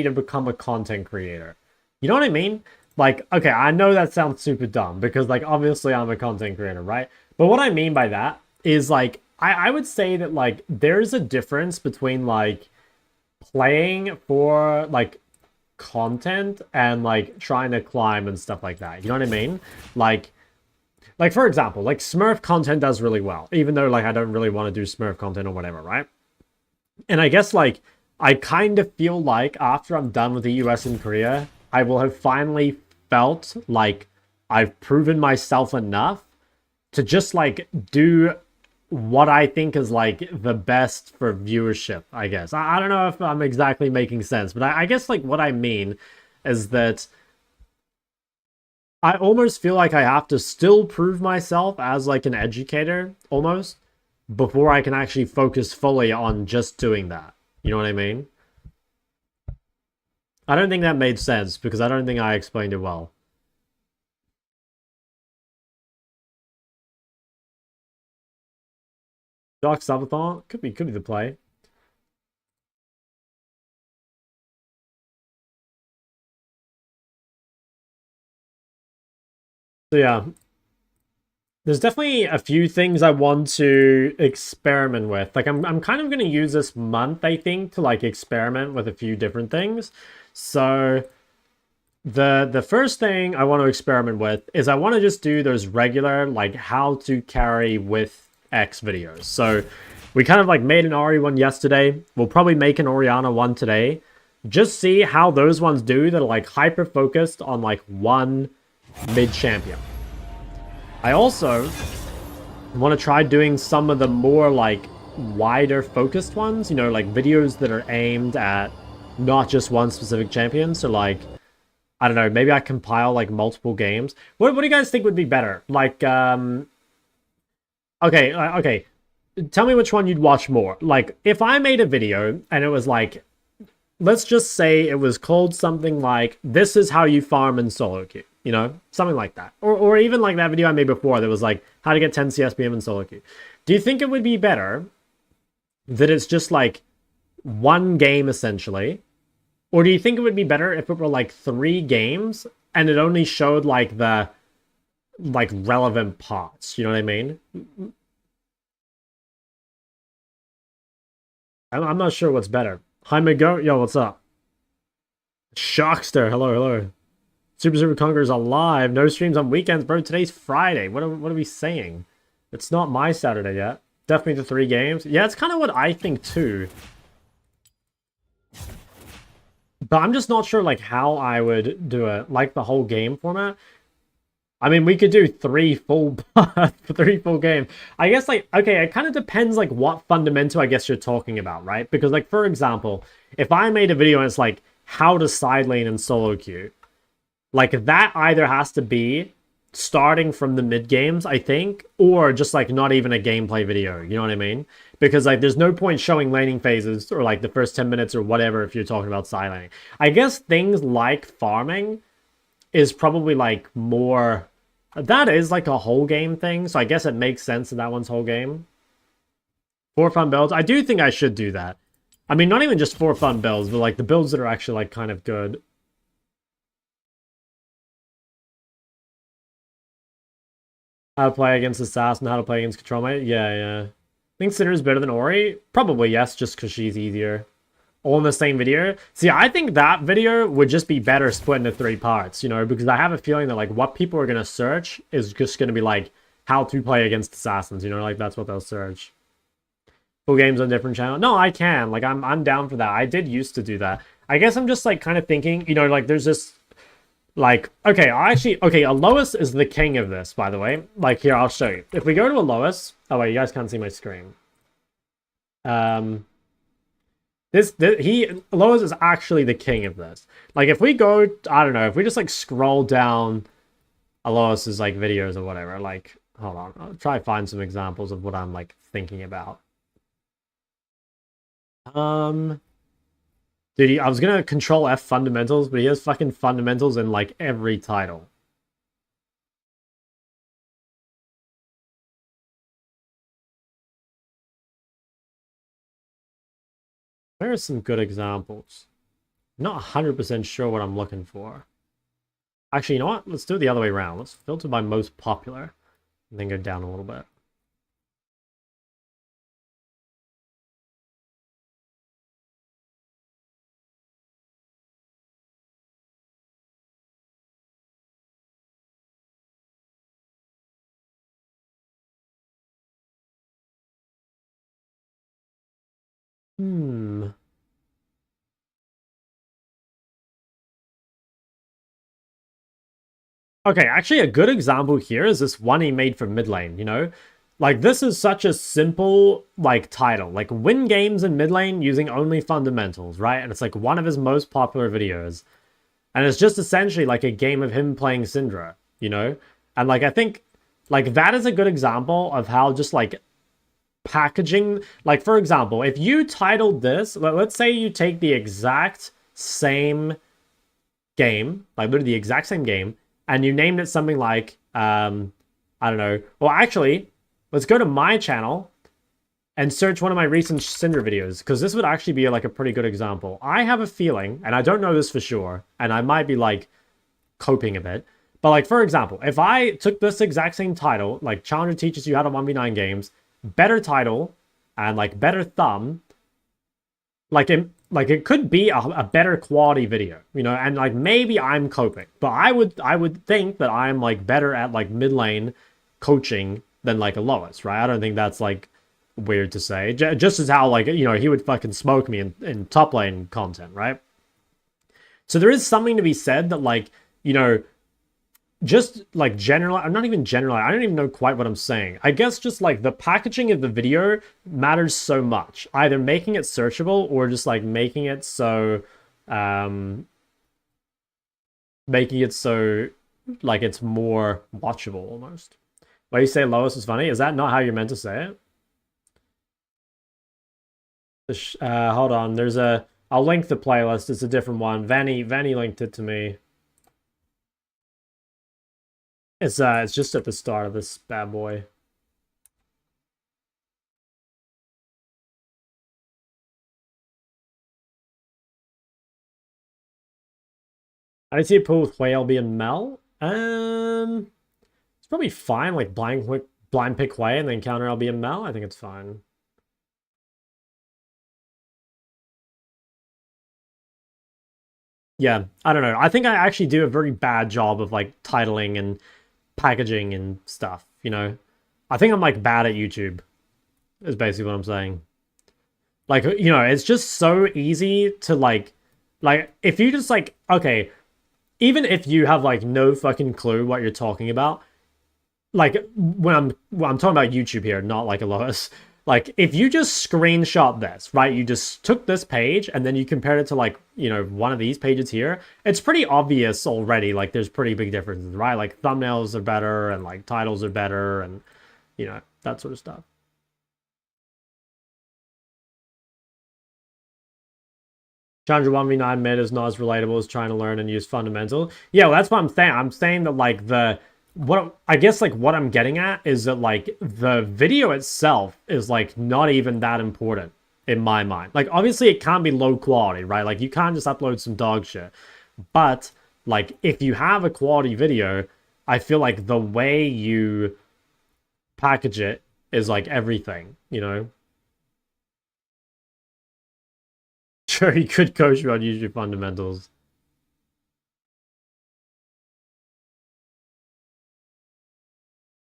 to become a content creator. You know what I mean? Like, okay, I know that sounds super dumb because, like, obviously I'm a content creator, right? But what I mean by that is, like, I would say that, like, there's a difference between, like, playing for, like, content and, like, trying to climb and stuff like that. You know what I mean? Like, for example, like, Smurf content does really well, even though, like, I don't really want to do Smurf content or whatever, right? And I guess, like, I kind of feel like after I'm done with the US and Korea, I will have finally felt like I've proven myself enough to just, like, do what I think is, like, the best for viewership, I guess. I don't know if I'm exactly making sense, but I guess, like, what I mean is that I almost feel like I have to still prove myself as, like, an educator, almost, before I can actually focus fully on just doing that. You know what I mean? I don't think that made sense because I don't think I explained it well. Dark Subathon could be the play. So yeah, there's definitely a few things I want to experiment with. Like I'm kind of gonna use this month, I think, to like experiment with a few different things. So the first thing I want to experiment with is I want to just do those regular like how to carry with X videos. So we kind of like made an Ori one yesterday. We'll probably make an Oriana one today. Just see how those ones do that are like hyper focused on like one mid champion. I also want to try doing some of the more like wider focused ones, you know, like videos that are aimed at not just one specific champion. So like I don't know, maybe I compile like multiple games. What do you guys think would be better? Like okay. Tell me which one you'd watch more. Like if I made a video and it was like let's just say it was called something like this is how you farm in solo queue, you know? Something like that. Or even like that video I made before that was like how to get 10 CSPM in solo queue. Do you think it would be better that it's just like one game essentially? Or do you think it would be better if it were like 3 games and it only showed like the like relevant parts? You know what I mean? I'm not sure what's better. Jaime Go, yo, what's up? Shockster, hello, hello. Super Conqueror's alive. No streams on weekends, bro. Today's Friday. What are we saying? It's not my Saturday yet. Definitely the 3 games. Yeah, it's kind of what I think too. But I'm just not sure like how I would do it, like the whole game format. I mean, we could do 3 full 3 full games. I guess like okay, it kind of depends like what fundamental I guess you're talking about, right? Because like for example, if I made a video and it's like how to side lane in solo queue, like that either has to be starting from the mid games, I think, or just like not even a gameplay video. You know what I mean? Because like there's no point showing laning phases or like the first 10 minutes or whatever if you're talking about side laning. I guess things like farming is probably like more that is like a whole game thing, so I guess it makes sense that that one's whole game. 4 fun builds. I do think I should do that. I mean, not even just 4 fun builds, but like the builds that are actually like kind of good. How to play against Assassin, how to play against Control Mate. Yeah. Think Cinder is better than Ori? Probably yes, just because she's easier. All in the same video. See, I think that video would just be better split into 3 parts, you know, because I have a feeling that like what people are gonna search is just gonna be like how to play against assassins, you know, like that's what they'll search. Full games on different channel. No, I can. Like I'm down for that. I did used to do that. I guess I'm just like kind of thinking, you know, like there's this like okay, Alois is the king of this, by the way. Like here, I'll show you. If we go to Alois, oh wait, you guys can't see my screen. Um Lois is actually the king of this. Like if we go, I don't know, if we just like scroll down Alois's like videos or whatever, like hold on, I'll try to find some examples of what I'm like thinking about. Um Dude, I was gonna control F fundamentals, but he has fucking fundamentals in like every title. Where are some good examples? Not 100% sure what I'm looking for. Actually, you know what? Let's do it the other way around. Let's filter by most popular and then go down a little bit. Hmm. Okay, actually a good example here is this one he made for mid lane, you know? Like, this is such a simple, like, title. Like, win games in mid lane using only fundamentals, right? And it's, like, one of his most popular videos. And it's just essentially, like, a game of him playing Syndra, you know? And, like, I think, like, that is a good example of how just, like, packaging... Like, for example, if you titled this... Let's say you take the exact same game, like, literally the exact same game, and you named it something like, I don't know. Well, actually, let's go to my channel and search one of my recent Cinder videos, because this would actually be like a pretty good example. I have a feeling, and I don't know this for sure, and I might be like coping a bit, but like, for example, if I took this exact same title, like Challenger teaches you how to 1v9 games, better title, and like better thumb, like it could be a better quality video, you know, and like maybe I'm coping, but I would think that I'm like better at like mid lane coaching than like a Lois, right? I don't think that's like weird to say. Just as how like, you know, he would fucking smoke me in top lane content, right? So there is something to be said that like, you know, just like general, I'm not even general, I don't even know quite what I'm saying. I guess just like the packaging of the video matters so much, either making it searchable or just like making it so like it's more watchable almost. Why you say Lois is funny? Is that not how you're meant to say it? Hold on, there's a... I'll link the playlist, it's a different one. Vanny linked it to me. It's just at the start of this bad boy. I see a pool with Whale being Mel. It's probably fine. Like blind pick Whale and then counter LB and Mel. I think it's fine. Yeah, I don't know. I think I actually do a very bad job of like titling and packaging and stuff. You know, I think I'm like bad at YouTube. Is basically what I'm saying. Like, you know, it's just so easy to like if you just like, okay, even if you have like no fucking clue what you're talking about, like when I'm talking about YouTube here, not like a Lois. Like if you just screenshot this, right? You just took this page and then you compared it to like, you know, one of these pages here. It's pretty obvious already. Like there's pretty big differences, right? Like thumbnails are better and like titles are better and, you know, that sort of stuff. Challenger 1v9 mid is not as relatable as trying to learn and use fundamental. Yeah, well, that's what I'm saying. I'm saying that like what I guess like what I'm getting at is that like the video itself is like not even that important in my mind. Like obviously it can't be low quality, right? Like you can't just upload some dog shit. But like if you have a quality video, I feel like the way you package it is like everything, you know? Sure, you could coach you on YouTube fundamentals.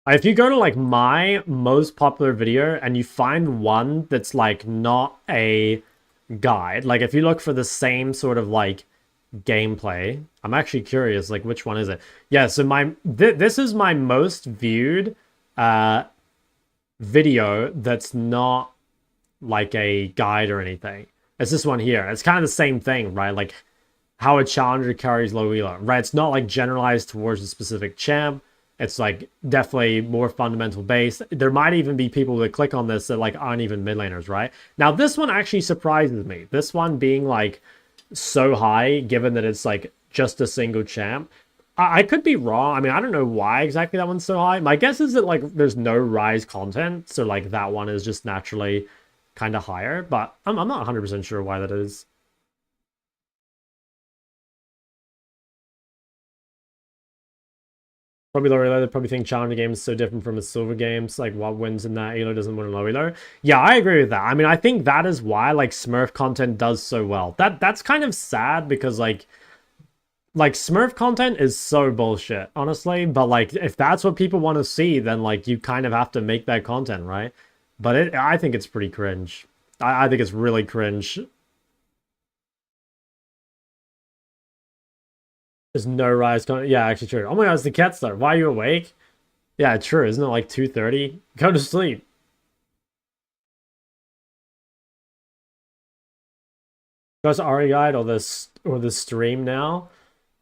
If you go to like my most popular video and you find one that's like not a guide, like if you look for the same sort of like gameplay, I'm actually curious, like which one is it? Yeah, so this is my most viewed video that's not like a guide or anything. It's this one here. It's kind of the same thing, right? Like how a challenger carries low elo, right? It's not like generalized towards a specific champ. It's like definitely more fundamental based. There might even be people that click on this that like aren't even mid laners, right? Now this one actually surprises me. This one being like so high, given that it's like just a single champ. I could be wrong. I mean, I don't know why exactly that one's so high. My guess is that like there's no Rise content, so like that one is just naturally kind of higher. But I'm not 100% sure why that is. Probably low elo. They probably think challenger game is so different from a silver games. Like what wins in that elo doesn't win in low elo. Yeah, I agree with that. I mean, I think that is why like Smurf content does so well. That's kind of sad because like Smurf content is so bullshit, honestly. But like if that's what people want to see, then like you kind of have to make that content, right? But I think it's pretty cringe. I think it's really cringe. There's no rise content. Yeah, actually true. Oh my god, it's the cat star. Why are you awake? Yeah, true. Isn't it like 2:30? Go to sleep. Go to Ari guide or the stream now.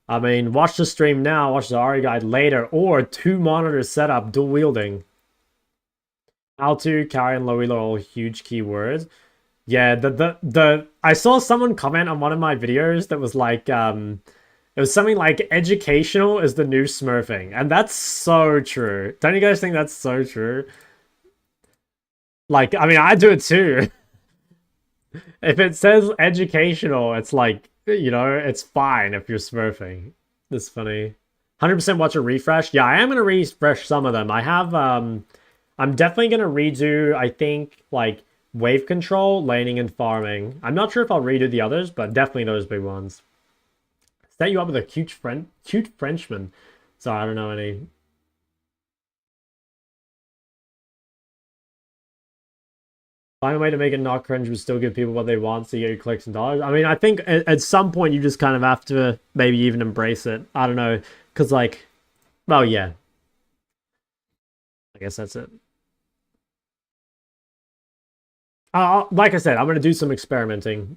I mean, watch the stream now, watch the Ari guide later, or 2 monitor setup, dual wielding. How to carry and low elo, all huge keywords. Yeah, the I saw someone comment on one of my videos that was like it was something like educational is the new smurfing, and that's so true. Don't you guys think that's so true? Like, I mean, I do it too. If it says educational, it's like, you know, it's fine if you're smurfing. That's funny. 100% watch a refresh. Yeah, I am gonna refresh some of them. I have I'm definitely gonna redo, I think, like wave control, laning, and farming. I'm not sure if I'll redo the others, but definitely those big ones. Set you up with a cute Frenchman. Sorry, I don't know any. Find a way to make it not cringe but still give people what they want so you get your clicks and dollars. I mean, I think at some point you just kind of have to maybe even embrace it. I don't know. Because, like, well, yeah. I guess that's it. Like I said, I'm going to do some experimenting.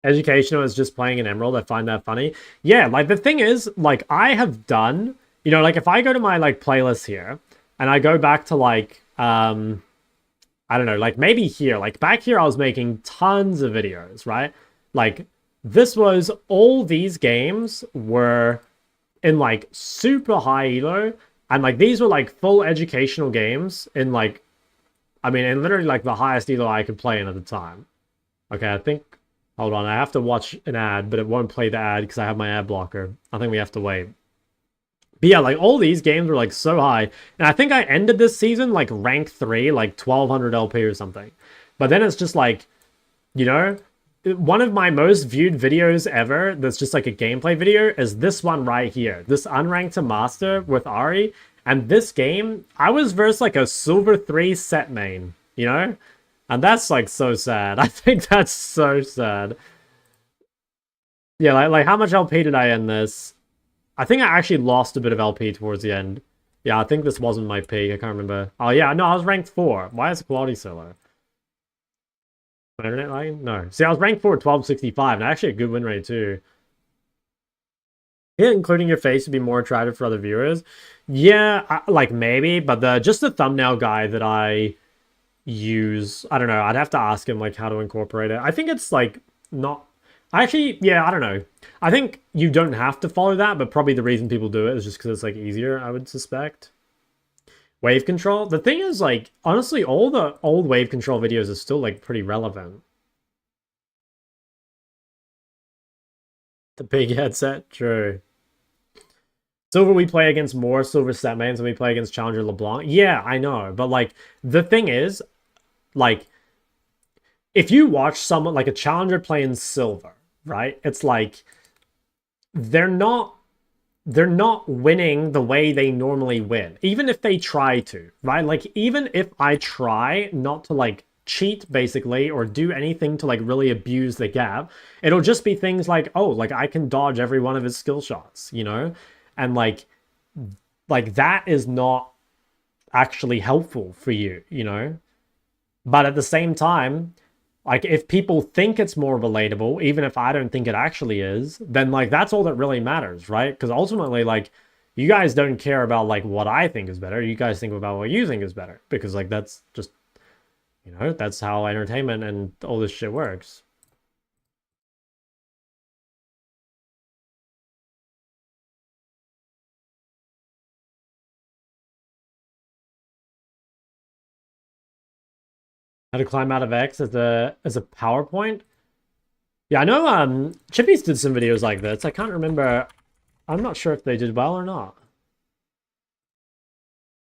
Educational is just playing an emerald. I find that funny. Yeah, like the thing is, like I have done, you know, like if I go to my like playlist here and I go back to like I don't know, like maybe here, like back here I was making tons of videos, right? Like this was all these games were in like super high elo and like these were like full educational games in like I mean in literally like the highest elo I could play in at the time. Okay, I think hold on, I have to watch an ad, but it won't play the ad because I have my ad blocker. I think we have to wait. But yeah, like all these games were like so high. And I think I ended this season like rank 3, like 1200 LP or something. But then it's just like, you know, one of my most viewed videos ever that's just like a gameplay video is this one right here. This unranked to master with Ari. And this game, I was versus like a silver 3 set main, you know? And that's like so sad. I think that's so sad. Yeah, like how much LP did I end this? I think I actually lost a bit of LP towards the end. Yeah, I think this wasn't my peak. I can't remember. Oh yeah, no, I was ranked 4. Why is the quality so low? My internet line? No. See, I was ranked 4, 1265, and actually a good win rate too. Yeah, including your face would be more attractive for other viewers. Yeah, like maybe, but just the thumbnail guy that I use, I don't know, I'd have to ask him like how to incorporate it. I think it's like not actually, yeah, I don't know. I think you don't have to follow that, but probably the reason people do it is just because it's like easier, I would suspect. Wave control. The thing is, like, honestly, all the old wave control videos are still like pretty relevant. The big headset, true. Silver, we play against more silver set mains than we play against Challenger LeBlanc. Yeah, I know, but like the thing is, like, if you watch someone like a Challenger playing silver, right? It's like they're not winning the way they normally win, even if they try to, right? Like even if I try not to like cheat basically or do anything to like really abuse the gap, it'll just be things like, oh, like I can dodge every one of his skill shots, you know? And like that is not actually helpful for you, you know? But at the same time, like if people think it's more relatable, even if I don't think it actually is, then like that's all that really matters, right? Because ultimately, like you guys don't care about like what I think is better. You guys think about what you think is better because like that's just, you know, that's how entertainment and all this shit works. How to climb out of X as a PowerPoint? Yeah, I know Chippies did some videos like this. I can't remember. I'm not sure if they did well or not.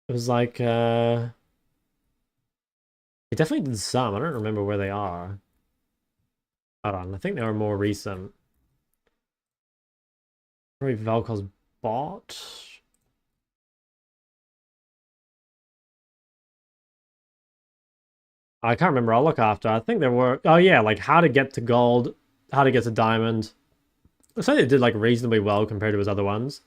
It was like, they definitely did some. I don't remember where they are. Hold on, I think they were more recent. Probably Velko's bot. I can't remember. I'll look after. I think there were. Oh yeah, like how to get to gold, how to get to diamond. I say they did like reasonably well compared to his other ones.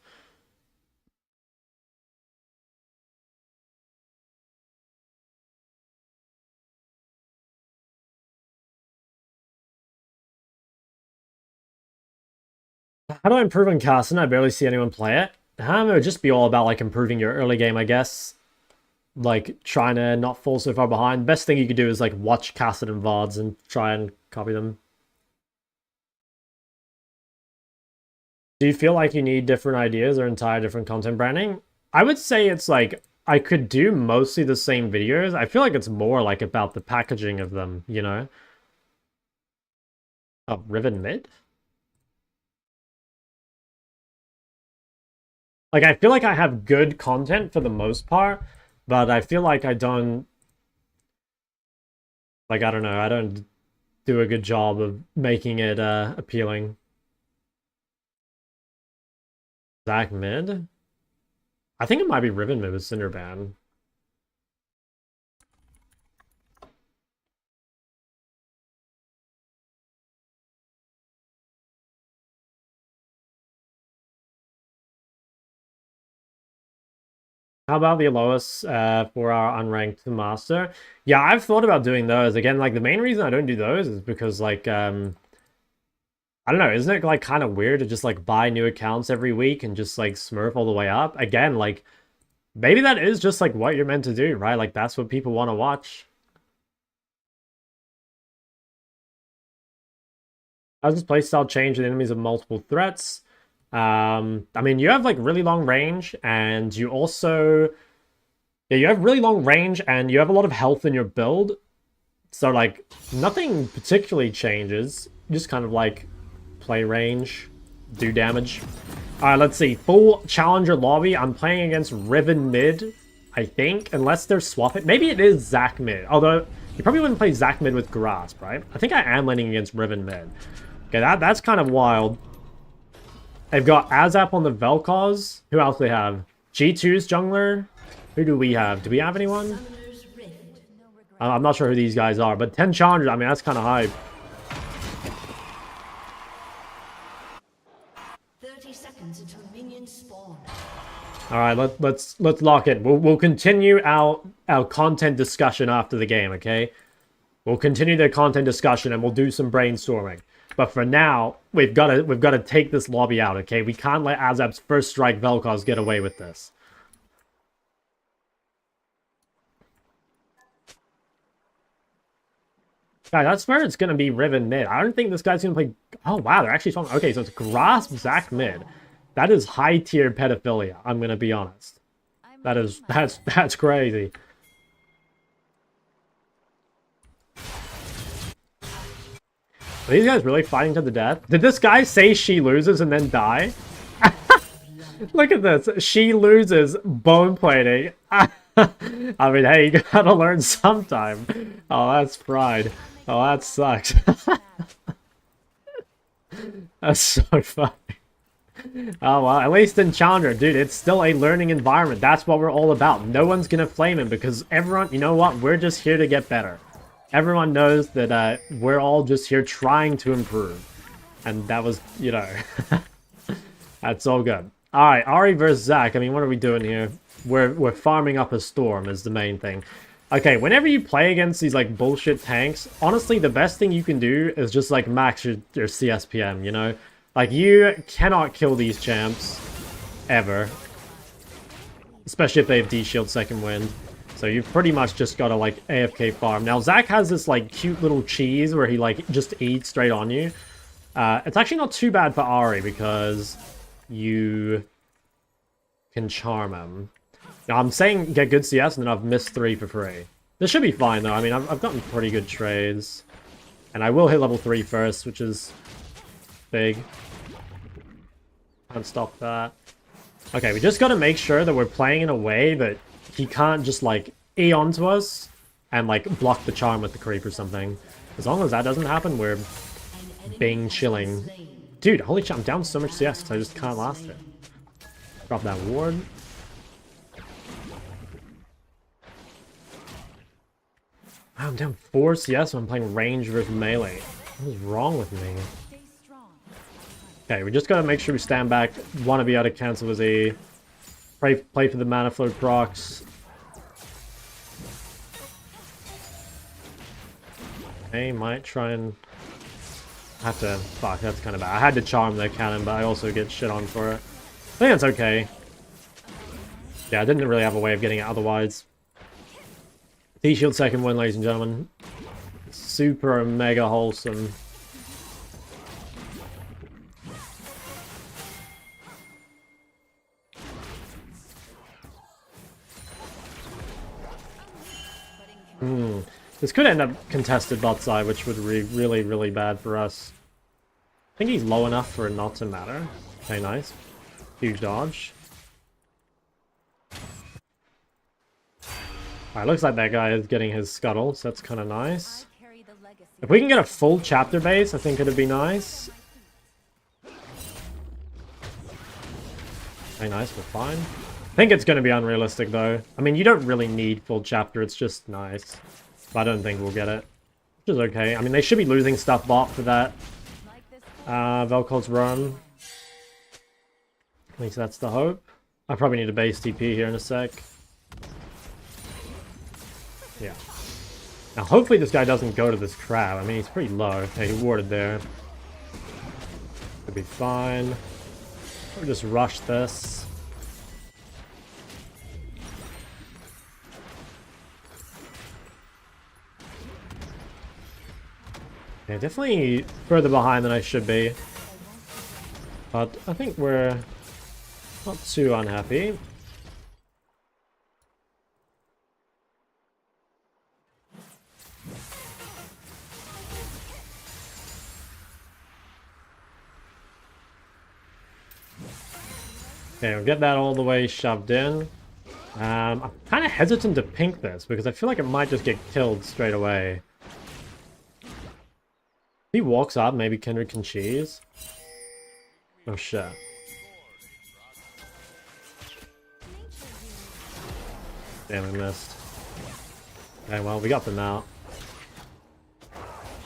How do I improve on casting? I barely see anyone play it. It would just be all about like improving your early game, I guess. Like trying to not fall so far behind. Best thing you could do is like watch casted and VODs and try and copy them. Do you feel like you need different ideas or entire different content branding? I would say it's like I could do mostly the same videos. I feel like it's more like about the packaging of them, you know? Oh, Riven Mid? Like, I feel like I have good content for the most part, but I feel like I don't... Like, I don't know, I don't do a good job of making it appealing. Zach Mid? I think it might be Riven Mid with Cinderban. How about the Alois for our unranked master? Yeah, I've thought about doing those. Again, like the main reason I don't do those is because like I don't know, isn't it like kind of weird to just like buy new accounts every week and just like smurf all the way up? Again, like maybe that is just like what you're meant to do, right? Like that's what people want to watch. How does this playstyle change with enemies of multiple threats? I mean, you have like really long range, and you also, yeah, you have really long range, and you have a lot of health in your build. So like nothing particularly changes. Just kind of like play range, do damage. All right, let's see. Full challenger lobby. I'm playing against Riven Mid, I think, unless they're swapping. Maybe it is Zac Mid. Although you probably wouldn't play Zac Mid with Grasp, right? I think I am landing against Riven Mid. Okay, that's kind of wild. They've got Azap on the Vel'Koz. Who else do they have? G2's jungler. Who do we have? Do we have anyone? I'm not sure who these guys are, but 10 challengers, I mean, that's kind of high. 30 seconds until minions spawn. All right, let's lock in. We'll continue our content discussion after the game, okay? We'll continue the content discussion and we'll do some brainstorming. But for now, we've got to take this lobby out, okay? We can't let Azap's first strike Vel'Koz get away with this. Guys, that's where it's gonna be Riven Mid. I don't think this guy's gonna play. Oh wow, they're actually talking. Okay, so it's Grasp Zac Mid. That is high tier pedophilia. I'm gonna be honest. That's crazy. Are these guys really fighting to the death? Did this guy say she loses and then die? Look at this. She loses bone plating. I mean, hey, you gotta learn sometime. Oh, that's pride. Oh, that sucks. That's so funny. Oh, well, at least in Challenger, dude, it's still a learning environment. That's what we're all about. No one's gonna flame him because everyone, you know what? We're just here to get better. Everyone knows that we're all just here trying to improve. And that was, you know, that's all good. All right, Ari versus Zach. I mean, what are we doing here? We're farming up a storm is the main thing. Okay, whenever you play against these like bullshit tanks, honestly, the best thing you can do is just like max your CSPM, you know? Like, you cannot kill these champs ever. Especially if they have D-Shield Second Wind. So you've pretty much just got to like AFK farm. Now, Zach has this like cute little cheese where he like just eats straight on you. It's actually not too bad for Ari because you can charm him. Now, I'm saying get good CS, and then I've missed 3 for free. This should be fine, though. I mean, I've gotten pretty good trades. And I will hit level 3 first, which is big. Can't stop that. Okay, we just gotta make sure that we're playing in a way that he can't just, like, E onto us and, like, block the charm with the creep or something. As long as that doesn't happen, we're being chilling. Dude, holy shit, I'm down so much CS because I just can't last it. Drop that ward. Wow, I'm down 4 CS when I'm playing range versus melee. What is wrong with me? Okay, we just gotta make sure we stand back. Want to be able to cancel his E. Play for the mana flow procs. Okay, might try and... have to... Fuck, that's kind of bad. I had to charm the cannon, but I also get shit on for it. I think that's okay. Yeah, I didn't really have a way of getting it otherwise. T-Shield second win, ladies and gentlemen. Super mega wholesome. This could end up contested bot side, which would be really, really bad for us. I think he's low enough for it not to matter. Okay, nice. Huge dodge. Alright, looks like that guy is getting his scuttle, so that's kind of nice. If we can get a full chapter base, I think it'd be nice. Okay, nice, we're fine. I think it's going to be unrealistic, though. I mean, you don't really need full chapter, it's just nice. But I don't think we'll get it. Which is okay. I mean, they should be losing stuff bot for that. Vel'Koz run. At least that's the hope. I probably need a base TP here in a sec. Yeah. Now, hopefully this guy doesn't go to this crab. I mean, he's pretty low. Okay, he warded there. Could be fine. Or just rush this. Yeah, definitely further behind than I should be. But I think we're not too unhappy. Okay, we'll get that all the way shoved in. I'm kind of hesitant to pink this because I feel like it might just get killed straight away. If he walks up, maybe Kindred can cheese. Oh shit. Damn, we missed. Okay, well, we got them out.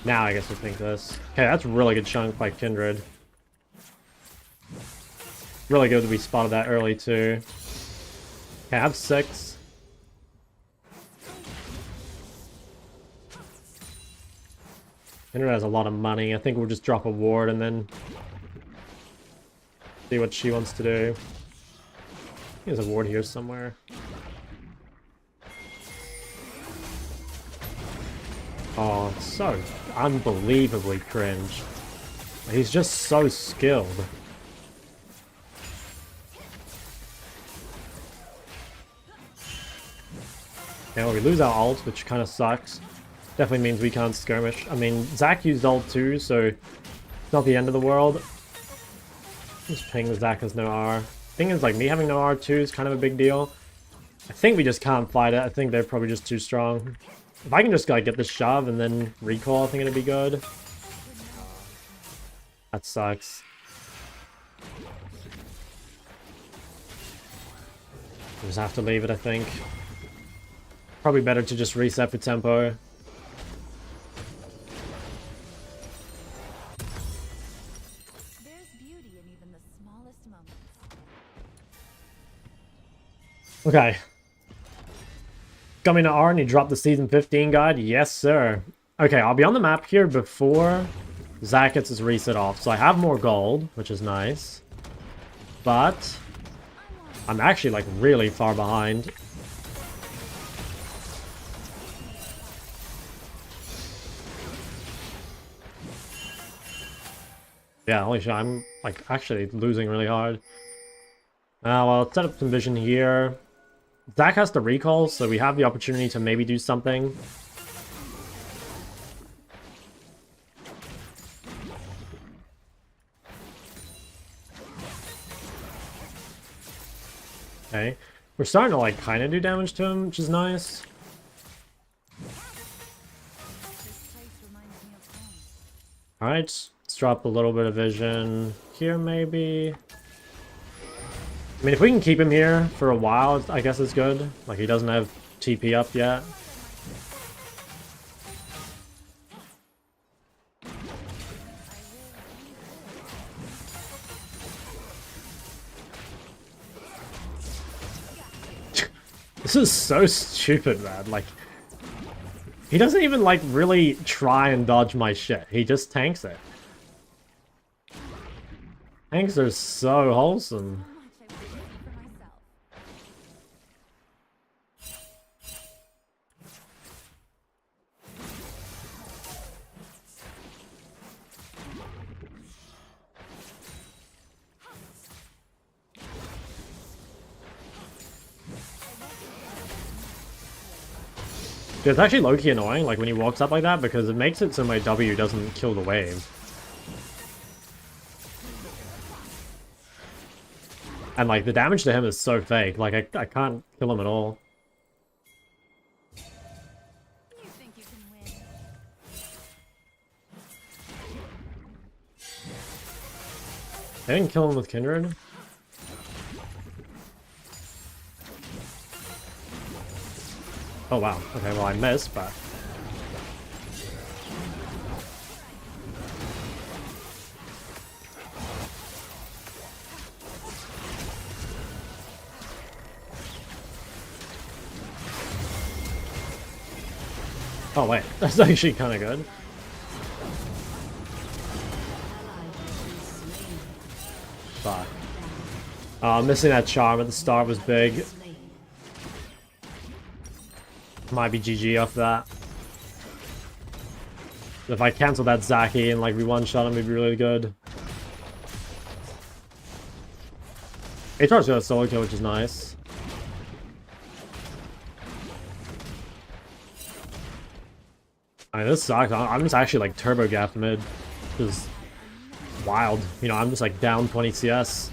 Now I guess we'll pink this. Okay, that's a really good chunk by Kindred. Really good that we spotted that early too. Okay, I have 6. Kindred has a lot of money. I think we'll just drop a ward and then see what she wants to do. There's a ward here somewhere. Oh, it's so unbelievably cringe. He's just so skilled. Yeah, well, we lose our ult, which kind of sucks. Definitely means we can't skirmish. I mean, Zac used ult too, so it's not the end of the world. Just ping the Zac has no R. Thing is, like, me having no R2 is kind of a big deal. I think we just can't fight it. I think they're probably just too strong. If I can just, like, get this shove and then recall, I think it'd be good. That sucks. Just have to leave it, I think. Probably better to just reset for tempo. There's beauty in even the smallest moments. Okay. Coming to R and you dropped the season 15 guide? Yes, sir. Okay, I'll be on the map here before Zac gets his reset off. So I have more gold, which is nice. But I'm actually, like, really far behind. Yeah, holy shit, I'm, like, actually losing really hard. Well, I'll set up some vision here. Zac has to recall, so we have the opportunity to maybe do something. Okay. We're starting to like kind of do damage to him, which is nice. Alright, let's drop a little bit of vision here maybe. I mean, if we can keep him here for a while, I guess it's good. Like, he doesn't have TP up yet. This is so stupid, man. Like, he doesn't even, like, really try and dodge my shit. He just tanks it. Tanks are so wholesome. Dude, it's actually low-key annoying, like, when he walks up like that, because it makes it so my W doesn't kill the wave. And, like, the damage to him is so fake, like, I can't kill him at all. You think you can win? They didn't kill him with Kindred? Oh wow, okay, well I missed, but... Oh wait, that's actually kind of good. Fuck. Missing that charm at the start was big. Might be GG off that. If I cancel that Zaki and like we one-shot him, it'd be really good. HR's got a solo kill, which is nice. I mean, this sucks. I'm just actually like turbo gapped mid. Which is wild. You know, I'm just like down 20 CS.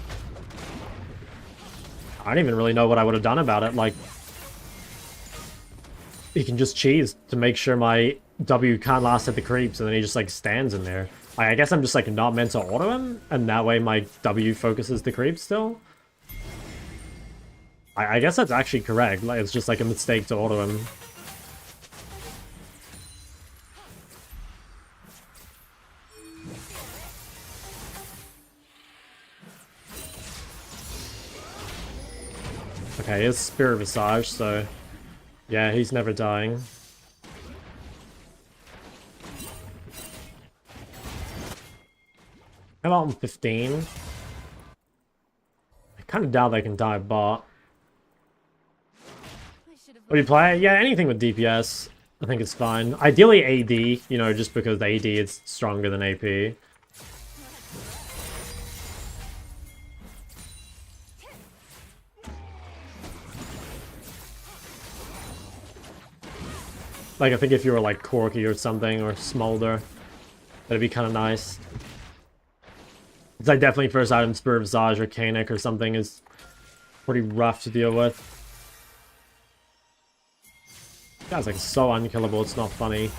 I don't even really know what I would have done about it. Like, he can just cheese to make sure my W can't last at the creeps, and then he just like stands in there. I guess I'm just like not meant to auto him, and that way my W focuses the creeps still. I guess that's actually correct. Like, it's just like a mistake to auto him. Okay, it's Spirit Visage, so yeah, he's never dying. How about on 15? I kind of doubt they can die bot. What do you play? Yeah, anything with DPS, I think it's fine. Ideally AD, you know, just because the AD is stronger than AP. Like, I think if you were like Corky or something, or Smolder, that'd be kind of nice. It's like definitely first item Spirit Visage or Kanik or something is pretty rough to deal with. This guy's like so unkillable, it's not funny.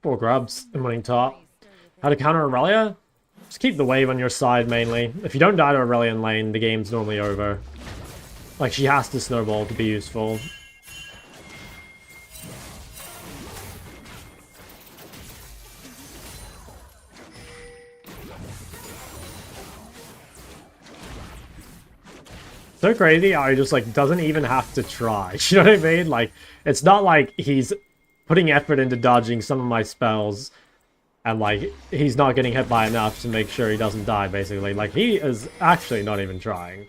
Four grubs and winning top. How to counter Aurelia? Just keep the wave on your side mainly. If you don't die to Aurelia in lane, the game's normally over. Like, she has to snowball to be useful. So crazy how he just like doesn't even have to try. You know what I mean? Like, it's not like he's putting effort into dodging some of my spells, and like he's not getting hit by enough to make sure he doesn't die, basically. Like, he is actually not even trying.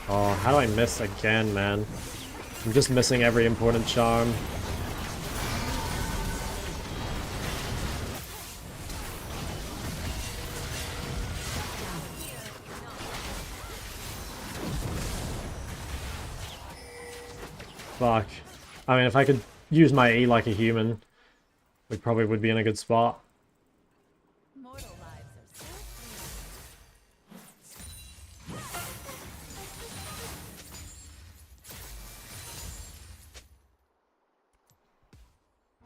Oh, how do I miss again, man? I'm just missing every important charm. fuck. I mean, if I could use my E like a human, we probably would be in a good spot. Mortal lives are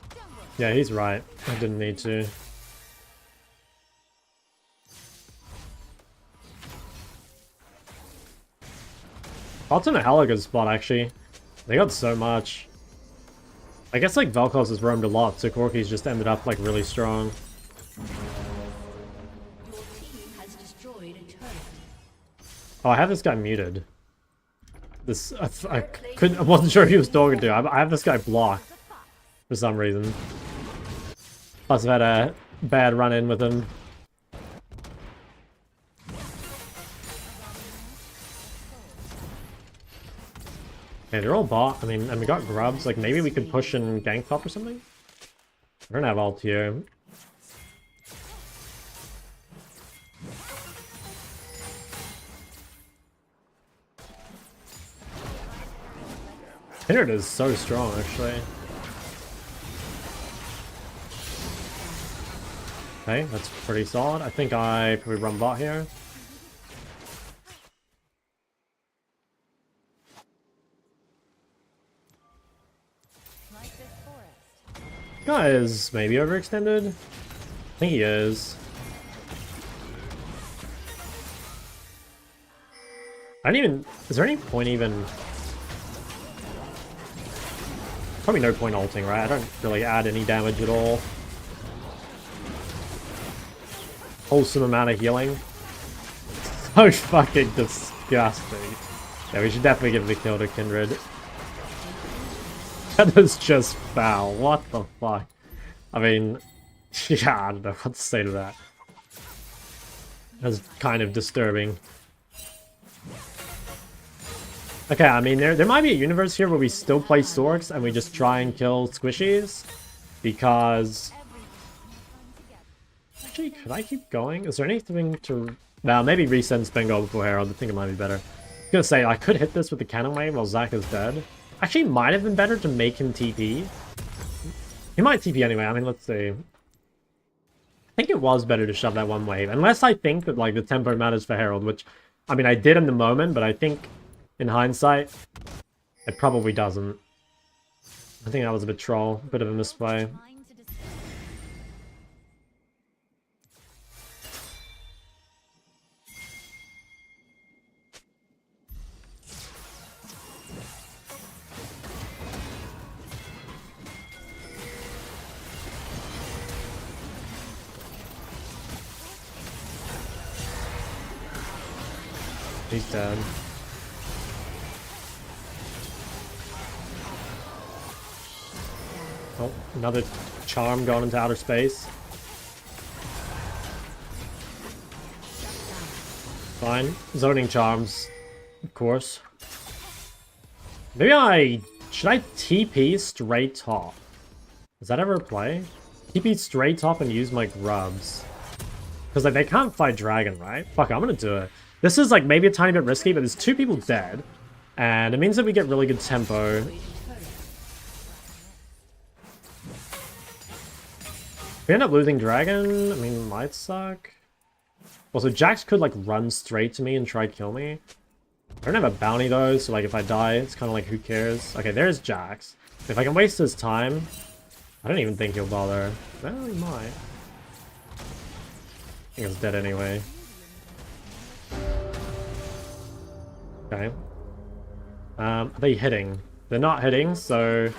so Yeah, he's right. I didn't need to. Bot's in a hella good spot, actually. They got so much. I guess, like, Vel'Koz has roamed a lot, so Corki's just ended up, like, really strong. Your team has destroyed a turret. Oh, I have this guy muted. This, I wasn't sure if he was talking to. I have this guy blocked for some reason. Plus, I've had a bad run-in with him. Okay, they're all bot. I mean, and we got grubs. Like, maybe we could push and gank top or something? I don't have ult here. Pinard is so strong, actually. Okay, that's pretty solid. I think I probably run bot here. like this forest. Guy is maybe overextended. I think he is. I don't even... Is there any point even... Probably no point ulting, right? I don't really add any damage at all. Wholesome amount of healing. So fucking disgusting. Yeah, we should definitely give the kill to Kindred. That is just foul. What the fuck? I mean, yeah, I don't know what to say to that. That's kind of disturbing. Okay, I mean, there might be a universe here where we still play Storks and we just try and kill Squishies. Because... Actually, could I keep going? Is there anything to... Well, maybe resend Bengal before Herald. I think it might be better. I was gonna say, I could hit this with the cannon wave while Zac is dead. Actually, it might have been better to make him TP. He might TP anyway. I mean, let's see. I think it was better to shove that one wave. Unless I think that, like, the tempo matters for Herald, which... I mean, I did in the moment, but I think... In hindsight, it probably doesn't. I think that was a bit troll, a bit of a misplay. Trying to destroy. He's dead. Oh, another charm going into outer space. Fine. Zoning charms, of course. Maybe should I TP straight top? Does that ever play? TP straight top and use my grubs. Because, like, they can't fight dragon, right? Fuck, I'm gonna do it. This is, like, maybe a tiny bit risky, but there's 2 people dead. And it means that we get really good tempo. If we end up losing dragon, I mean, might suck. Also, Jax could, like, run straight to me and try to kill me. I don't have a bounty, though, so, like, if I die, it's kind of like, who cares? Okay, there's Jax. If I can waste his time, I don't even think he'll bother. Well, he might. I think it's dead anyway. Okay. Are they hitting? They're not hitting, so...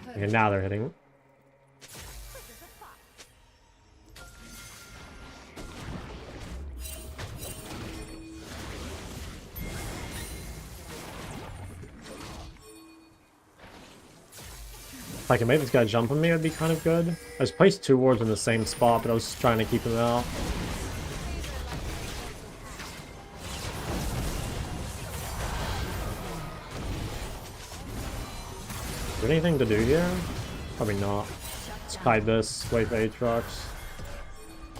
Okay, now they're hitting. If I can make this guy jump on me, it'd be kind of good. I was placed 2 wards in the same spot, but I was just trying to keep him out. Is there anything to do here? Probably not. Let's kite this, wait for Aatrox.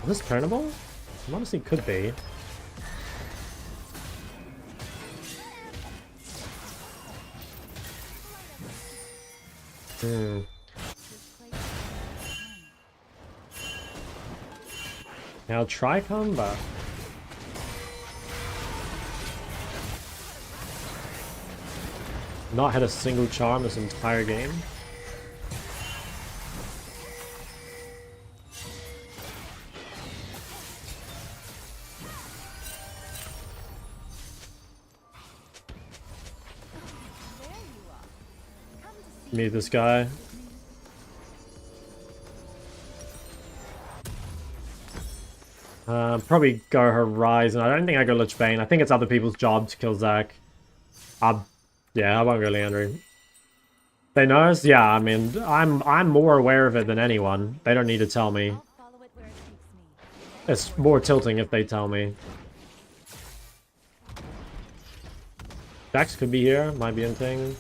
Is this turnable? It honestly could be. Hmm. Now try combat. Not had a single charm this entire game. Meet this guy. Probably go Horizon. I don't think I go Lich Bane. I think it's other people's job to kill Zac. Yeah, I won't go Leandry. They know us? Yeah, I mean, I'm more aware of it than anyone. They don't need to tell me. I'll follow it where it takes me. It's more tilting if they tell me. Jax could be here. Might be in thing.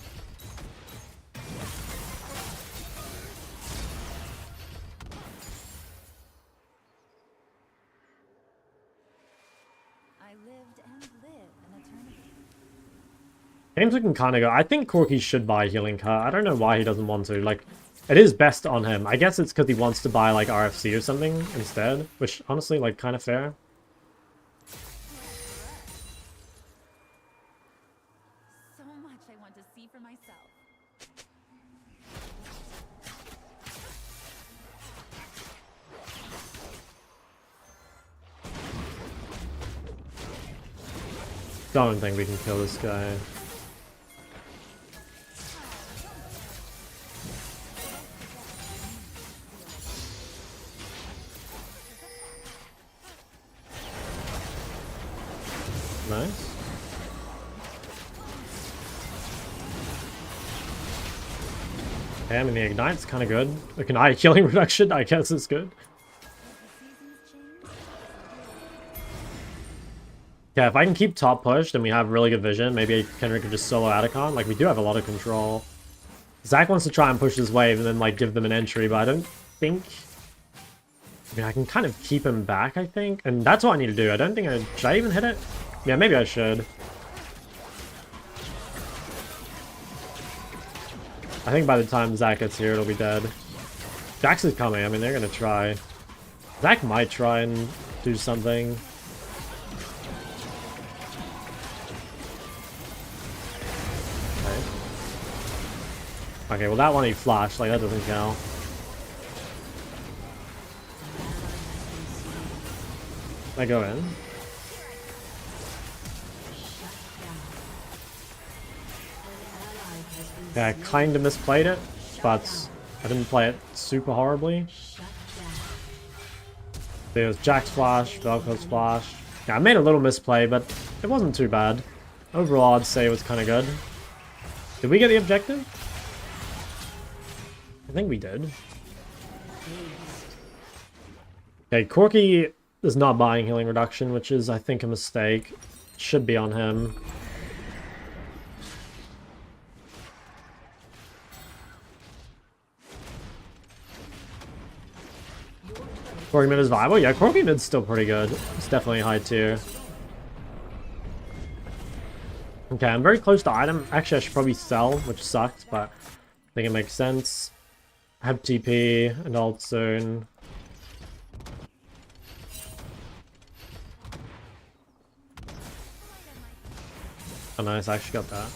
I lived and live an eternity. Game's looking kind of good. I think Corki should buy Healing Cut. I don't know why he doesn't want to. Like, it is best on him. I guess it's because he wants to buy, like, RFC or something instead. Which, honestly, like, kind of fair. So much I want to see for myself. Don't think we can kill this guy. Nice. Okay, I mean, the Ignite's kind of good. The Ignite healing reduction, I guess, is good. Yeah, if I can keep top pushed and we have really good vision, maybe Kendrick can just solo Atacon. Like, we do have a lot of control. Zac wants to try and push his wave and then, like, give them an entry, but I don't think... I mean, I can kind of keep him back, I think. And that's what I need to do. I don't think I... Should I even hit it? Yeah, maybe I should. I think by the time Zac gets here, it'll be dead. Jax is coming. I mean, they're going to try. Zac might try and do something. Okay, well that one he flashed, like that doesn't count. I go in. Yeah, I kinda misplayed it, but I didn't play it super horribly. There's Jack's flash, Velcro's flash. Yeah, I made a little misplay, but it wasn't too bad. Overall, I'd say it was kinda good. Did we get the objective? I think we did. Okay, Corki is not buying healing reduction, which is, I think, a mistake. Should be on him. Corki mid is viable? Yeah, Corki mid's still pretty good. It's definitely high tier. Okay, I'm very close to item. Actually, I should probably sell, which sucks, but I think it makes sense. I have TP and ult soon. Oh nice, I actually got that.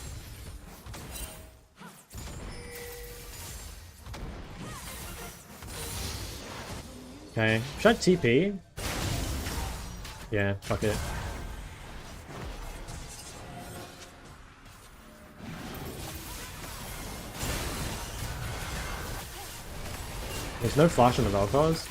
Okay, should I TP? Yeah, fuck it. There's no flash on the Velcros.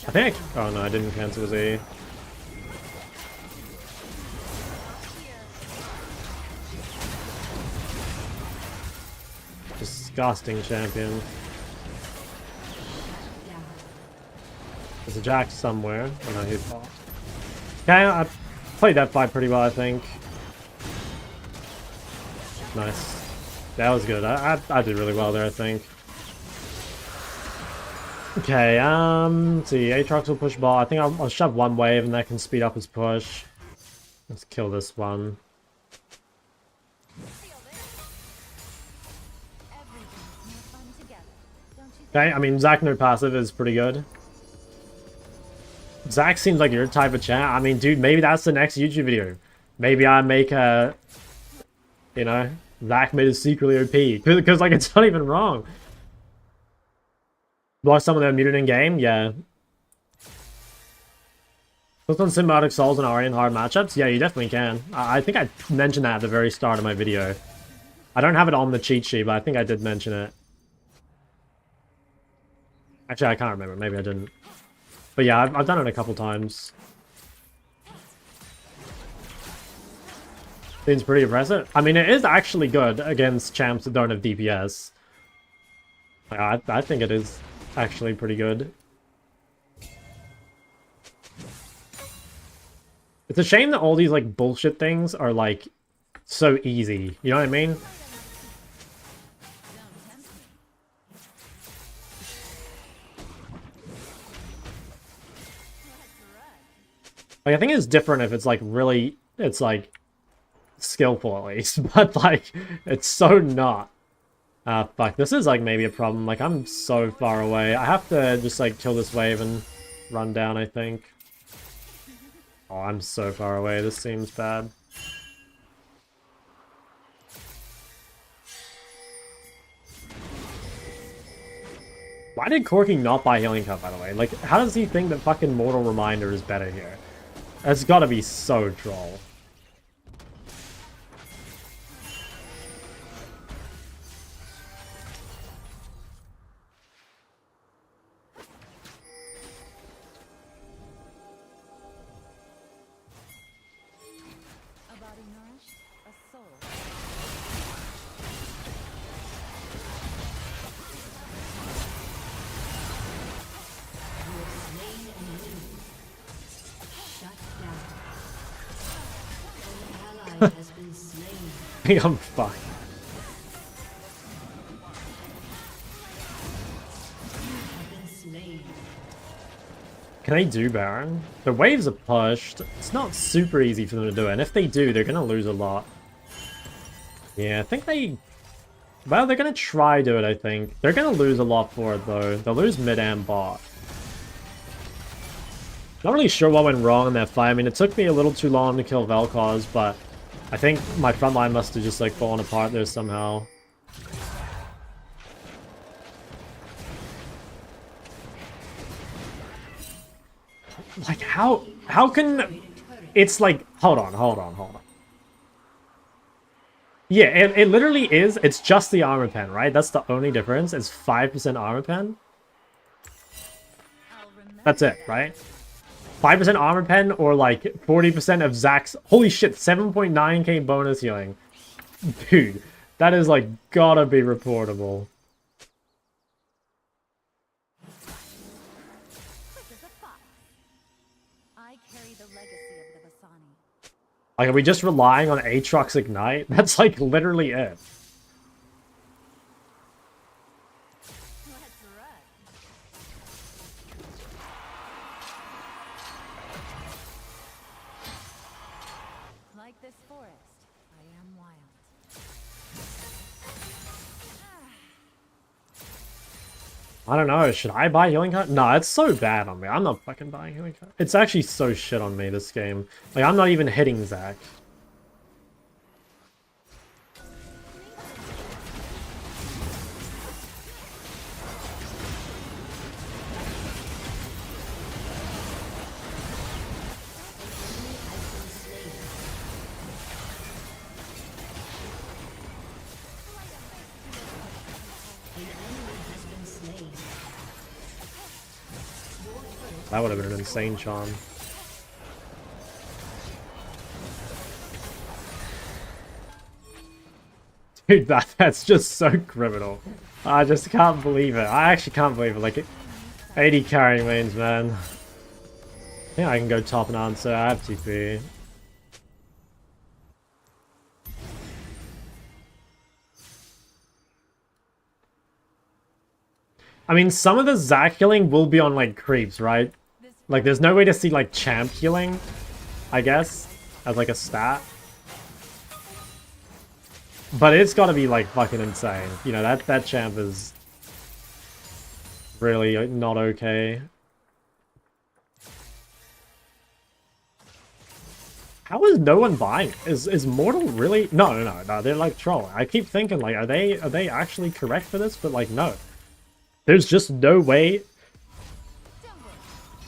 I think oh no, I didn't cancel his E. Disgusting champion. There's a Jack somewhere. Oh no, he fought. Okay, I played that fight pretty well, I think. Nice. That was good. I did really well there, I think. Okay, let's see. Aatrox will push ball. I think I'll shove one wave and that can speed up his push. Let's kill this one. Okay, I mean, Zac no passive is pretty good. Zac seems like your type of chat. I mean, dude, maybe that's the next YouTube video. Maybe I make a, you know, Zac made is secretly OP. Because, like, it's not even wrong. Block someone that are muted in game? Yeah. Click on Symbiotic Souls and Ari in hard matchups? Yeah, you definitely can. I think I mentioned that at the very start of my video. I don't have it on the cheat sheet, but I think I did mention it. Actually, I can't remember. Maybe I didn't. But yeah, I've done it a couple times. Seems pretty impressive. I mean, it is actually good against champs that don't have DPS. I think it is actually pretty good. It's a shame that all these, like, bullshit things are, like, so easy. You know what I mean? Like, I think it's different if it's, like, really... It's, like, skillful, at least. But, like, it's so not. Fuck. This is, like, maybe a problem. Like, I'm so far away. I have to just, like, kill this wave and run down, I think. Oh, I'm so far away. This seems bad. Why did Corky not buy Healing Cup, by the way? Like, how does he think that fucking Mortal Reminder is better here? That's gotta be so troll. Has been slain. I think I'm fucked. Can they do Baron? The waves are pushed. It's not super easy for them to do it. And if they do, they're going to lose a lot. Yeah, I think they... Well, they're going to try do it, I think. They're going to lose a lot for it, though. They'll lose mid and bot. Not really sure what went wrong in that fight. I mean, it took me a little too long to kill Vel'Koz, but I think my front line must have just, like, fallen apart there somehow. Like, how can... It's like... Hold on. Yeah, it literally is. It's just the armor pen, right? That's the only difference. It's 5% armor pen. That's it, right? 5% armor pen or like 40% of Zac's... Holy shit, 7.9k bonus healing. Dude, that is like gotta be reportable. Like, are we just relying on Aatrox Ignite? That's like literally it. Like this forest, I am wild. I don't know, should I buy Healing Cut? No, it's so bad on me. I'm not fucking buying Healing Cut. It's actually so shit on me, this game. Like, I'm not even hitting Zac. That would have been an insane charm. Dude, that's just so criminal. I just can't believe it. I actually can't believe it. Like, 80 carrying lanes, man. I think I can go top and answer. I have TP. I mean, some of the Zac healing will be on, like, creeps, right? Like, there's no way to see, like, champ healing, I guess, as, like, a stat. But it's gotta be, like, fucking insane. You know, that champ is really not okay. How is no one buying it? Is Mortal really? No, they're like trolling. I keep thinking, like, are they actually correct for this? But like, no. There's just no way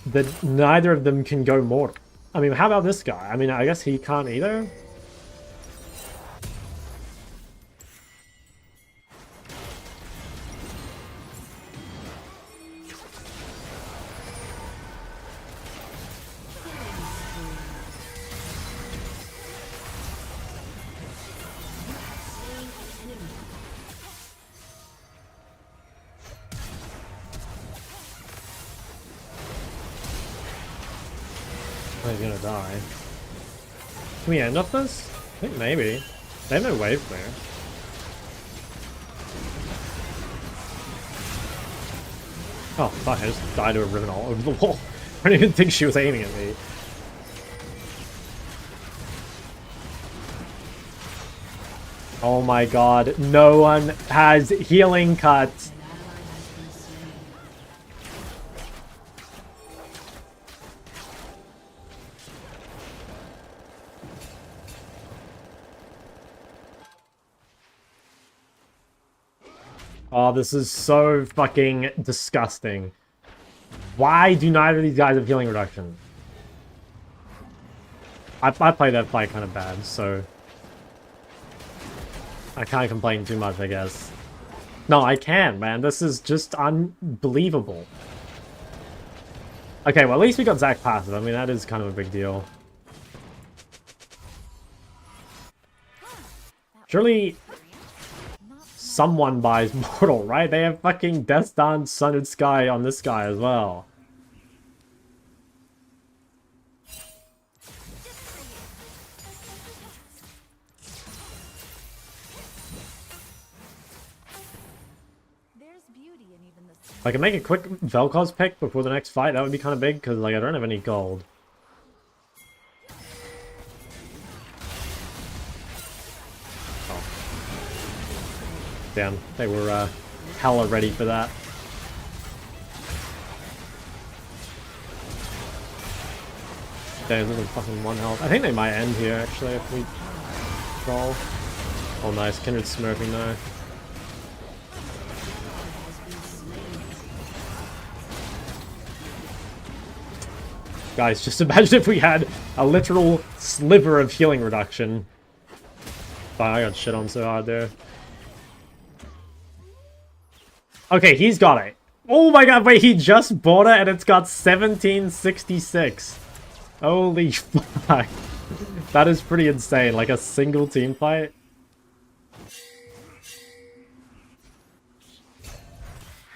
that neither of them can go Mortal. I mean, how about this guy? I mean, I guess he can't either. Oh, he's gonna die. Can we end up this? I think maybe. They have no wave there. Oh fuck, I just died to a ribbon all over the wall. I don't even think she was aiming at me. Oh my god, no one has healing cuts. Oh, this is so fucking disgusting. Why do neither of these guys have healing reduction? I played that fight kind of bad, so I can't complain too much, I guess. No, I can, man. This is just unbelievable. Okay, well, at least we got Zac passive. I mean, that is kind of a big deal. Surely someone buys Mortal, right? They have fucking Death Dance, Sundered Sky on this guy as well. If I can make a quick Vel'Koz pick before the next fight, that would be kind of big, because like I don't have any gold. Oh. Damn, they were hella ready for that. Damn, this is fucking 1 health. I think they might end here, actually, if we troll. Oh nice, Kindred smurfing though. Guys, just imagine if we had a literal sliver of healing reduction. But I got shit on so hard there. Okay, he's got it. Oh my god, wait, he just bought it and it's got 1766. Holy fuck. That is pretty insane, like a single team fight.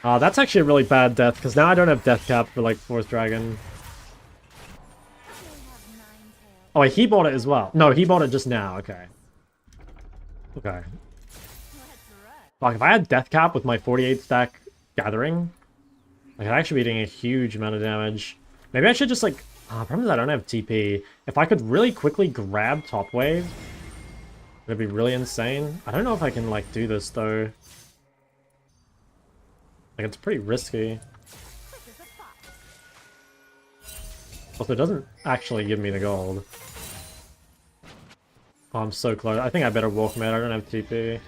That's actually a really bad death, because now I don't have death cap for like 4th dragon. Oh wait, he bought it as well. No, he bought it just now, okay. Okay. Fuck, if I had death cap with my 48 stack gathering, I could actually be doing a huge amount of damage. Maybe I should just like... problem is I don't have TP. If I could really quickly grab top wave, it'd be really insane. I don't know if I can like do this though. Like it's pretty risky. Also, it doesn't actually give me the gold. Oh, I'm so close. I think I better walk mid. I don't have TP.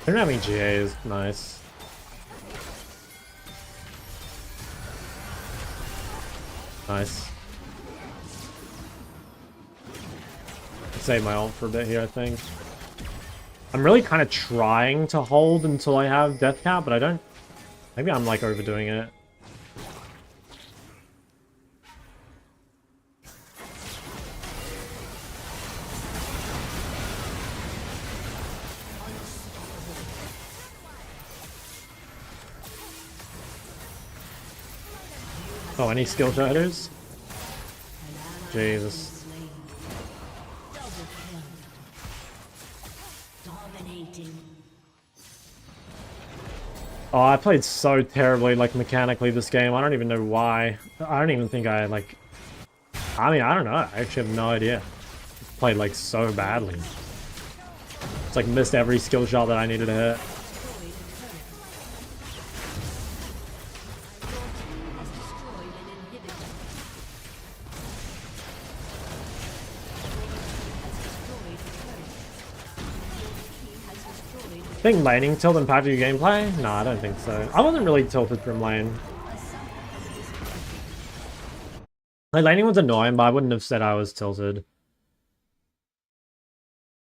They don't have any GAs. Nice. Nice. Save my ult for a bit here, I think. I'm really kind of trying to hold until I have death cap, but I don't... Maybe I'm like overdoing it. Oh, any skill shaders? Jesus. Double kill. Dominating. Oh, I played so terribly, like, mechanically this game. I don't even know why. I don't even think I, like... I mean, I don't know. I actually have no idea. Played, like, so badly. It's like, missed every skill shot that I needed to hit. Think laning tilt impacted your gameplay? No, I don't think so. I wasn't really tilted from lane. Like, laning was annoying, but I wouldn't have said I was tilted.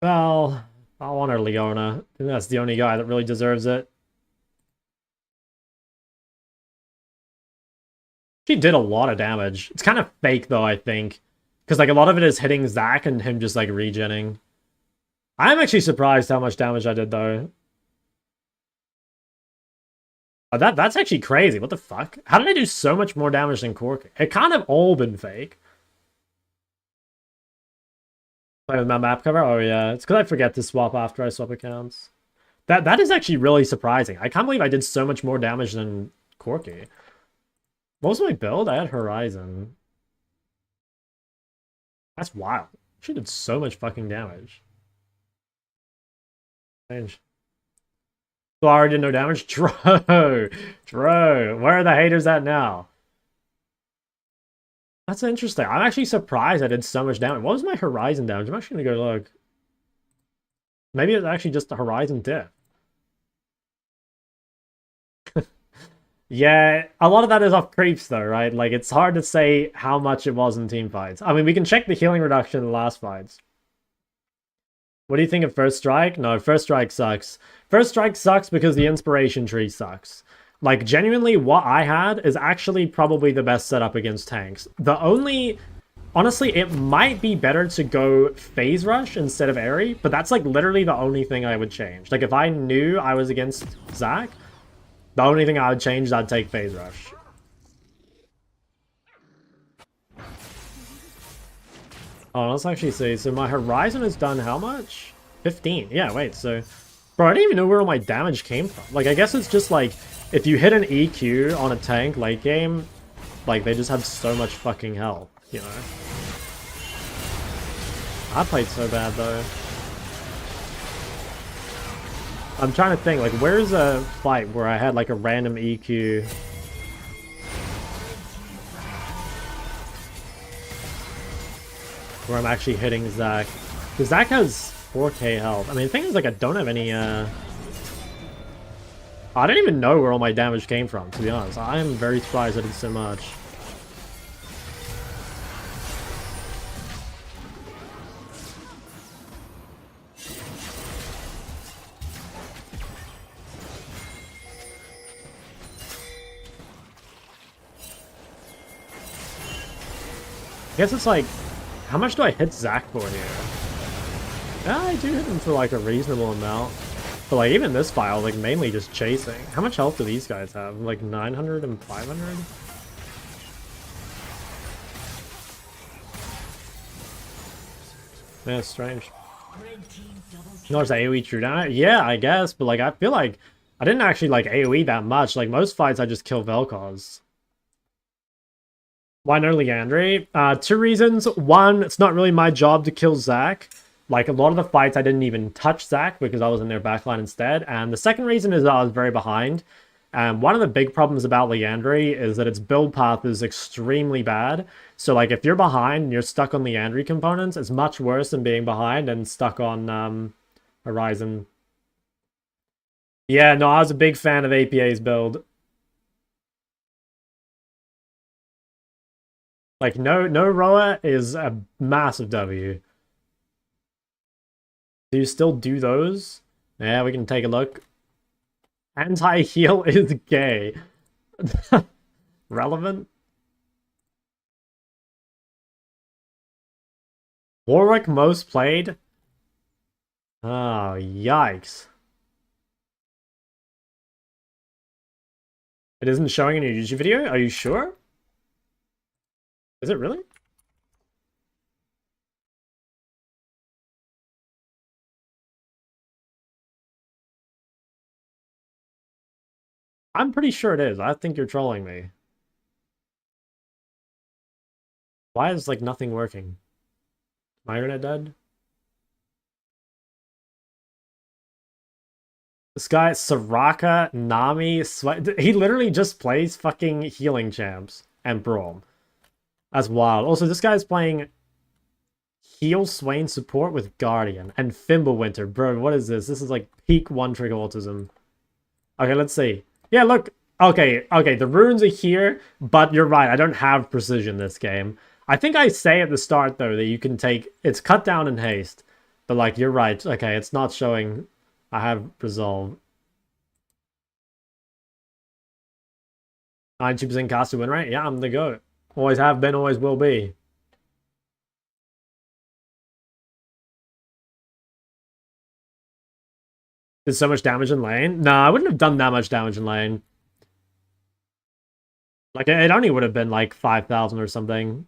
Well, I want her Leona. I think that's the only guy that really deserves it. She did a lot of damage. It's kind of fake, though, I think. Because, like, a lot of it is hitting Zac and him just, like, regenning. I'm actually surprised how much damage I did, though. Oh, that's actually crazy. What the fuck? How did I do so much more damage than Cork? It kind of all been fake. Play with my map cover? Oh, yeah. It's because I forget to swap after I swap accounts. That is actually really surprising. I can't believe I did so much more damage than Corky. What was my build? I had Horizon. That's wild. She did so much fucking damage. Strange. So I already did no damage? Dro! Dro! Where are the haters at now? That's interesting. I'm actually surprised I did so much damage. What was my Horizon damage? I'm actually gonna go look. Maybe it's actually just the Horizon dip. Yeah, a lot of that is off creeps though, right? Like, it's hard to say how much it was in team fights. I mean, we can check the healing reduction in the last fights. What do you think of First Strike? No, First Strike sucks. First Strike sucks because the inspiration tree sucks. Like, genuinely, what I had is actually probably the best setup against tanks. The only... Honestly, it might be better to go Phase Rush instead of Airy, but that's, like, literally the only thing I would change. Like, if I knew I was against Zac, the only thing I would change is I'd take Phase Rush. Oh, let's actually see. So my Horizon has done how much? 15. Yeah, wait, so... Bro, I didn't even know where all my damage came from. Like, I guess it's just like, if you hit an EQ on a tank late game, like, they just have so much fucking health, you know? I played so bad, though. I'm trying to think, like, where's a fight where I had, like, a random EQ? Where I'm actually hitting Zac. Because Zac has 4k health. I mean, the thing is, like, I don't have any, I don't even know where all my damage came from, to be honest. I am very surprised I did so much. I guess it's like, how much do I hit Zac for here? Yeah, I do hit him for like a reasonable amount. But like even this file, like mainly just chasing. How much health do these guys have? Like 900 and 500? Yeah, it's strange. Notice AoE true down. Yeah, I guess, but like I feel like I didn't actually like AoE that much. Like most fights I just kill Vel'Koz. Why no Liandry? Two reasons. One, it's not really my job to kill Zac. Like, a lot of the fights, I didn't even touch Zac because I was in their backline instead. And the second reason is that I was very behind. And one of the big problems about Liandry is that its build path is extremely bad. So, like, if you're behind and you're stuck on Liandry components, it's much worse than being behind and stuck on Horizon. Yeah, no, I was a big fan of APA's build. Like, no Roa is a massive W. Do you still do those? Yeah, we can take a look. Anti-heal is gay. Relevant? Warwick most played? Oh, yikes. It isn't showing in your YouTube video? Are you sure? Is it really? I'm pretty sure it is. I think you're trolling me. Why is like nothing working? My internet dead? This guy, Soraka, Nami, he literally just plays fucking healing champs and Braum. That's wild. Also, this guy's playing Heal Swain support with Guardian and Fimbulwinter. Bro, what is this? This is like peak one-trick autism. Okay, let's see. Yeah, look. Okay, the runes are here, but you're right. I don't have precision this game. I think I say at the start, though, that you can take... It's cut down in haste. But, like, you're right. Okay, it's not showing... I have resolve. 92% caster win rate? Yeah, I'm the GOAT. Always have been, always will be. Did so much damage in lane? Nah, I wouldn't have done that much damage in lane. Like, it only would have been, like, 5,000 or something.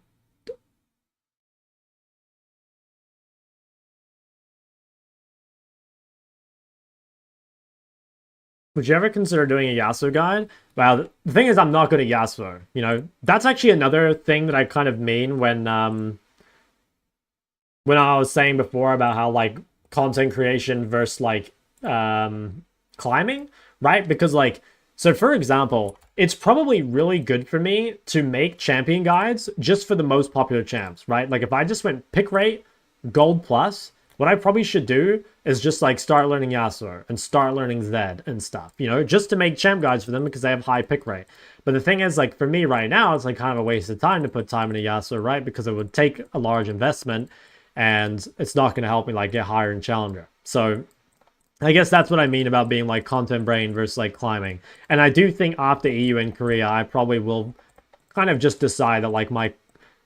Would you ever consider doing a Yasuo guide? Well, the thing is, I'm not good at Yasuo. You know, that's actually another thing that I kind of mean when I was saying before about how, like, content creation versus, like, climbing, right? Because, like, so for example, it's probably really good for me to make champion guides just for the most popular champs, right? Like, if I just went pick rate, gold plus, what I probably should do is just, like, start learning Yasuo and start learning Zed and stuff, you know, just to make champ guides for them because they have high pick rate. But the thing is, like, for me right now, it's, like, kind of a waste of time to put time into Yasuo, right? Because it would take a large investment and it's not going to help me, like, get higher in Challenger. So I guess that's what I mean about being, like, content brain versus, like, climbing. And I do think after EU and Korea, I probably will kind of just decide that, like,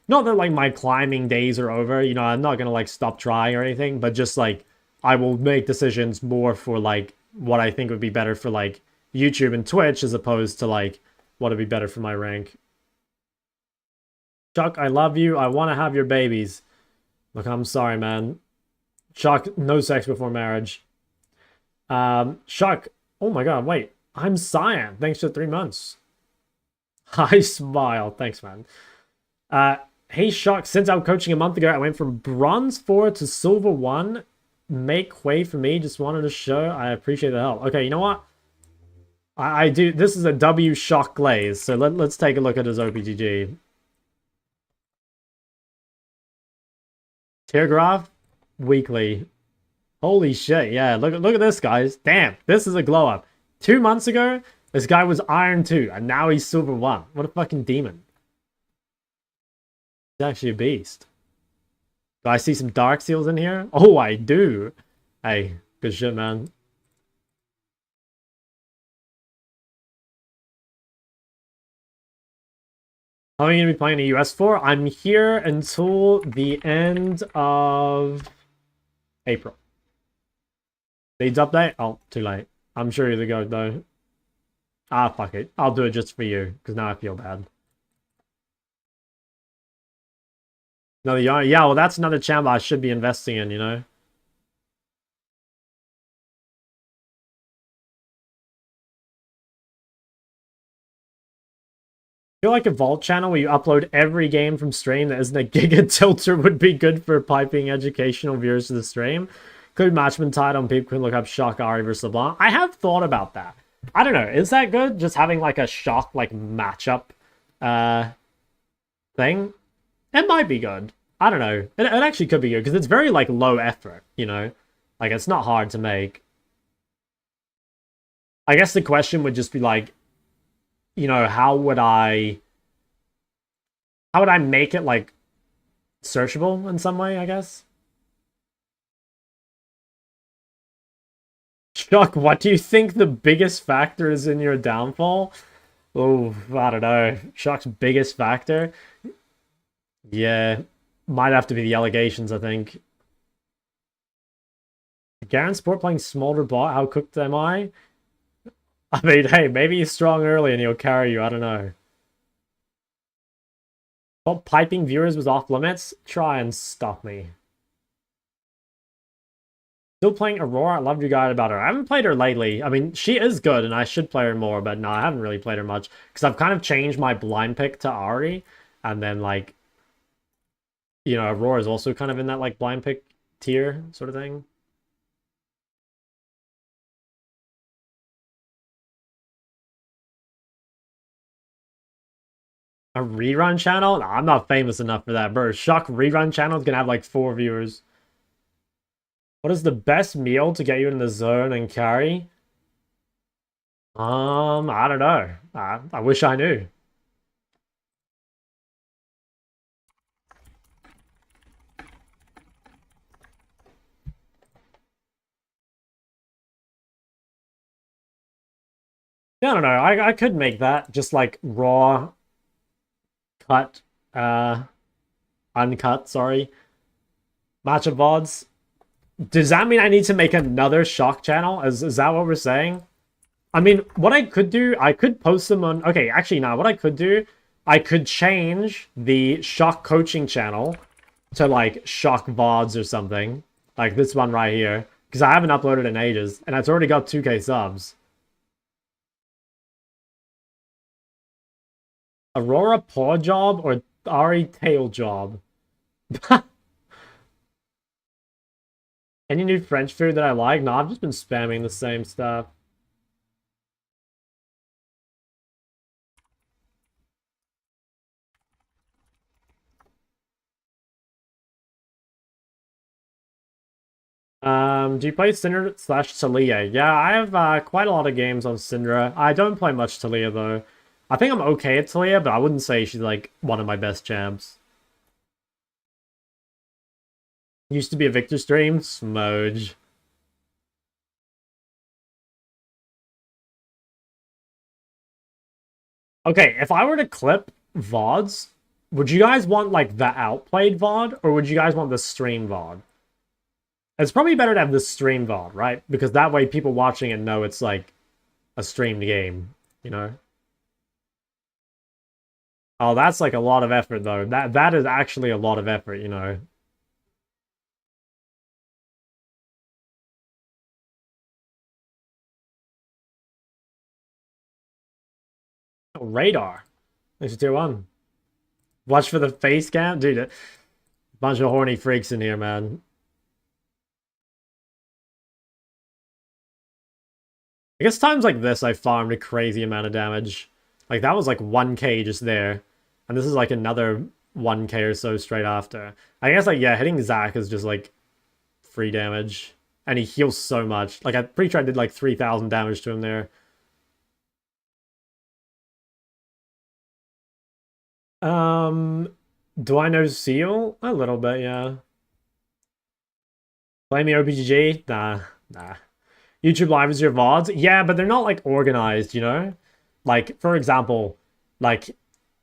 not that, like, my climbing days are over, you know, I'm not gonna, like, stop trying or anything, but just, like, I will make decisions more for, like, what I think would be better for, like, YouTube and Twitch as opposed to, like, what would be better for my rank. Chuck, I love you. I want to have your babies. Look, I'm sorry, man. Chuck, no sex before marriage. Chuck, oh my god, wait. I'm Cyan. Thanks for 3 months. I smile. Thanks, man. Hey, Shock, since I was coaching a month ago, I went from bronze 4 to silver 1. Make way for me. Just wanted to show I appreciate the help. Okay, you know what? I do. This is a W Shock glaze, so let's take a look at his OPGG. Teargraph weekly. Holy shit, yeah. Look at this, guys. Damn, this is a glow up. 2 months ago, this guy was Iron 2, and now he's Silver 1. What a fucking demon. He's actually a beast. Do I see some Dark Seals in here? Oh, I do. Hey, good shit, man. How long are you going to be playing the US for? I'm here until the end of April. Needs update? Oh, too late. I'm sure you're the goat, though. Ah, fuck it. I'll do it just for you, because now I feel bad. Another yarn. Yeah, well, that's another channel I should be investing in, you know? I feel like a vault channel where you upload every game from stream that isn't a Giga Tilter would be good for piping educational viewers to the stream. Could matchman tied on people can look up Shock Ari versus LeBlanc. I have thought about that. I don't know. Is that good? Just having like a Shock like matchup thing? It might be good. I don't know. It actually could be good because it's very like low effort, you know? Like it's not hard to make. I guess the question would just be like, you know, how would I make it like searchable in some way, I guess? Chuck, what do you think the biggest factor is in your downfall? Oh, I don't know. Chuck's biggest factor? Yeah, might have to be the allegations, I think. Garen Sport playing Smolder bot, how cooked am I? I mean, hey, maybe he's strong early and he'll carry you, I don't know. Thought piping viewers was off limits. Try and stop me. Still playing Aurora. I loved your guide about her. I haven't played her lately. I mean, she is good, and I should play her more, but no, I haven't really played her much. Because I've kind of changed my blind pick to Ahri, and then, like, you know, Aurora is also kind of in that, like, blind pick tier sort of thing. A rerun channel? Nah, I'm not famous enough for that, bro. Shock rerun channel is gonna have, like, 4 viewers. What is the best meal to get you in the zone and carry? I don't know. I wish I knew. Yeah, I don't know. I could make that just like raw, cut, uncut. Sorry, matchup VODs. Does that mean I need to make another shock channel? Is that what we're saying? I mean, what I could do, I could post them on... Okay, actually, no. What I could do, I could change the shock coaching channel to, like, shock VODs or something. Like this one right here. Because I haven't uploaded in ages. And it's already got 2K subs. Aurora paw job or Ahri tail job? Any new French food that I like? No, I've just been spamming the same stuff. Do you play Syndra / Talia? Yeah, I have quite a lot of games on Syndra. I don't play much Talia though. I think I'm okay at Talia, but I wouldn't say she's like one of my best champs. Used to be a Victor stream? Smoj. Okay, if I were to clip VODs, would you guys want like the outplayed VOD or would you guys want the stream VOD? It's probably better to have the stream VOD, right? Because that way people watching it know it's like a streamed game, you know? Oh, that's like a lot of effort though. That is actually a lot of effort, you know? Oh, radar. There's tier 1. Watch for the face cam? Dude, a bunch of horny freaks in here, man. I guess times like this, I farmed a crazy amount of damage. Like, that was like 1k just there. And this is like another 1k or so straight after. I guess, like, yeah, hitting Zac is just like free damage. And he heals so much. Like, I'm pretty sure I did like 3,000 damage to him there. Do I know Seal? A little bit, yeah. Play me OPGG? Nah. YouTube Live is your VODs? Yeah, but they're not, like, organized, you know? Like, for example, like,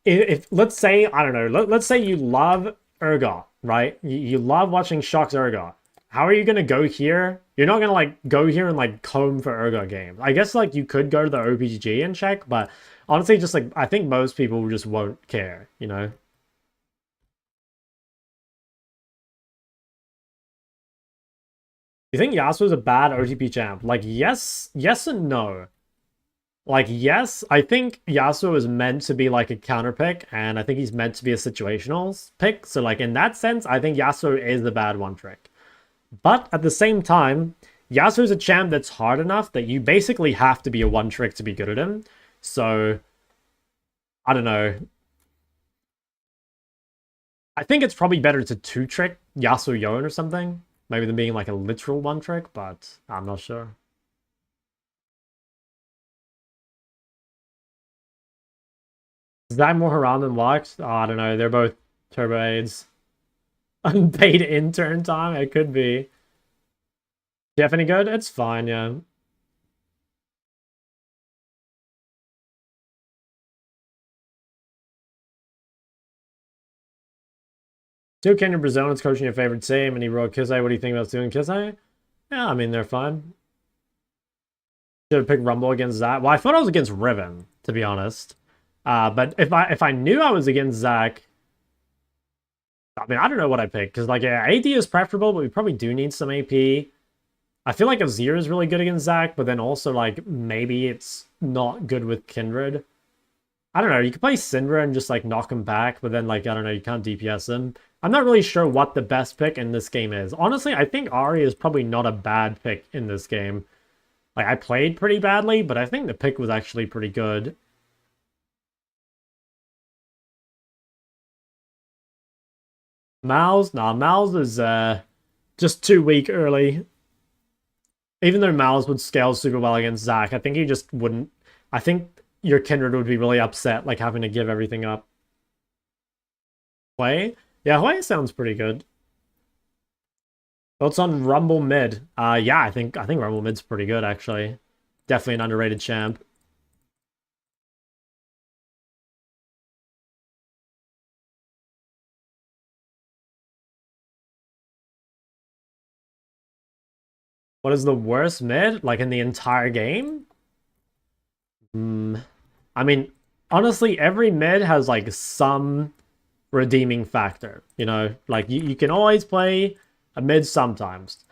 if let's say, I don't know, let's say you love Urgot, right? You love watching Shock's Urgot. How are you going to go here? You're not going to, like, go here and, like, comb for Urgot games. I guess, like, you could go to the OPGG and check, but honestly, just, like, I think most people just won't care, you know? You think Yasuo's a bad OTP champ? Like, yes and no. Like, yes, I think Yasuo is meant to be, like, a counter pick, and I think he's meant to be a situational pick. So, like, in that sense, I think Yasuo is the bad one trick. But at the same time, Yasuo's a champ that's hard enough that you basically have to be a one trick to be good at him. So, I don't know. I think it's probably better to two trick Yasuo Yoan or something. Maybe than being like a literal one trick, but I'm not sure. Is that more Haram than Lux? Oh, I don't know. They're both turbo aids. Unpaid intern time? It could be. Jeff, any good? It's fine, yeah. Two Kenyan Brazilians coaching your favorite team, and he wrote Kisei. What do you think about doing Kisei? Yeah, I mean, they're fine. Should have picked Rumble against that. Well, I thought I was against Riven, to be honest. But if I knew I was against Zac, I mean, I don't know what I pick, because, like, yeah, AD is preferable, but we probably do need some AP. I feel like Azir is really good against Zac, but then also, like, maybe it's not good with Kindred. I don't know, you could play Syndra and just, like, knock him back, but then, like, I don't know, you can't DPS him. I'm not really sure what the best pick in this game is. Honestly, I think Ahri is probably not a bad pick in this game. Like, I played pretty badly, but I think the pick was actually pretty good. Mal's? Nah, Mal's is just too weak early. Even though Mal's would scale super well against Zac, I think he just wouldn't. I think your Kindred would be really upset, like, having to give everything up. Hui? Yeah, Hui sounds pretty good. Thoughts on Rumble mid? Yeah, I think Rumble mid's pretty good, actually. Definitely an underrated champ. What is the worst mid? Like, in the entire game? I mean, honestly, every mid has, like, some redeeming factor, you know? Like, you can always play a mid sometimes.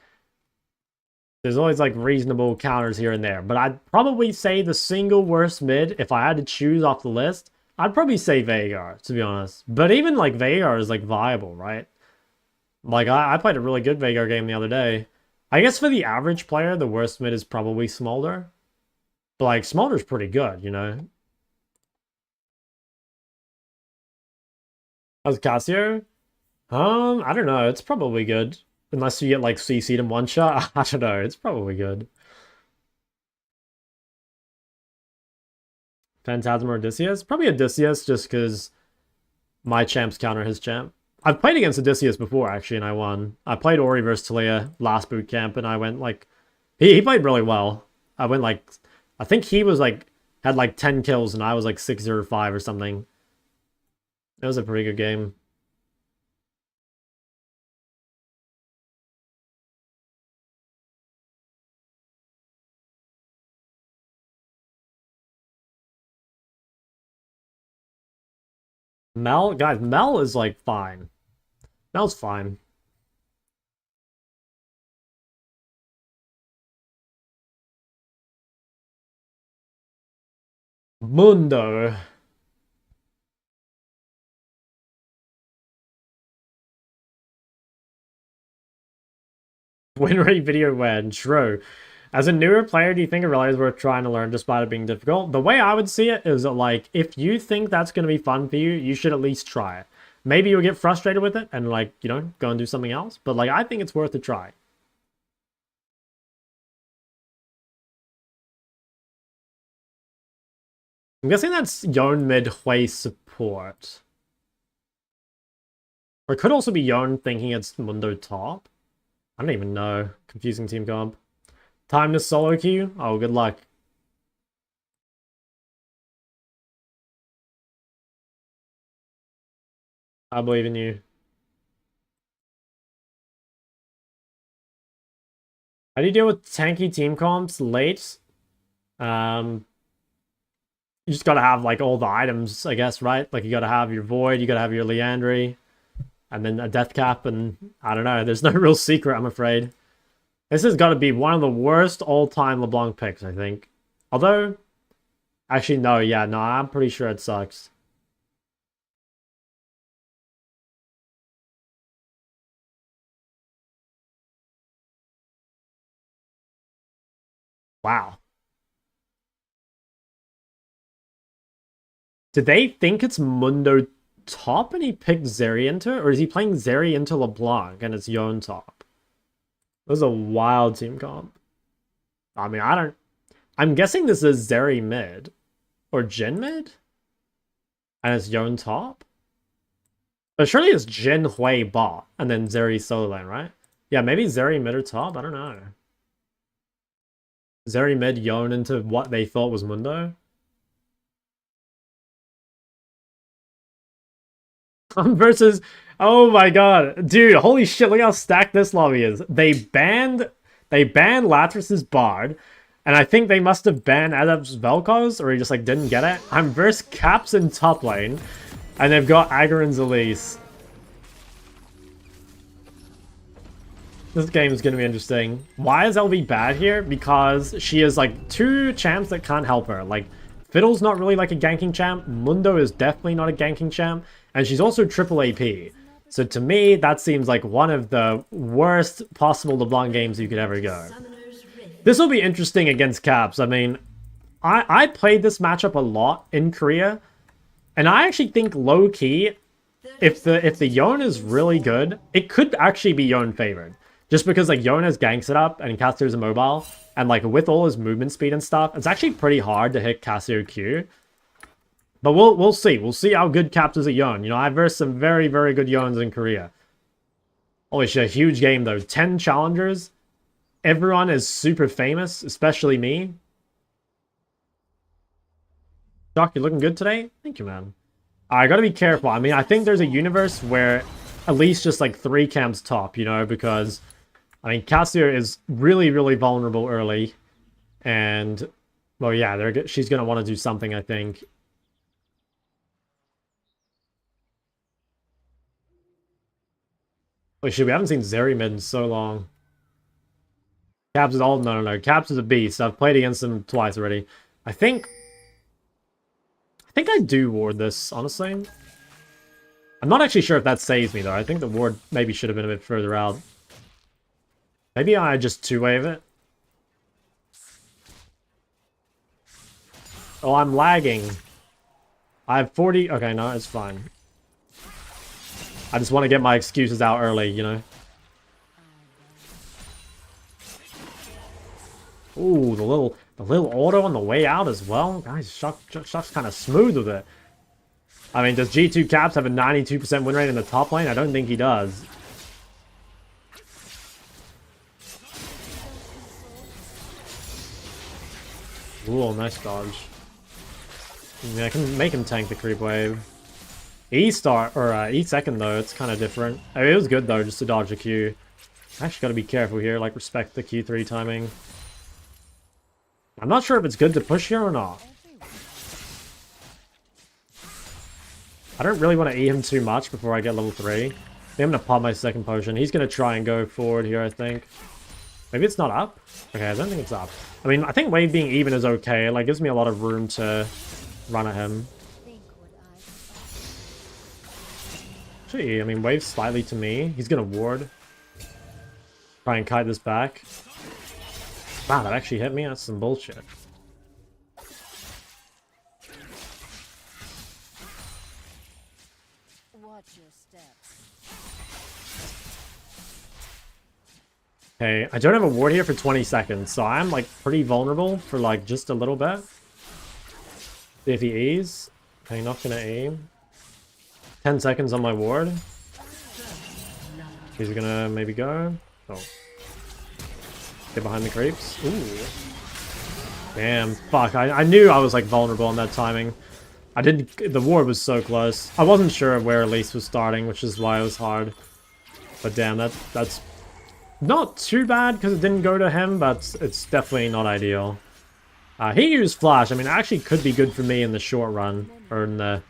There's always, like, reasonable counters here and there. But I'd probably say the single worst mid, if I had to choose off the list, I'd probably say Veigar, to be honest. But even, like, Veigar is, like, viable, right? Like, I played a really good Veigar game the other day. I guess for the average player, the worst mid is probably Smolder. But, like, Smolder's pretty good, you know? How's Cassio? I don't know. It's probably good. Unless you get, like, CC'd in one shot. I don't know. It's probably good. Phantasm or Odysseus? Probably Odysseus, just because my champs counter his champ. I've played against Odysseus before, actually, and I won. I played Ori versus Talia last boot camp, and I went, like... He played really well. I went, like... I think he was, like... Had, like, 10 kills, and I was, like, 6-0-5 or something. It was a pretty good game. Mel? Guys, Mel is, like, fine. Mel's fine. Mundo. Win rate video when? True. As a newer player, do you think a rally is worth trying to learn despite it being difficult? The way I would see it is that, like, if you think that's going to be fun for you, you should at least try it. Maybe you'll get frustrated with it and, like, you know, go and do something else. But, like, I think it's worth a try. I'm guessing that's Yone mid Hui support. Or it could also be Yone thinking it's Mundo top. I don't even know. Confusing team comp. Time to solo queue? Oh, good luck. I believe in you. How do you deal with tanky team comps late? You just gotta have, like, all the items, I guess, right? Like, you gotta have your Void, you gotta have your Leandry, and then a Death Cap, and I don't know. There's no real secret, I'm afraid. This has got to be one of the worst all-time LeBlanc picks, I think. Although, actually, no, yeah, no, I'm pretty sure it sucks. Wow. Did they think it's Mundo top and he picked Zeri into it? Or is he playing Zeri into LeBlanc and it's Yone top? This is a wild team comp. I mean, I'm guessing this is Zeri mid. Or Jhin mid? And it's Yone top? But surely it's Jhin Hui bot and then Zeri solo lane, right? Yeah, maybe Zeri mid or top? I don't know. Zeri mid Yone into what they thought was Mundo? Versus, oh my god, dude, holy shit, look how stacked this lobby is. They banned Latras's Bard, and I think they must have banned Adept's Vel'Koz, or he just, like, didn't get it. I'm versus Caps in top lane, and they've got Agaron's Elise. This game is going to be interesting. Why is LV bad here? Because she has like 2 champs that can't help her. Like, Fiddle's not really like a ganking champ. Mundo is definitely not a ganking champ. And she's also triple AP. So to me, that seems like one of the worst possible LeBlanc games you could ever go. This will be interesting against Caps. I mean, I played this matchup a lot in Korea. And I actually think low-key, if the Yone is really good, it could actually be Yone favored. Just because like Yone has ganks it up and Cassio's immobile. And like with all his movement speed and stuff, it's actually pretty hard to hit Cassio Q. But we'll see. We'll see how good Caps is at Yone. You know, I've versed some very, very good Yones in Korea. Holy shit, a huge game though. 10 challengers. Everyone is super famous, especially me. Doc, you're looking good today? Thank you, man. I gotta be careful. I mean, I think there's a universe where at least just like 3 camps top, you know, because I mean, Cassio is really, really vulnerable early. And, well, yeah, she's going to want to do something, I think. Wait, shit, we haven't seen Zeri mid in so long. Caps is all... No. Caps is a beast. I've played against him twice already. I think I do ward this, honestly. I'm not actually sure if that saves me, though. I think the ward maybe should have been a bit further out. Maybe I just 2-wave it. Oh, I'm lagging. I have 40... Okay, no, it's fine. I just want to get my excuses out early, you know? Ooh, the little auto on the way out as well. Guys, Shock's kind of smooth with it. I mean, does G2 Caps have a 92% win rate in the top lane? I don't think he does. Ooh, nice dodge. Yeah, I can make him tank the creep wave. E second though, it's kind of different. I mean, it was good though, just to dodge a Q. Actually gotta be careful here, like respect the Q3 timing. I'm not sure if it's good to push here or not. I don't really want to E him too much before I get level 3. I'm gonna pop my second potion. He's gonna try and go forward here, I think. Maybe it's not up? Okay, I don't think it's up. I mean, I think wave being even is okay. Like, gives me a lot of room to run at him. Gee, I mean, wave slightly to me. He's gonna ward. Try and kite this back. Wow, that actually hit me? That's some bullshit. Watch your steps. Okay, I don't have a ward here for 20 seconds, so I'm like pretty vulnerable for like just a little bit. See if he E's. Okay, not gonna aim. 10 seconds on my ward. He's gonna maybe go. Oh. Get behind the creeps. Ooh. Damn, fuck. I knew I was like vulnerable on that timing. I didn't... The ward was so close. I wasn't sure where Elise was starting, which is why it was hard. But damn, that's not too bad because it didn't go to him, but it's definitely not ideal. He used flash. I mean, it actually could be good for me in the short run. Or in the...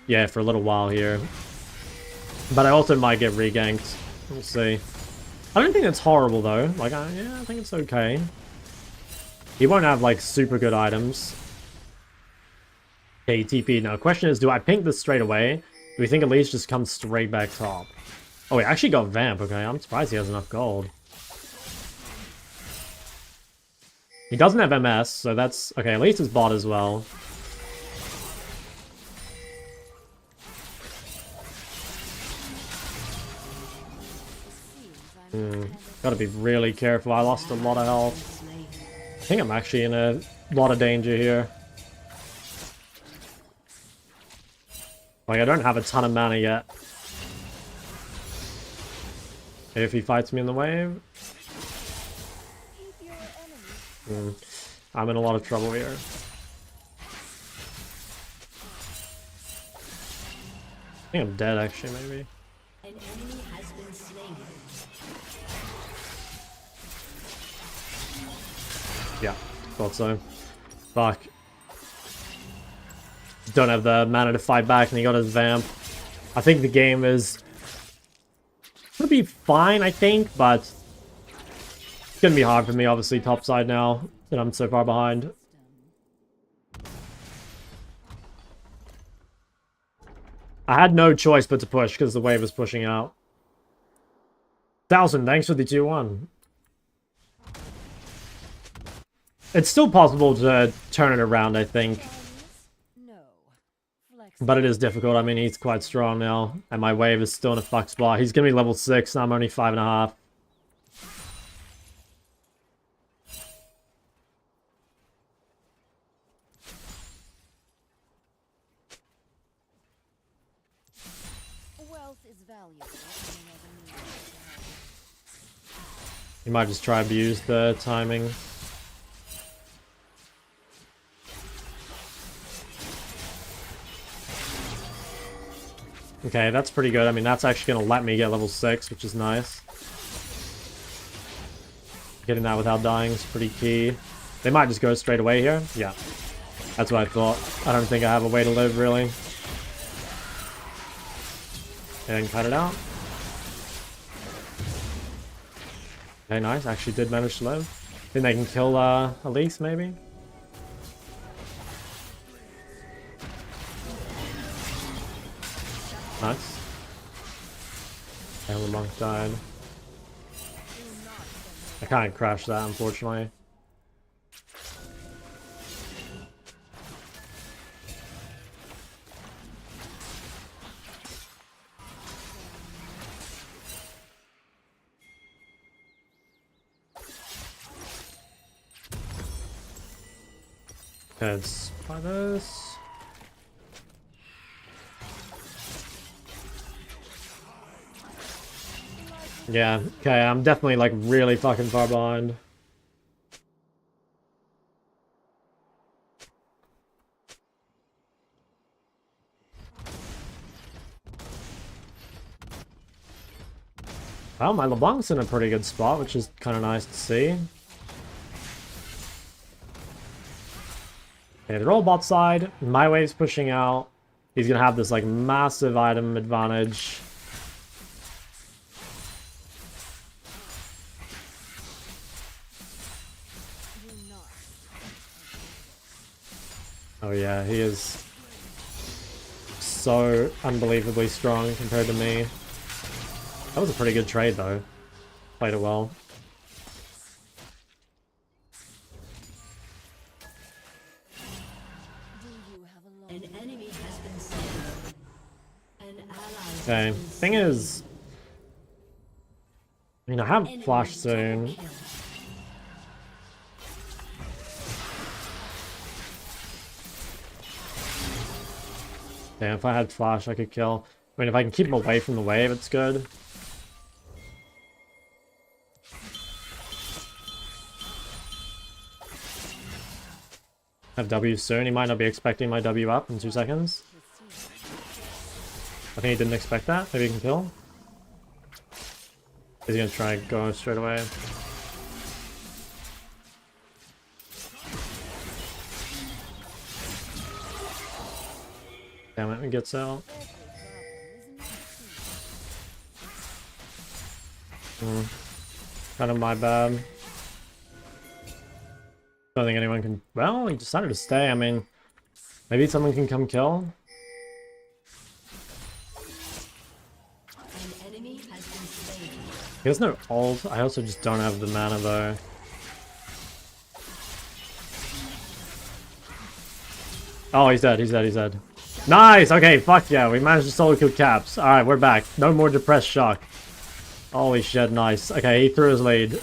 Yeah, for a little while here. But I also might get reganked. We'll see. I don't think it's horrible, though. Like, yeah, I think it's okay. He won't have, like, super good items. Okay, TP. Now, the question is, do I pink this straight away? Do we think Elise just comes straight back top? Oh, he actually got Vamp. Okay, I'm surprised he has enough gold. He doesn't have MS, so that's... Okay, Elise is bot as well. Gotta be really careful. I lost a lot of health. I think I'm actually in a lot of danger here. Like, I don't have a ton of mana yet. If he fights me in the wave... I'm in a lot of trouble here. I think I'm dead, actually, maybe. An enemy has been slain. Yeah, thought so. Fuck. Don't have the mana to fight back, and he got his vamp. I think the game is gonna be fine, I think, but It's gonna be hard for me, obviously, top side now that I'm so far behind. I had no choice but to push because the wave was pushing out. 1,000, thanks for the 2-1. It's still possible to turn it around, I think. But it is difficult. I mean, he's quite strong now. And my wave is still in a fuck spot. He's going to be level 6, and I'm only 5.5. Wealth is valuable. You might just try to abuse the timing. Okay, that's pretty good. I mean, that's actually going to let me get level 6, which is nice. Getting that without dying is pretty key. They might just go straight away here. Yeah, that's what I thought. I don't think I have a way to live, really. And cut it out. Okay, nice. Actually did manage to live. Think they can kill Elise, maybe? Nice. And the monk died. I can't crash that, unfortunately. Okay, let's buy this. Yeah, okay, I'm definitely like really fucking far behind. Well, my LeBlanc's in a pretty good spot, which is kind of nice to see. Okay, they're all bot side. My wave's pushing out. He's gonna have this like massive item advantage. Oh yeah, he is so unbelievably strong compared to me. That was a pretty good trade though. Played it well. An enemy has been slain. An ally Okay, thing is, I mean, I have flash soon. Yeah, if I had flash, I could kill. I mean, if I can keep him away from the wave, it's good. Have W soon. He might not be expecting my W up in 2 seconds. I think he didn't expect that. Maybe he can kill. He's gonna try and go straight away. Damn it, it gets out. Kind of my bad. Don't think anyone can... Well, he decided to stay. I mean, maybe someone can come kill. An enemy has been slain. He has no ult. I also just don't have the mana though. Oh, he's dead, he's dead, he's dead. Nice! Okay, fuck yeah, we managed to solo kill Caps. Alright, we're back. No more depressed shock. Holy shit, nice. Okay, he threw his lead.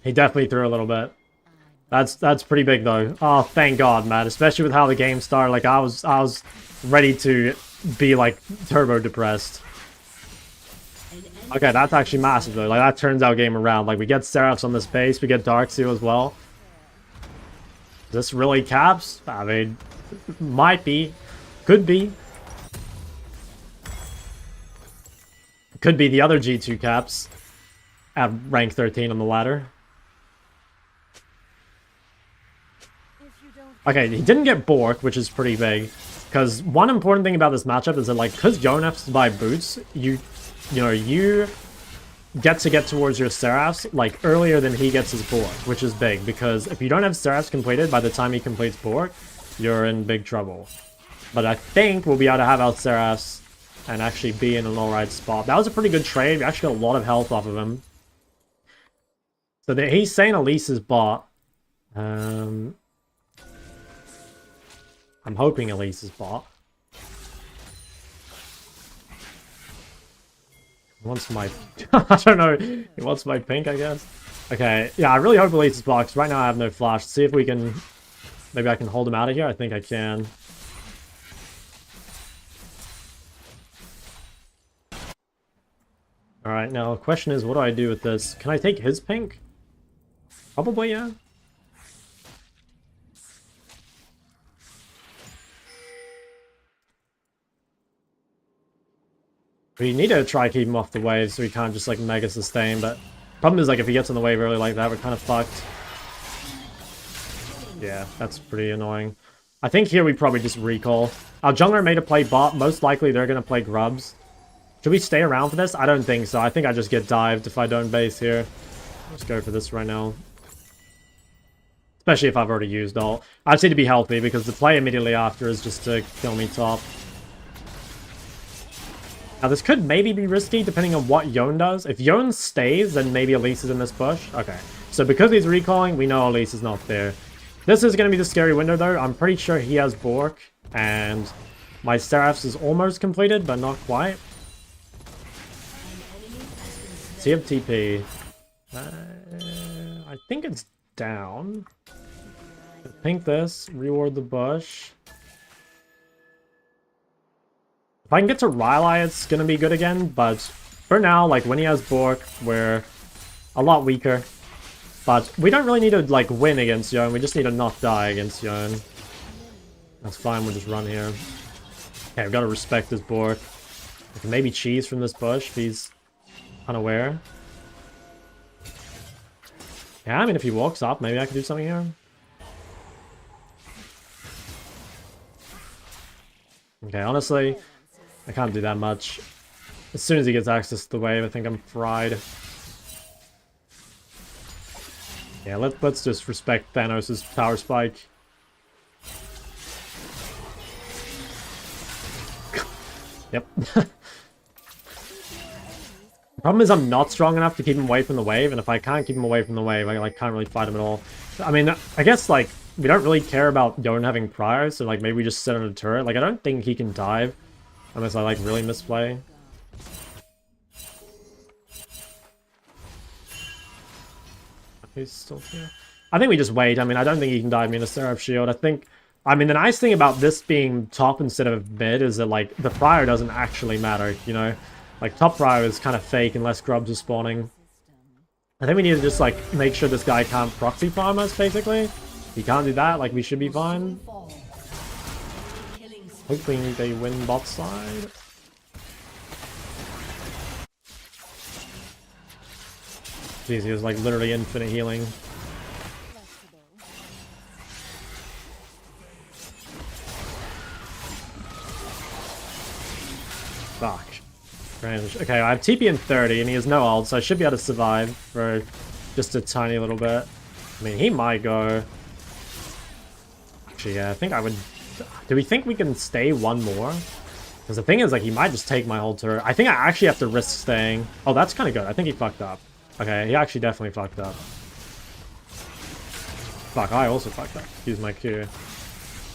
He definitely threw a little bit. That's pretty big though. Oh, thank God, man. Especially with how the game started. Like I was ready to be like turbo depressed. Okay, that's actually massive though. Like that turns our game around. Like we get Seraphs on this base, we get Darkseal as well. Is this really Caps? I mean, might be. Could be. Could be the other G2 Caps at rank 13 on the ladder. Okay, he didn't get Bork, which is pretty big. Because one important thing about this matchup is that, like, because Yonefs buy boots, you get towards your Seraphs like earlier than he gets his Bork, which is big, because if you don't have Seraphs completed by the time he completes Bork, you're in big trouble. But I think we'll be able to have our Seraphs and actually be in an alright spot. That was a pretty good trade. We actually got a lot of health off of him. So he's saying Elise is bot. I'm hoping Elise is bot. He wants my... I don't know. He wants my pink, I guess. Okay, yeah, I really hope Elise is bot, because right now I have no flash. Let's see if we can... Maybe I can hold him out of here. I think I can. Alright, now the question is, what do I do with this? Can I take his pink? Probably, yeah. We need to try to keep him off the wave so he can't just like mega sustain, but problem is like if he gets on the wave early like that, we're kind of fucked. Yeah, that's pretty annoying. I think here we probably just recall. Our jungler made a play bot. Most likely they're going to play grubs. Should we stay around for this? I don't think so. I think I just get dived if I don't base here. Let's go for this right now. Especially if I've already used ult. I just need to be healthy because the play immediately after is just to kill me top. Now this could maybe be risky depending on what Yone does. If Yone stays, then maybe Elise is in this bush. Okay. So because he's recalling, we know Elise is not there. This is going to be the scary window though. I'm pretty sure he has Bork. And my Seraphs is almost completed, but not quite. So you have TP. I think it's down. Pink this, reward the bush. If I can get to Rylai, it's gonna be good again, but for now, like when he has Bork, we're a lot weaker. But we don't really need to like win against Yone, we just need to not die against Yone. That's fine, we'll just run here. Okay, we've got to respect this Bork. We can maybe cheese from this bush if he's unaware. Yeah, I mean if he walks up, maybe I can do something here. Okay, honestly, I can't do that much. As soon as he gets access to the wave, I think I'm fried. Yeah, let's just respect Thanos' power spike. Yep. The problem is I'm not strong enough to keep him away from the wave, and if I can't keep him away from the wave, I like can't really fight him at all. I mean, I guess like we don't really care about Yone having prior, so like maybe we just sit on a turret. Like I don't think he can dive unless I like really misplay. He's still here. I think we just wait. I mean, I don't think he can dive me in a Seraph Shield. I mean, the nice thing about this being top instead of mid is that like the prior doesn't actually matter, you know? Like top prior is kind of fake unless grubs are spawning. I think we need to just like make sure this guy can't proxy farm us, basically. If he can't do that, like we should be fine. Hopefully they win bot side. Jeez, he was like literally infinite healing. Fuck. Range. Okay, I have TP in 30 and he has no ult, so I should be able to survive for just a tiny little bit. I mean, he might go. Actually, yeah, I think I would... Do we think we can stay one more? Because the thing is, like, he might just take my whole turret. I think I actually have to risk staying. Oh, that's kind of good. I think he fucked up. Okay, he actually definitely fucked up. Fuck, I also fucked up. Use my Q.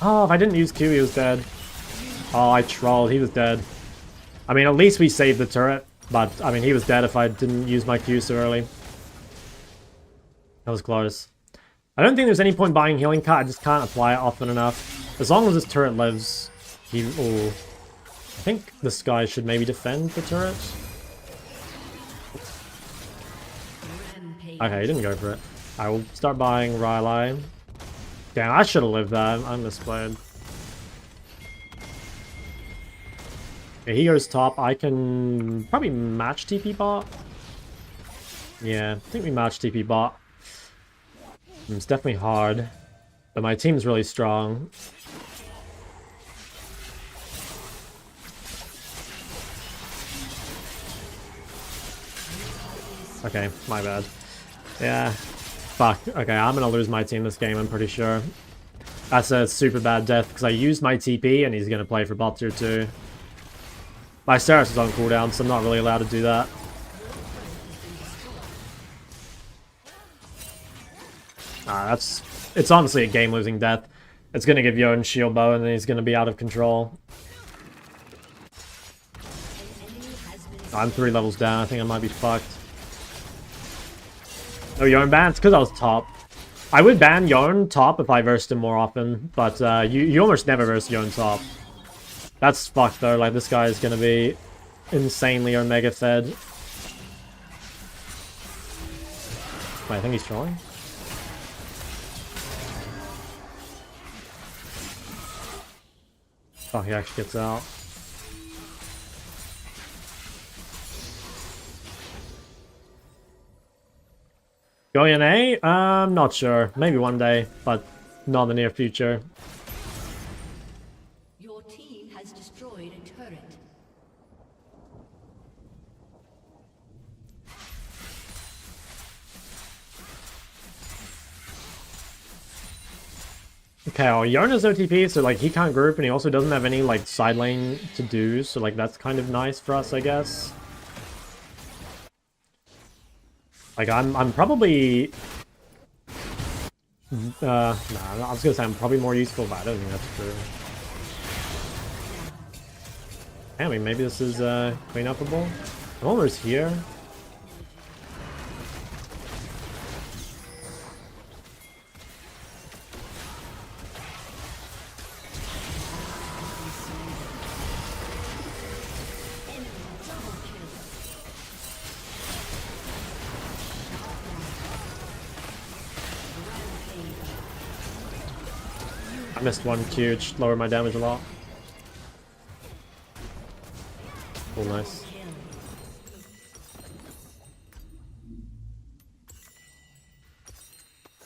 Oh, if I didn't use Q, he was dead. Oh, I trolled. He was dead. I mean, at least we saved the turret. But, I mean, he was dead if I didn't use my Q so early. That was close. I don't think there's any point buying healing card. I just can't apply it often enough. As long as this turret lives, he... Ooh. I think this guy should maybe defend the turret. Okay, he didn't go for it. I will start buying Rylai. Damn, I should have lived that. I misplayed. Okay, he goes top. I can probably match TP bot. Yeah, I think we match TP bot. It's definitely hard, but my team's really strong. Okay, my bad. Yeah. Fuck. Okay, I'm gonna lose my team this game, I'm pretty sure. That's a super bad death, because I used my TP, and he's gonna play for bot tier 2. My Steris is on cooldown, so I'm not really allowed to do that. It's honestly a game-losing death. It's gonna give Yoan shield bow, and then he's gonna be out of control. I'm 3 levels down. I think I might be fucked. Oh, Yoan ban? It's because I was top. I would ban Yoan top if I versed him more often, but you almost never verse Yoan top. That's fucked though. Like, this guy is gonna be insanely Omega fed. Wait, I think he's trolling. Oh, he actually gets out. Going A? Not sure. Maybe one day, but not in the near future. Your team has destroyed a turret. Okay, well, Yarna's OTP, so like he can't group, and he also doesn't have any like side lane to do, so like that's kind of nice for us, I guess. Like I'm probably nah, I was gonna say I'm probably more useful, but I don't think that's true. I mean, maybe this is clean upable. I'm almost here. I missed one Q, which lowered my damage a lot. Oh, nice.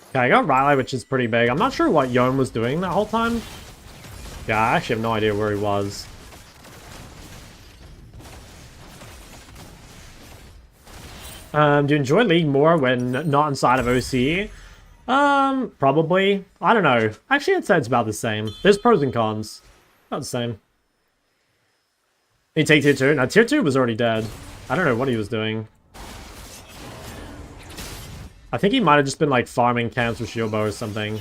Okay, I got Riley, which is pretty big. I'm not sure what Yoan was doing that whole time. Yeah, I actually have no idea where he was. Do you enjoy League more when not inside of OCE? Probably. I don't know. Actually, I'd say it's about the same. There's pros and cons. About the same. He take tier 2? Now, tier 2 was already dead. I don't know what he was doing. I think he might have just been, like, farming camps with shield bow or something.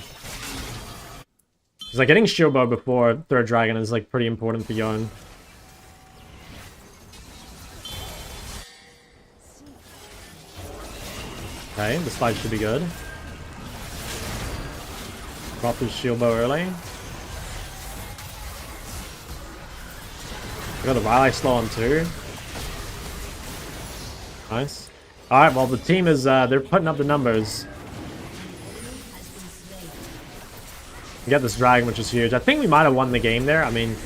Because, like, getting shield bow before third dragon is, like, pretty important for Yoan. Okay, this fight should be good. Drop his shield bow early. We got the Riley slow on too. Nice. Alright, well the team is, they're putting up the numbers. We get this dragon, which is huge. I think we might have won the game there. I mean,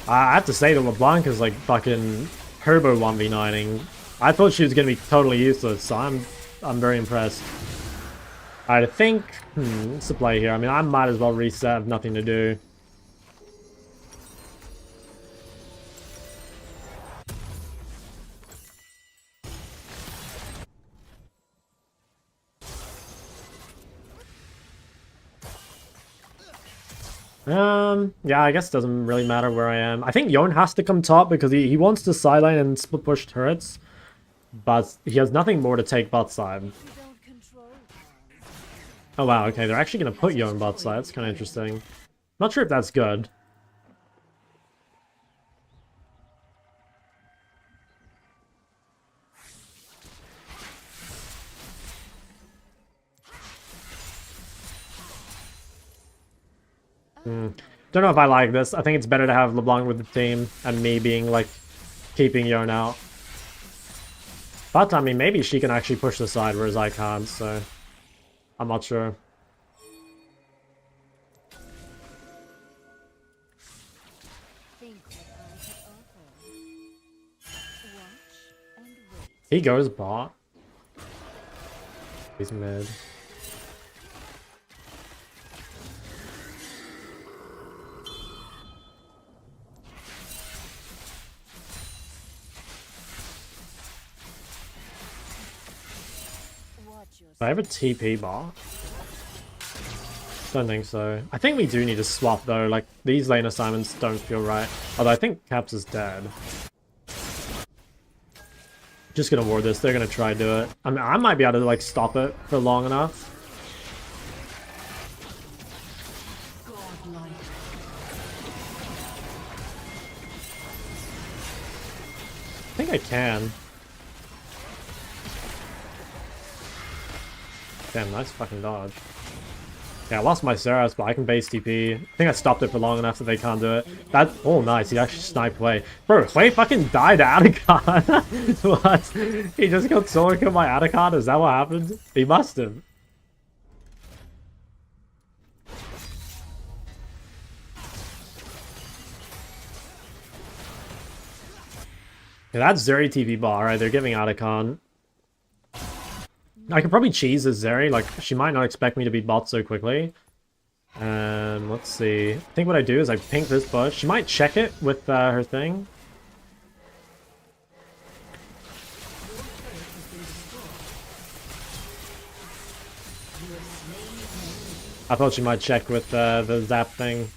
I have to say that LeBlanc is like fucking Herbo 1v9ing. I thought she was going to be totally useless, so I'm very impressed. Alright, I think... what's the play here? I mean, I might as well reset. I have nothing to do. Yeah, I guess it doesn't really matter where I am. I think Yoan has to come top because he wants to sideline and split push turrets. But he has nothing more to take bot side. Oh wow, okay, they're actually going to put Yoan bot side. That's kind of interesting. Not sure if that's good. Don't know if I like this. I think it's better to have LeBlanc with the team and me being like keeping Yoan out. But I mean, maybe she can actually push the side, whereas I can't, so I'm not sure. He goes bot. He's mid. I have a TP bar? Don't think so. I think we do need to swap though, like these lane assignments don't feel right. Although I think Caps is dead. Just gonna ward this, they're gonna try to do it. I mean, I might be able to like stop it for long enough. I think I can. Damn, nice fucking dodge. Yeah, I lost my Seras, but I can base TP. I think I stopped it for long enough that they can't do it. That, oh nice, he actually sniped Wei. Bro, Wei fucking died to Atacon. What? He just got solo killed by Atacon? Is that what happened? He must have. Yeah, that's Zeri TV bar, alright, they're giving Atacon. I could probably cheese as Zeri, like, she might not expect me to beat bot so quickly. And let's see. I think what I do is I pink this bush. She might check it with her thing. I thought she might check with the zap thing.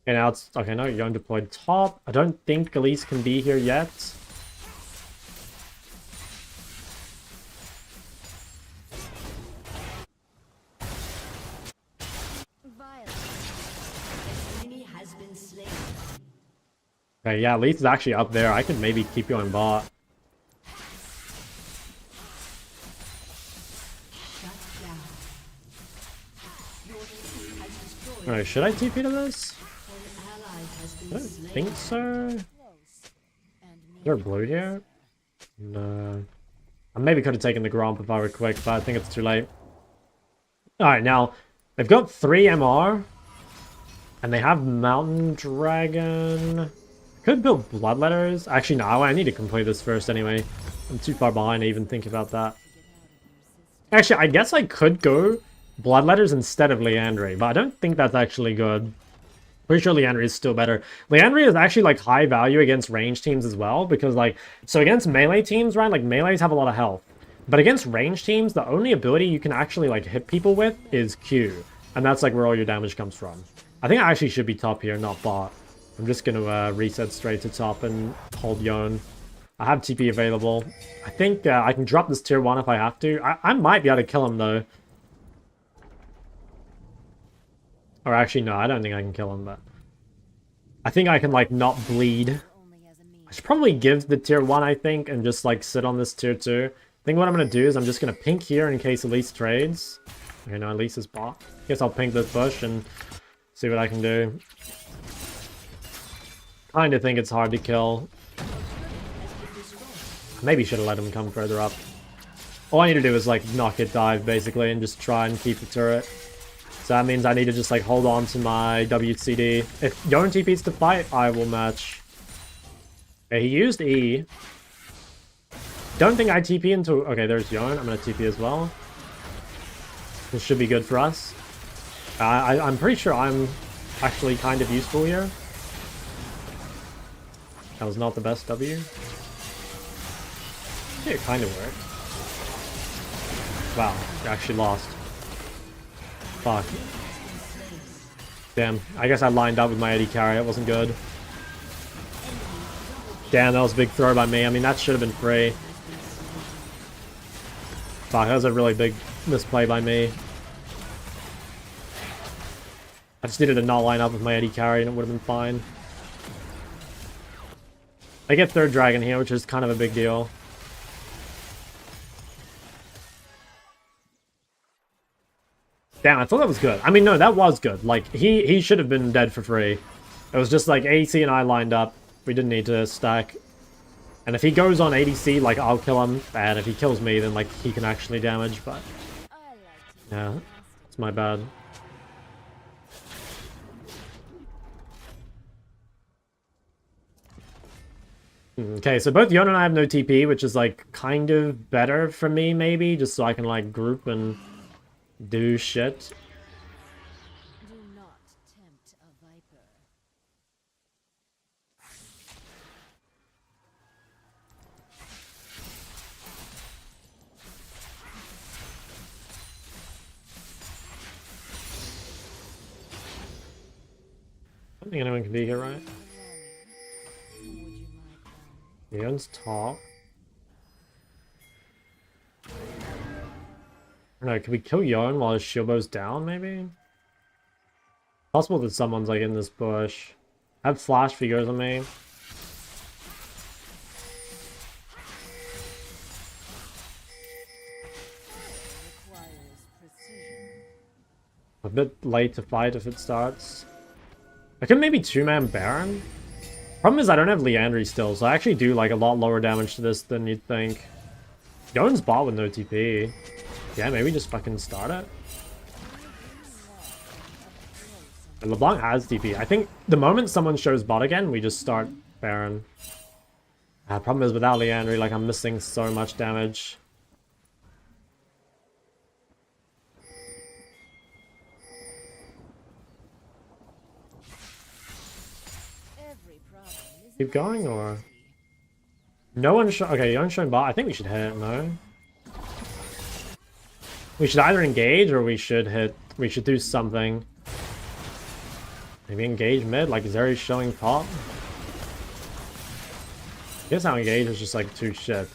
Okay, now it's... Okay, no, Yone deployed top. I don't think Elise can be here yet. Okay, yeah, Elise is actually up there. I could maybe keep going bot. Alright, should I TP to this? I don't think so. Is there blue here? No. I maybe could have taken the Gromp if I were quick, but I think it's too late. Alright, now, they've got 3 MR. And they have Mountain Dragon. Could build Bloodletters. Actually, no, I need to complete this first anyway. I'm too far behind to even think about that. Actually, I guess I could go Bloodletters instead of Liandry, but I don't think that's actually good. Pretty sure Liandry is still better. Liandry is actually, like, high value against range teams as well, because, like, so against melee teams, right, like, melees have a lot of health. But against range teams, the only ability you can actually, like, hit people with is Q. And that's, like, where all your damage comes from. I think I actually should be top here, not bot. I'm just going to reset straight to top and hold Yone. I have TP available. I think I can drop this tier 1 if I have to. I might be able to kill him, though. Or actually, no, I don't think I can kill him, but... I think I can, like, not bleed. I should probably give the tier 1, I think, and just, like, sit on this tier 2. I think what I'm going to do is I'm just going to pink here in case Elise trades. Okay, no, Elise is bot. Guess I'll pink this bush and see what I can do. Kind of think it's hard to kill. Maybe should have let him come further up. All I need to do is, like, not get dive, basically, and just try and keep the turret. So that means I need to just, like, hold on to my WCD. If Yone TP's to fight, I will match. Okay, he used E. Don't think I TP into... Okay, there's Yone. I'm going to TP as well. This should be good for us. I'm pretty sure I'm actually kind of useful here. That was not the best W. Yeah, it kind of worked. Wow, I actually lost. Fuck. Damn, I guess I lined up with my AD carry, it wasn't good. Damn, that was a big throw by me. I mean, that should have been free. Fuck, that was a really big misplay by me. I just needed to not line up with my AD carry and it would have been fine. I get third dragon here, which is kind of a big deal. Damn, I thought that was good. I mean, no, that was good. Like, he should have been dead for free. It was just like AC and I lined up. We didn't need to stack. And if he goes on ADC, like, I'll kill him. And if he kills me, then, like, he can actually damage, but... Yeah, it's my bad. Okay, so both Yone and I have no TP, which is, like, kind of better for me, maybe, just so I can, like, group and do shit. Do not tempt a viper. don't think anyone can be here, right? Leon's top. No, can we kill Yon while his shield bow's down, maybe? Possible that someone's like in this bush. I have flash if he goes on me. A bit late to fight if it starts. I could maybe 2-man Baron. Problem is I don't have Leandry still, so I actually do like a lot lower damage to this than you'd think. Yon's bot with no TP. Yeah, maybe just fucking start it. And LeBlanc has TP. I think the moment someone shows bot again, we just start Baron. Problem is without Leandry, like I'm missing so much damage. Keep going or? No one okay, Young's showing bot. I think we should hit, no? We should either engage or we should hit. We should do something. Maybe engage mid, like Zeri's showing top. I guess our engage is just like too shit.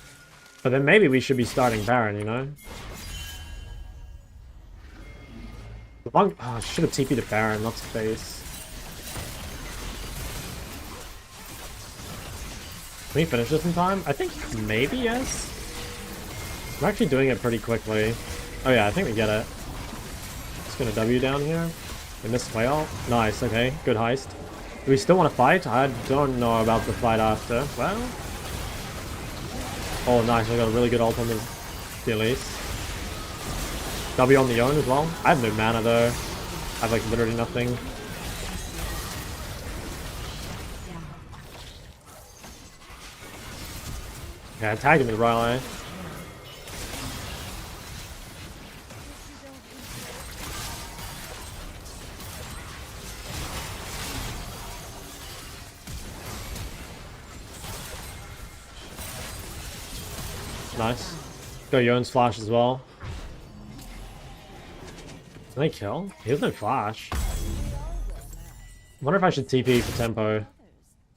But then maybe we should be starting Baron, you know? Oh, I should have TP'd to Baron, not to face. Can we finish this in time? I think maybe yes. I'm actually doing it pretty quickly. Oh yeah, I think we get it. Just gonna W down here. We missed whale. Nice, okay. Good heist. Do we still want to fight? I don't know about the fight after. Well. Oh nice, I got a really good ult on the Elise. W on the own as well. I have no mana though. I have like literally nothing. Yeah, I tagged him in the right eye. Nice. Got Yone's flash as well. Can they kill? He has no flash. Wonder if I should TP for tempo.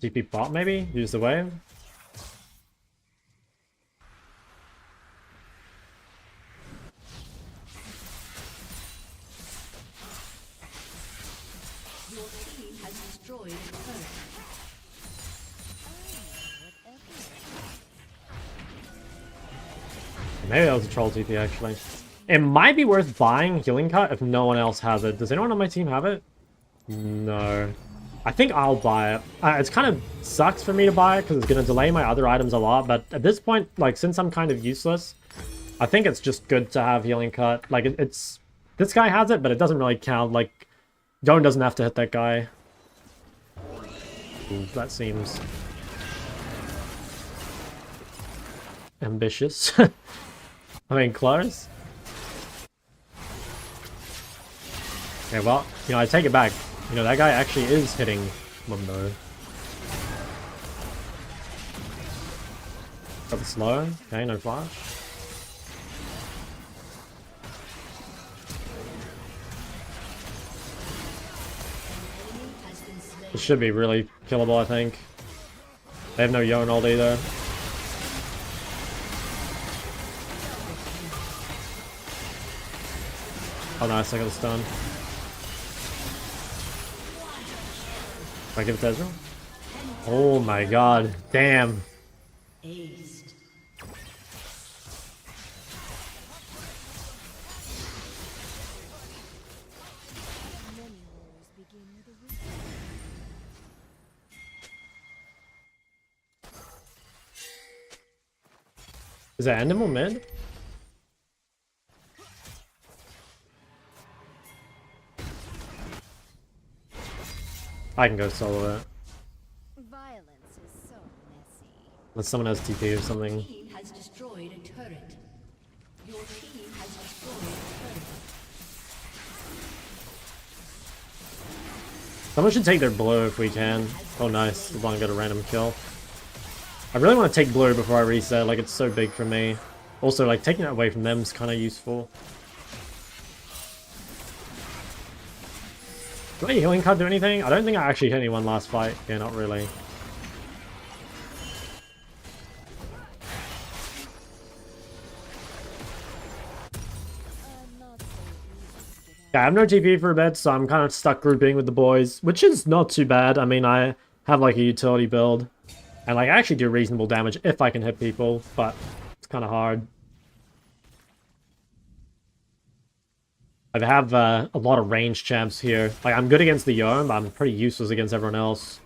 TP bot maybe? Use the wave? Maybe that was a troll TP actually. It might be worth buying Healing Cut if no one else has it. Does anyone on my team have it? No. I think I'll buy it. It's kind of sucks for me to buy it because it's going to delay my other items a lot. But at this point, like since I'm kind of useless, I think it's just good to have Healing Cut. Like it's this guy has it, but it doesn't really count. Like Joan doesn't have to hit that guy. Ooh, that seems ambitious. I mean, close. Okay, well, you know, I take it back. You know, that guy actually is hitting Mundo. Got the slow. Okay, no flash. This should be really killable, I think. They have no Yon ult either. Oh nice, I got a stun. Can I give it to Ezreal? Oh my god, damn. Aced. Is that Animal mid? I can go solo it. Violence is so messy. Unless someone has TP or something. Your team has destroyed a turret. Your team has destroyed a turret. Someone should take their blue if we can. Oh nice, LeBlanc got a random kill. I really want to take blue before I reset, like it's so big for me. Also, like taking it away from them is kind of useful. Do my healing card do anything? I don't think I actually hit anyone last fight. Yeah, not really. Yeah, I have no TP for a bit, so I'm kind of stuck grouping with the boys, which is not too bad. I mean, I have like a utility build, and like I actually do reasonable damage if I can hit people, but it's kind of hard. I have a lot of range champs here. Like, I'm good against the Yone, but I'm pretty useless against everyone else.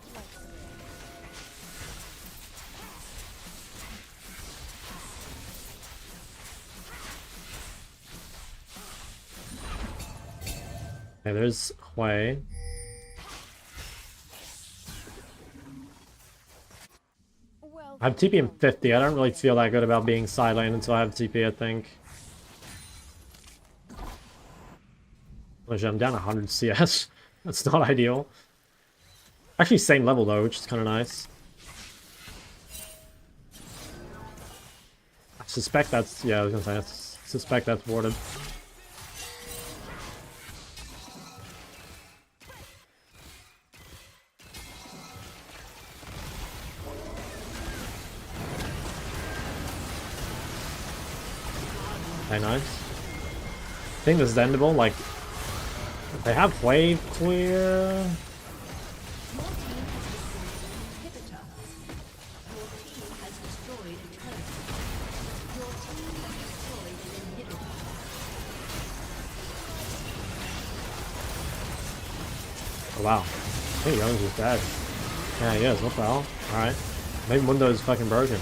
Okay, there's Hui. I have TP in 50. I don't really feel that good about being side lane until I have TP, I think. I'm down 100 CS. That's not ideal. Actually, same level though, which is kind of nice. I suspect that's... yeah, I was gonna say, I suspect that's warded. Okay, nice. I think this is endable, like... they have wave clear. Oh wow. I think Young's just dead. Yeah, he is. What the hell? Alright. Maybe Mundo's fucking broken.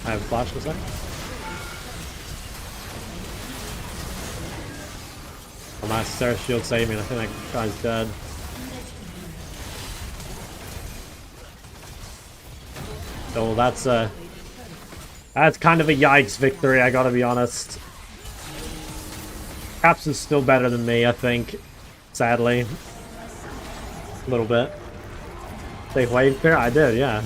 I have a flash for a sec. Oh, my Sarah shield saved me, and I think that guy's dead. So that's kind of a yikes victory, I gotta be honest. Caps is still better than me, I think. Sadly. A little bit. They wave clear? I did, yeah.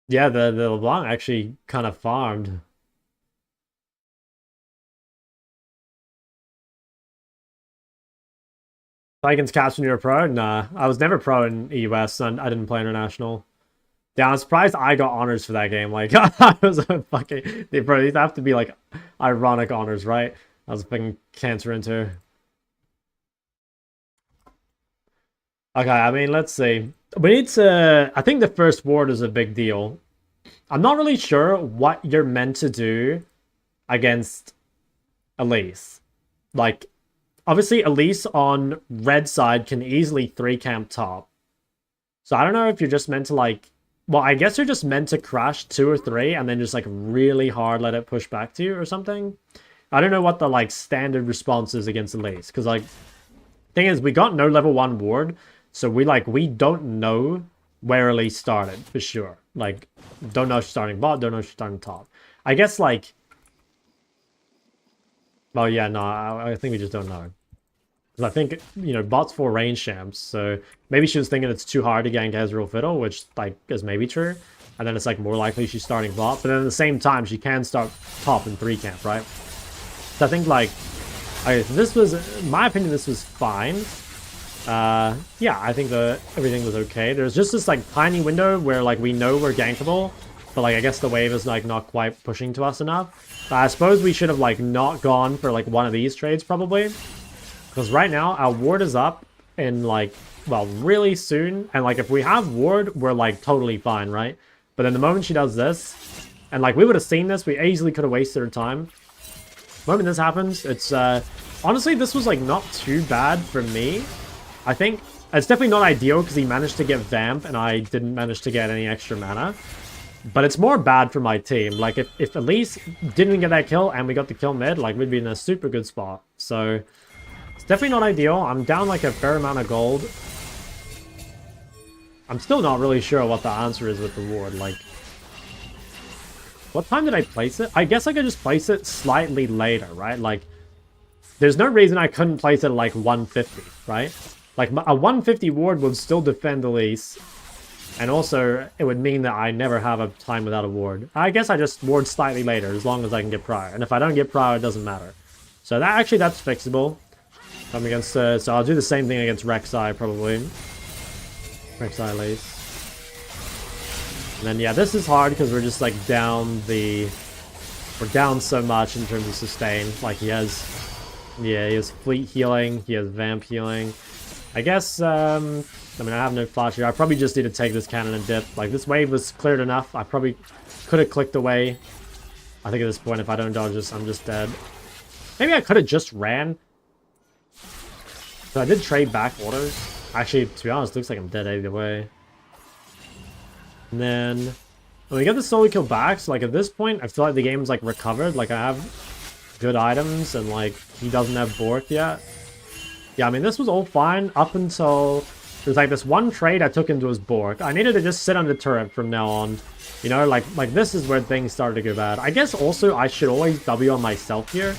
Yeah, the LeBlanc actually kind of farmed. Against Caps when you were pro? Nah, I was never pro in EUS, and I didn't play international. Yeah, I'm surprised I got honors for that game. Like, I was a fucking... bro, these have to be, like, ironic honors, right? I was a fucking cancer into. Okay, I mean, let's see. We need to... I think the first ward is a big deal. I'm not really sure what you're meant to do against Elise. Like, obviously, Elise on red side can easily 3-camp top. So I don't know if you're just meant to, like... well, I guess you're just meant to crash 2 or 3 and then just, like, really hard let it push back to you or something. I don't know what the, like, standard response is against Elise. Because, like, thing is, we got no level 1 ward. So we don't know where Elise started, for sure. Like, don't know if she's starting bot, don't know if she's starting top. I guess, like... well, yeah, no, I think we just don't know. Because I think, you know, bot's 4 range champs, so maybe she was thinking it's too hard to gank Ezreal Fiddle, which, like, is maybe true. And then it's, like, more likely she's starting bot. But then at the same time, she can start top in 3 camp, right? So I think, like... okay, so this was... in my opinion, this was fine. Yeah, I think everything was okay. There's just this, like, tiny window where, like, we know we're gankable, but, like, I guess the wave is, like, not quite pushing to us enough. I suppose we should have, like, not gone for, like, one of these trades, probably. Because right now, our ward is up in, like, well, really soon. And, like, if we have ward, we're, like, totally fine, right? But then the moment she does this, and, like, we would have seen this, we easily could have wasted her time. The moment this happens, it's, honestly, this was, like, not too bad for me. I think it's definitely not ideal because he managed to get Vamp and I didn't manage to get any extra mana. But it's more bad for my team. Like, if Elise didn't get that kill and we got the kill mid, like, we'd be in a super good spot. So, it's Definitely not ideal. I'm down like a fair amount of gold. I'm still not really sure what the answer is with the ward. Like, what time did I place it? I guess I could just place it slightly later, right? Like, there's no reason I couldn't place it at like 150, right? Like, a 150 ward would still defend Elise. And also, it would mean that I never have a time without a ward. I guess I just ward slightly later, as long as I can get prior. And if I don't get prior, it doesn't matter. So that actually, that's fixable. I'm against, so I'll do the same thing against Rek'Sai, probably. Rek'Sai Elise. And then, yeah, this is hard because we're just, like, down the... We're down so much in terms of sustain. Like, he has... Yeah, he has fleet healing. He has vamp healing. I guess, I mean, I have no flash here. I probably just need to take this cannon and dip. Like, this wave was cleared enough. I probably could have clicked away. I think at this point, if I don't dodge this, I'm just dead. Maybe I could have just ran. So I did trade back orders. Actually, to be honest, it looks like I'm dead either way. And then, when we get the solo kill back, so like at this point, I feel like the game's like recovered. Like I have good items and like he doesn't have Bork yet. Yeah, I mean, this was all fine up until there's like this one trade I took into his Bork. I needed to just sit on the turret from now on. You know, like this is where things started to go bad. I guess also I should always W on myself here.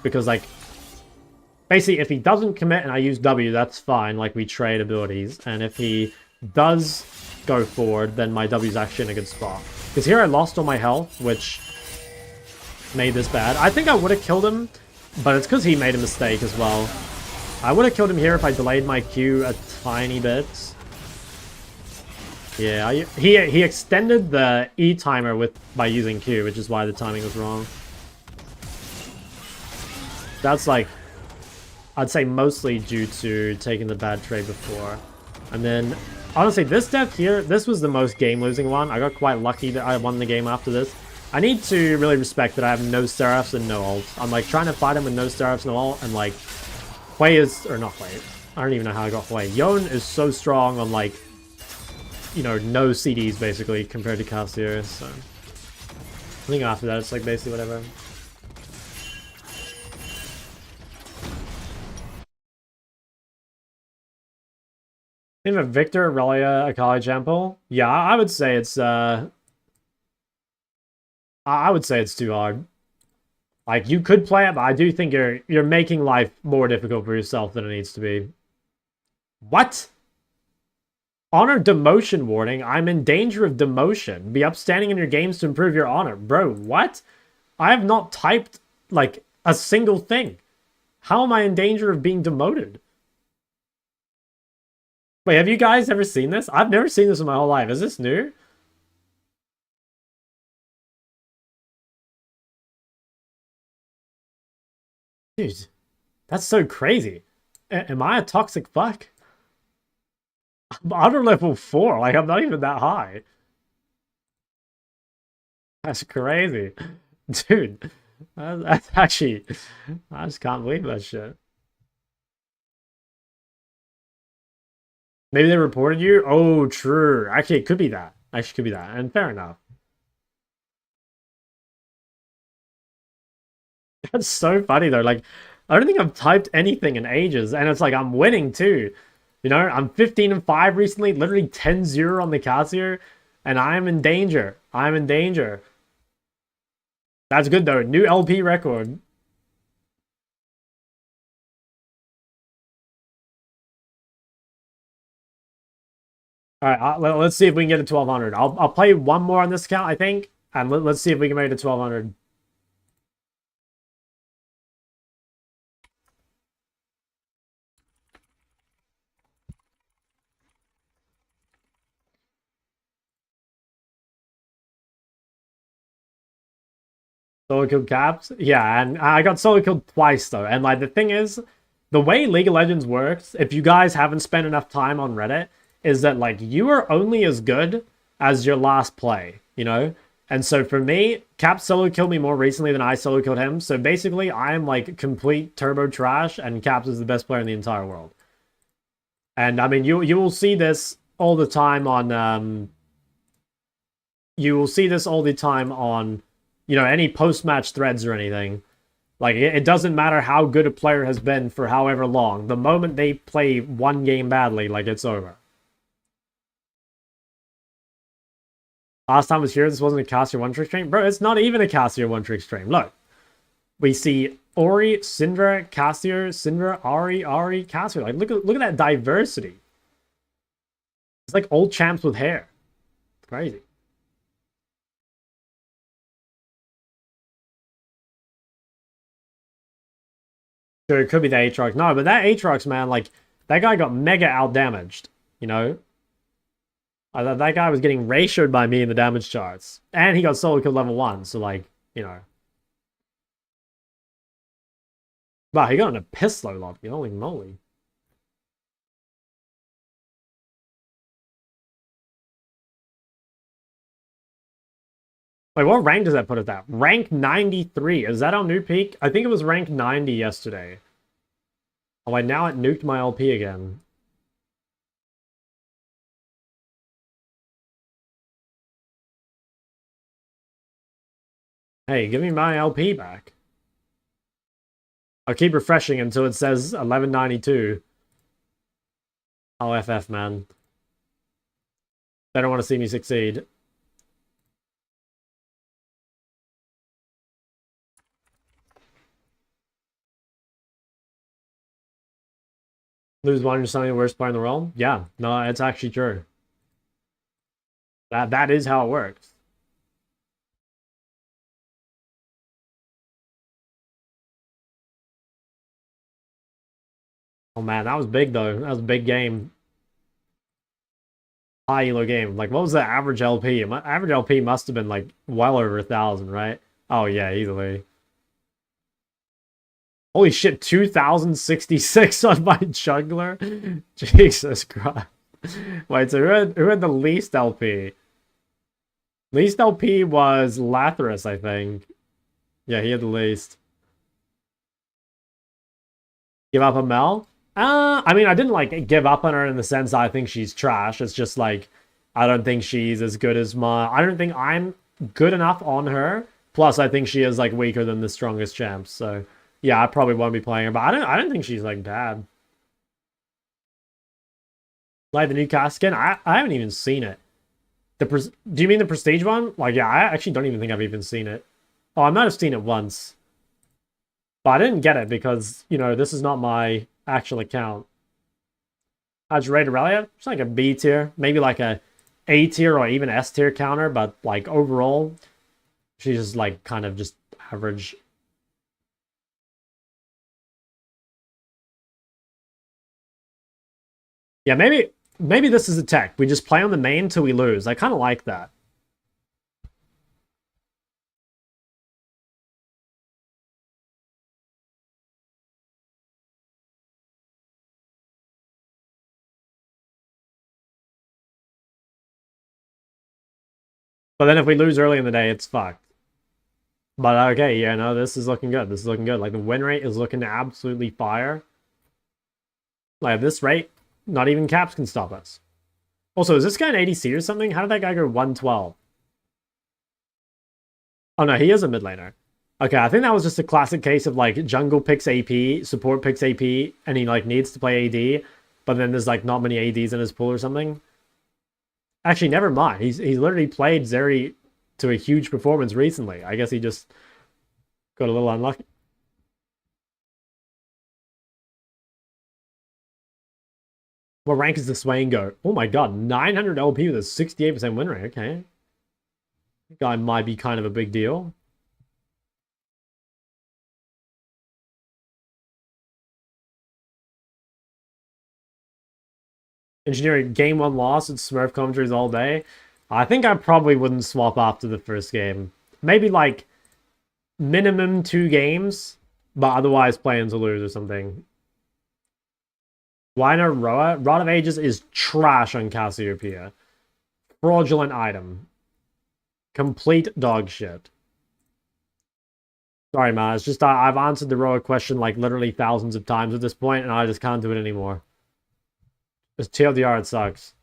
Because like, basically if he doesn't commit and I use W, that's fine. Like we trade abilities. And if he does go forward, then my W is actually in a good spot. Because here I lost all my health, which made this bad. I think I would have killed him, but it's because he made a mistake as well. I would have killed him here if I delayed my Q a tiny bit. Yeah, he extended the E timer by using Q, which is why the timing was wrong. That's like, I'd say mostly due to taking the bad trade before. And then, honestly, this death here, this was the most game-losing one. I got quite lucky that I won the game after this. I need to really respect that I have no Seraphs and no ult. I'm like trying to fight him with no Seraphs, no ult, and like, Hui is, or not Hui, I don't even know how I got Hui. Yon is so strong on like, you know, no CDs basically compared to Cassier, so. I think after that it's like basically whatever. In a Victor, Relia, Akali Champo? Yeah, I would say it's I would say it's too hard. Like you could play it, but I do think you're making life more difficult for yourself than it needs to be. What? Honor demotion warning. I'm in danger of demotion. Be upstanding in your games to improve your honor. Bro, what? I have not typed like a single thing. How am I in danger of being demoted? Wait, have you guys ever seen this? I've never seen this in my whole life. Is this new? Dude, that's so crazy. Am I a toxic fuck? I'm under level 4. Like, I'm not even that high. That's crazy. Dude, that's actually... I just can't believe that shit. Maybe they reported you? Oh, true. Actually, it could be that. Actually, it could be that. And fair enough. That's so funny, though. Like, I don't think I've typed anything in ages. And it's like, I'm winning, too. You know, I'm 15-5 recently. Literally 10-0 on the Cassier. And I'm in danger. I'm in danger. That's good, though. New LP record. Alright, let's see if we can get to 1200. I'll play one more on this account, I think. And let's see if we can make it to 1200. Solo killed Caps? Yeah, and I got solo killed twice, though. And, like, the thing is, the way League of Legends works, if you guys haven't spent enough time on Reddit, is that, like, you are only as good as your last play, you know? And so for me, Cap solo killed me more recently than I solo killed him. So basically, I am, like, complete turbo trash, and Caps is the best player in the entire world. And, I mean, you will see this all the time on... you will see this all the time on... you know, any post-match threads or anything. Like, it doesn't matter how good a player has been for however long. The moment they play one game badly, like, it's over. Last time I was here, this wasn't a Cassia one-trick stream. Bro, it's not even a Cassia one-trick stream. Look. We see Ori, Syndra, Cassio, Syndra, Ari, Cassio. Like, look at that diversity. It's like old champs with hair. It's crazy. Sure, it could be the Aatrox. No, but that Aatrox, man, like, that guy got mega outdamaged, you know? That guy was getting ratioed by me in the damage charts. And he got solo kill level 1, so, like, you know. Wow, he got in a piss low lobby. Holy moly. Wait, what rank does that put us at? Rank 93. Is that our new peak? I think it was rank 90 yesterday. Oh, wait, now it nuked my LP again. Hey, give me my LP back. I'll keep refreshing until it says 1192. Oh, FF, man. They don't want to see me succeed. Lose one, you're suddenly the worst player in the world? Yeah, no, it's actually true. That is how it works. Oh man, that was big though. That was a big game. High elo game. Like, what was the average LP? My average LP must have been like well over 1,000, right? Oh yeah, easily. Holy shit, 2,066 on my juggler? Jesus Christ. Wait, so who had the least LP? Least LP was Lathras, I think. Yeah, he had the least. Give up on Mel? I mean, I didn't, like, give up on her in the sense that I think she's trash. It's just, like, I don't think she's as good as I don't think I'm good enough on her. Plus, I think she is, like, weaker than the strongest champs, so... Yeah, I probably won't be playing her, but I don't think she's, like, bad. Like, the new cast skin? I haven't even seen it. Do you mean the Prestige one? Like, yeah, I actually don't even think I've even seen it. Oh, I might have seen it once. But I didn't get it because, you know, this is not my actual account. How'd you rate Aurelia? It's like a B tier. Maybe like a A tier or even S tier counter, but like overall, she's just like kind of just average. Yeah, maybe this is a tech. We just play on the main till we lose. I kind of like that. But then if we lose early in the day, it's fucked. But okay, yeah, no, this is looking good. This is looking good. Like, the win rate is looking absolutely fire. Like, at this rate, not even caps can stop us. Also, is this guy an ADC or something? How did that guy go 112? Oh no, he is a mid laner. Okay, I think that was just a classic case of like jungle picks AP, support picks AP, and he like needs to play AD, but then there's like not many ADs in his pool or something. Actually, never mind. He's literally played Zeri to a huge performance recently. I guess he just got a little unlucky. What rank is the Swain go? Oh my god, 900 LP with a 68% win rate. Okay. That guy might be kind of a big deal. Engineering game 1 loss and Smurf commentaries all day. I think I probably wouldn't swap after the first game. Maybe like minimum 2 games, but otherwise playing to lose or something. Why no Roa? Rod of Ages is trash on Cassiopeia. Fraudulent item. Complete dog shit. Sorry, man. It's just I've answered the Roa question like literally thousands of times at this point, and I just can't do it anymore. Just TLDR, it sucks.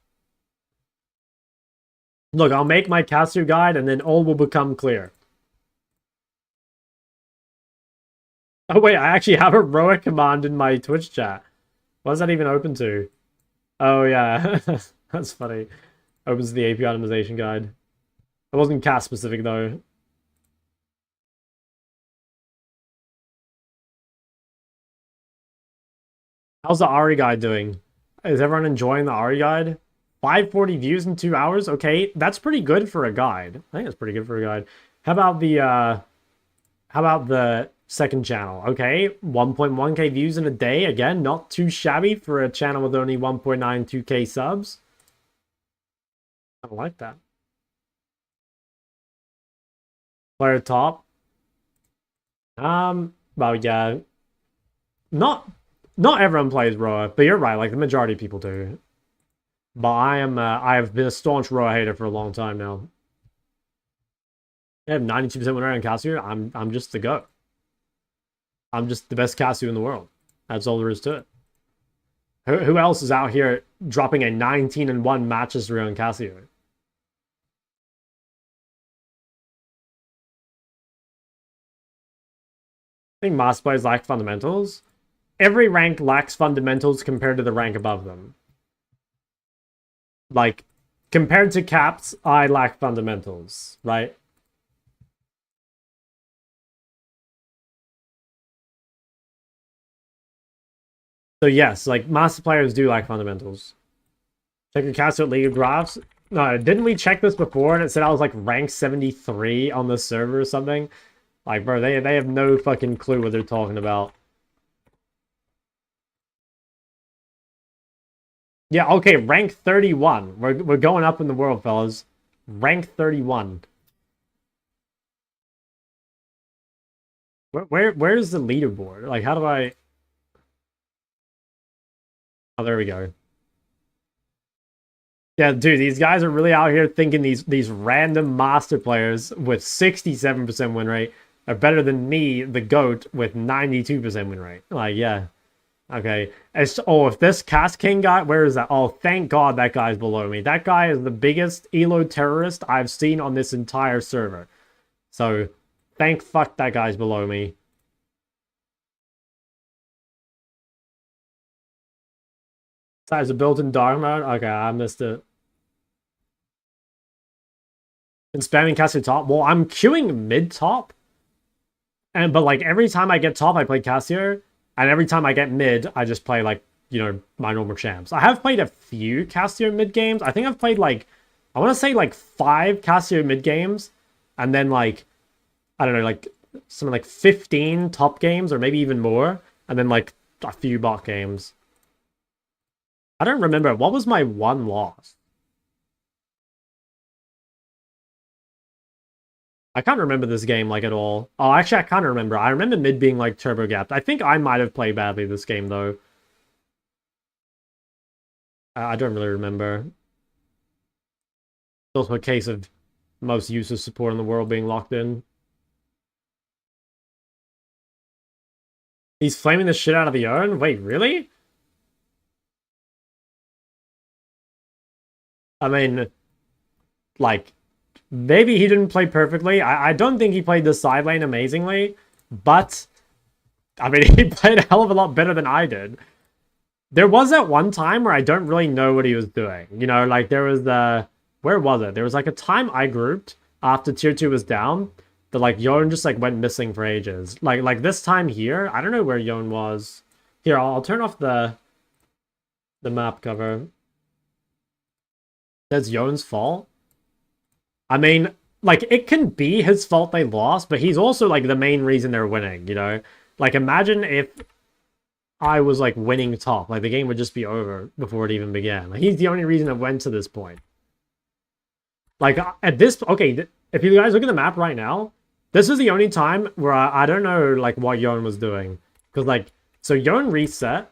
Look, I'll make my Cassio guide, and then all will become clear. Oh wait, I actually have a Roa command in my Twitch chat. What is that even open to? Oh yeah, that's funny. Opens the API optimization guide. It wasn't cast specific though. How's the Ari guide doing? Is everyone enjoying the Ari guide? 540 views in 2 hours? Okay, that's pretty good for a guide. I think that's pretty good for a guide. How about the second channel? Okay, 1.1k views in a day. Again, not too shabby for a channel with only 1.92k subs. I like that. Player top. Well, yeah. Not everyone plays Roa, but you're right, like the majority of people do. But I have been a staunch Roa hater for a long time now. I have 92% win rate on Cassio. I'm just the GOAT. I'm just the best Cassio in the world. That's all there is to it. Who else is out here dropping a 19-1 match history on Cassio? I think master players lack fundamentals. Every rank lacks fundamentals compared to the rank above them. Like, compared to caps, I lack fundamentals, right? So yes, like, master players do lack fundamentals. Check your Cassio League of Graphs. No, didn't we check this before and it said I was like rank 73 on the server or something? Like, bro, they have no fucking clue what they're talking about. Yeah, okay, rank 31. We're going up in the world, fellas. Rank 31. Where's the leaderboard? Like, how do I... Oh, there we go. Yeah, dude, these guys are really out here thinking these random master players with 67% win rate are better than me, the GOAT, with 92% win rate. Like, yeah. Okay. If this Cast King guy, where is that? Oh, thank God that guy's below me. That guy is the biggest Elo terrorist I've seen on this entire server. So, thank fuck that guy's below me. Size of built-in dark mode? Okay, I missed it. And spamming Cassio top? Well, I'm queuing mid-top. But like every time I get top, I play Cassio. And every time I get mid, I just play like, you know, my normal champs. I have played a few Cassio mid games. I think I've played like, I want to say like 5 Cassio mid games. And then like, I don't know, like something like 15 top games or maybe even more. And then like a few bot games. I don't remember. What was my one loss? I can't remember this game, like, at all. Oh, actually, I can't remember. I remember mid being, like, turbo-gapped. I think I might have played badly this game, though. I don't really remember. It's also a case of most useless support in the world being locked in. He's flaming the shit out of the urn? Wait, really? I mean, like, maybe he didn't play perfectly. I don't think he played the side lane amazingly, but, I mean, he played a hell of a lot better than I did. There was that one time where I don't really know what he was doing. You know, like, there was the... Where was it? There was, like, a time I grouped after tier 2 was down that, like, Yone just, like, went missing for ages. Like this time here, I don't know where Yone was. Here, I'll turn off the map cover. That's Yone's fault. I mean, like, it can be his fault they lost, but he's also, like, the main reason they're winning, you know? Like, imagine if I was, like, winning top. Like, the game would just be over before it even began. Like, he's the only reason it went to this point. Like, at this... Okay, if you guys look at the map right now, this is the only time where I don't know, like, what Yone was doing. Because, like, so Yone reset,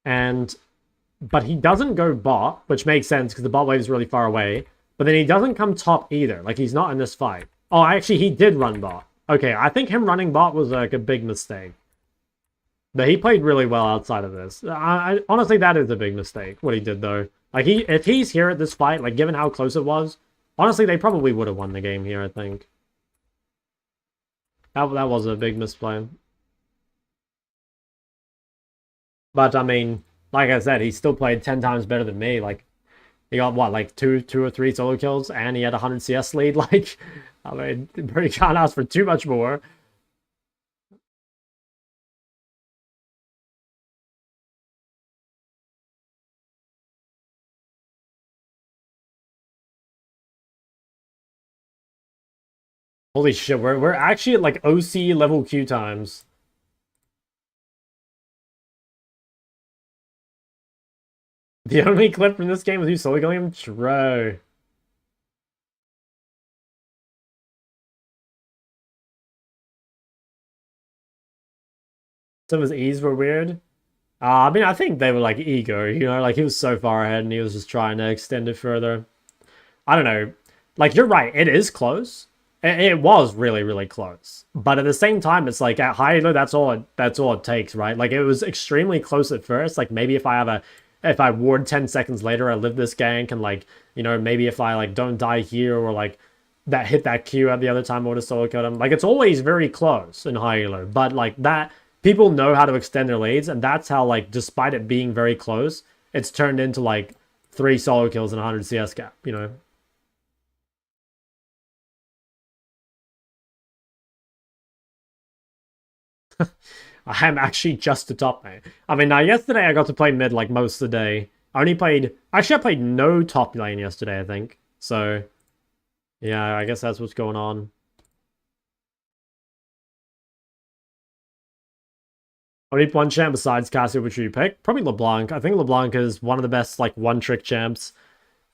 but he doesn't go bot, which makes sense because the bot wave is really far away. But then he doesn't come top either. Like, he's not in this fight. Oh, actually, he did run bot. Okay, I think him running bot was, like, a big mistake. But he played really well outside of this. Honestly, that is a big mistake, what he did, though. Like, if he's here at this fight, like, given how close it was, honestly, they probably would have won the game here, I think. That was a big misplay. But I mean, like I said, he still played 10 times better than me. Like he got what, like two or three solo kills, and he had a 100 CS lead. Like, I mean, you can't ask for too much more. Holy shit, we're actually at like OC level Q times. The only clip from this game was you solo killing him? True. Some of his E's were weird. I mean, I think they were like ego, you know, like he was so far ahead and he was just trying to extend it further. I don't know. Like, you're right, it is close. It was really, really close. But at the same time, it's like at high elo, that's all it takes, right? Like it was extremely close at first. Like maybe if I ward 10 seconds later, I live this gank, and like, you know, maybe if I like don't die here, or like that hit that Q at the other time, I would have solo killed him. Like it's always very close in high elo. But like that, people know how to extend their leads, and that's how, like, despite it being very close, it's turned into like 3 solo kills and 100 CS gap, you know? I am actually just the top, mate. I mean, now yesterday I got to play mid like most of the day. I played no top lane yesterday, I think. So, yeah, I guess that's what's going on. Only one champ besides Cassie, which would you pick? Probably LeBlanc. I think LeBlanc is one of the best like one-trick champs,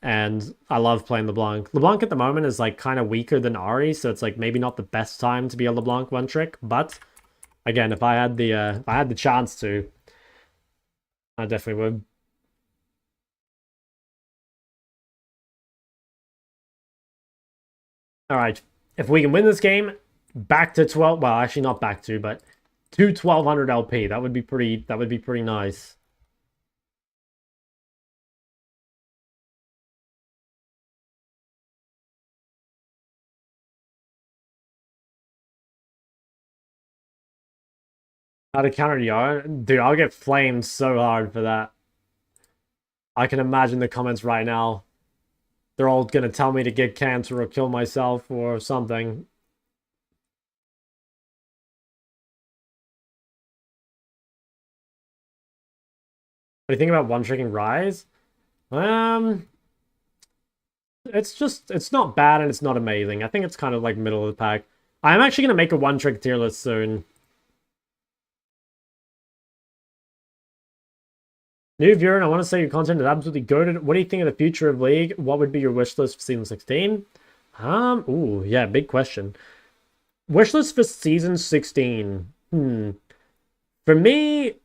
and I love playing LeBlanc. LeBlanc at the moment is like kind of weaker than Ari, so it's like maybe not the best time to be a LeBlanc one-trick, but again, if I had the chance to, I definitely would. All right, if we can win this game, back to 12. Well, actually not back to, but to 1200 LP. That would be pretty. That would be pretty nice. How to counter Yara? Dude, I'll get flamed so hard for that. I can imagine the comments right now. They're all gonna tell me to get cancer or kill myself or something. What do you think about one-tricking Rise? Um, it's not bad and it's not amazing. I think it's kind of like middle of the pack. I'm actually gonna make a one-trick tier list soon. New viewer, and I want to say your content is absolutely good. What do you think of the future of League? What would be your wish list for season 16? Ooh, yeah, big question. Wish list for season 16. For me,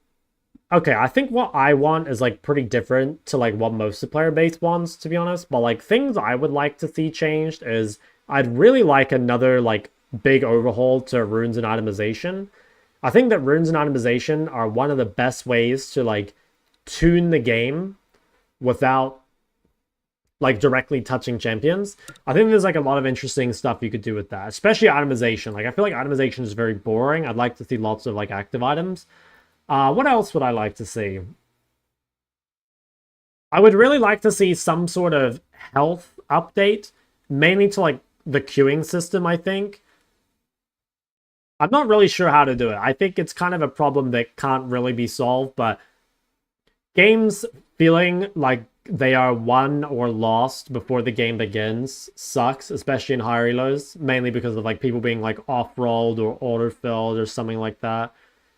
okay, I think what I want is like pretty different to like what most of the player base wants, to be honest. But like things I would like to see changed is I'd really like another like big overhaul to runes and itemization. I think that runes and itemization are one of the best ways to like tune the game without like directly touching champions. I think there's like a lot of interesting stuff you could do with that, especially itemization. Like I feel like itemization is very boring. I'd like to see lots of like active items. What else would I like to see? I would really like to see some sort of health update, mainly to like the queuing system, I think. I'm not really sure how to do it. I think it's kind of a problem that can't really be solved, but games feeling like they are won or lost before the game begins sucks, especially in higher elos, mainly because of like people being like off-rolled or auto-filled or something like that.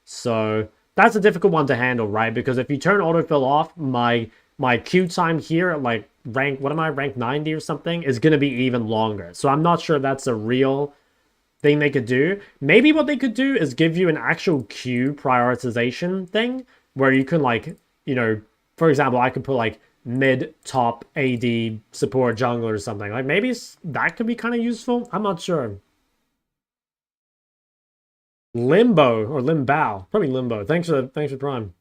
So that's a difficult one to handle, right? Because if you turn autofill off, my queue time here at like rank, what am I, rank 90 or something, is going to be even longer. So I'm not sure that's a real thing they could do. Maybe what they could do is give you an actual queue prioritization thing where you can like, you know, for example, I could put like mid, top, AD, support, jungler or something. Like maybe that could be kind of useful. I'm not sure. Limbo or Limbow. Probably Limbo. Thanks for Prime.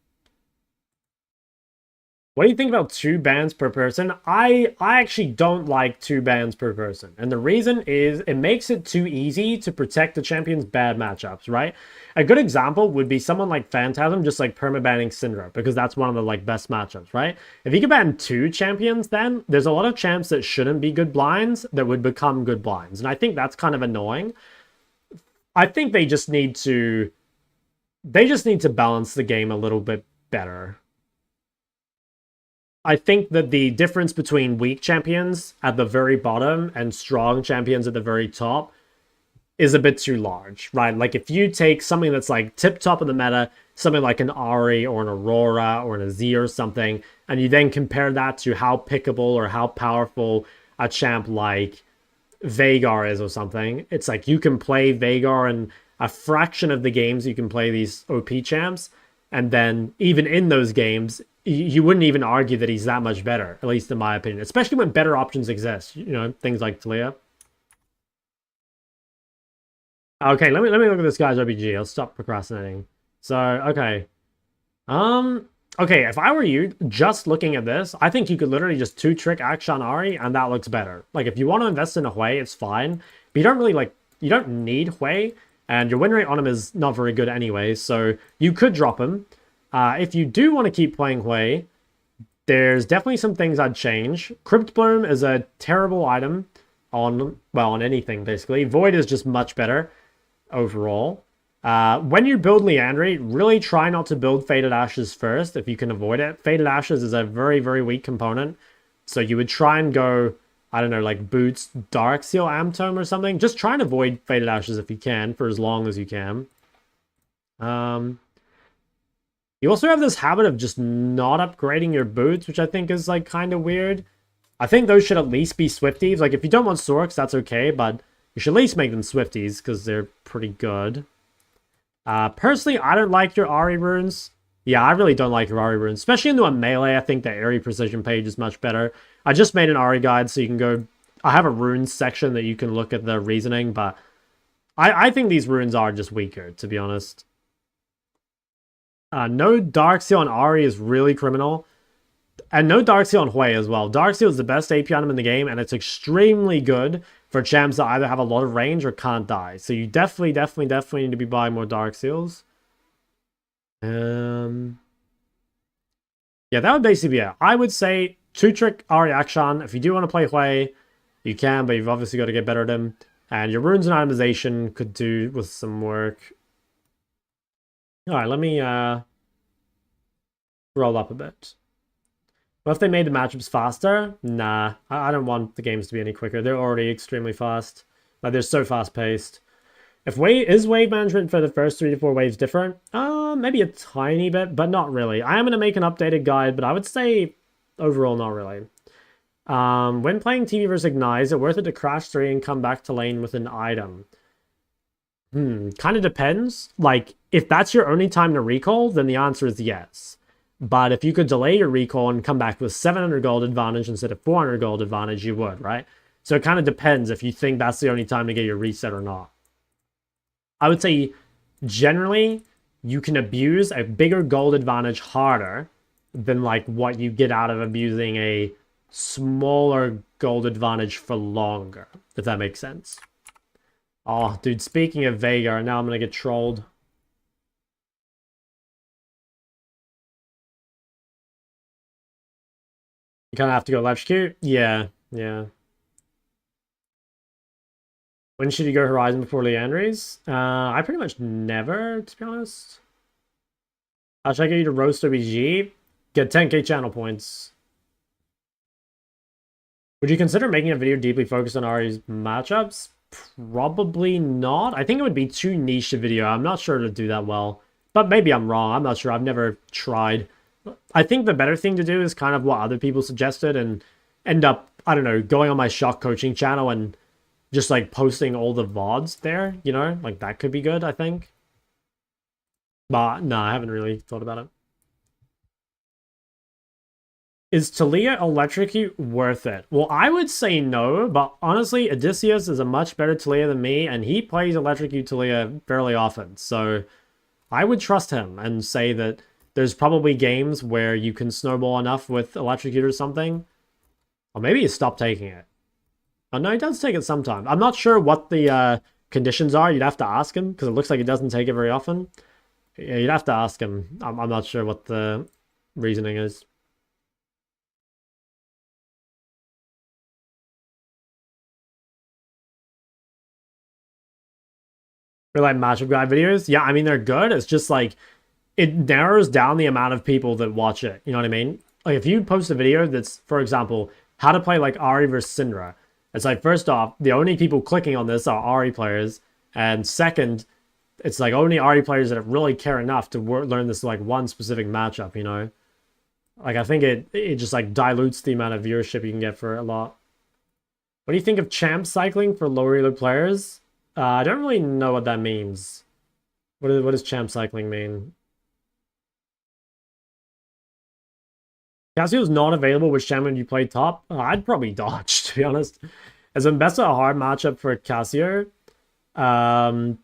What do you think about 2 bans per person? I actually don't like 2 bans per person. And the reason is it makes it too easy to protect the champion's bad matchups, right? A good example would be someone like Phantasm just like permabanning Syndra, because that's one of the like best matchups, right? If you could ban 2 champions, then there's a lot of champs that shouldn't be good blinds that would become good blinds. And I think that's kind of annoying. I think they just need to balance the game a little bit better. I think that the difference between weak champions at the very bottom and strong champions at the very top is a bit too large, right? Like if you take something that's like tip top of the meta, something like an Ahri or an Aurora or an Azir or something, and you then compare that to how pickable or how powerful a champ like Veigar is or something, it's like you can play Veigar in a fraction of the games you can play these OP champs, and then even in those games, you wouldn't even argue that he's that much better, at least in my opinion, especially when better options exist, you know, things like Talia. Okay, let me look at this guy's OBG. I'll stop procrastinating. So, okay. Okay, if I were you, just looking at this, I think you could literally just 2-trick Akshan Ahri, and that looks better. Like, if you want to invest in a Hui, it's fine. But you don't really, like, you don't need Hui, and your win rate on him is not very good anyway, so you could drop him. If you do want to keep playing Hui, there's definitely some things I'd change. Crypt Bloom is a terrible item on, well, on anything, basically. Void is just much better overall. When you build Liandry, really try not to build Faded Ashes first if you can avoid it. Faded Ashes is a very, very weak component. So you would try and go, I don't know, like Boots, Darkseal, Amtome or something. Just try and avoid Faded Ashes if you can for as long as you can. You also have this habit of just not upgrading your boots, which I think is like kind of weird. I think those should at least be Swifties. Like if you don't want Sorks, that's okay, but you should at least make them Swifties because they're pretty good. Personally, I don't like your Ahri runes. Yeah, I really don't like your Ahri runes. Especially into a melee, I think the Airy Precision page is much better. I just made an Ahri guide so you can go... I have a runes section that you can look at the reasoning, but I think these runes are just weaker, to be honest. No Darkseal on Ahri is really criminal. And no Darkseal on Hui as well. Darkseal is the best AP item in the game, and it's extremely good for champs that either have a lot of range or can't die. So you definitely need to be buying more Darkseals. Yeah, that would basically be it. I would say 2-trick Ahri Akshan. If you do want to play Hui, you can, but you've obviously got to get better at him. And your runes and itemization could do with some work. Alright, let me roll up a bit. What if they made the matchups faster? Nah, I don't want the games to be any quicker. They're already extremely fast. Like, they're so fast-paced. Is wave management for the first 3 to 4 waves different? Maybe a tiny bit, but not really. I am going to make an updated guide, but I would say overall not really. When playing TV versus Ignite, is it worth it to crash 3 and come back to lane with an item? Kind of depends. Like, if that's your only time to recall, then the answer is yes. But if you could delay your recall and come back with 700 gold advantage instead of 400 gold advantage, you would, right? So it kind of depends if you think that's the only time to get your reset or not. I would say, generally, you can abuse a bigger gold advantage harder than, like, what you get out of abusing a smaller gold advantage for longer, if that makes sense. Oh, dude, speaking of Veigar, now I'm going to get trolled. You kind of have to go electrocute? Yeah. When should you go Horizon before Liandry's? I pretty much never, to be honest. How should I get you to roast OBG? Get 10k channel points. Would you consider making a video deeply focused on Ahri's matchups? Probably not. I think it would be too niche a video. I'm not sure to do that well. But maybe I'm wrong. I'm not sure. I've never tried. I think the better thing to do is kind of what other people suggested and end up, I don't know, going on my shock coaching channel and just like posting all the VODs there, you know? Like that could be good, I think. But no, I haven't really thought about it. Is Talia Electrocute worth it? Well, I would say no, but honestly, Odysseus is a much better Talia than me, and he plays Electrocute Talia fairly often, so I would trust him and say that there's probably games where you can snowball enough with Electrocute or something. Or maybe you stop taking it. Oh, no, he does take it sometimes. I'm not sure what the conditions are. You'd have to ask him, because it looks like he doesn't take it very often. Yeah, you'd have to ask him. I'm not sure what the reasoning is. For like matchup guide videos, yeah, I mean, they're good. It's just like, it narrows down the amount of people that watch it. You know what I mean? Like, if you post a video that's, for example, how to play like Ahri versus Syndra, it's like, first off, the only people clicking on this are Ahri players, and second, it's like only Ahri players that really care enough to learn this like one specific matchup, you know? Like, I think it just like dilutes the amount of viewership you can get for a lot. What do you think of champ cycling for lower elo players? I don't really know what that means. What does champ cycling mean? Cassio's not available. Which champion you play top? I'd probably dodge, to be honest. Is Mbessa a hard matchup for Cassio? I'm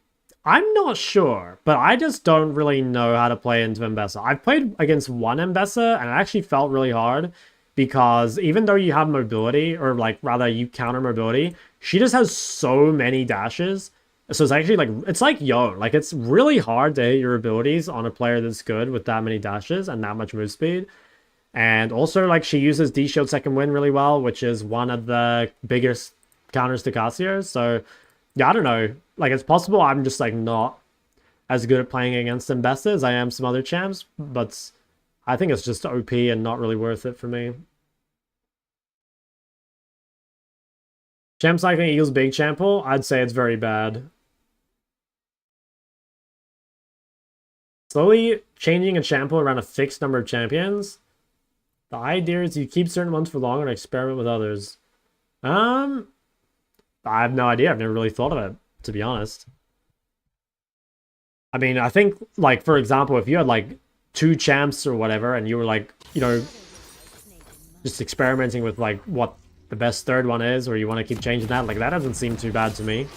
not sure, but I just don't really know how to play into Mbessa. I've played against one Mbessa, and it actually felt really hard, because even though you have mobility, or like rather you counter mobility, she just has so many dashes. So it's actually like, it's like Yo. Like, it's really hard to hit your abilities on a player that's good with that many dashes and that much move speed. And also, like, she uses D-Shield second wind really well, which is one of the biggest counters to Cassio. So, yeah, I don't know. Like, it's possible I'm just, like, not as good at playing against Mbessa as I am some other champs, but I think it's just OP and not really worth it for me. Champ cycling equals big champ pool? I'd say it's very bad. Slowly changing a champ pool around a fixed number of champions. The idea is you keep certain ones for longer and experiment with others. I have no idea. I've never really thought of it, to be honest. I mean, I think, like, for example, if you had, like, 2 champs or whatever, and you were, like, you know, just experimenting with, like, what the best third one is, or you want to keep changing that, like, that doesn't seem too bad to me.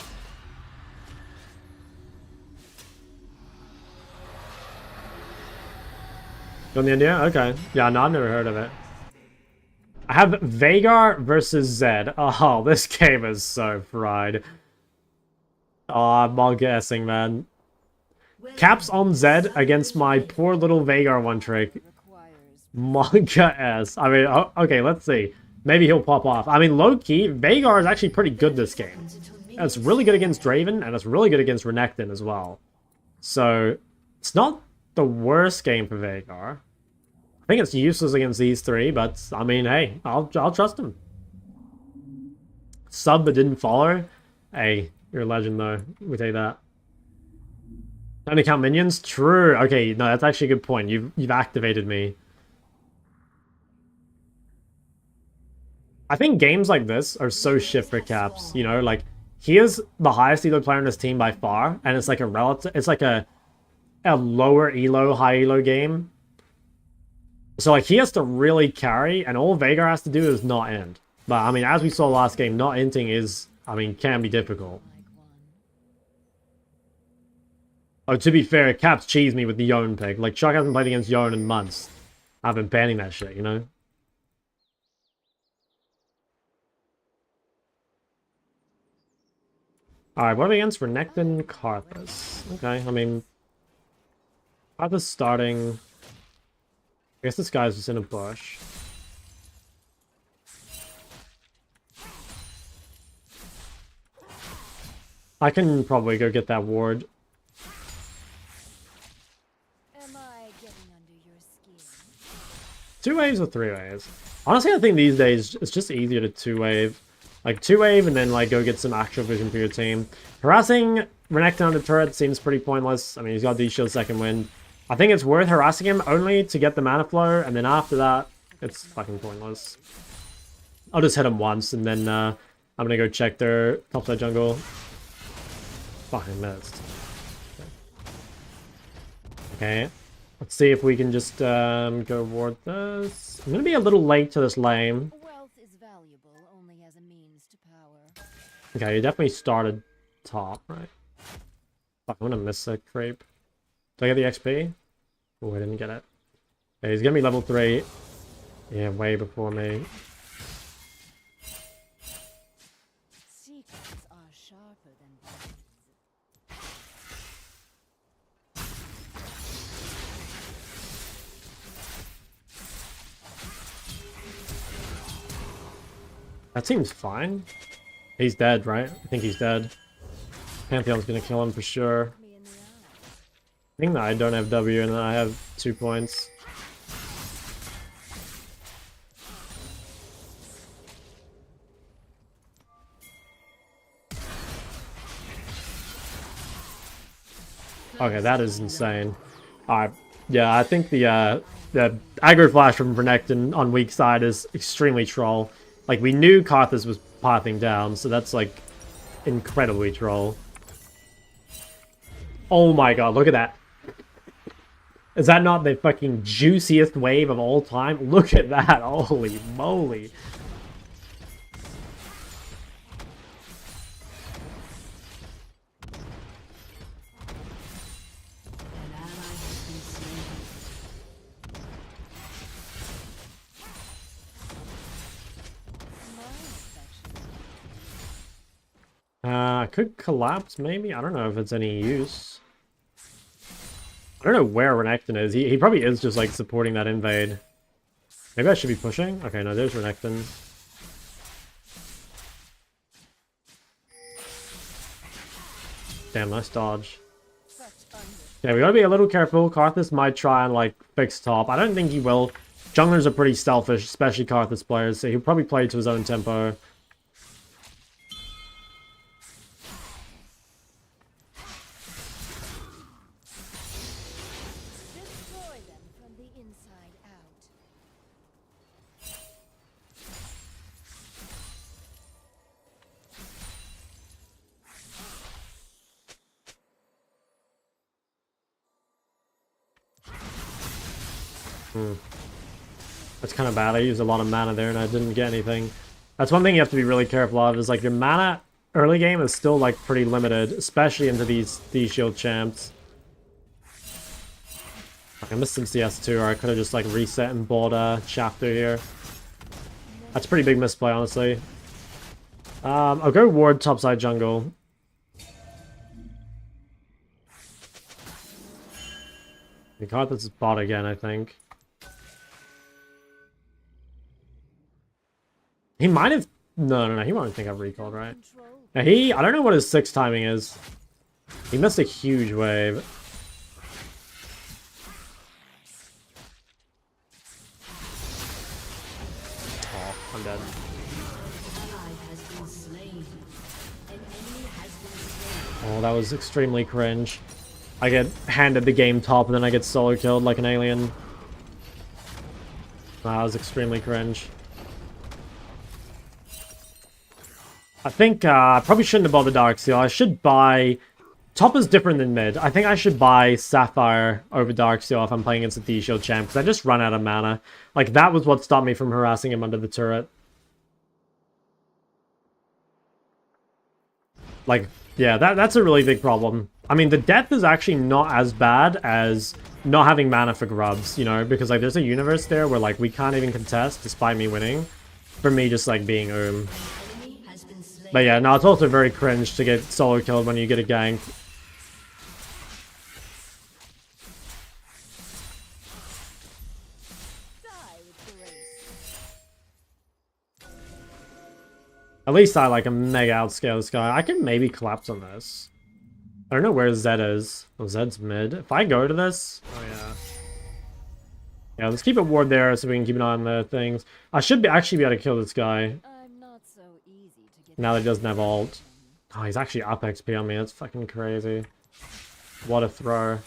Got the idea? Okay. Yeah, no, I've never heard of it. I have Veigar versus Zed. Oh, this game is so fried. Oh, I'm all guessing, man. Caps on Zed against my poor little Veigar one trick. Manga S. I mean, okay, let's see. Maybe he'll pop off. I mean, low-key, Veigar is actually pretty good this game. It's really good against Draven, and it's really good against Renekton as well. So, it's not the worst game for Veigar. I think it's useless against these 3, but I mean, hey, I'll trust him. Sub but didn't follow. Hey, you're a legend though. We take that. Only count minions? True. Okay, no, that's actually a good point. You've activated me. I think games like this are so shit for Caps. You know, like, he is the highest elo player on this team by far, and it's like a relative. It's like a lower elo, high elo game. So, like, he has to really carry, and all Veigar has to do is not end. But, I mean, as we saw last game, not inting is, I mean, can be difficult. Oh, to be fair, Caps cheesed me with the Yone pick. Like, Chuck hasn't played against Yone in months. I've been banning that shit, you know? Alright, what are we against? Renekton, Karthus. Okay, I mean... Karthus starting... I guess this guy's just in a bush. I can probably go get that ward. Am I getting under your skin? 2 waves or 3 waves? Honestly, I think these days it's just easier to 2-wave. Like, 2-wave and then, like, go get some actual vision for your team. Harassing Renekton under turret seems pretty pointless. I mean, he's got D-Shield second wind. I think it's worth harassing him only to get the mana flow, and then after that, it's fucking pointless. I'll just hit him once, and then I'm gonna go check their topside jungle. Fucking missed. Okay. Let's see if we can just go ward this. I'm gonna be a little late to this lane. Wealth is valuable only as a means to power. Okay, you definitely started top, right? Fuck, I'm gonna miss a creep. Did I get the XP? Oh, I didn't get it. Yeah, he's gonna be level 3. Yeah, way before me. Secrets are sharper than blades. That seems fine. He's dead, right? I think he's dead. Pantheon's gonna kill him for sure. Me in the eye. I think that I don't have W and then I have 2 points. Okay, that is insane. Alright, yeah, I think the aggro flash from Renekton on weak side is extremely troll. Like, we knew Karthus was pathing down, so that's, like, incredibly troll. Oh my god, look at that. Is that not the fucking juiciest wave of all time? Look at that, holy moly. I could collapse, maybe? I don't know if it's any use. I don't know where Renekton is. He probably is just, like, supporting that invade. Maybe I should be pushing? Okay, no, there's Renekton. Damn, nice dodge. Yeah, we gotta be a little careful. Karthus might try and, like, fix top. I don't think he will. Junglers are pretty selfish, especially Karthus players, so he'll probably play to his own tempo. Destroy them from the inside out. That's kind of bad. I used a lot of mana there and I didn't get anything. That's one thing you have to be really careful of, is like your mana early game is still like pretty limited, especially into these shield champs. I missed some CS too, or I could have just like reset and bought a Shafter here. That's a pretty big misplay, honestly. I'll go ward topside jungle. The card that's bot again, I think. He might have... No, he won't think I've recalled, right? Now I don't know what his 6 timing is. He missed a huge wave. Oh, I'm dead. Oh, that was extremely cringe. I get handed the game top and then I get solo killed like an alien. That was extremely cringe. I think I probably shouldn't have bought the Darksteel. I should buy... Top is different than mid. I think I should buy Sapphire over Darksteel if I'm playing against a D-Shield champ, because I just run out of mana. Like, that was what stopped me from harassing him under the turret. Like, yeah, that's a really big problem. I mean, the death is actually not as bad as not having mana for grubs, you know? Because, like, there's a universe there where, like, we can't even contest despite me winning. For me just, like, being But yeah, no, it's also very cringe to get solo killed when you get a gank. At least I like a mega outscale this guy. I can maybe collapse on this. I don't know where Zed is. Oh, Zed's mid. If I go to this... Oh, yeah. Yeah, let's keep a ward there so we can keep an eye on the things. I should actually be able to kill this guy. I'm not so easy to get Now that he doesn't have ult. Oh, he's actually up XP on me. That's fucking crazy. What a throw.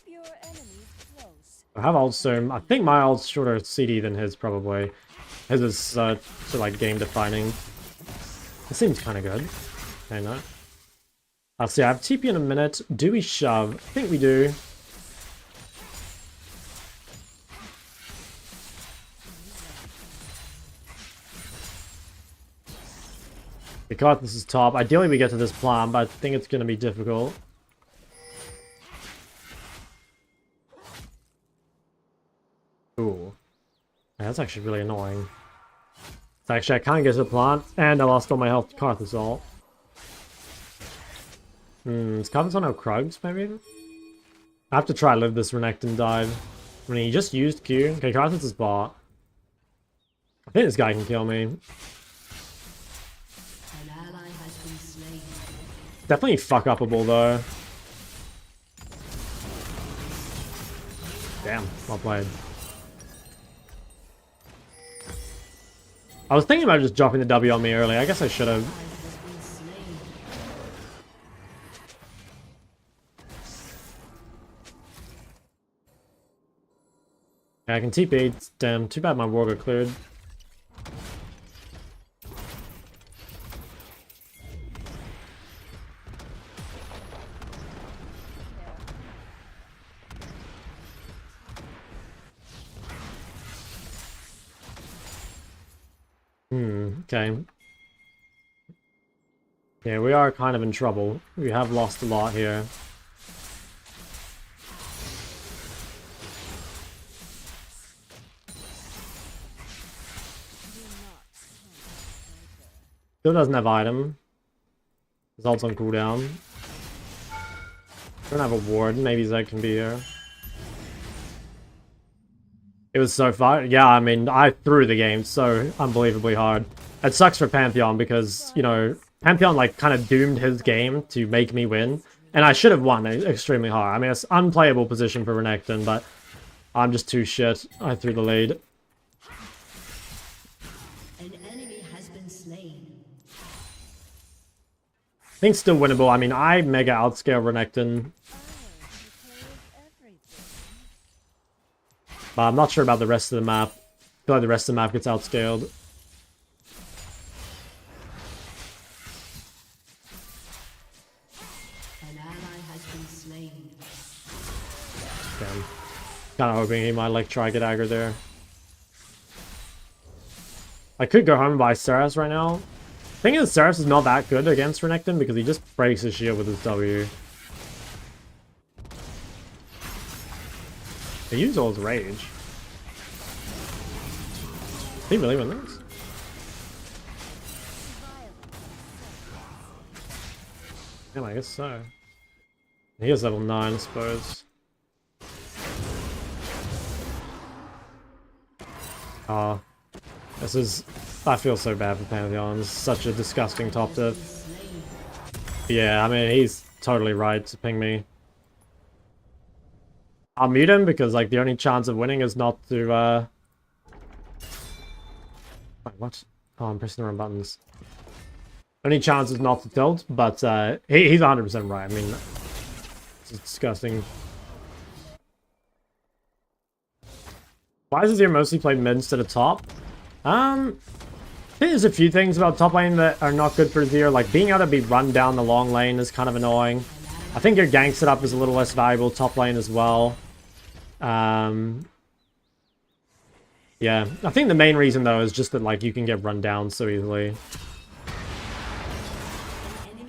keep your enemies close. I have ult soon. I think my ult's shorter CD than his, probably. His is so, like, game-defining. It seems kind of good. Okay, no. I'll see. I have TP in a minute. Do we shove? I think we do. Because this is top. Ideally we get to this plant, but I think it's going to be difficult. Ooh. Yeah, that's actually really annoying. So actually I can't get to the plant, and I lost all my health to Karthus ult. Is Karthus on no Krugs, maybe? I have to try to live this Renekton dive. I mean, he just used Q. Okay, Karthus is bot. I think this guy can kill me. An ally has been slain. Definitely fuck-upable, though. Damn, well played. I was thinking about just dropping the W on me early. I guess I should have. Yeah, I can TP. Damn, too bad my ward got cleared. Okay. Yeah, we are kind of in trouble. We have lost a lot here. Still doesn't have item. His ult's on cooldown. Don't have a ward. Maybe Zed can be here. It was so far. Yeah, I mean, I threw the game so unbelievably hard. It sucks for Pantheon because, you know, Pantheon like kind of doomed his game to make me win. And I should have won extremely hard. I mean, it's unplayable position for Renekton, but I'm just too shit. I threw the lead. An enemy has been slain. I think still winnable. I mean, I mega outscale Renekton. But I'm not sure about the rest of the map. I feel like the rest of the map gets outscaled. An ally has been slain. Damn. Kind of hoping he might like try get aggro there. I could go home and buy Saras right now. Thing is, Saras is not that good against Renekton because he just breaks his shield with his W. He used all his rage. Did he really win this? Yeah, I guess so. He is level 9, I suppose. Ah. This is... I feel so bad for Pantheon. This is such a disgusting top tip. Yeah, I mean, he's totally right to ping me. I'll mute him because, like, the only chance of winning is not to, Wait, what? Oh, I'm pressing the wrong buttons. Only chance is not to tilt, but, he's 100% right. I mean, it's disgusting. Why does Azir mostly play mid instead of top? I think there's a few things about top lane that are not good for Azir. Like, being able to be run down the long lane is kind of annoying. I think your gank setup is a little less valuable top lane as well. Yeah, I think the main reason though is just that like you can get run down so easily.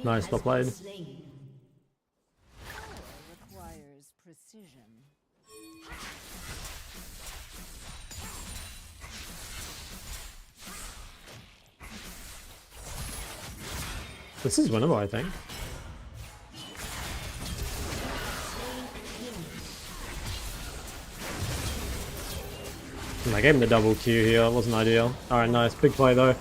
Nice, well played. Requires precision. This is winnable, I think. I gave him the double Q here. It wasn't ideal. Alright, nice. Big play, though.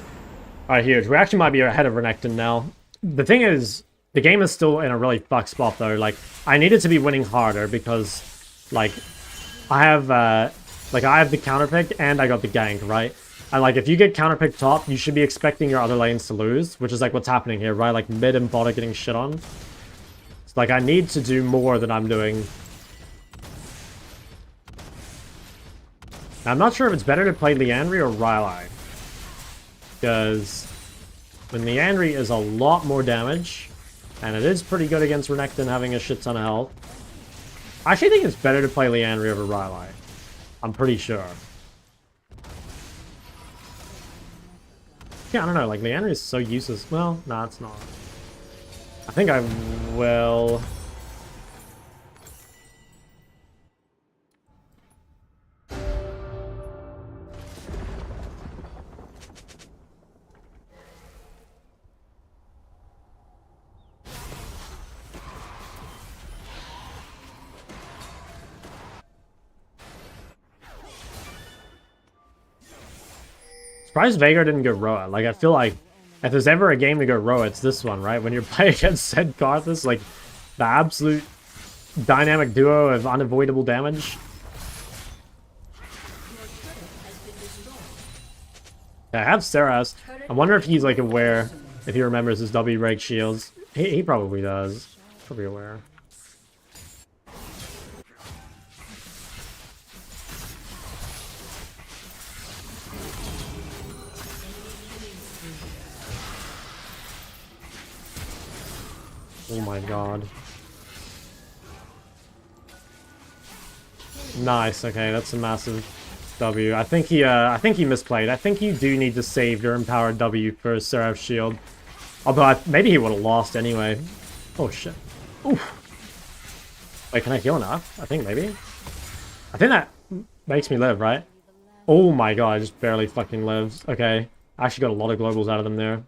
Alright, huge. We actually might be ahead of Renekton now. The thing is, the game is still in a really fucked spot, though. Like, I needed to be winning harder because, like, I have the counter pick and I got the gank, right? And, like, if you get counter pick top, you should be expecting your other lanes to lose, which is, like, what's happening here, right? Like, mid and bot are getting shit on. So, like, I need to do more than I'm doing. Now, I'm not sure if it's better to play Liandry or Rylai. Because when Liandry is a lot more damage, and it is pretty good against Renekton having a shit ton of health. I actually think it's better to play Liandry over Rylai. I'm pretty sure. Yeah, I don't know, like Leander is so useless. Well, nah, it's not. I think I will. Surprised Veigar didn't go Roa. Like, I feel like if there's ever a game to go Roa, it's this one, right? When you're playing against Zed Karthus, like, the absolute dynamic duo of unavoidable damage. Yeah, I have Seras. I wonder if he's, like, aware, if he remembers his W break shields. He probably does. Probably aware. Oh my god. Nice, okay, that's a massive W. I think he misplayed. I think you do need to save your empowered W for Seraph's shield. Although maybe he would have lost anyway. Oh shit. Oof. Wait, can I heal enough? I think maybe. I think that makes me live, right? Oh my god, I just barely fucking lives. Okay. I actually got a lot of globals out of them there.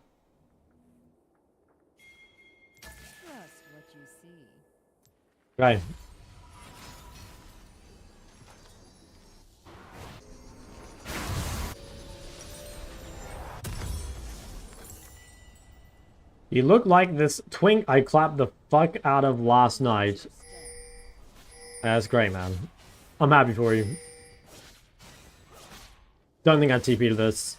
Okay. You look like this twink I clapped the fuck out of last night. That's great, man. I'm happy for you. Don't think I TP to this.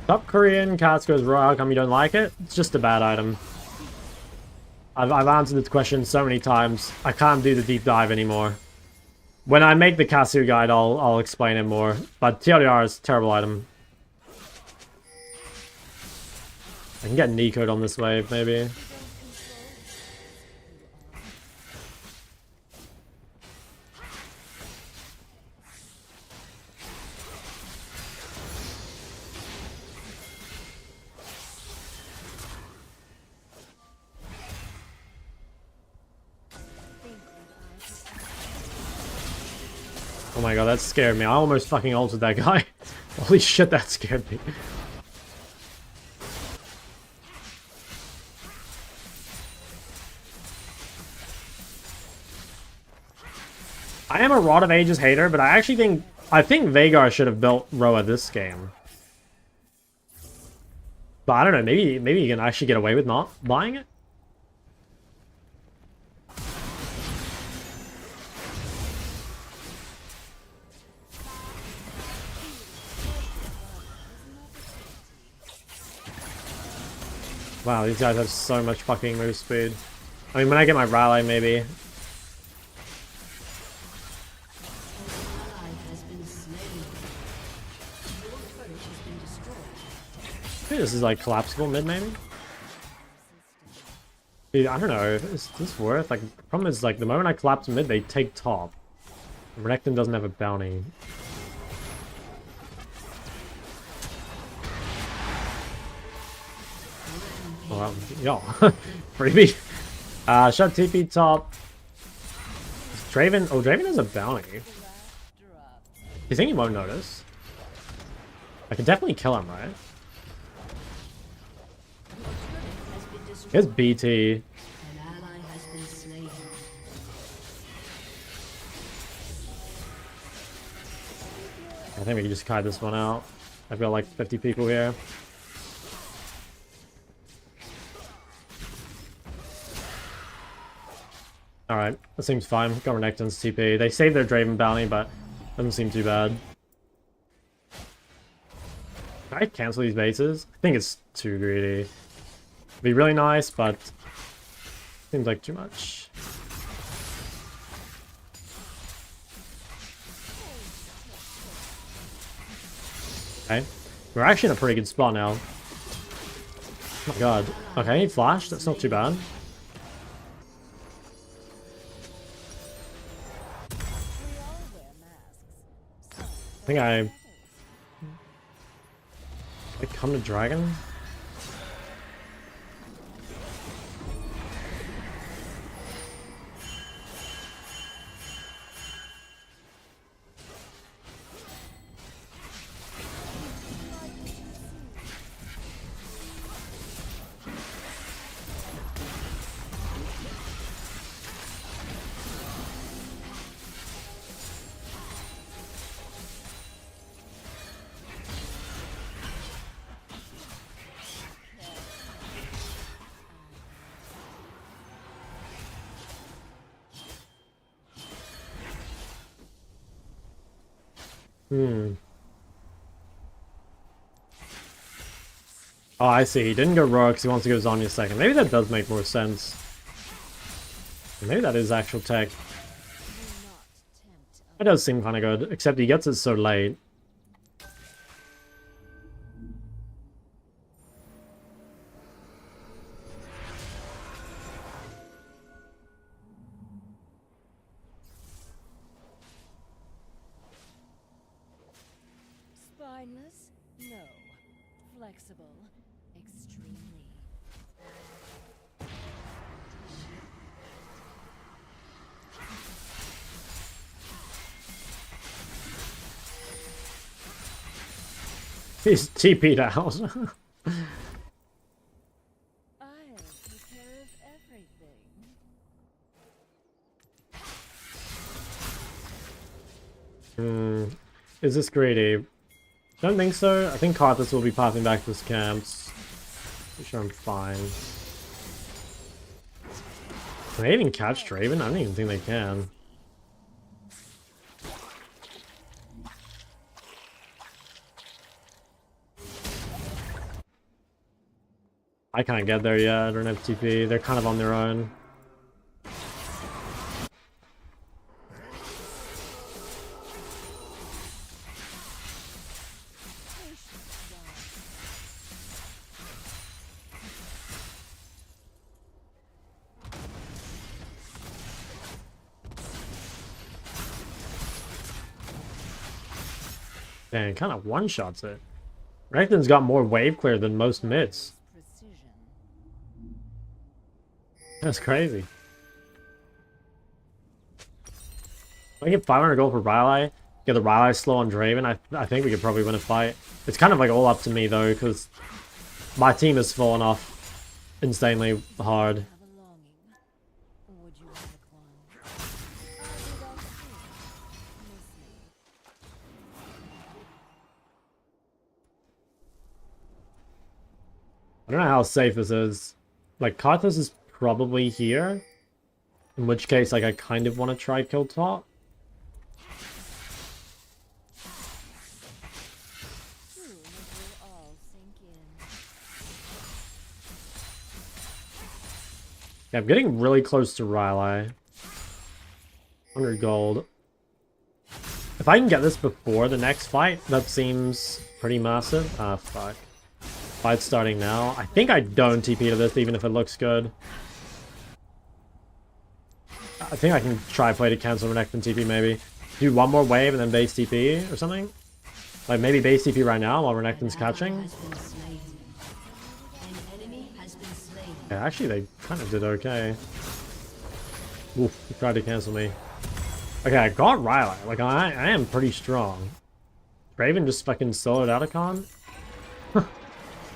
Top Korean, Cats goes raw, how come you don't like it? It's just a bad item. I've answered this question so many times. I can't do the deep dive anymore. When I make the Kasu guide, I'll explain it more. But TLDR is a terrible item. I can get Nico'd on this wave, maybe. Oh my god, that scared me. I almost fucking ulted that guy. Holy shit, that scared me. I am a Rod of Ages hater, but I think Veigar should have built Roa this game. But I don't know, maybe you can actually get away with not buying it? Wow, these guys have so much fucking move speed. I mean, when I get my rally, maybe. I think this is like collapsible mid, maybe? Dude, I don't know. Is this worth? Like, the problem is, like, the moment I collapse mid, they take top. Renekton doesn't have a bounty. Oh, yo. Freebie. Shut TP top. Draven. Oh, Draven has a bounty. Do you think he won't notice? I can definitely kill him, right? Here's BT. I think we can just kite this one out. I've got like 50 people here. Alright, that seems fine. Got Renekton's TP. They saved their Draven bounty, but doesn't seem too bad. Can I cancel these bases? I think it's too greedy. It'd be really nice, but seems like too much. Okay, we're actually in a pretty good spot now. Oh my god. Okay, he flashed. That's not too bad. I think I come to dragon. Oh, I see. He didn't go Rogue because he wants to go Zhonya second. Maybe that does make more sense. Maybe that is actual tech. It does seem kind of good, except he gets it so late. Spineless? No. Flexible? Extremely. He's TP'd out. I'll take care of everything. Is this greedy? Don't think so. I think Karthus will be pathing back to his camps. Pretty sure I'm fine. Can they even catch Draven? I don't even think they can. I can't get there yet. I don't have TP. They're kind of on their own. Dang, kind of one-shots it. Renekton's got more wave clear than most mids. Precision. That's crazy. I get 500 gold for Rylai. Get the Rylai slow on Draven. I think we could probably win a fight. It's kind of like all up to me though, because my team has fallen off insanely hard. Have a longing. Would you like one? I'll do that too. Miss me. I don't know how safe this is. Like, Karthus is probably here. In which case, like, I kind of want to try kill top. Soon it will all sink in. Yeah, I'm getting really close to Rylai. 100 gold. If I can get this before the next fight, that seems pretty massive. Ah, fuck. Fight's starting now. I think I don't TP to this, even if it looks good. I think I can try play to cancel Renekton TP, maybe. Do one more wave and then base TP or something? Like, maybe base TP right now while Renekton's catching? Yeah, actually, they kind of did okay. Oof, he tried to cancel me. Okay, I got Rylai. Like, I am pretty strong. Raven just fucking soloed out a con?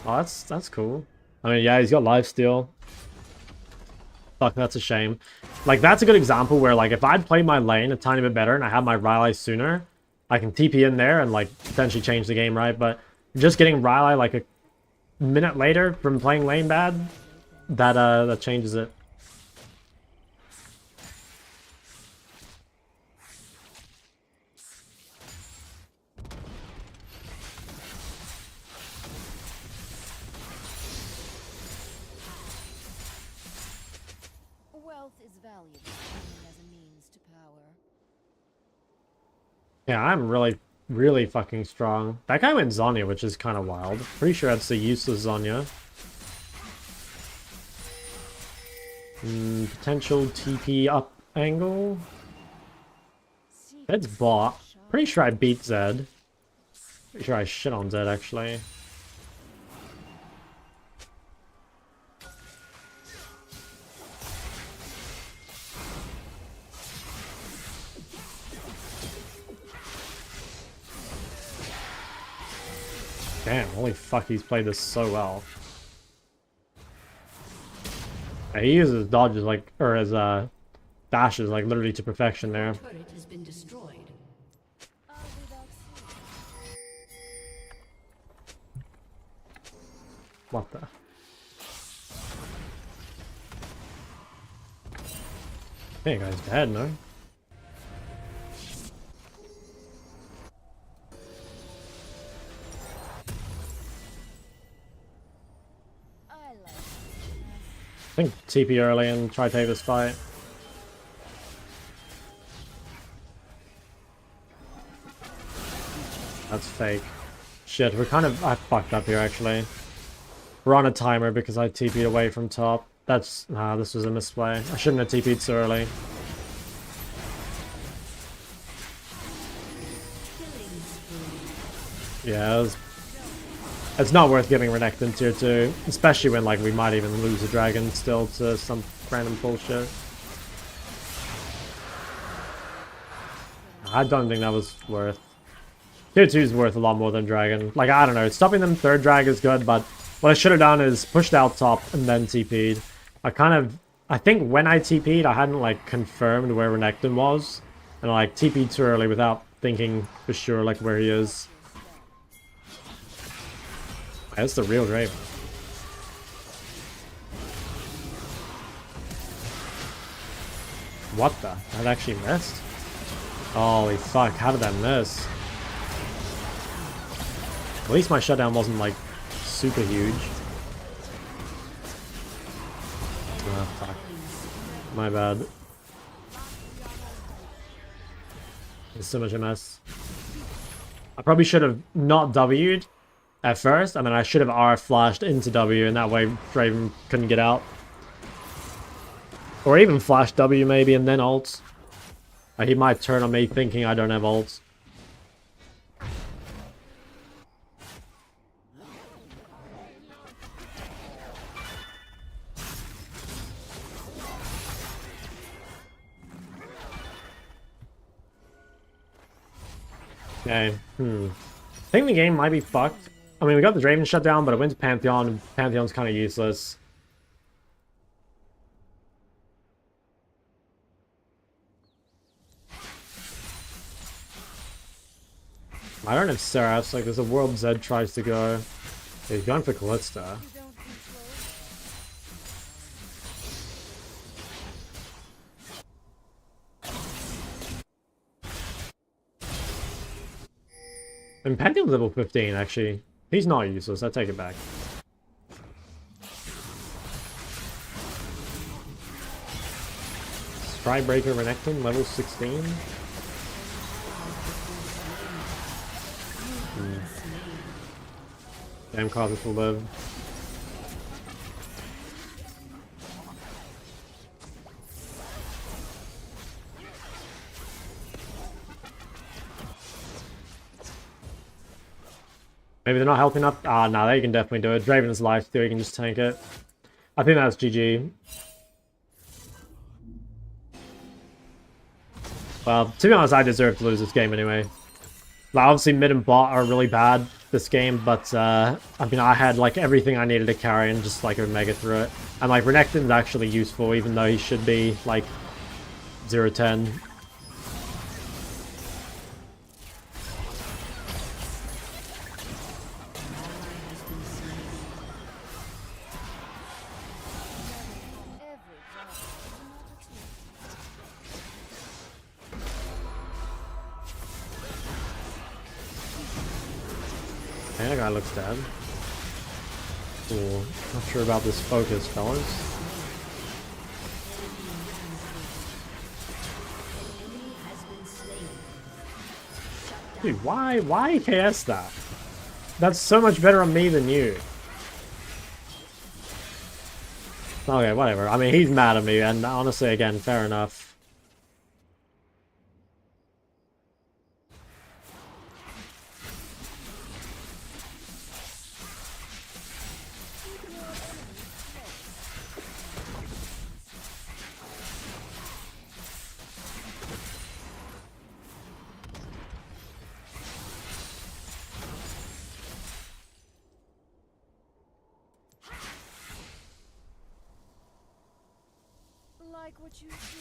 Oh, that's cool. I mean, yeah, he's got lifesteal. Fuck, that's a shame. Like, that's a good example where, like, if I'd played my lane a tiny bit better and I had my Rylai sooner, I can TP in there and, like, potentially change the game, right? But just getting Rylai, like, a minute later from playing lane bad, that changes it. Wealth is valuable only as a means to power. Yeah, I'm really fucking strong. That guy went Zhonya, which is kind of wild. Pretty sure that's the useless Zhonya. Potential TP up angle. Zed's bot. Pretty sure I beat Zed. Pretty sure I shit on Zed actually. Damn, holy fuck, he's played this so well. Yeah, he uses dodges like, or his dashes like literally to perfection there. Turret has been destroyed. I'll be back soon. What the? Hey, guy's dead, no? I like I think TP early and try to take this fight. That's fake. Shit, we're kind of... I fucked up here, actually. We're on a timer because I TP'd away from top. That's... Nah, this was a misplay. I shouldn't have TP'd so early. Yeah, it's not worth giving Renekton tier 2. Especially when, like, we might even lose a dragon still to some random bullshit. I don't think that was worth... Tier 2 is worth a lot more than dragon. Like, I don't know. Stopping them third drag is good, but what I should have done is pushed out top and then TP'd. I think when I TP'd, I hadn't, like, confirmed where Renekton was. And, like, TP'd too early without thinking for sure, like, where he is. That's the real Draven. What the? That actually missed? Holy fuck, how did that miss? At least my shutdown wasn't, like, super huge. Oh, fuck. My bad. It's so much a mess. I probably should have not W'd at first, and then I should have R flashed into W, and that way Draven couldn't get out. Or even flash W maybe, and then ult. He might turn on me thinking I don't have ult. Okay, I think the game might be fucked. I mean, we got the Draven shut down, but it went to Pantheon, and Pantheon's kind of useless. I don't have Seraphs, like, there's a world Zed tries to go. He's going for Callista. you don't keep close. And Pantheon's level 15, actually. He's not useless, I take it back. Strybreaker Renekton, level 16. Damn, Cosmos will live. Maybe they're not helping up. Ah, no, they can definitely do it. Draven's life too, he can just tank it. I think that's GG. Well, to be honest, I deserve to lose this game anyway. Like, obviously, mid and bot are really bad this game, but I mean, I had like everything I needed to carry and just like Omega through it. And like Renekton's actually useful, even though he should be like 0-10. Okay, that guy looks dead. Cool. Not sure about this focus, fellas. Dude, why KS that? That's so much better on me than you. Okay, whatever. I mean, he's mad at me, and honestly, again, fair enough. like what you see.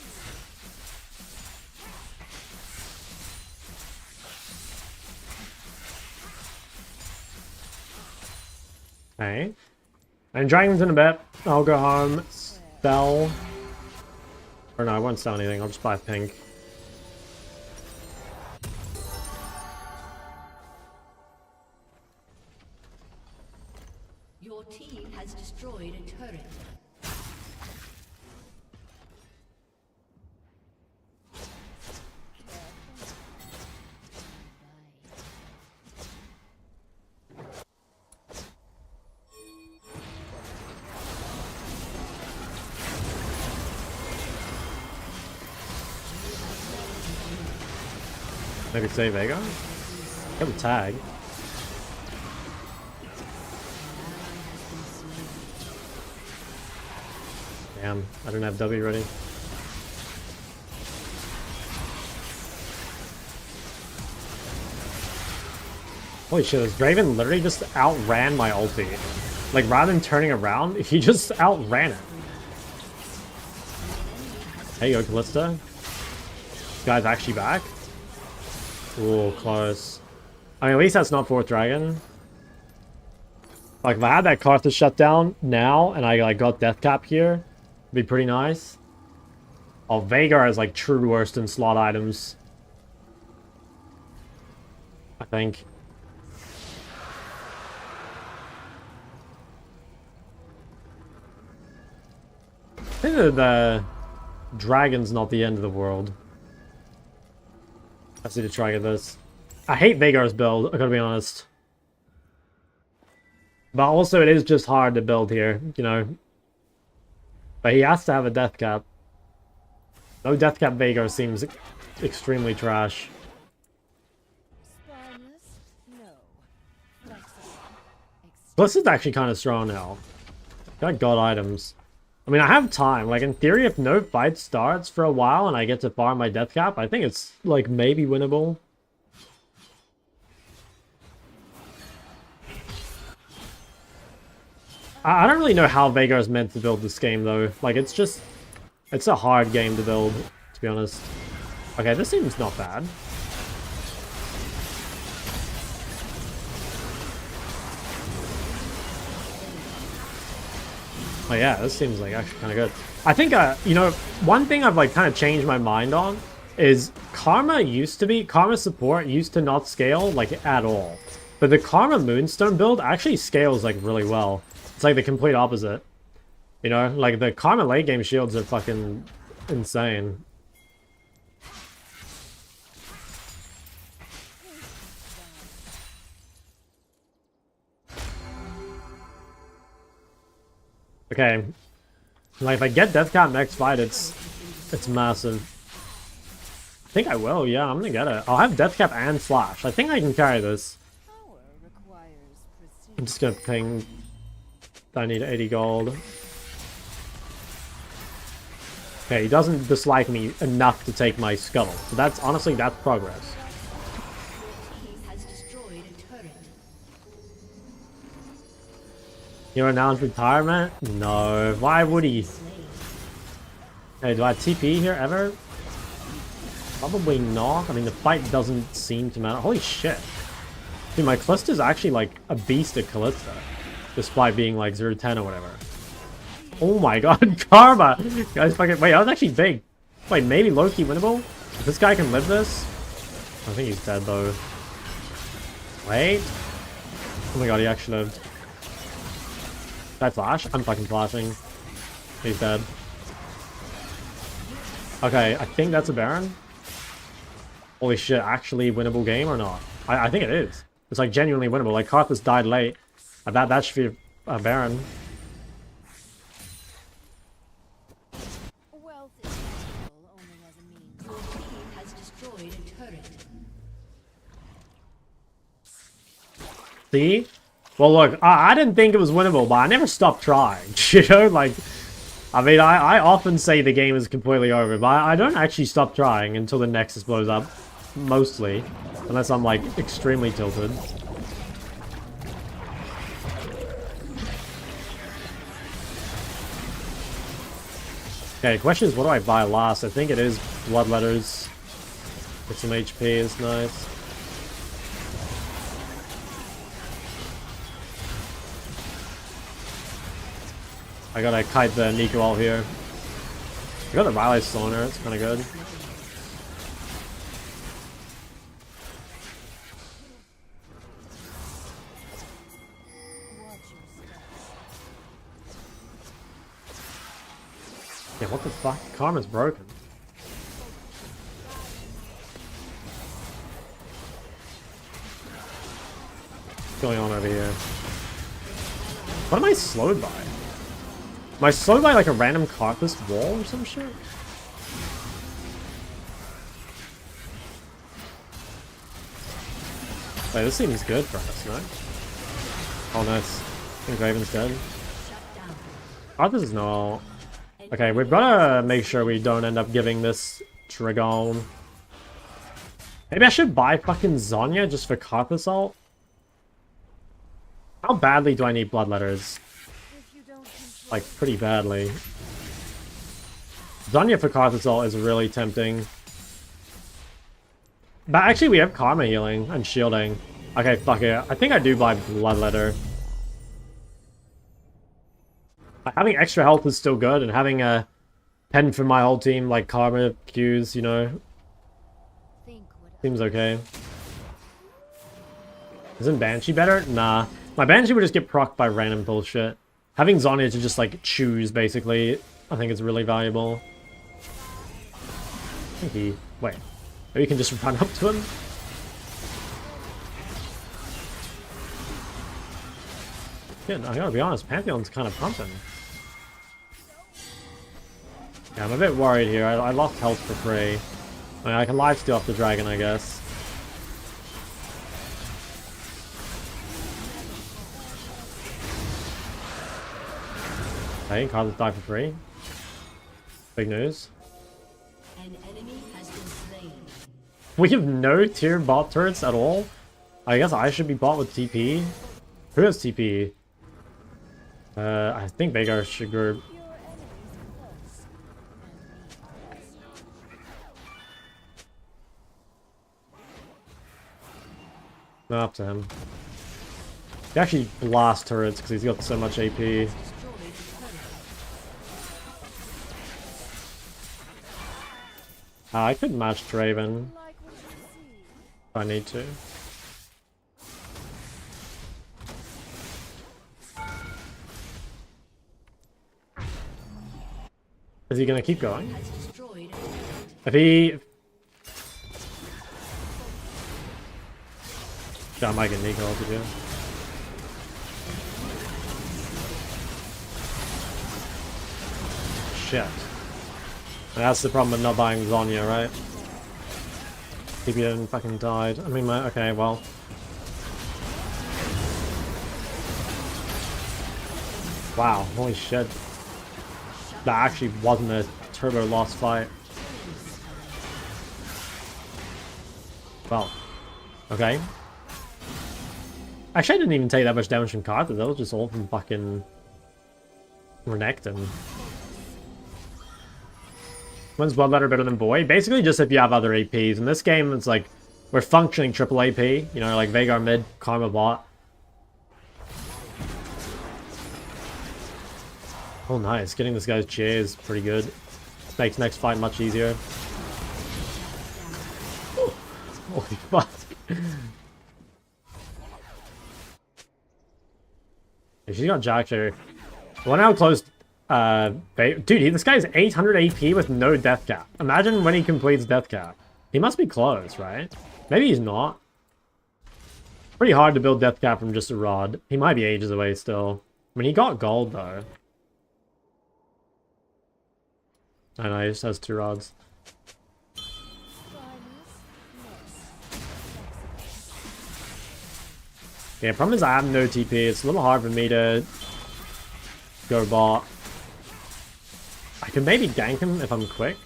Okay. And Dragon's in a bit. I'll go home, sell. Or no, I won't sell anything. I'll just buy pink. Your team has destroyed a turret. Maybe save Vega? Got the tag. Damn, I don't have W ready. Holy shit, this Draven literally just outran my ulti. Like, rather than turning around, he just outran it. There you go, Callista. This guy's actually back. Ooh, close. I mean, at least that's not 4th dragon. Like, if I had that Karthus shut down now, and I like got death cap here, it'd be pretty nice. Oh, Veigar is like true worst in slot items. I think. I think that the dragon's not the end of the world. I need to try get this. I hate Veigar's build, I gotta be honest. But also it is just hard to build here, you know. But he has to have a death cap. No death cap Veigar seems extremely trash. Spineless? No. Flexible. This is actually kind of strong now. Got god items. I mean, I have time. Like, in theory, if no fight starts for a while and I get to farm my death cap, I think it's, like, maybe winnable. I don't really know how Veigar's meant to build this game, though. Like, it's just... It's a hard game to build, to be honest. Okay, this seems not bad. Oh yeah, this seems like actually kind of good. I think, you know, one thing I've like kind of changed my mind on is Karma support used to not scale like at all. But the Karma Moonstone build actually scales like really well. It's like the complete opposite. You know, like the Karma late game shields are fucking insane. Okay, like if I get death cap next fight, it's massive. I think I will. Yeah, I'm gonna get it. I'll have death cap and flash. I think I can carry this. Power requires precision. I'm just gonna ping. I need 80 gold. Okay, he doesn't dislike me enough to take my scuttle. So that's honestly that's progress. You announced retirement? No. Why would he? Hey, do I TP here ever? Probably not. I mean, the fight doesn't seem to matter. Holy shit. Dude, my Callista is actually like a beast at Callista. Despite being like 0-10 or whatever. Oh my god, Karma! Guys, fucking. Wait, I was actually big. Wait, maybe low-key winnable? If this guy can live this? I think he's dead though. Wait. Oh my god, he actually lived. Did I flash? I'm fucking flashing. He's dead. Okay, I think that's a Baron. Holy shit, actually winnable game or not? I think it is. It's like genuinely winnable. Like Karthus died late. I bet that should be a Baron. Wealth is valuable only as a means. Your team has destroyed a turret. See? Well, look, I didn't think it was winnable, but I never stopped trying. You know, like, I mean, I often say the game is completely over, but I don't actually stop trying until the Nexus blows up. Mostly. Unless I'm, like, extremely tilted. Okay, question is, what do I buy last? I think it is Bloodletters. With some HP is nice. I gotta kite the Nico out here. I got the Riley Stoner, it's kinda good. Yeah, what the fuck? Karma's broken. What's going on over here? What am I slowed by? Am I slowed by like a random cartless wall or some shit? Wait, this seems good for us, no? Oh, nice. I think Raven's dead. Arthur's is no. Okay, we've gotta make sure we don't end up giving this Dragon. Maybe I should buy fucking Zhonya just for Carthus ult? How badly do I need Bloodletters? Like, pretty badly. Zhonya for Carthus ult is really tempting. But actually we have Karma healing and shielding. Okay, fuck it. I think I do buy Bloodletter. Having extra health is still good, and having a pen for my whole team, like Karma, Qs, you know, seems okay. Isn't Banshee better? Nah. My Banshee would just get procced by random bullshit. Having Zhonya to just, like, choose, basically, I think is really valuable. I think he... Wait. Maybe you can just run up to him? Yeah, I gotta be honest, Pantheon's kind of pumping. Yeah, I'm a bit worried here. I lost health for free. I mean, I can lifesteal off the dragon, I guess. Hey, Carlos died for free. Big news. An enemy has been slain. We have no tier bot turrets at all? I guess I should be bought with TP. Who has TP? I think Veigar should go. No, up to him. He actually blasts turrets because he's got so much AP. I could match Draven if I need to. Is he gonna keep going? If he... Yeah, I might get Nico to do. Shit. That's the problem with not buying Zhonya, right? TP didn't fucking died. I mean, okay, well. Wow, holy shit. That actually wasn't a turbo lost fight. Well, okay. Actually, I didn't even take that much damage from Carter. That was just all from fucking Renekton. When's Bloodletter better than Boy? Basically, just if you have other APs. In this game, it's like we're functioning triple AP. You know, like Veigar mid, Karma bot. Oh, nice. Getting this guy's cheer is pretty good. Makes next fight much easier. Oh, holy fuck. She's got Jack here. Well, now close. Dude, this guy's 800 AP with no death cap. Imagine when he completes death cap. He must be close, right? Maybe he's not. Pretty hard to build death cap from just a rod. He might be ages away still. I mean, he got gold though. I know, he just has 2 rods. Yeah, problem is I have no TP. It's a little hard for me to go bot. I can maybe gank him if I'm quick.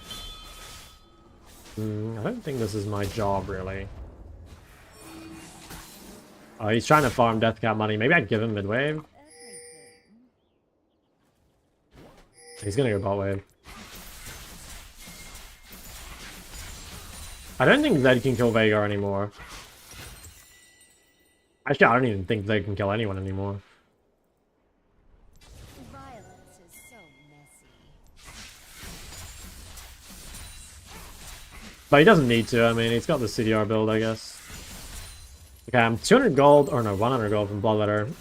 I don't think this is my job, really. Oh, he's trying to farm death cap money. Maybe I can give him mid-wave. He's gonna go bot wave. I don't think Zed can kill Veigar anymore. Actually, I don't even think Zed can kill anyone anymore. Violence is so messy. But he doesn't need to. I mean, he's got the CDR build, I guess. Okay, I'm 200 gold, or no, 100 gold from Bloodletter.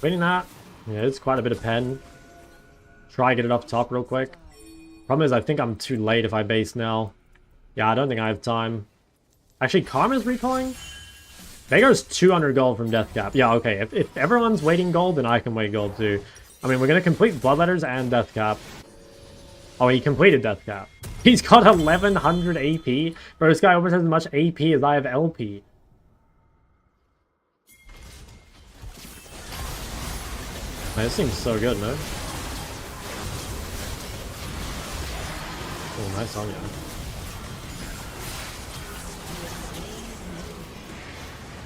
Winning that. Yeah, it's quite a bit of pen. Try get it up top real quick. Problem is, I think I'm too late if I base now. Yeah, I don't think I have time. Actually, Karma's recalling? Veigar's 200 gold from Death Cap. Yeah, okay. If everyone's waiting gold, then I can wait gold too. I mean, we're going to complete Bloodletters and Death Cap. Oh, he completed Death Cap. He's got 1100 AP. Bro, this guy almost has as much AP as I have LP. Man, this seems so good, no? Oh, nice on you.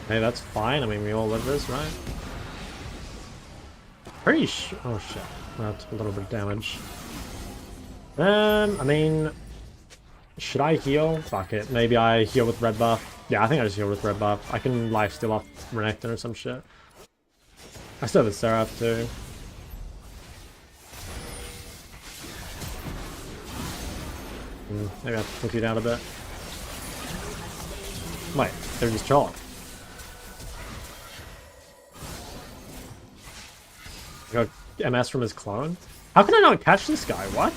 Hey, that's fine. I mean, we all live this, right? Pretty sure. Oh shit, that's a little bit of damage. I mean, should I heal? Fuck it. Maybe I heal with red buff. Yeah, I think I just heal with red buff. I can lifesteal off Renekton or some shit. I still have a Seraph too. Maybe I have to put you down a bit. Wait, they're just chalk. Got MS from his clone? How can I not catch this guy? What?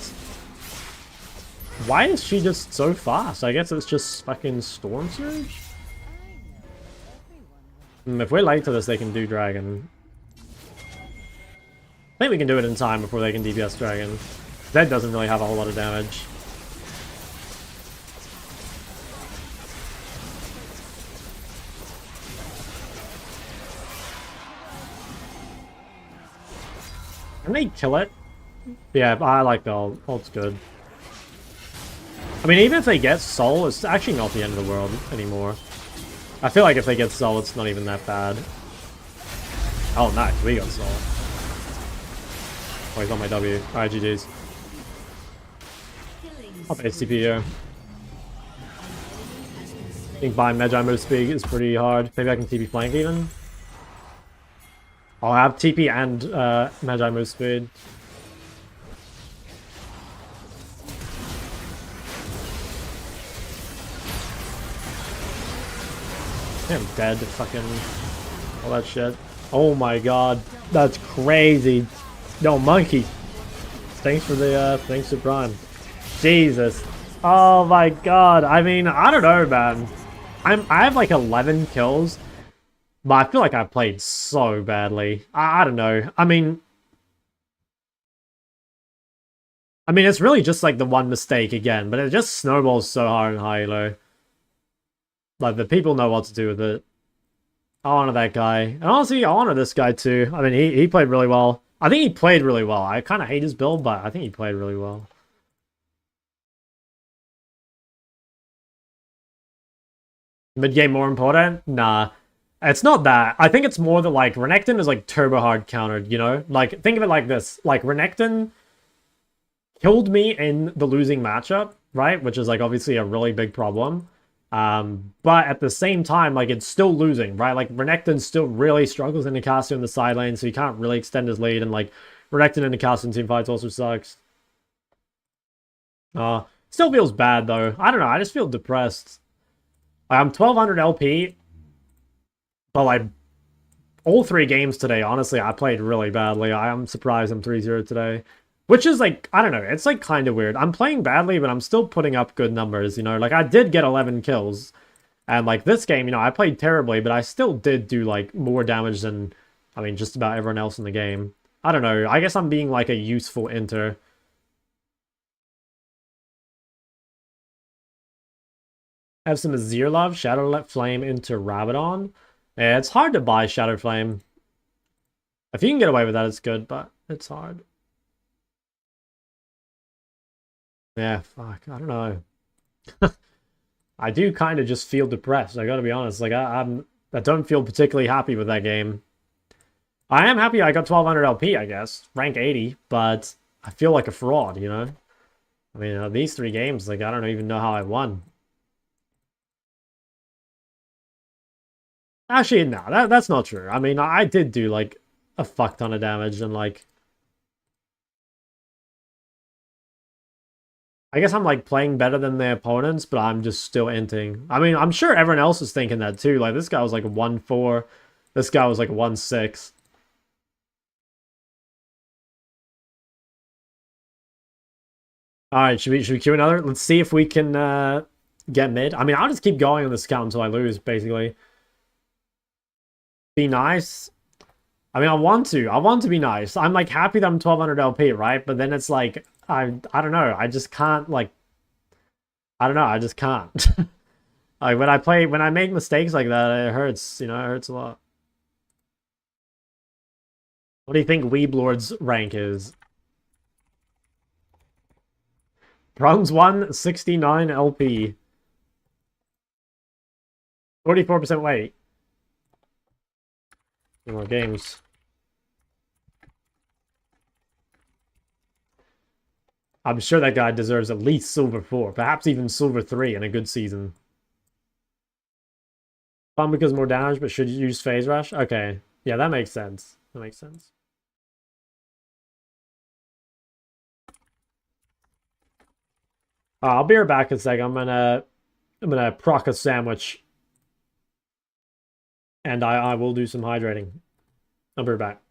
Why is she just so fast? I guess it's just fucking Storm Surge? If we're late to this, they can do Dragon. I think we can do it in time before they can DPS Dragon. Zed doesn't really have a whole lot of damage. Can they kill it? Yeah, I like the ult. Ult's good. I mean, even if they get Soul, it's actually not the end of the world anymore. I feel like if they get Soul, it's not even that bad. Oh, nice. We got Soul. Oh, he's on my W. Alright, GG's. I'll base TP here. I think buying Magi move speed is pretty hard. Maybe I can TP flank even. I'll have TP and Magi move speed. I'm dead to fucking all that shit. Oh my god, that's crazy. No, Monkey. Thanks for the thanks to Prime. Jesus. Oh my god. I mean, I don't know, man. I have like 11 kills. But I feel like I played so badly. I don't know. I mean, it's really just like the one mistake again, but it just snowballs so hard in high elo. Like, the people know what to do with it. I honor that guy. And honestly, I honor this guy too. I mean, he played really well. I think he played really well. I kind of hate his build, but I think he played really well. Mid-game more important? Nah. It's not that. I think it's more that, like, Renekton is, like, turbo hard countered, you know? Like, think of it like this. Like, Renekton killed me in the losing matchup, right? Which is, like, obviously a really big problem. But at the same time, like, it's still losing, right? Like, Renekton still really struggles in the caster in the side lane, so he can't really extend his lead, and, like, Renekton in the caster in team fights also sucks. Still feels bad, though. I don't know, I just feel depressed. I'm 1200 LP. But, like, all 3 games today, honestly, I played really badly. I am surprised I'm 3-0 today. Which is, like, I don't know, it's, like, kind of weird. I'm playing badly, but I'm still putting up good numbers, you know? Like, I did get 11 kills. And, like, this game, you know, I played terribly, but I still did do, like, more damage than, I mean, just about everyone else in the game. I don't know, I guess I'm being, like, a useful inter. Have some Azir love, Shadow Flame into Rabadon. Yeah, it's hard to buy Shadow Flame. If you can get away with that, it's good, but it's hard. Yeah, fuck, I don't know. I do kind of just feel depressed, I gotta be honest. Like, I don't feel particularly happy with that game. I am happy I got 1200 LP, I guess. Rank 80, but I feel like a fraud, you know? I mean, these 3 games, like, I don't even know how I won. Actually, no, that's not true. I mean, I did do, like, a fuck ton of damage, and, like... I guess I'm, like, playing better than their opponents, but I'm just still inting. I mean, I'm sure everyone else is thinking that, too. Like, this guy was, like, 1-4. This guy was, like, 1-6. Alright, should we queue another? Let's see if we can, get mid. I mean, I'll just keep going on this count until I lose, basically. Be nice. I mean, I want to be nice. I'm, like, happy that I'm 1200 LP, right? But then it's like, I don't know. I just can't, like, I don't know. I just can't. Like, when I make mistakes like that, it hurts. You know, it hurts a lot. What do you think Weeblord's rank is? Bronze 1, 69 LP. 44% weight. Two more games. I'm sure that guy deserves at least Silver 4, perhaps even Silver 3 in a good season. Fun because more damage, but should use Phase Rush? Okay. Yeah, that makes sense. That makes sense. I'll be right back in a sec. I'm gonna proc a sandwich. And I will do some hydrating. I'll be right back.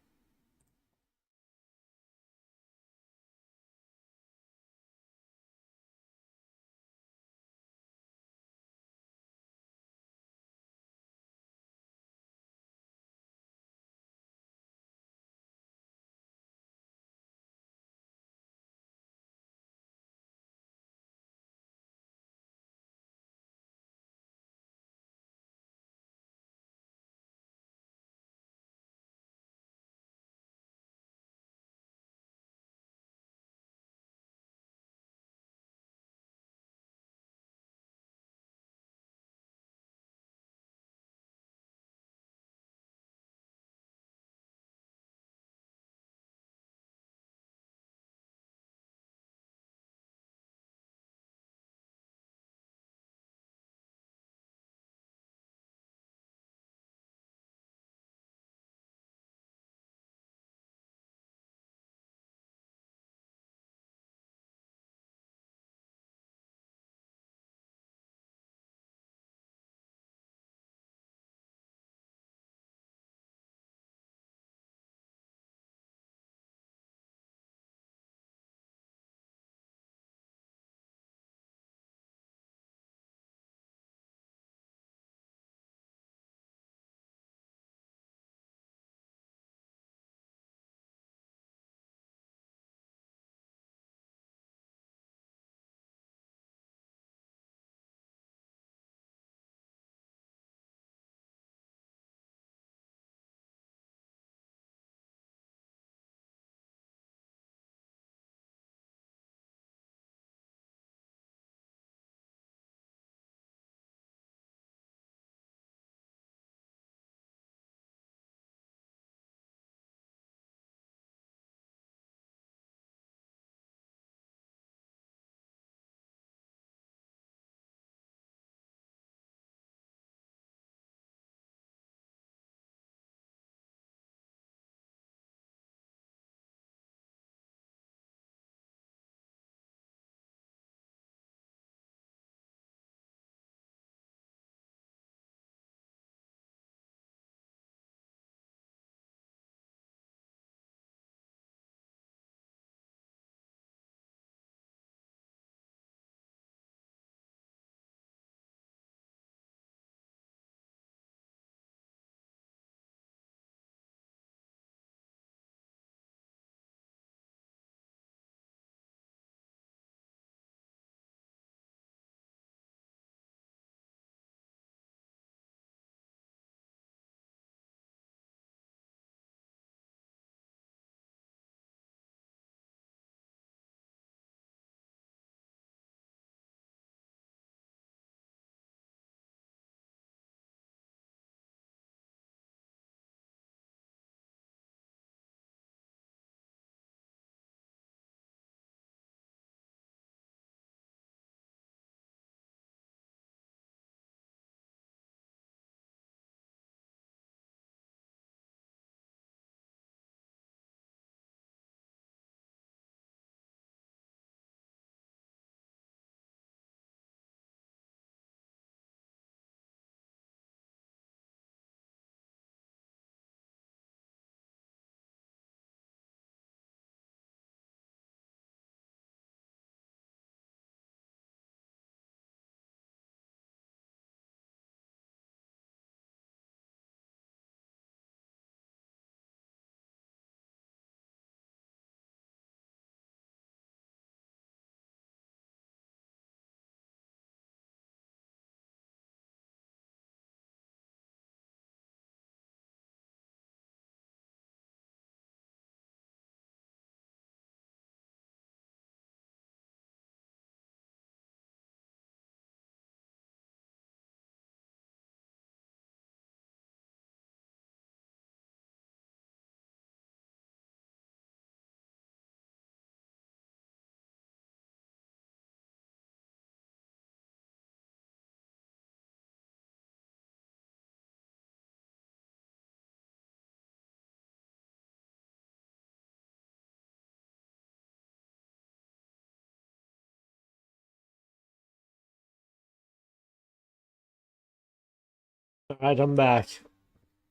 Alright, I'm back.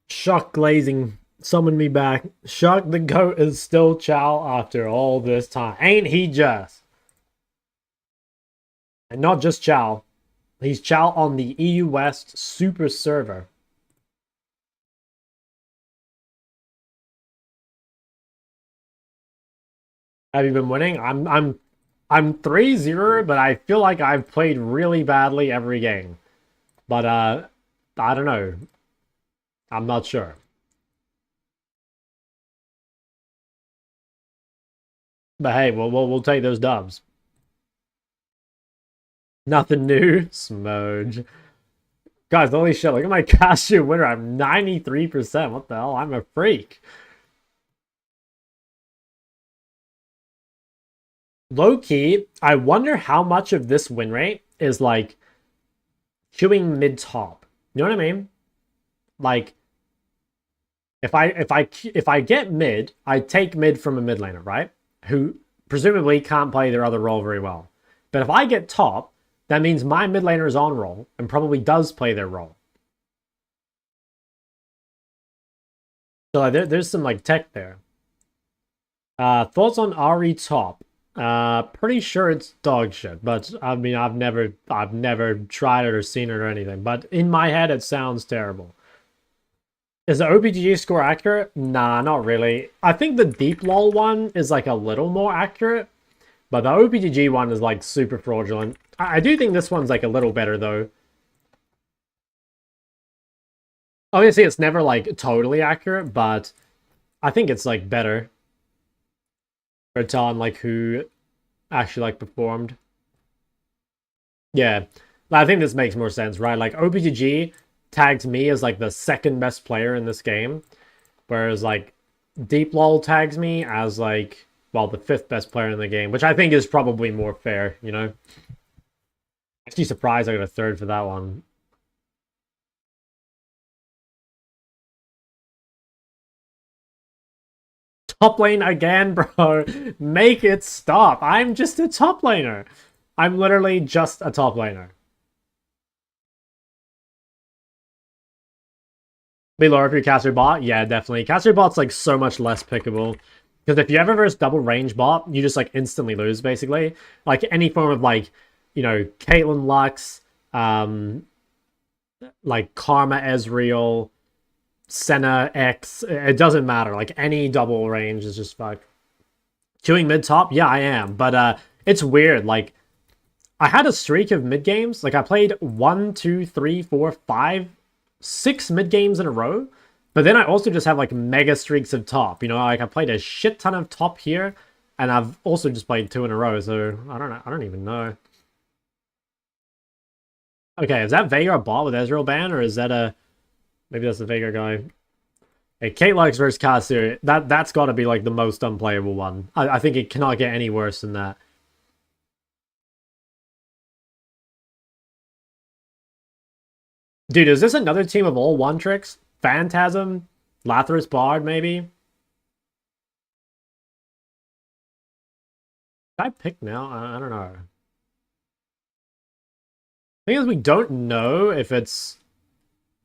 Shock glazing. Summon me back. Shock the goat is still Chal after all this time. Ain't he just? And not just Chal. He's Chal on the EU West super server. Have you been winning? I'm 3-0, but I feel like I've played really badly every game. But I don't know. I'm not sure. But hey, we'll take those dubs. Nothing new. Smudge. Guys, holy shit, look at my cashew winner. I'm 93%. What the hell? I'm a freak. Low-key, I wonder how much of this win rate is like queuing mid-top. You know what I mean? Like, if I get mid, I take mid from a mid laner, right? Who presumably can't play their other role very well. But if I get top, that means my mid laner is on role and probably does play their role. So there's some like tech there. Thoughts on RE top? Pretty sure it's dog shit, but I mean I've never tried it or seen it or anything. But in my head it sounds terrible. Is the OPGG score accurate? Nah, not really. I think the deep lol one is like a little more accurate, but the OPGG one is like super fraudulent. I do think this one's like a little better though. Obviously, it's never like totally accurate, but I think it's like better for telling like who actually like performed. Yeah, I think this makes more sense, right? Like OPGG tagged me as like the second best player in this game, whereas like Deep Lol tags me as like, well, the fifth best player in the game, which I think is probably more fair, you know? Actually surprised I got a third for that one. Top lane again, bro. Make it stop. I'm just a top laner. I'm literally just a top laner. Be lower if you're caster bot? Yeah, definitely. Caster bot's like so much less pickable. Because if you ever verse double range bot, you just like instantly lose, basically. Like any form of like, you know, Caitlyn Lux, like Karma Ezreal, Senna X, it doesn't matter. Like any double range is just fuck. Queuing mid top? Yeah, I am. But it's weird. Like I had a streak of mid games. Like I played 1, 2, 3, 4, 5, 6 mid games in a row. But then I also just have like mega streaks of top. You know, like I played a shit ton of top here, and I've also just played 2 in a row. So I don't know. I don't even know. Okay, is that Veigar bot with Ezreal ban, or is that a... Maybe that's the Veigar guy. Hey, Kate Lux versus Casu, that's got to be like the most unplayable one. I think it cannot get any worse than that. Dude, is this another team of all one tricks? Phantasm, Lathras Bard, maybe? Did I pick now? I don't know. The thing is, we don't know if it's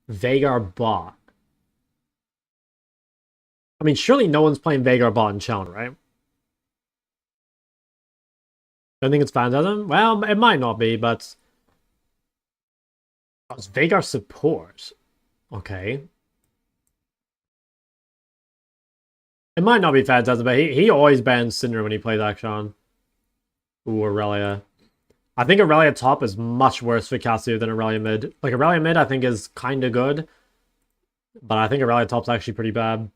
Veigar bot. I mean, surely no one's playing Veigar bot in Challenge, right? Don't think it's Phantasm? Well, it might not be, but... Oh, it's Veigar support. Okay. It might not be Phantasm, but he always bans Cinder when he plays Akshan. Ooh, Aurelia. I think Aurelia top is much worse for Casu than Aurelia mid. Like, Aurelia mid I think is kind of good, but I think Aurelia top's actually pretty bad.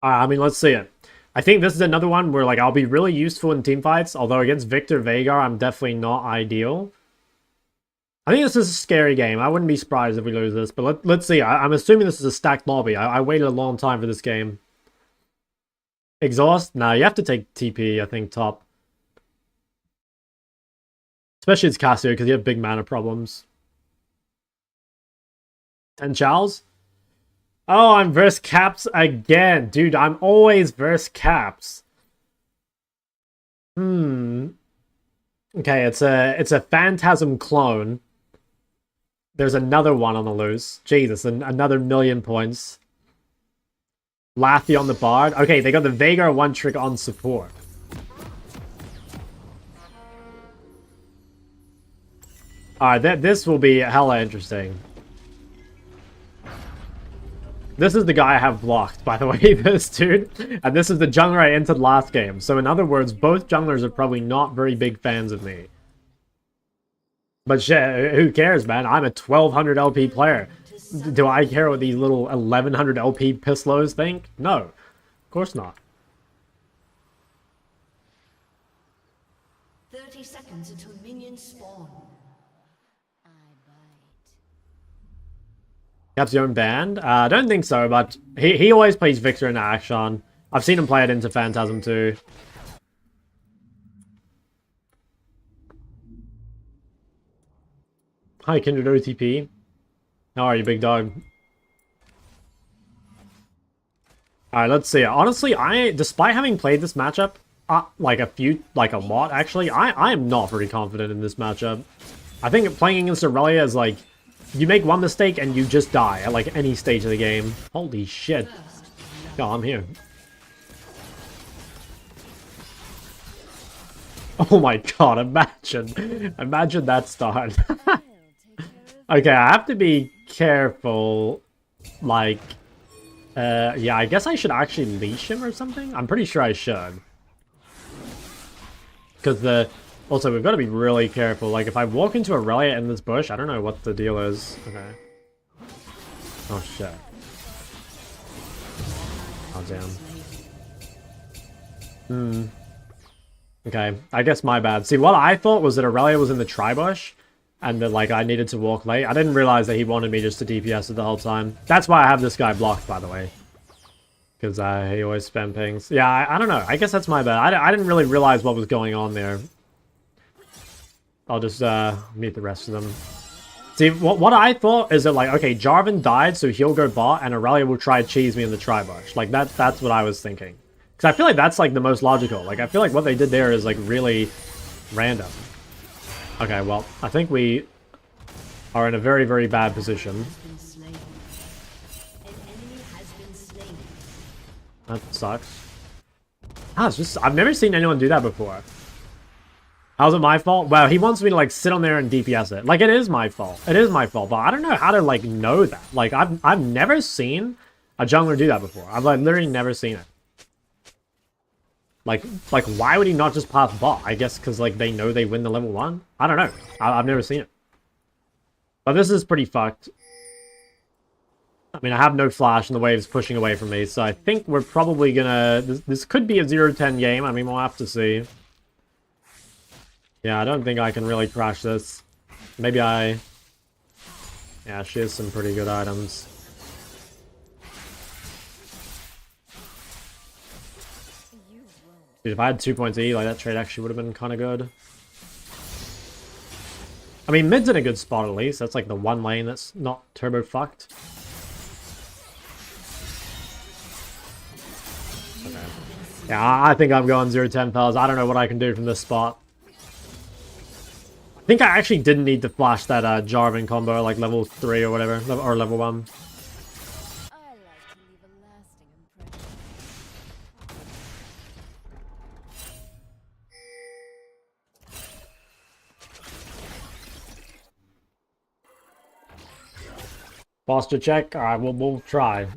I mean, let's see it. I think this is another one where, like, I'll be really useful in team fights, although against Victor Veigar, I'm definitely not ideal. I think this is a scary game. I wouldn't be surprised if we lose this, but let's see. I'm assuming this is a stacked lobby. I waited a long time for this game. Exhaust? Nah, you have to take TP, I think, top. Especially it's Cassio, because you have big mana problems. 10 Chals? Oh, I'm verse caps again. Dude, I'm always verse caps. Okay, it's a Phantasm clone. There's another one on the loose. Jesus, another 1,000,000 points. Lathi on the Bard. Okay, they got the Veigar one trick on support. Alright, this will be hella interesting. This is the guy I have blocked, by the way, this dude. And this is the jungler I entered last game. So in other words, both junglers are probably not very big fans of me. But shit, who cares, man? I'm a 1200 LP player. Do I care what these little 1100 LP pisslows think? No, of course not. 30 seconds until minions spawn. I bite. Cap's your own band? I don't think so, but he always plays Victor in Action. I've seen him play it into Phantasm too. Hi, Kindred OTP. How are you, big dog? Alright, let's see. Honestly, despite having played this matchup, like a lot actually, I am not very confident in this matchup. I think playing against Aurelia is like, you make one mistake and you just die at like any stage of the game. Holy shit. Oh, I'm here. Oh my god, imagine that start. Okay, I have to be careful, like, yeah, I guess I should actually leash him or something? I'm pretty sure I should. Because also, we've got to be really careful, like, if I walk into Aurelia in this bush, I don't know what the deal is. Okay. Oh, shit. Oh, damn. Okay, I guess my bad. See, what I thought was that Aurelia was in the tri-bush, and that, like, I needed to walk late. I didn't realize that he wanted me just to DPS it the whole time. That's why I have this guy blocked, by the way. Because he always spam pings. Yeah, I don't know. I guess that's my bad. I didn't really realize what was going on there. I'll just meet the rest of them. See, what I thought is that, like, okay, Jarvan died, so he'll go bot, and Aurelia will try to cheese me in the tri-bush. Like, that's what I was thinking. Because I feel like that's, like, the most logical. Like, I feel like what they did there is, like, really random. Okay, well, I think we are in a very, very bad position. That sucks. Ah, it's just, I've never seen anyone do that before. How's it my fault? Well, he wants me to, like, sit on there and DPS it. Like, it is my fault. It is my fault, but I don't know how to, like, know that. Like, I've never seen a jungler do that before. I've, like, literally never seen it. Like, why would he not just pass bot? I guess because, like, they know they win the level 1? I don't know. I've never seen it. But this is pretty fucked. I mean, I have no flash and the wave's pushing away from me, so I think we're probably gonna... This could be a 0-10 game. I mean, we'll have to see. Yeah, I don't think I can really crash this. Maybe I... Yeah, she has some pretty good items. Dude, if I had 2 points E, like, that trade actually would have been kind of good. I mean, mid's in a good spot at least. That's like the one lane that's not turbo fucked. Okay. Yeah, I think I'm going 0-10 fellas. I don't know what I can do from this spot. I think I actually didn't need to flash that Jarvan combo, like level 3 or whatever, or level 1. I like to leave a lasting impression. Posture check? Alright, we'll try.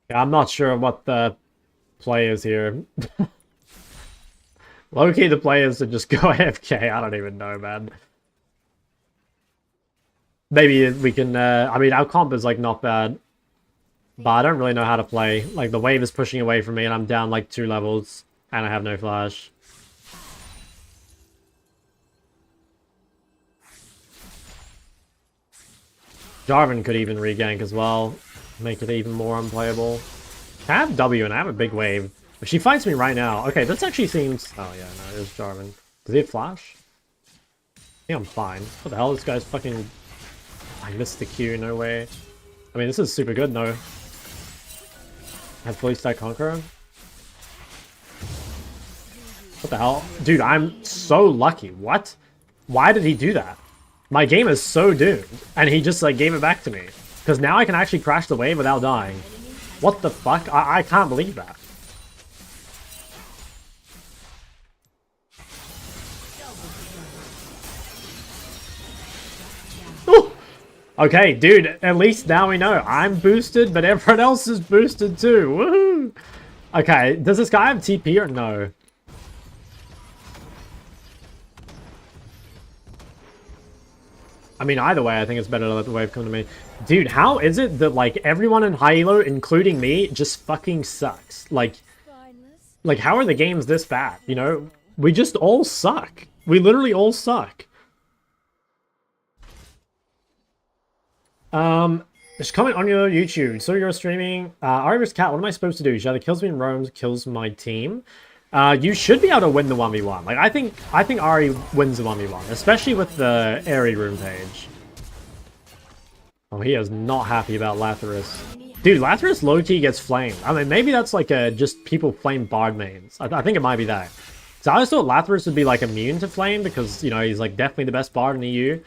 Yeah, I'm not sure what the play is here. Low-key, the play is to just go AFK. I don't even know, man. Maybe we can... I mean, our comp is, like, not bad. But I don't really know how to play. Like, the wave is pushing away from me, and I'm down, like, 2 levels. And I have no flash. Jarvan could even regank as well. Make it even more unplayable. I have W and I have a big wave. If she fights me right now... Okay, this actually seems... Oh, yeah, no, it is Jarvan. Does he have flash? I think I'm fine. What the hell? This guy's fucking... I missed the Q, no way. I mean, this is super good, no. Have fully stacked Conqueror. What the hell? Dude, I'm so lucky. What? Why did he do that? My game is so doomed. And he just, like, gave it back to me. Because now I can actually crash the wave without dying. What the fuck? I can't believe that. Ooh. Okay, dude, at least now we know. I'm boosted, but everyone else is boosted too. Woohoo! Okay, does this guy have TP or no? I mean, either way, I think it's better to let the wave come to me. Dude, how is it that, like, everyone in high elo, including me, just fucking sucks? Like, how are the games this bad, you know? We just all suck. We literally all suck. Just comment on your YouTube. So you're streaming. Ari vs. Cat, what am I supposed to do? She either kills me in roams, kills my team. You should be able to win the 1v1. Like, I think Ari wins the 1v1, especially with the Airy room page. Oh, he is not happy about Lathyrus. Dude, Lathyrus low-key gets flamed. I mean, maybe that's like just people flame Bard mains. I think it might be that. So I always thought Lathyrus would be like immune to flame because, you know, he's like definitely the best Bard in the EU.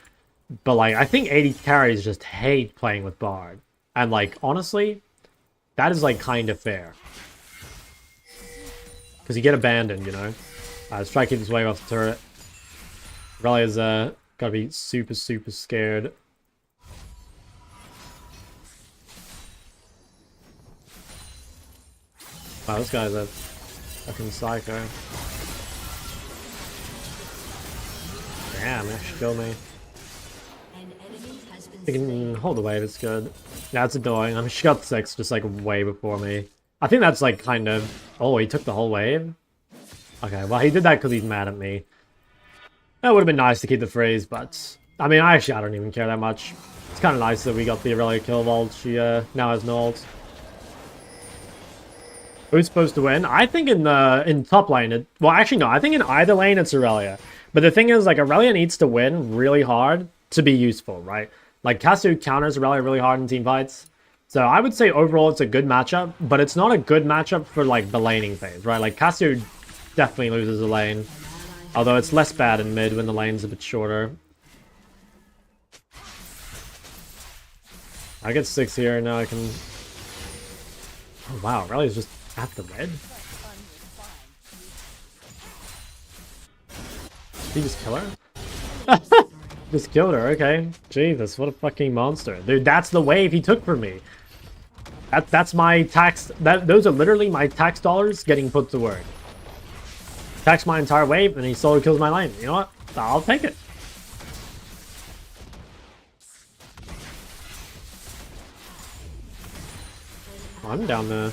But like, I think 80 carries just hate playing with Bard. And like, honestly, that is like kind of fair. Because you get abandoned, you know? Let's try to keep this wave off the turret. Relia's gotta be super, super scared. Wow, this guy's a fucking psycho. Damn, that should kill me. He can hold the wave, it's good. Yeah, it's annoying. I mean, she got 6 just like way before me. I think that's like kind of... Oh, he took the whole wave? Okay, well, he did that because he's mad at me. That would have been nice to keep the freeze, but... I mean, I don't even care that much. It's kind of nice that we got the Aurelia kill vault. She now has no ult. Who's supposed to win? I think in top lane... Well, actually, no. I think in either lane, it's Aurelia. But the thing is, like, Aurelia needs to win really hard to be useful, right? Like, Casu counters Aurelia really hard in team fights. So I would say overall it's a good matchup, but it's not a good matchup for, like, the laning phase, right? Like, Casu definitely loses a lane. Although it's less bad in mid when the lane's a bit shorter. I get 6 here, now I can... Oh, wow, Aurelia's just at the red? Did he just kill her? Just killed her, okay. Jesus, what a fucking monster. Dude, that's the wave he took from me. That's my tax... Those are literally my tax dollars getting put to work. Tax my entire wave, and he solo kills my lane. You know what? I'll take it. I'm down there.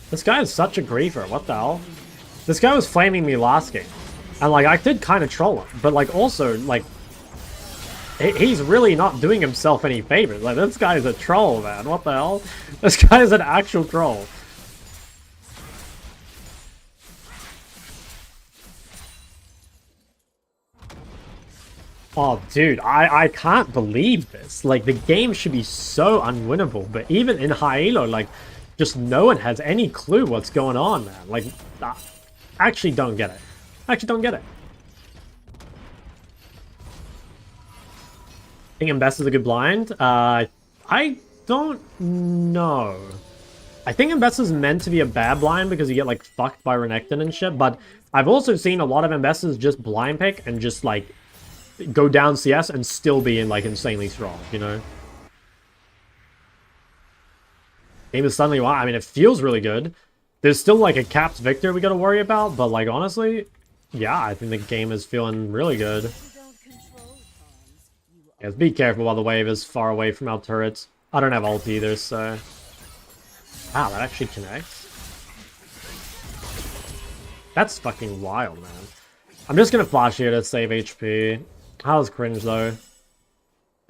This guy is such a griefer, what the hell? This guy was flaming me last game. And like, I did kind of troll him, but like also, like, he's really not doing himself any favors. Like, this guy is a troll, man, what the hell? This guy is an actual troll. Oh, dude, I can't believe this. Like, the game should be so unwinnable, but even in high elo, like, just no one has any clue what's going on, man. Like, I actually don't get it. I actually don't get it. I think Mbess is a good blind. I don't know. I think Mbess is meant to be a bad blind because you get, like, fucked by Renekton and shit, but I've also seen a lot of Mbesses just blind pick and just, like, go down CS and still be in, like, insanely strong, you know? Game is suddenly, I mean, it feels really good. There's still, like, a capped Victor we gotta worry about, but, like, honestly, yeah, I think the game is feeling really good. Yes, be careful while the wave is far away from our turrets. I don't have ult either, so... Wow, that actually connects? That's fucking wild, man. I'm just gonna flash here to save HP. That was cringe, though.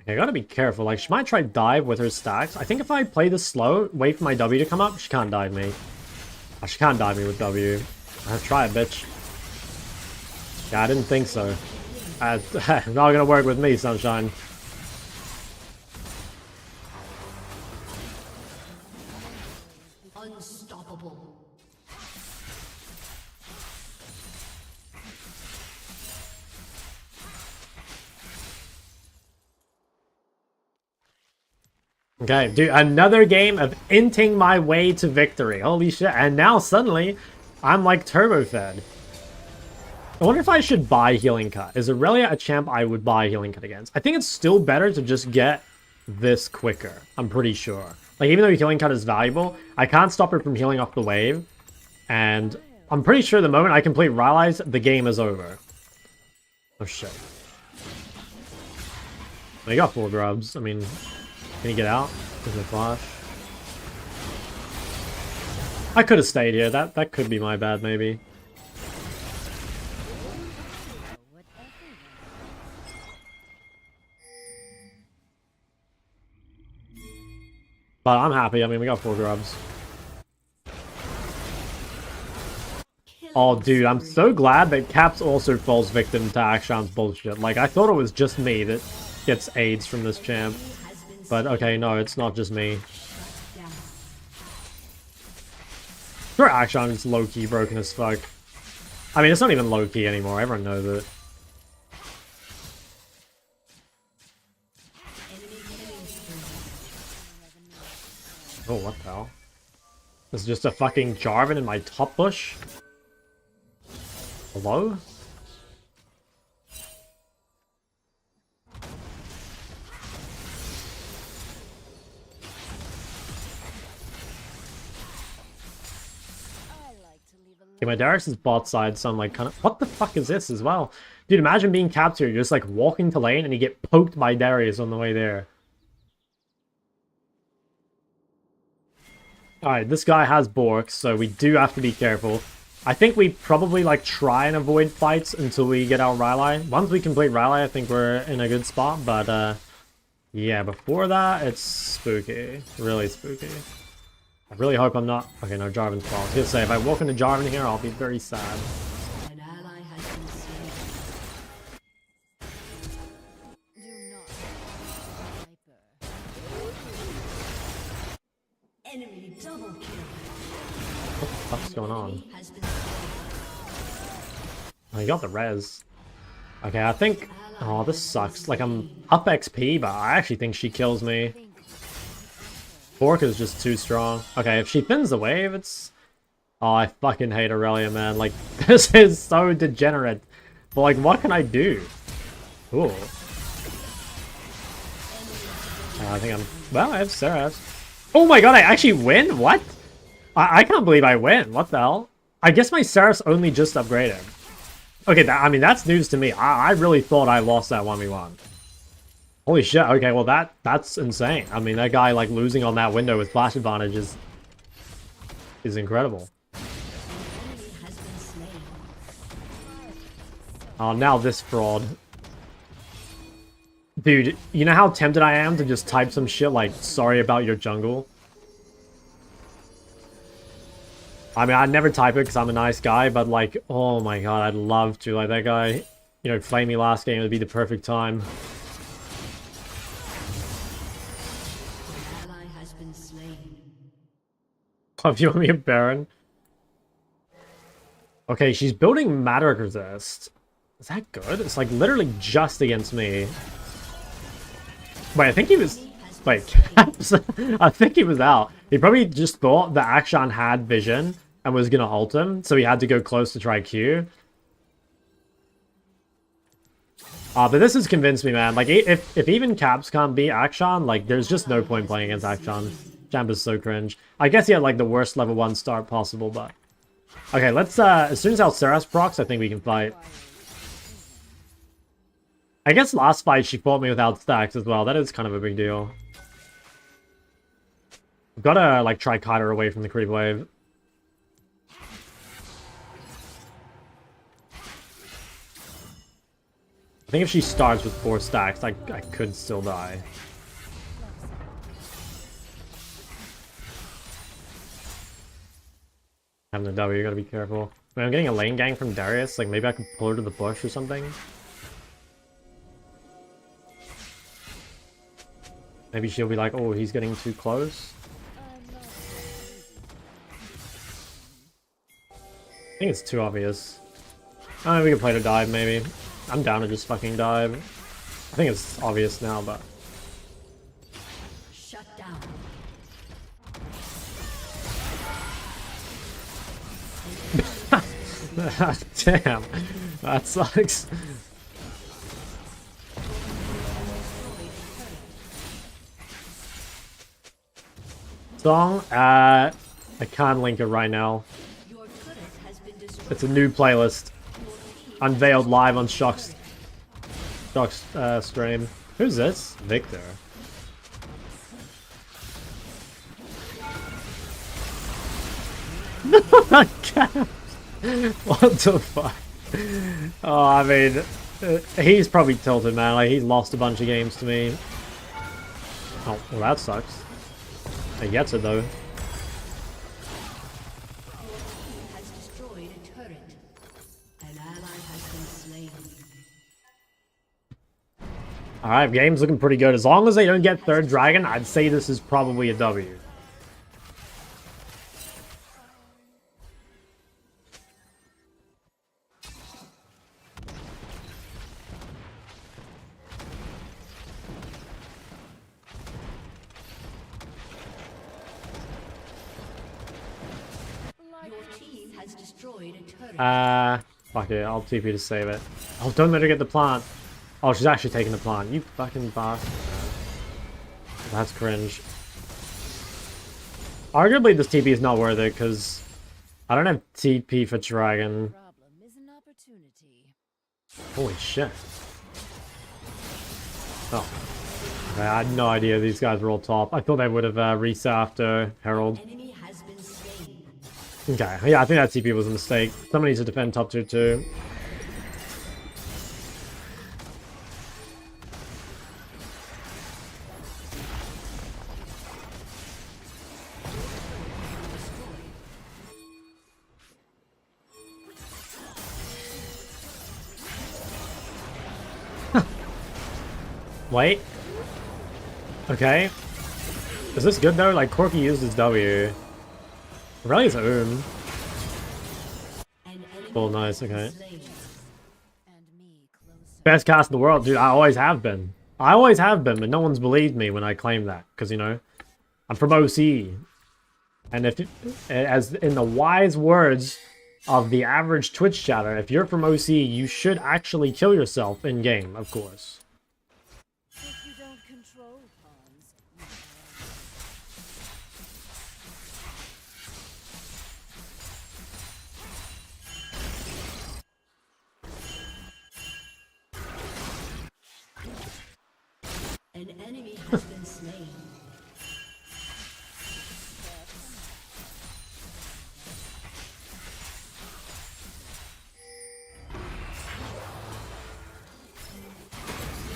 I gotta be careful. Like, she might try dive with her stacks. I think if I play this slow, wait for my W to come up, she can't dive me. Oh, she can't dive me with W. Try it, bitch. Yeah, I didn't think so. Not gonna work with me, sunshine. Unstoppable. Okay, dude, another game of inting my way to victory. Holy shit. And now suddenly, I'm like turbo fed. I wonder if I should buy Healing Cut. Is Aurelia a champ I would buy Healing Cut against? I think it's still better to just get this quicker. I'm pretty sure. Like, even though Healing Cut is valuable, I can't stop her from healing off the wave. And I'm pretty sure the moment I complete Rylai's, the game is over. Oh, shit. They got 4 grubs. I mean... Can you get out? There's no flash. I could have stayed here. That could be my bad, maybe. But I'm happy. I mean, we got 4 grubs. Oh, dude, I'm so glad that Caps also falls victim to Akshan's bullshit. Like, I thought it was just me that gets AIDS from this champ. But, okay, no, it's not just me. Sure, Akshan is low-key broken as fuck. I mean, it's not even low-key anymore. Everyone knows it. Oh, what the hell? There's just a fucking Jarvan in my top bush? Hello? Okay, my Darius is bot side, so I'm like kind of... What the fuck is this as well? Dude, imagine being captured. You're just like walking to lane and you get poked by Darius on the way there. Alright, this guy has Bork, so we do have to be careful. I think we probably like try and avoid fights until we get our Rylai. Once we complete Rylai, I think we're in a good spot, but yeah, before that, it's spooky. Really spooky. I really hope I'm not... Okay, no, Jarvan's fault. I was gonna say, if I walk into Jarvan here, I'll be very sad. An ally has been slain. Do not hyper. Enemy double kill. What the fuck's going on? Has been Oh, you got the res. Okay, I think... Oh, this sucks. Like, I'm up XP, but I actually think she kills me. Bork is just too strong. Okay, if she thins the wave, it's... Oh, I fucking hate Aurelia, man. Like, this is so degenerate. But, like, what can I do? Ooh. I think I'm... Well, I have Seraph. Oh my god, I actually win? What? I can't believe I win. What the hell? I guess my Seraph's only just upgraded. Okay, I mean, that's news to me. I really thought I lost that 1v1. Holy shit, okay, well that's insane. I mean, that guy, like, losing on that window with flash advantage is incredible. Oh, now this fraud. Dude, you know how tempted I am to just type some shit like, sorry about your jungle? I mean, I'd never type it because I'm a nice guy, but like, oh my god, I'd love to. Like, that guy, you know, flame me last game, it'd be the perfect time. An ally has been slain. Oh, if you want me a Baron? Okay, she's building Matric Resist. Is that good? It's like literally just against me. Wait, I think he was... Wait, I think he was out. He probably just thought that Akshan had vision and was gonna ult him, so he had to go close to try Q. But this has convinced me, man. Like, if even Caps can't beat Akshan, like, there's just no point playing against Akshan. Champ is so cringe. I guess he had, like, the worst level 1 start possible, but... Okay, let's, as soon as Alceras procs, I think we can fight. I guess last fight she fought me without stacks as well. That is kind of a big deal. I've gotta, like, try kite her away from the creep wave. I think if she starts with 4 stacks, I could still die. Having the W, you gotta be careful. Wait, I'm getting a lane gang from Darius. Like, maybe I could pull her to the bush or something. Maybe she'll be like, oh, he's getting too close. I think it's too obvious. Oh, we can play to dive, maybe. I'm down to just fucking dive. I think it's obvious now, but... Shut down. Damn. That sucks. Song? I can't link it right now. Your turret has been destroyed. It's a new playlist. Unveiled live on Shock's stream. Who's this? Victor. What the fuck? Oh, I mean, he's probably tilted, man. Like, he's lost a bunch of games to me. Oh, well, that sucks. He gets it, though. Has destroyed a turret. An ally has been slain. Alright, game's looking pretty good. As long as they don't get third dragon, I'd say this is probably a W. Your team has destroyed a turret. Fuck it, I'll TP to save it. Oh, don't let her get the plant. Oh, she's actually taking the plant. You fucking bastard, man. That's cringe. Arguably, this TP is not worth it, because I don't have TP for dragon. Problem is an opportunity. Holy shit. Oh. I had no idea these guys were all top. I thought they would have reset after Herald. Enemy has been slain. Okay, yeah, I think that TP was a mistake. Someone needs to defend top tier too. Wait. Okay. Is this good though? Like, Corki used his W. Aurelia's own. An enemy Oh, nice, okay. slain. And me closer. Best cast in the world, dude. I always have been. I always have been, but no one's believed me when I claim that. Because, you know, I'm from OC. And if, as in the wise words of the average Twitch chatter, if you're from OC, you should actually kill yourself in game, of course. If you don't control pawns, you can. An enemy has been slain.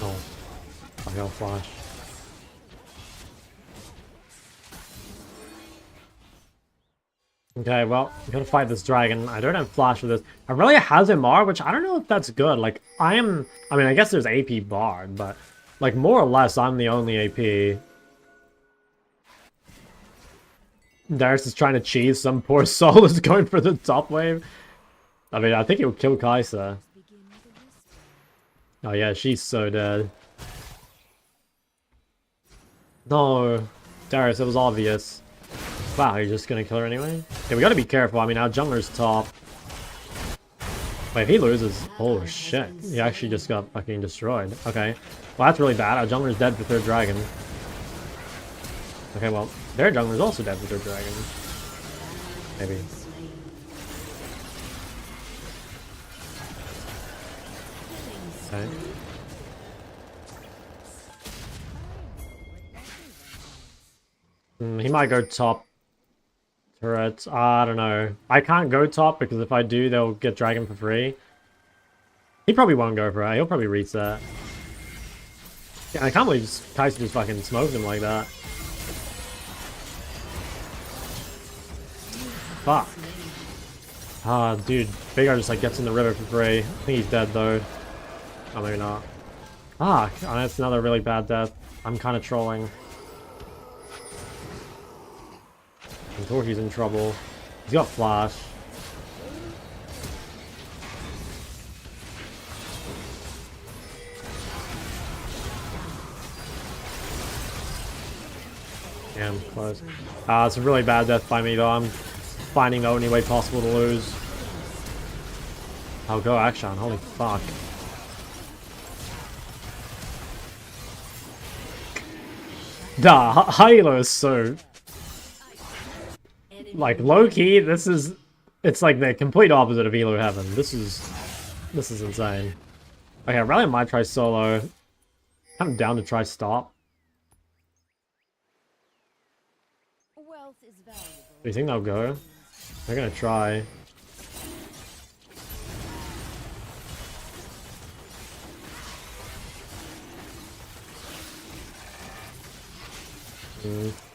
Oh. I got flash. Okay, well, I'm gonna fight this dragon. I don't have flash for this. Aurelia has MR, which I don't know if that's good. Like, I mean, I guess there's AP Bard, but, like, more or less, I'm the only AP. Darius is trying to cheese some poor soul is going for the top wave. I mean, I think it would kill Kaisa. Begin with a whisper. Oh yeah, she's so dead. No, Darius, it was obvious. Wow, you're just gonna kill her anyway? Yeah, we gotta be careful. I mean, our jungler's top. Wait, if he loses... Oh shit, he actually just got fucking destroyed. Okay, well that's really bad. Our jungler's dead for third dragon. Okay, well, their jungler's also dead for third dragon. Maybe. Okay. He might go top turret. I don't know. I can't go top because if I do, they'll get dragon for free. He probably won't go for it. He'll probably reset. Yeah, I can't believe Kai'Sa just fucking smoked him like that. Fuck. Ah, dude. Veigar just like gets in the river for free. I think he's dead though. Oh, maybe not. Ah, oh, that's another really bad death. I'm kind of trolling. And Torchy's in trouble. He's got flash. Damn, close. It's a really bad death by me though. I'm finding the only way possible to lose. I'll go Akshan, holy fuck. Hilo is so... Like, low-key, this is... It's like the complete opposite of Elo Heaven. This is insane. Okay, I really might try solo. I'm down to try stop. Wealth is valuable. Do you think they'll go? They're gonna try.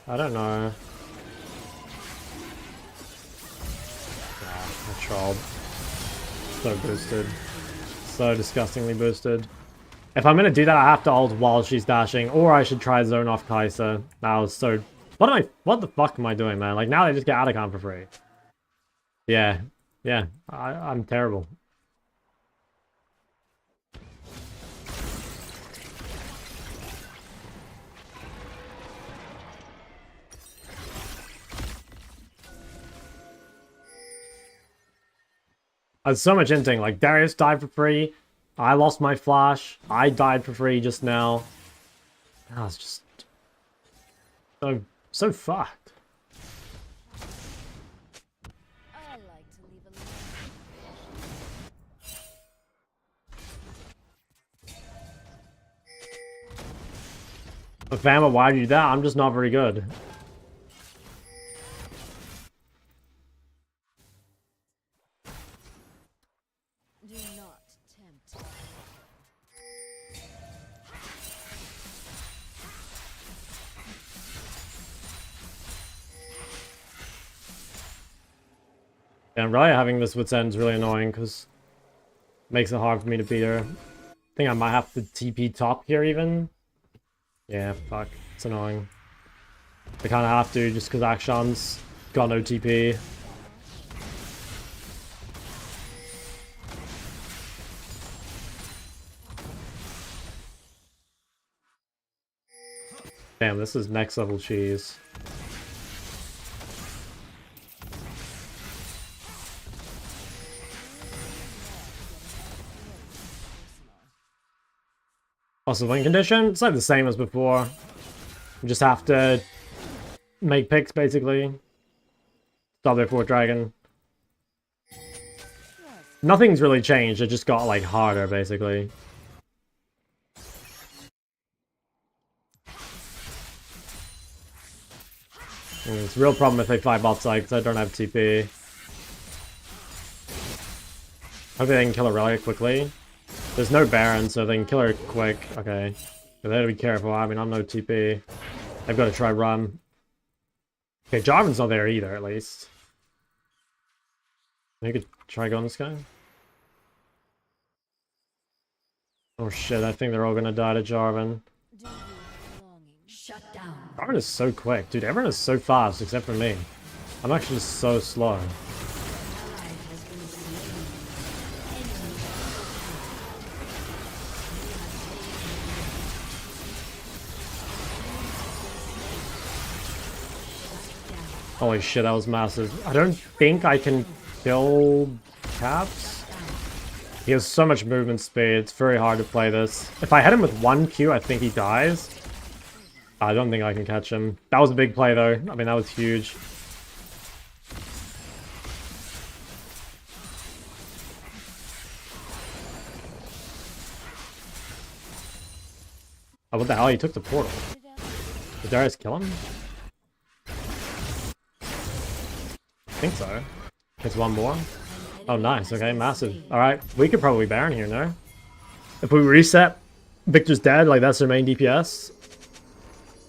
I don't know. I trolled. So boosted. So disgustingly boosted. If I'm gonna do that, I have to ult while she's dashing, or I should try zone off Kai'Sa. That was so... What the fuck am I doing, man? Like, now they just get out of camp for free. Yeah. Yeah. I'm terrible. There's so much inting. Like, Darius died for free. I lost my flash. I died for free just now. That was just... So fucked. I like to leave a little. Fama, why do you do that? I'm just not very good. Do not tempt. Yeah, really having this wit's end is really annoying because it makes it hard for me to beat her. I think I might have to TP top here even. Yeah, fuck. It's annoying. I kind of have to just because Akshan's got no TP. Damn, this is next level cheese. Also, win condition, it's like the same as before. You just have to make picks, basically. Stop their 4th dragon. Nothing's really changed, it just got, like, harder, basically. And it's a real problem if they fight bot side, because I don't have TP. Hopefully they can kill Aurelia quickly. There's no Baron, so they can kill her quick. Okay. But they have to be careful. I mean, I'm no TP. They've got to try run. Okay, Jarvan's not there either, at least. You could try going this guy. Oh shit, I think they're all gonna die to Jarvan. Shut down. Jarvan is so quick. Dude, everyone is so fast, except for me. I'm actually just so slow. Holy shit, that was massive. I don't think I can kill Caps. He has so much movement speed, it's very hard to play this. If I hit him with 1 Q, I think he dies. I don't think I can catch him. That was a big play though. I mean, that was huge. Oh, what the hell? He took the portal. Did Darius kill him? I think so. It's one more. Oh, nice. Okay, massive. Alright, we could probably Baron here, no? If we reset, Victor's dead, like that's their main DPS. I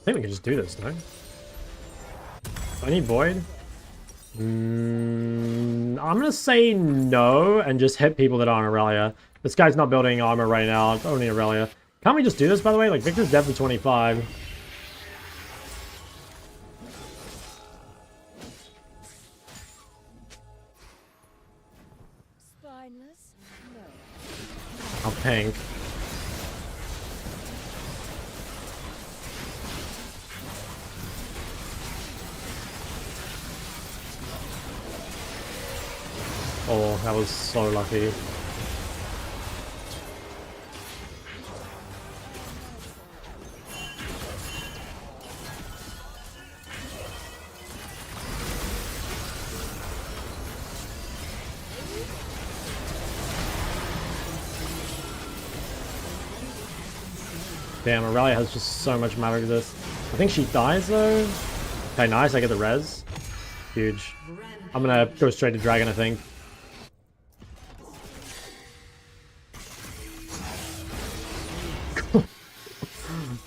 think we can just do this, no? I need Void. I'm gonna say no and just hit people that aren't Aurelia. This guy's not building armor right now, it's only Aurelia. Can't we just do this, by the way? Like, Victor's dead for 25. Spineless? No. I'll pink. Oh, that was so lucky. Damn, Aurelia has just so much magic to this. I think she dies though. Okay, nice, I get the res. Huge. I'm gonna go straight to Dragon, I think.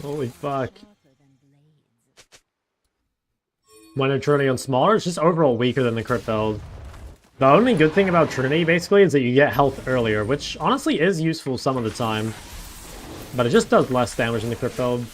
Holy fuck. When Trinity on smaller, it's just overall weaker than the crit build. The only good thing about Trinity, basically, is that you get health earlier, which honestly is useful some of the time. But it just does less damage than the crit build.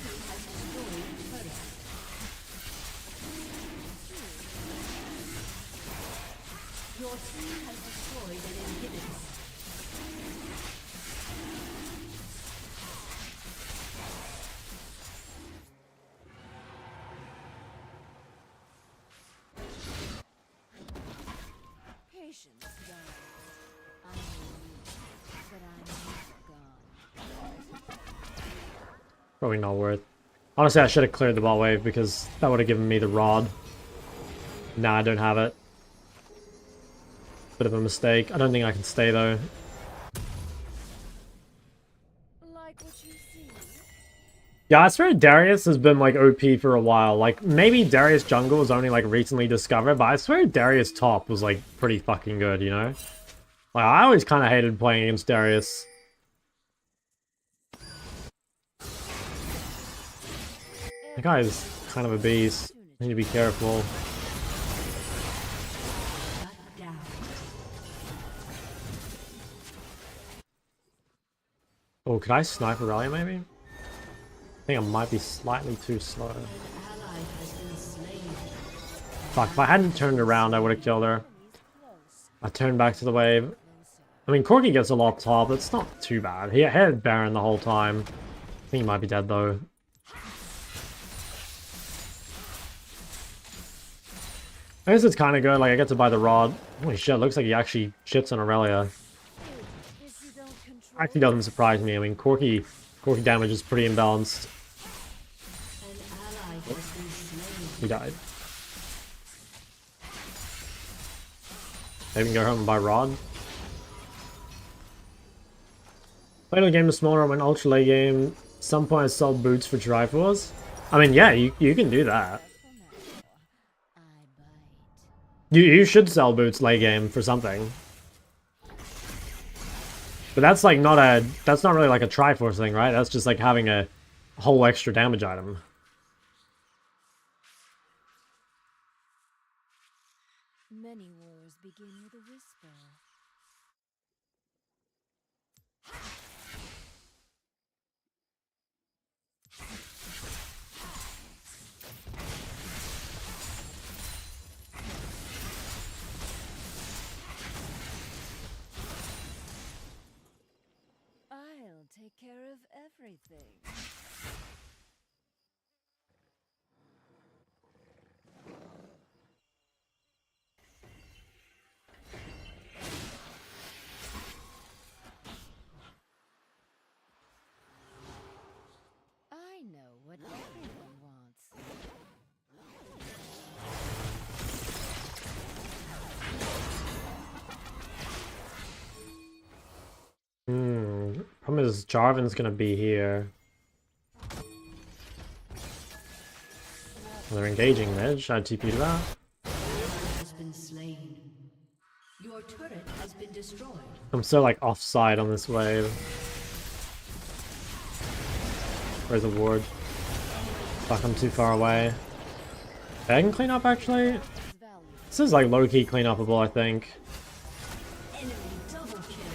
Patience, darling. I know you, but I'm never gone. Probably not worth. Honestly, I should have cleared the bot wave because that would have given me the rod. Nah, I don't have it. Bit of a mistake. I don't think I can stay though. Like what you see? Yeah, I swear Darius has been like OP for a while. Like, maybe Darius jungle was only like recently discovered, but I swear Darius top was like pretty fucking good, you know? Like, I always kind of hated playing against Darius. That guy is kind of a beast. I need to be careful. Oh, could I snipe Aurelia maybe? I think I might be slightly too slow. Fuck, if I hadn't turned around, I would have killed her. I turned back to the wave. I mean, Corki gets a lot top, it's not too bad. He had Baron the whole time. I think he might be dead though. I guess it's kind of good, like I get to buy the rod. Holy shit, looks like he actually shits on Aurelia. Actually doesn't surprise me. I mean, Corki damage is pretty imbalanced. Oh, he died. Maybe we can go home and buy rod. Played a game of smaller when ultra late game. Some point I sold boots for Triforce. I mean, yeah, you can do that. You should sell boots late game for something. But that's like that's not really like a Triforce thing, right? That's just like having a whole extra damage item. Many wars begin with a whisper. I'll take care of everything. I know what everyone wants. Problem is Jarvan's gonna be here. They're engaging mid. Should I TP to that? Has been slain. Your turret has been destroyed. I'm so like offside on this wave. Where's the ward? Fuck, I'm too far away. Okay, I can clean up actually. Value. This is like low-key clean upable, I think. Enemy double kill.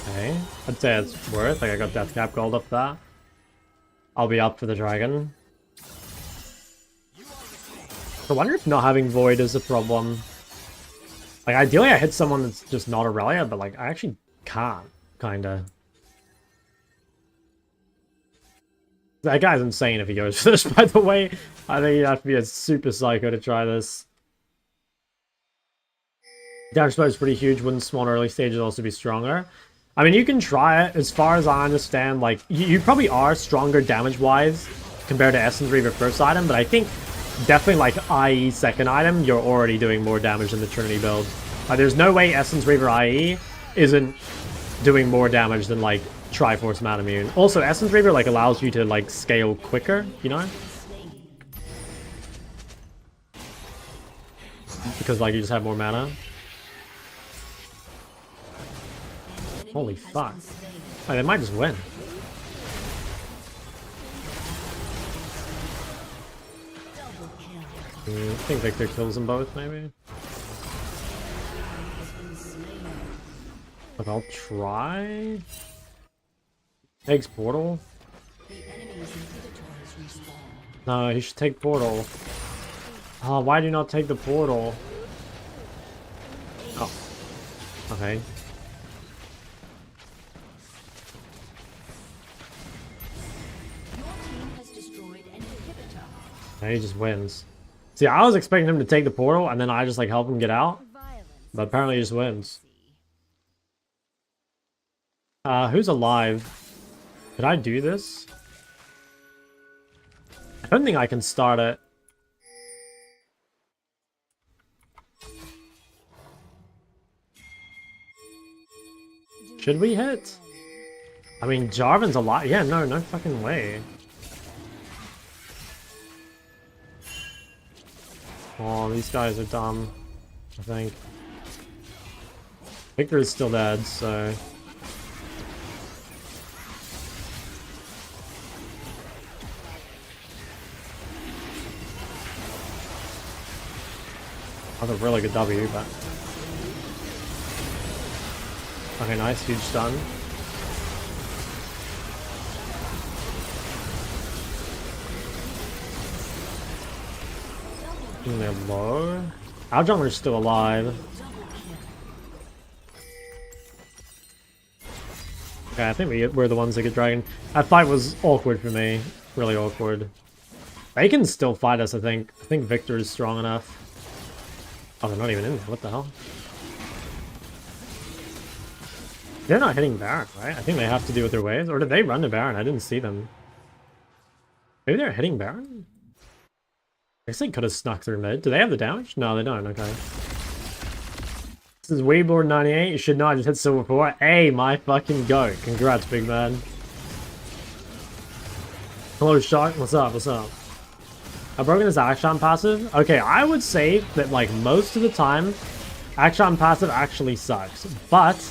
Okay, I'd say it's worth. Like I got death cap gold up there. I'll be up for the dragon. I wonder if not having void is a problem. Like ideally I hit someone that's just not Aurelia, but like I actually can't, kinda. That guy's insane if he goes for this, by the way. I think you have to be a super psycho to try this. Damage flow is pretty huge. Wouldn't small early stages also be stronger? I mean, you can try it. As far as I understand, like, you probably are stronger damage-wise compared to Essence Reaver first item, but I think definitely, like, IE second item, you're already doing more damage than the Trinity build. There's no way Essence Reaver IE isn't doing more damage than, like, Triforce Manamune. Also, Essence Reaver, like, allows you to, like, scale quicker, you know? Because, like, you just have more mana. Holy fuck. Oh, they might just win. I think Victor kills them both, maybe. But I'll try. Takes portal. No, he should take portal. Oh, why do you not take the portal? Oh. Okay. He just wins. See, I was expecting him to take the portal, and then I just, like, help him get out. Violence. But apparently he just wins. Who's alive? Could I do this? I don't think I can start it. Should we hit? I mean, Jarvan's alive. Yeah, no fucking way. Oh, these guys are dumb, I think. Victor is still dead, so... That's a really good W, but... Okay, nice, huge stun. They're low. Our jungler's still alive. Okay, I think we're the ones that get dragon. That fight was awkward for me. Really awkward. They can still fight us, I think. I think Victor is strong enough. Oh, they're not even in there. What the hell? They're not hitting Baron, right? I think they have to do with their waves. Or did they run to Baron? I didn't see them. Maybe they're hitting Baron? I guess they could have snuck through mid. Do they have the damage? No, they don't. Okay. This is Weeblord98. You should not just hit silver 4. Hey, my fucking goat. Congrats, big man. Hello, Shark. What's up? What's up? I've broken his Action passive. Okay, I would say that, like, most of the time, Action passive actually sucks. But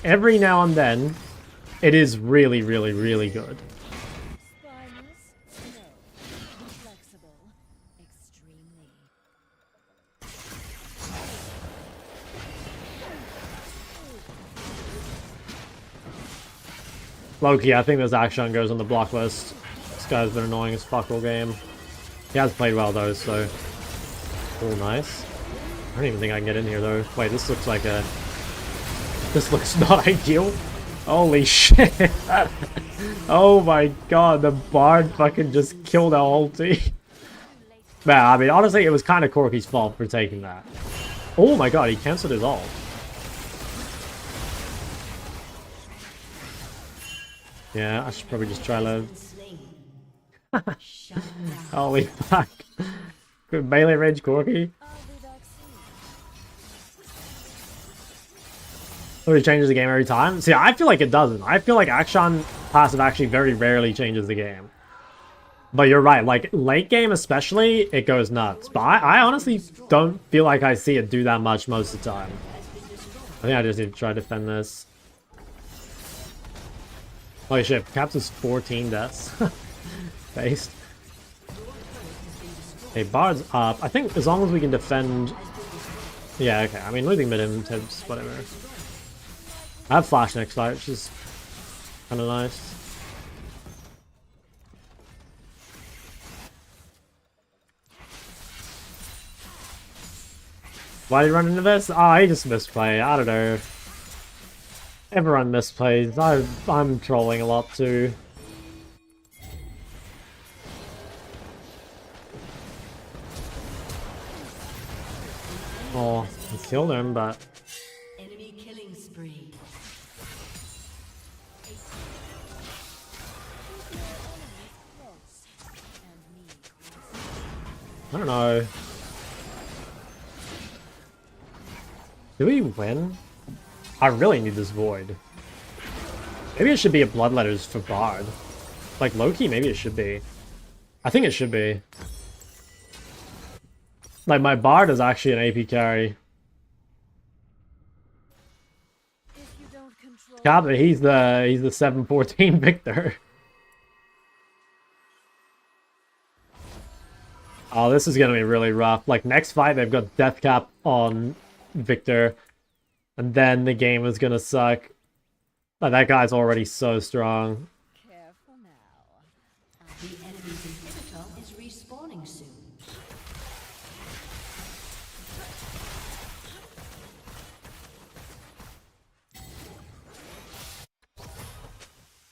every now and then, it is really, really, really good. Spineless? No. Flexible. Extremely. Loki, I think this Action goes on the block list. This guy's been annoying as fuck all game. He has played well though, so... Oh, nice. I don't even think I can get in here though. Wait, this looks like a... This looks not ideal. Holy shit. Oh my god, the Bard fucking just killed our whole team. Man, I mean, honestly, it was kind of Corky's fault for taking that. Oh my god, he cancelled his ult. Yeah, I should probably just try live. Holy fuck. Good melee range Corky. I'll be back soon. So it changes the game every time? See, I feel like it doesn't. I feel like Action passive actually very rarely changes the game. But you're right, like, late game especially, it goes nuts. But I honestly don't feel like I see it do that much most of the time. I think I just need to try to defend this. Holy shit, Caps is 14 deaths. Based. Okay, Bard's up. I think as long as we can defend... Yeah, okay. I mean, losing mid tips, whatever. I have flash next fight, which is kind of nice. Why did he run into this? Oh, he just misplayed. I don't know. Everyone misplays. I'm trolling a lot too. Oh, I killed him, but... Enemy killing spree. I don't know. Do we win? I really need this void. Maybe it should be a Bloodletters for Bard. Like, low-key, maybe it should be. I think it should be. Like, my Bard is actually an AP carry. If you don't control God, but he's the 7-14 Victor. Oh, this is gonna be really rough. Like, next fight, they've got Death Cap on Victor. And then the game is gonna suck. Like, that guy's already so strong. careful now. The enemy's inhibitor is respawning soon.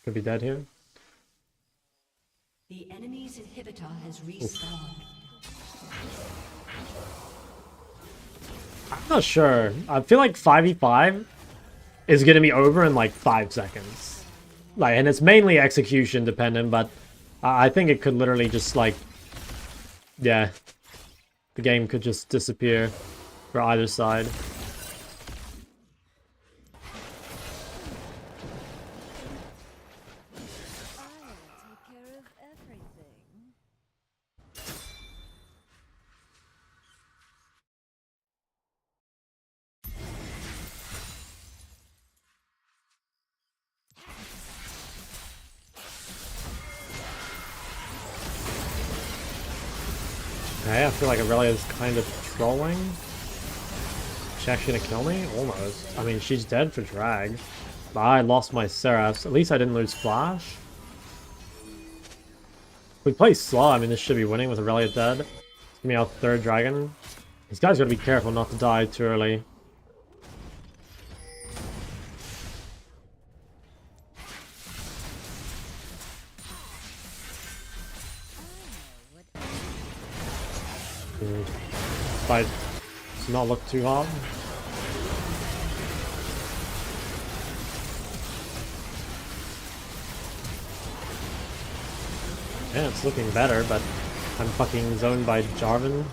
Could be dead here. The enemy's inhibitor has respawned. I'm not sure. I feel like 5v5 is gonna be over in like 5 seconds. Like, and it's mainly execution dependent, but I think it could literally just like, yeah, the game could just disappear for either side. I'll take care of everything. Okay, I feel like Aurelia is kind of trolling. She actually gonna kill me? Almost. I mean, she's dead for drag. But I lost my Seraphs. At least I didn't lose Flash. We play slow. I mean, this should be winning with Aurelia dead. It's gonna be our 3rd dragon. These guys gotta be careful not to die too early. Fight does not look too hard. Yeah, it's looking better, but I'm fucking zoned by Jarvan.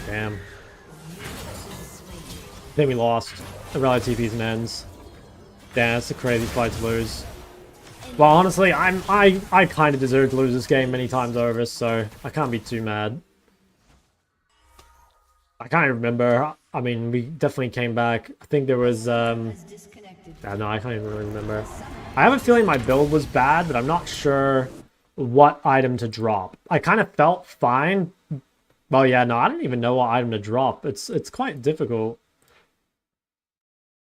Damn. I think we lost. The rally TPs and ends. Damn, it's a crazy fight to lose. Well, honestly, I kind of deserve to lose this game many times over, so I can't be too mad. I can't remember. I mean, we definitely came back. I think there was, no, I can't even really remember. I have a feeling my build was bad, but I'm not sure what item to drop. I kind of felt fine. Well, yeah, no, I don't even know what item to drop. It's quite difficult.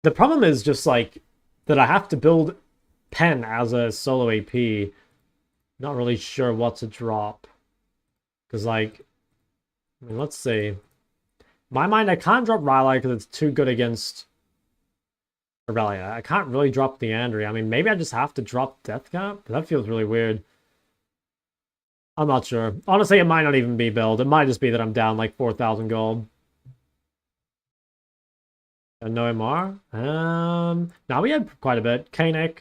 The problem is just, like, that I have to build Pen as a solo AP. Not really sure what to drop. Because, like, I mean, let's see. In my mind, I can't drop Rylai because it's too good against Aurelia. I can't really drop Leandry. I mean, maybe I just have to drop Deathcap? That feels really weird. I'm not sure. Honestly, it might not even be build. It might just be that I'm down like 4,000 gold. And no MR? Now we had quite a bit. Kanik,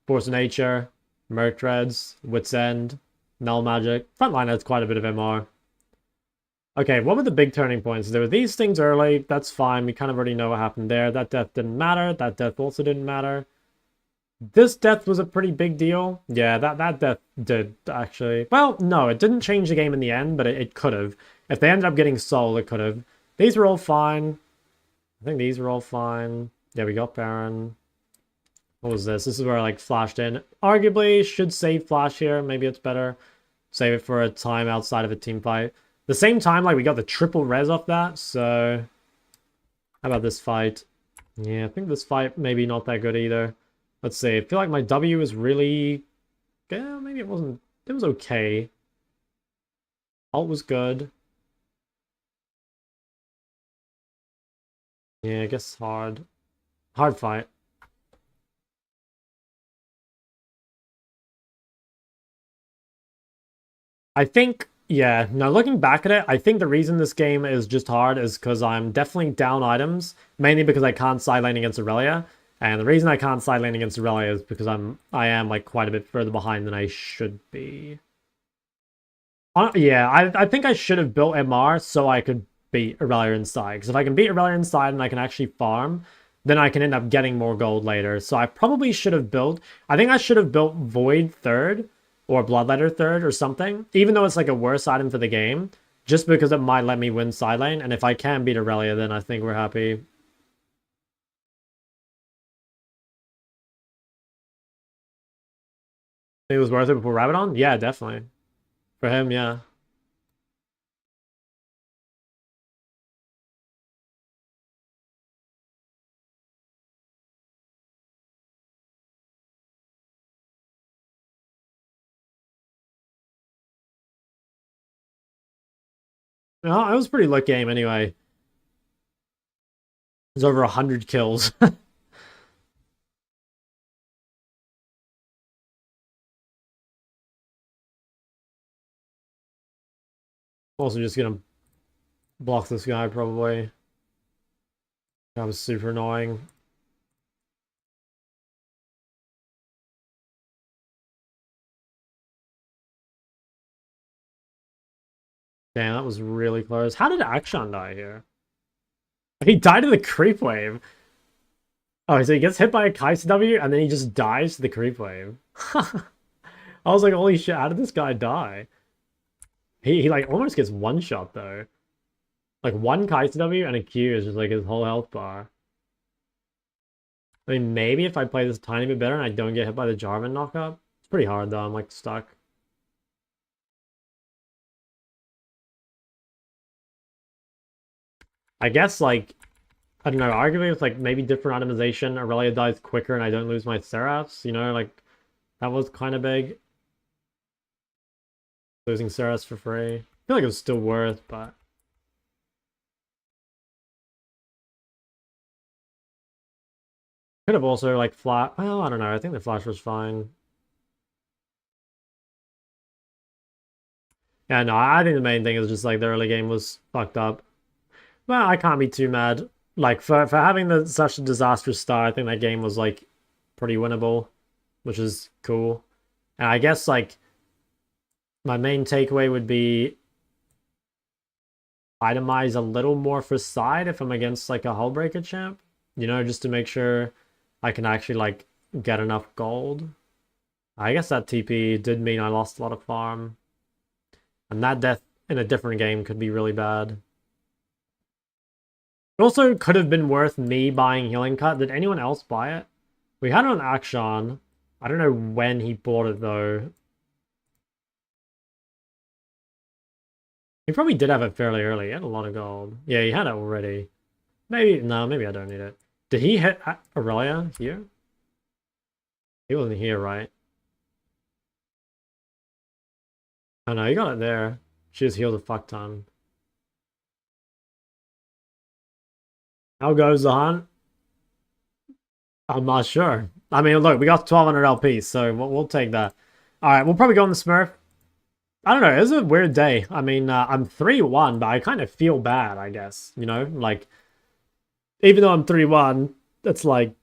Force of Nature, Murktreads, Wit's End, Null Magic. Frontline has quite a bit of MR. Okay, what were the big turning points? There were these things early. That's fine. We kind of already know what happened there. That death didn't matter. That death also didn't matter. This death was a pretty big deal. Yeah, that death did, actually. Well, no, it didn't change the game in the end, but it could have. If they ended up getting Soul, it could have. These were all fine. I think these were all fine. Yeah, we got Baron. What was this? This is where I, like, flashed in. Arguably, should save Flash here. Maybe it's better. Save it for a time outside of a team fight. The same time, like, we got the triple res off that, so... How about this fight? Yeah, I think this fight maybe not that good either. Let's see. I feel like my W is really... Yeah, maybe it wasn't... It was okay. Ult was good. Yeah, I guess hard. Hard fight. I think... Yeah, no, looking back at it, I think the reason this game is just hard is because I'm definitely down items, mainly because I can't side lane against Aurelia. And the reason I can't side lane against Aurelia is because I am like quite a bit further behind than I should be. Yeah, I think I should have built MR so I could beat Aurelia inside. Because if I can beat Aurelia inside and I can actually farm, then I can end up getting more gold later. So I probably should have built... I think I should have built Void third, or Bloodletter third, or something. Even though it's like a worse item for the game, just because it might let me win side lane. And if I can beat Aurelia, then I think we're happy. Think it was worth it before Rabadon? Yeah, definitely. For him, yeah. No, it was a pretty lit game anyway. It was over 100 kills. Also just gonna block this guy probably. That was super annoying. Damn, that was really close. How did Akshan die here? He died of the creep wave. Oh, so he gets hit by a Kai'Sa W and then he just dies to the creep wave. I was like, holy shit, how did this guy die? He like almost gets one shot though. Like one Kai'Sa W and a Q is just like his whole health bar. I mean, maybe if I play this a tiny bit better and I don't get hit by the Jarvan knockup. It's pretty hard though, I'm like stuck. I guess like, I don't know, arguably with like maybe different itemization, Aurelia dies quicker and I don't lose my Seraphs, you know, like that was kind of big. Losing Seraphs for free. I feel like it was still worth, but... Could have also like flat. Well, I don't know. I think the flash was fine. Yeah, no, I think the main thing is just like the early game was fucked up. Well, I can't be too mad. Like for having such a disastrous start, I think that game was like pretty winnable, which is cool. And I guess like my main takeaway would be itemize a little more for side if I'm against like a Hullbreaker champ, you know, just to make sure I can actually like get enough gold. I guess that TP did mean I lost a lot of farm. And that death in a different game could be really bad. It also could have been worth me buying Healing Cut. Did anyone else buy it? We had it on Akshan. I don't know when he bought it though. He probably did have it fairly early. He had a lot of gold. Yeah, he had it already. Maybe, no, maybe I don't need it. Did he hit Aurelia here? He wasn't here, right? Oh no, he got it there. She just healed a fuck ton. How goes the hunt? I'm not sure. I mean, look, we got 1200 LP, so we'll take that. Alright, we'll probably go on the Smurf. I don't know, it was a weird day. I mean, I'm 3-1, but I kind of feel bad, I guess. You know, like, even though I'm 3-1, it's like, I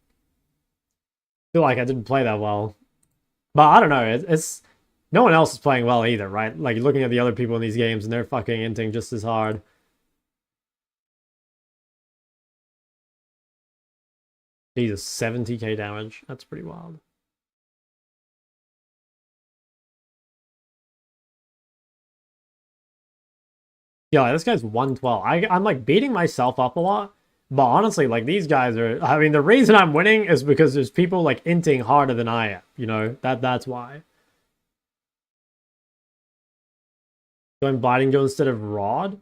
feel like I didn't play that well. But I don't know, it's No one else is playing well either, right? Like, looking at the other people in these games, and they're fucking inting just as hard. Jesus, 70k damage. That's pretty wild. Yeah, this guy's 112. I'm like beating myself up a lot. But honestly, like, these guys are... I mean, the reason I'm winning is because there's people, like, inting harder than I am. You know? That's why. Going Biting Joe instead of Rod?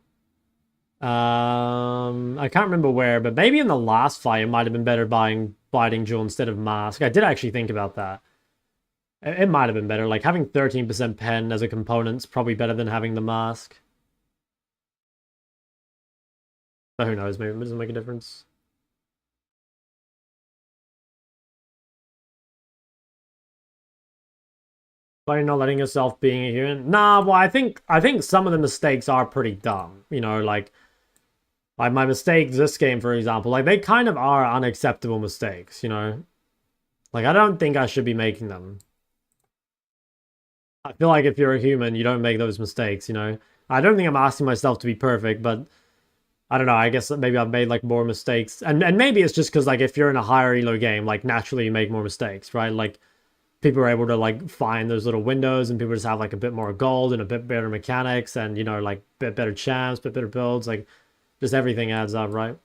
I can't remember where, but maybe in the last fight it might have been better buying Biting Joe instead of Mask. I did actually think about that. It might have been better. Like, having 13% pen as a component's probably better than having the Mask. But who knows, maybe it doesn't make a difference. By not letting yourself being a human? Nah, well, I think some of the mistakes are pretty dumb. You know, like my mistakes this game, for example, like, they kind of are unacceptable mistakes, you know? Like, I don't think I should be making them. I feel like if you're a human, you don't make those mistakes, you know? I don't think I'm asking myself to be perfect, but I don't know, I guess maybe I've made, like, more mistakes. And maybe it's just because, like, if you're in a higher elo game, like, naturally you make more mistakes, right? Like, people are able to, like, find those little windows, and people just have, like, a bit more gold and a bit better mechanics and, you know, like, bit better champs, bit better builds, like, just everything adds up, right?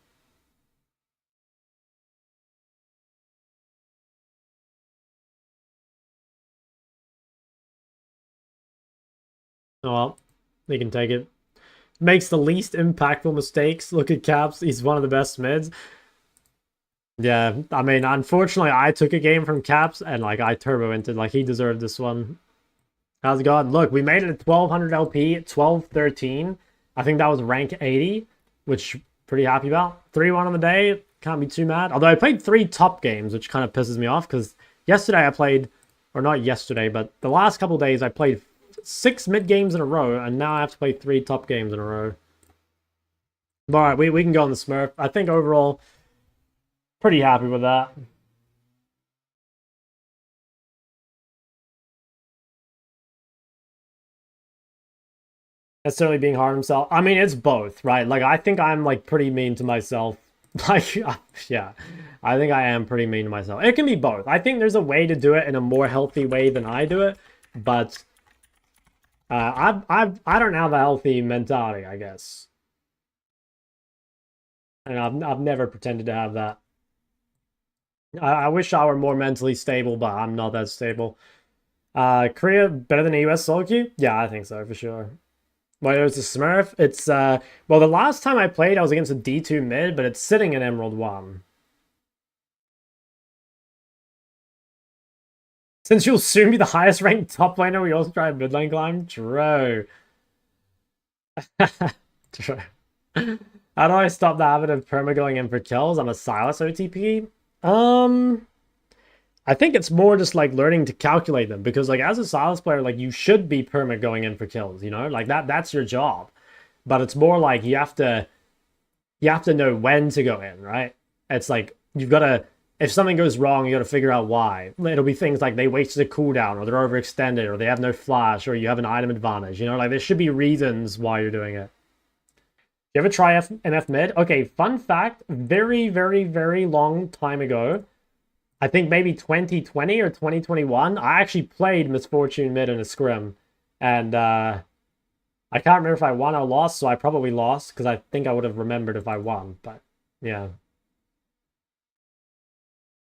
Oh, well, they can take it. Makes the least impactful mistakes. Look at Caps, he's one of the best mids. Yeah, I mean, unfortunately, I took a game from Caps, and, like, I turbo entered. Like, he deserved this one. How's it going? Look, we made it at 1200 LP, 1213. I think that was rank 80, which pretty happy about. 3-1 on the day, can't be too mad. Although I played 3 top games, which kind of pisses me off, because yesterday I played, or not yesterday, but the last couple days I played 6 mid games in a row, and now I have to play 3 top games in a row. But alright, we can go on the Smurf. I think overall, pretty happy with that. Necessarily being hard on himself. I mean, it's both, right? Like, I think I'm, like, pretty mean to myself. Like, yeah, I think I am pretty mean to myself. It can be both. I think there's a way to do it in a more healthy way than I do it, but I don't have a healthy mentality, I guess, and I've never pretended to have that. I wish I were more mentally stable, but I'm not that stable. Korea better than a US solo queue? Yeah, I think so for sure. Whether it's a Smurf, it's well, the last time I played I was against a D2 mid, but it's sitting in Emerald 1. Since you'll soon be the highest ranked top laner, we also try mid lane climb? True. True. How do I stop the habit of perma going in for kills? I'm a Silas OTP. I think it's more just, like, learning to calculate them, because, like, as a Silas player, like, you should be perma going in for kills, you know? Like, that's your job. But it's more like you have to know when to go in, right? It's like, you've got to, if something goes wrong, you got to figure out why. It'll be things like they wasted a cooldown, or they're overextended, or they have no flash, or you have an item advantage, you know? Like, there should be reasons why you're doing it. You ever try MF mid? Okay, fun fact, very, very, very long time ago, I think maybe 2020 or 2021, I actually played Misfortune mid in a scrim. And I can't remember if I won or lost, so I probably lost, because I think I would have remembered if I won, but yeah.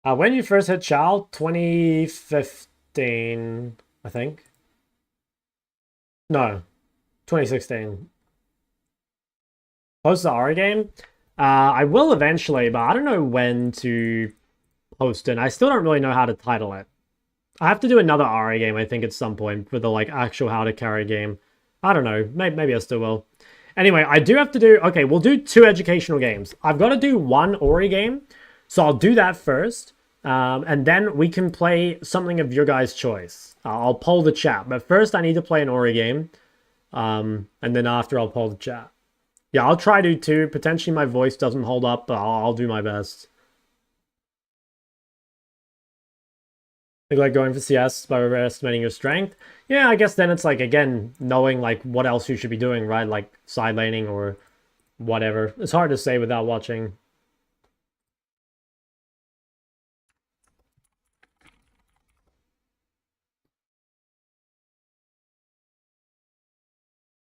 When you first hit Chal? 2015, I think. No, 2016. Post the Aura game? I will eventually, but I don't know when to post it. I still don't really know how to title it. I have to do another Aura game, I think, at some point, for the, like, actual how to carry game. I don't know. Maybe I still will. Anyway, I do have to do... Okay, we'll do 2 educational games. I've got to do 1 Ori game, so I'll do that first. And then we can play something of your guys' choice. I'll poll the chat, but first I need to play an Ori game. And then after, I'll poll the chat. Yeah, I'll try to, too. Potentially my voice doesn't hold up, but I'll do my best. Like going for CS by overestimating your strength. Yeah, I guess then it's like, again, knowing like what else you should be doing, right? Like side laning or whatever. It's hard to say without watching.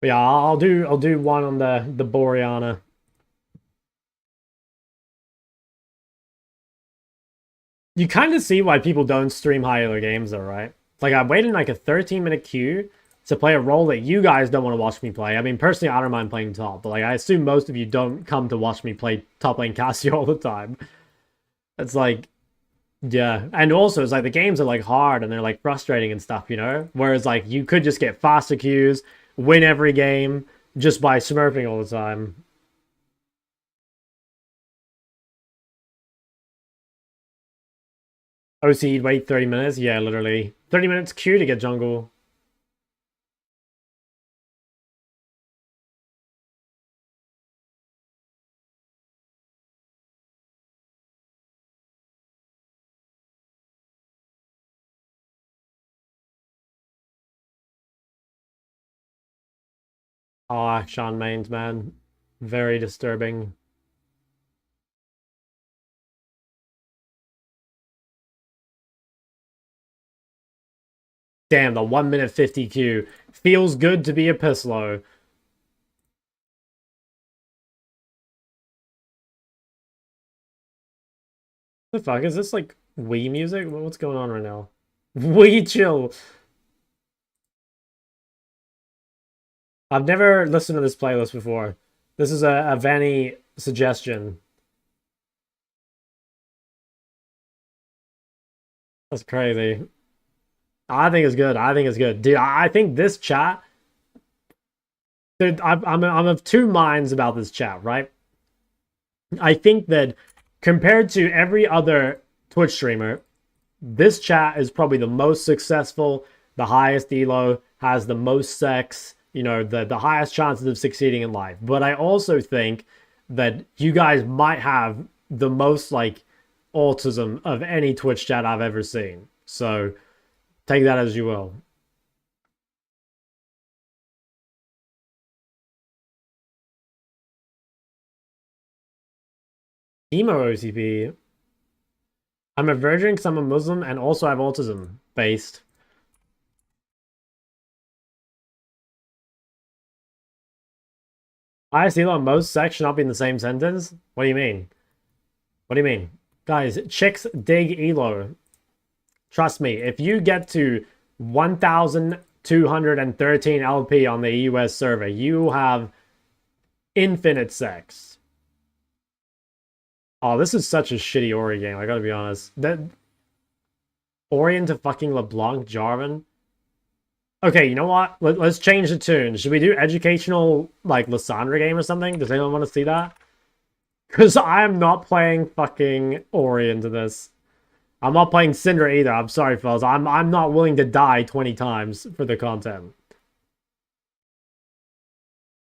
But yeah, I'll do one on the Boreana. You kind of see why people don't stream high elo games though, right? Like I waited like a 13-minute queue to play a role that you guys don't want to watch me play. I mean, personally, I don't mind playing top, but like I assume most of you don't come to watch me play top lane Cassio all the time. It's like, yeah. And also, it's like the games are like hard and they're like frustrating and stuff, you know? Whereas like you could just get faster queues, win every game just by smurfing all the time. OC, you'd wait 30 minutes? Yeah, literally. 30 minutes queue to get jungle. Ah, Sean Mains, man. Very disturbing. Damn, the 1 minute 50 queue. Feels good to be a Pisslow. The fuck? Is this like Wii music? What's going on right now? Wii chill. I've never listened to this playlist before. This is a Vanny suggestion. That's crazy. I think it's good. I think it's good. Dude, I think this chat... Dude, I'm of two minds about this chat, right? I think that compared to every other Twitch streamer, this chat is probably the most successful, the highest elo, has the most sex, you know, the highest chances of succeeding in life. But I also think that you guys might have the most, like, autism of any Twitch chat I've ever seen. So, take that as you will. Emo OCP. I'm a virgin because I'm a Muslim and also have autism. Based. I see that most sex should not be in the same sentence. What do you mean? What do you mean? Guys, chicks dig elo. Trust me, if you get to 1,213 LP on the US server, you have infinite sex. Oh, this is such a shitty Ori game, I gotta be honest. That Ori into fucking LeBlanc Jarvan? Okay, you know what? Let's change the tune. Should we do educational, like, Lissandra game or something? Does anyone want to see that? Because I am not playing fucking Ori into this. I'm not playing Syndra either. I'm sorry, fellas. I'm not willing to die 20 times for the content.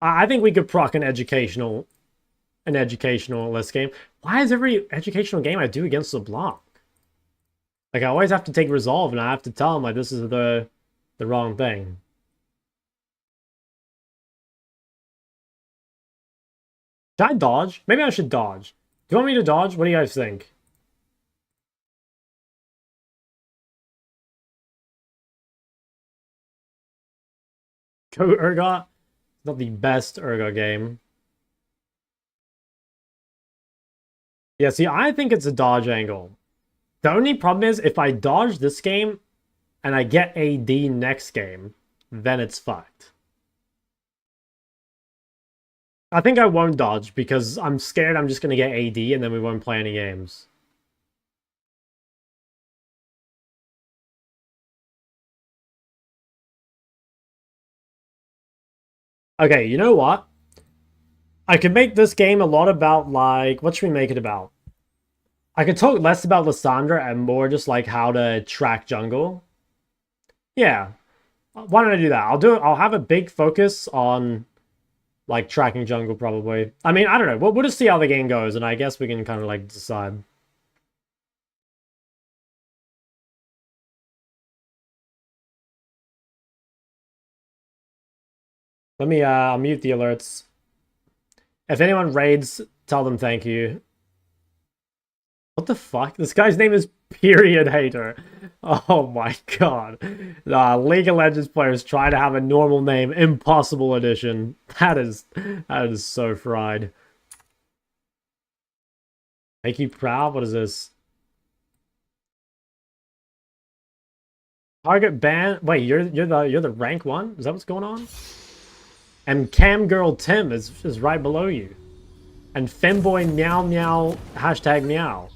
I think we could proc an educational list game. Why is every educational game I do against LeBlanc? Like, I always have to take Resolve, and I have to tell him, like, this is the wrong thing. Should I dodge? Maybe I should dodge. Do you want me to dodge? What do you guys think? Go Urgot? Not the best Urgot game. Yeah, see, I think it's a dodge angle. The only problem is, if I dodge this game, and I get AD next game, then it's fucked. I think I won't dodge, because I'm scared I'm just going to get AD, and then we won't play any games. Okay, you know what? I could make this game a lot about, like, what should we make it about? I could talk less about Lissandra and more just, like, how to track jungle. Yeah. Why don't I do that? I'll have a big focus on, like, tracking jungle, probably. I mean, I don't know. We'll just see how the game goes, and I guess we can kind of, like, decide. Let me mute the alerts. If anyone raids, tell them thank you. What the fuck? This guy's name is Period Hater. Oh my god. League of Legends players try to have a normal name. Impossible edition. That is so fried. Make you proud? What is this? Target ban. Wait, you're the rank 1? Is that what's going on? And Cam Girl Tim is right below you. And Femboy Meow Meow hashtag meow.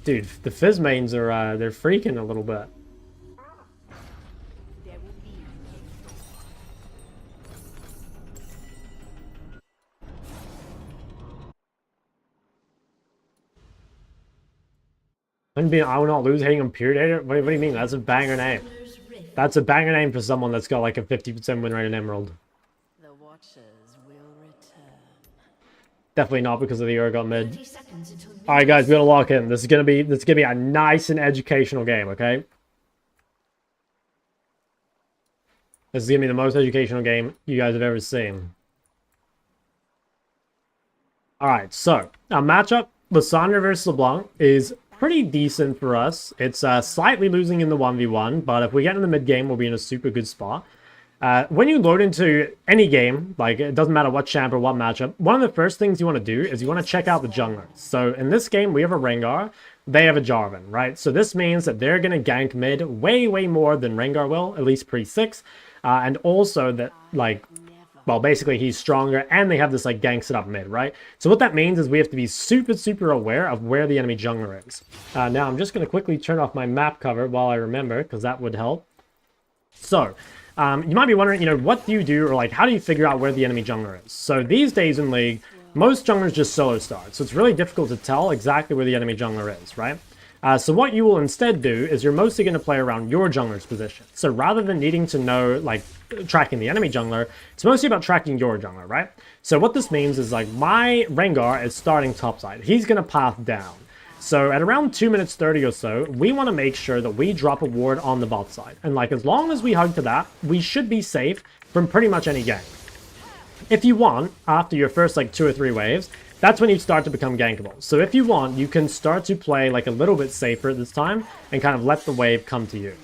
Dude, the Fizz mains are they're freaking a little bit. I will not lose hitting on Period Hater? What do you mean? That's a banger name. That's a banger name for someone that's got like a 50% win rate in Emerald. The Watchers will return. Definitely not because of the Urgot mid. Alright guys, we gotta lock in. This is gonna be a nice and educational game, okay? This is gonna be the most educational game you guys have ever seen. Alright, so our matchup, Lissandra versus LeBlanc, is pretty decent for us. It's slightly losing in the 1v1, but if we get in the mid game, we'll be in a super good spot. When you load into any game, like it doesn't matter what champ or what matchup, one of the first things you want to do is you want to check out the junglers. So in this game, we have a Rengar, they have a Jarvan, right? So this means that they're going to gank mid way more than Rengar will, at least pre-6. And also that, like, well, basically he's stronger and they have this like gank set up mid, right? So what that means is we have to be super aware of where the enemy jungler is. Now I'm just going to quickly turn off my map cover while I remember, because that would help. So you might be wondering, you know, what do you do, or like how do you figure out where the enemy jungler is? So these days in League, most junglers just solo start, so it's really difficult to tell exactly where the enemy jungler is, right? So what you will instead do is you're mostly going to play around your jungler's position. So rather than needing to know, like, tracking the enemy jungler, it's mostly about tracking your jungler, right? So what this means is, like, my Rengar is starting topside. He's going to path down. So at around 2 minutes 30 or so, we want to make sure that we drop a ward on the bot side. And, like, as long as we hug to that, we should be safe from pretty much any gank. If you want, after your first, like, 2 or 3 waves, that's when you start to become gankable. So if you want, you can start to play like a little bit safer this time and kind of let the wave come to you.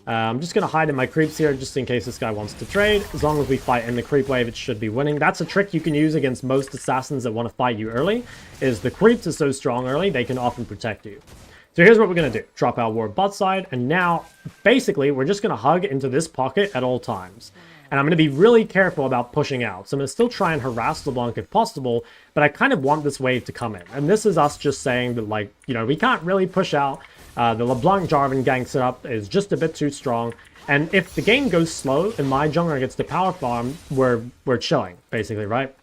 I'm just going to hide in my creeps here just in case this guy wants to trade. As long as we fight in the creep wave, it should be winning. That's a trick you can use against most assassins that want to fight you early, is the creeps are so strong early, they can often protect you. So here's what we're going to do. Drop our ward bot side, and now, basically, we're just going to hug into this pocket at all times. And I'm going to be really careful about pushing out. So I'm going to still try and harass LeBlanc if possible, but I kind of want this wave to come in. And this is us just saying that, like, you know, we can't really push out. The LeBlanc Jarvan gank setup is just a bit too strong. And if the game goes slow and my jungler gets the power farm, we're chilling, basically, right?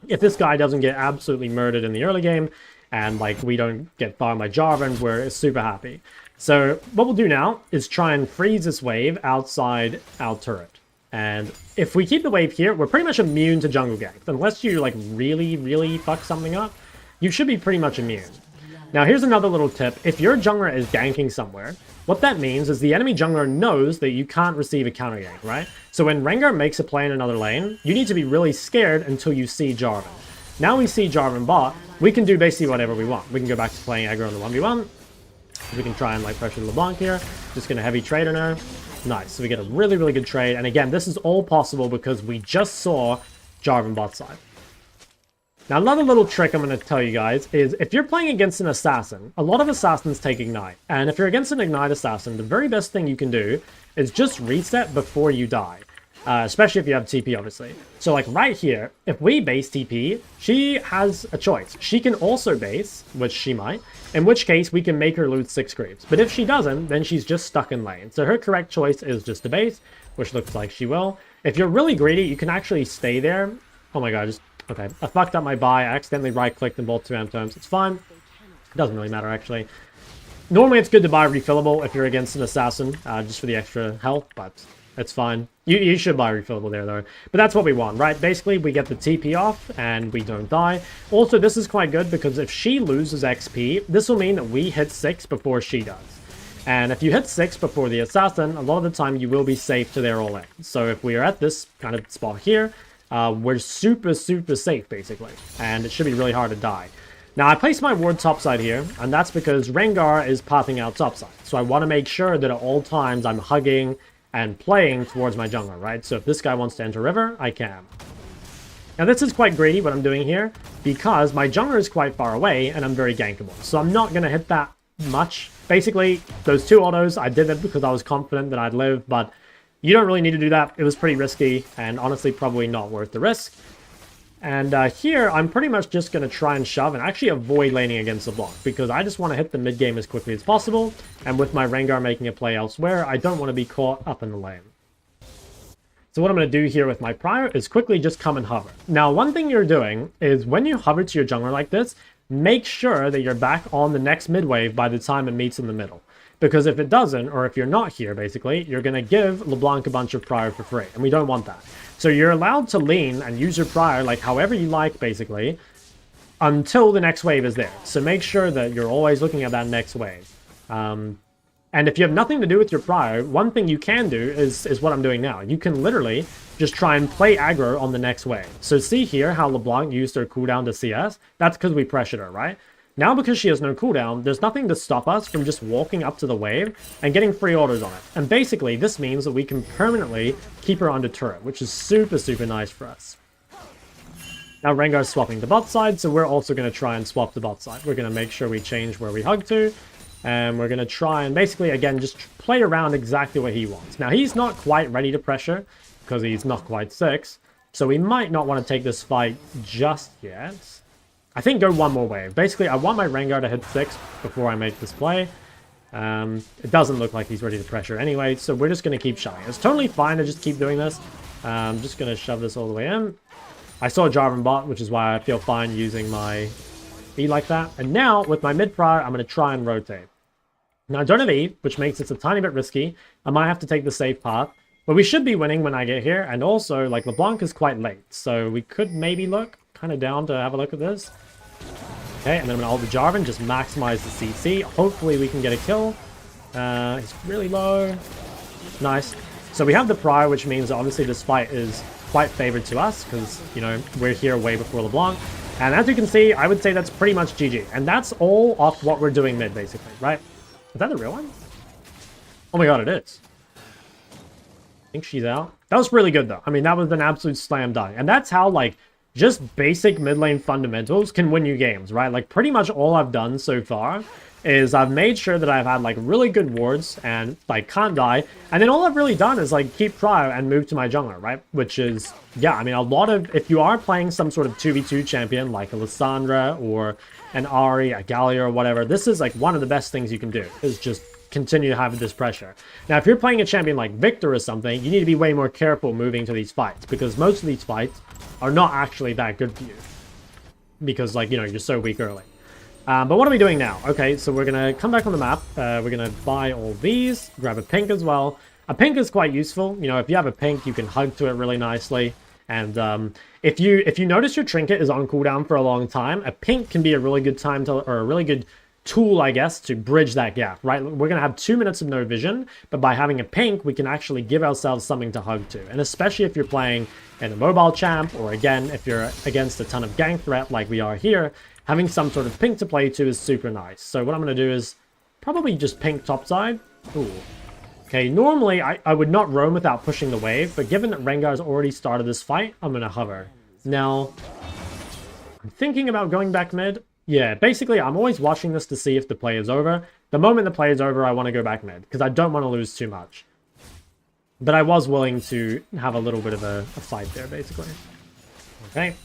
If this guy doesn't get absolutely murdered in the early game, and, like, we don't get farmed by Jarvan, we're super happy. So what we'll do now is try and freeze this wave outside our turret. And if we keep the wave here, we're pretty much immune to jungle ganks. Unless you, like, really fuck something up, you should be pretty much immune. Now, here's another little tip. If your jungler is ganking somewhere, what that means is the enemy jungler knows that you can't receive a counter gank, right? So when Rengar makes a play in another lane, you need to be really scared until you see Jarvan. Now we see Jarvan bot, we can do basically whatever we want. We can go back to playing aggro on the 1v1. We can try and, like, pressure LeBlanc here. Just gonna heavy trade on her. Nice, so we get a really good trade, and again, this is all possible because we just saw Jarvan bot side. Now, another little trick I'm going to tell you guys is if you're playing against an assassin, a lot of assassins take Ignite, and if you're against an Ignite assassin, the very best thing you can do is just reset before you die. Especially if you have TP, obviously. So, like, right here, if we base TP, she has a choice. She can also base, which she might, in which case we can make her lose 6 creeps. But if she doesn't, then she's just stuck in lane. So her correct choice is just to base, which looks like she will. If you're really greedy, you can actually stay there. Oh my god, okay. I fucked up my buy. I accidentally right-clicked in both 2 terms. It's fine. It doesn't really matter, actually. Normally, it's good to buy refillable if you're against an assassin, just for the extra health, but it's fine. You should buy refillable there, though. But that's what we want, right? Basically, we get the TP off, and we don't die. Also, this is quite good, because if she loses XP, this will mean that we hit 6 before she does. And if you hit 6 before the assassin, a lot of the time you will be safe to their all in. So if we are at this kind of spot here, we're super safe basically, and it should be really hard to die. Now I placed my ward topside here, and that's because Rengar is pathing out topside. So I want to make sure that at all times I'm hugging and playing towards my jungler, right? So if this guy wants to enter river, I can. Now this is quite greedy what I'm doing here, because my jungler is quite far away and I'm very gankable. So I'm not going to hit that much. Basically, those 2 autos, I did it because I was confident that I'd live, but you don't really need to do that. It was pretty risky, and honestly probably not worth the risk. And here, I'm pretty much just going to try and shove and actually avoid laning against the block, because I just want to hit the mid game as quickly as possible, and with my Rengar making a play elsewhere, I don't want to be caught up in the lane. So what I'm going to do here with my Prior is quickly just come and hover. Now, one thing you're doing is when you hover to your jungler like this, make sure that you're back on the next mid wave by the time it meets in the middle. Because if it doesn't, or if you're not here, basically, you're going to give LeBlanc a bunch of Prior for free, and we don't want that. So you're allowed to lean and use your Prior like however you like, basically, until the next wave is there. So make sure that you're always looking at that next wave. And if you have nothing to do with your Prior, one thing you can do is what I'm doing now. You can literally just try and play aggro on the next wave. So see here how LeBlanc used her cooldown to CS? That's because we pressured her, right? Now because she has no cooldown, there's nothing to stop us from just walking up to the wave and getting free autos on it. And basically, this means that we can permanently keep her under turret, which is super nice for us. Now Rengar's swapping the bot side, so we're also going to try and swap the bot side. We're going to make sure we change where we hug to. And we're going to try and basically, again, just play around exactly what he wants. Now, he's not quite ready to pressure because he's not quite 6. So we might not want to take this fight just yet. I think go one more wave. Basically, I want my Rengar to hit 6 before I make this play. It doesn't look like he's ready to pressure anyway, so we're just going to keep shoving. It's totally fine to just keep doing this. I'm just going to shove this all the way in. I saw a Jarvan bot, which is why I feel fine using my E like that. And now, with my mid-prior, I'm going to try and rotate. Now, I don't have E, which makes it a tiny bit risky. I might have to take the safe path. But we should be winning when I get here. And also, like, LeBlanc is quite late. So we could maybe look kind of down to have a look at this. Okay, and then I'm going to ult the Jarvan, just maximize the CC. Hopefully we can get a kill. He's really low. Nice. So we have the Prior, which means that obviously this fight is quite favored to us. Because, you know, we're here way before LeBlanc. And as you can see, I would say that's pretty much GG. And that's all off what we're doing mid, basically, right? Is that the real one? Oh my god, it is. I think she's out. That was really good, though. I mean, that was an absolute slam dunk. And that's how, like, just basic mid lane fundamentals can win you games, right? Like, pretty much all I've done so far is I've made sure that I've had, like, really good wards and, like, can't die. And then all I've really done is, like, keep Prior and move to my jungler, right? Which is, yeah, I mean, a lot of... If you are playing some sort of 2v2 champion, like a Lissandra or an Ahri, a Gallia or whatever, this is, like, one of the best things you can do, is just continue to have this pressure. Now, if you're playing a champion like Victor or something, you need to be way more careful moving to these fights, because most of these fights are not actually that good for you. Because, like, you know, you're so weak early. But what are we doing now? Okay, so we're going to come back on the map. We're going to buy all these, grab a pink as well. A pink is quite useful. You know, if you have a pink, you can hug to it really nicely. And if you notice your trinket is on cooldown for a long time, a pink can be a really good time to, or a really good tool, I guess, to bridge that gap, right? We're going to have 2 minutes of no vision, but by having a pink, we can actually give ourselves something to hug to. And especially if you're playing in a mobile champ, or again, if you're against a ton of gank threat like we are here, having some sort of pink to play to is super nice. So what I'm going to do is probably just pink topside. Ooh. Okay, normally I would not roam without pushing the wave, but given that Rengar's already started this fight, I'm going to hover. Now, I'm thinking about going back mid. Yeah, basically, I'm always watching this to see if the play is over. The moment the play is over, I want to go back mid, because I don't want to lose too much. But I was willing to have a little bit of a fight there, basically. Okay,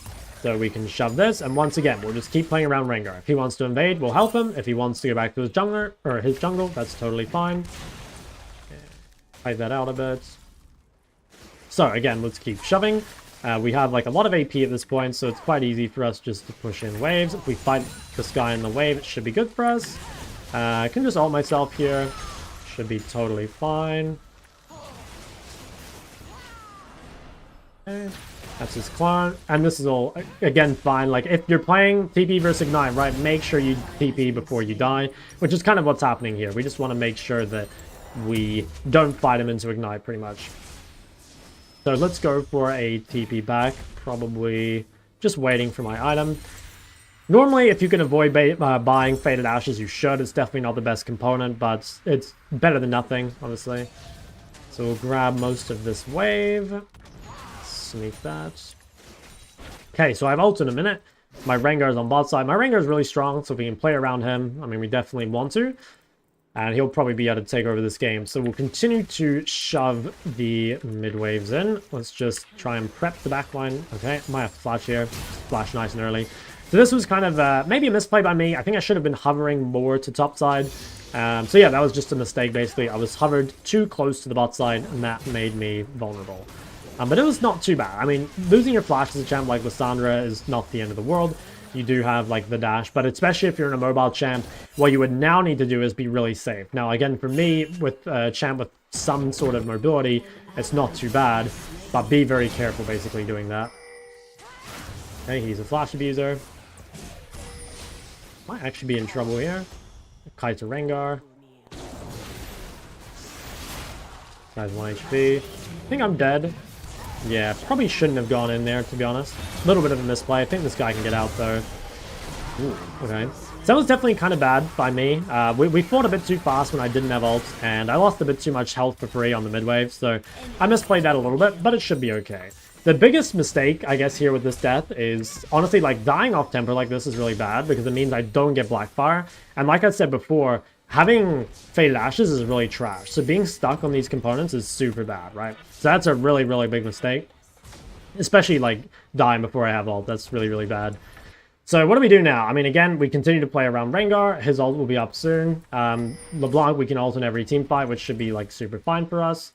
so we can shove this, and once again, we'll just keep playing around Rengar. If he wants to invade, we'll help him. If he wants to go back to his jungler, or his jungle, that's totally fine. Hide that out a bit. So, again, let's keep shoving. We have like a lot of AP at this point, so it's quite easy for us just to push in waves. If we fight this guy in the wave, it should be good for us. I can just ult myself here. Should be totally fine. Okay. That's his clone. And this is all, again, fine. Like, if you're playing TP versus Ignite, right, make sure you TP before you die, which is kind of what's happening here. We just want to make sure that we don't fight him into Ignite, pretty much. So let's go for a TP back. Probably just waiting for my item. Normally, if you can avoid buying Faded Ashes, you should. It's definitely not the best component, but it's better than nothing, honestly. So we'll grab most of this wave. Sneak that. Okay, so I have ult in a minute. My Rengar's on bot side. My Rengar's really strong, so if we can play around him, I mean, we definitely want to. And he'll probably be able to take over this game. So we'll continue to shove the mid waves in. Let's just try and prep the back line. Okay, might have to flash here. Flash nice and early. So this was kind of maybe a misplay by me. I think I should have been hovering more to top side. So yeah, that was just a mistake, basically. I was hovered too close to the bot side, and that made me vulnerable. But it was not too bad. I mean, losing your flash as a champ like Lissandra is not the end of the world. You do have, like, the dash, but especially if you're in a mobile champ, what you would now need to do is be really safe. Now, again, for me, with a champ with some sort of mobility, it's not too bad, but be very careful, basically, doing that. Okay, he's a flash abuser. Might actually be in trouble here. Kite to Rengar. Guy's 1 HP. I think I'm dead. Yeah, probably shouldn't have gone in there, to be honest. A little bit of a misplay. I think this guy can get out, though. Ooh, okay. So that was definitely kind of bad by me. We fought a bit too fast when I didn't have ult, and I lost a bit too much health for free on the mid-wave, so I misplayed that a little bit, but it should be okay. The biggest mistake, I guess, here with this death is, honestly, like, dying off temper like this is really bad, because it means I don't get Blackfire. And like I said before, having Faded Ashes is really trash. So being stuck on these components is super bad, right? So that's a really, really big mistake. Especially, like, dying before I have ult. That's really, really bad. So what do we do now? I mean, again, we continue to play around Rengar. His ult will be up soon. LeBlanc, we can ult in every team fight, which should be, like, super fine for us.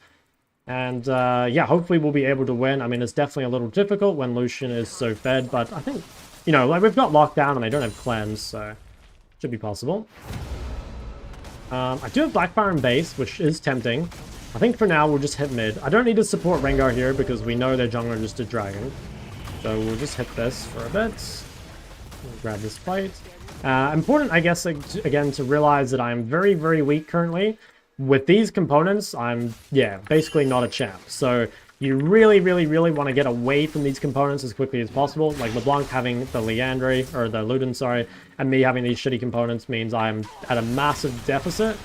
And, yeah, hopefully we'll be able to win. I mean, it's definitely a little difficult when Lucian is so fed, but I think, you know, like, we've got lockdown and they don't have cleanse, so should be possible. I do have Blackfire in base, which is tempting. I think for now we'll just hit mid. I don't need to support Rengar here because we know their jungler just a dragon. So we'll just hit this for a bit. We'll grab this fight. Important, I guess, again, to realize that I'm very, very weak currently. With these components, I'm, yeah, basically not a champ. So you really, really, really want to get away from these components as quickly as possible. Like LeBlanc having the Liandry, or the Luden, sorry, and me having these shitty components means I'm at a massive deficit.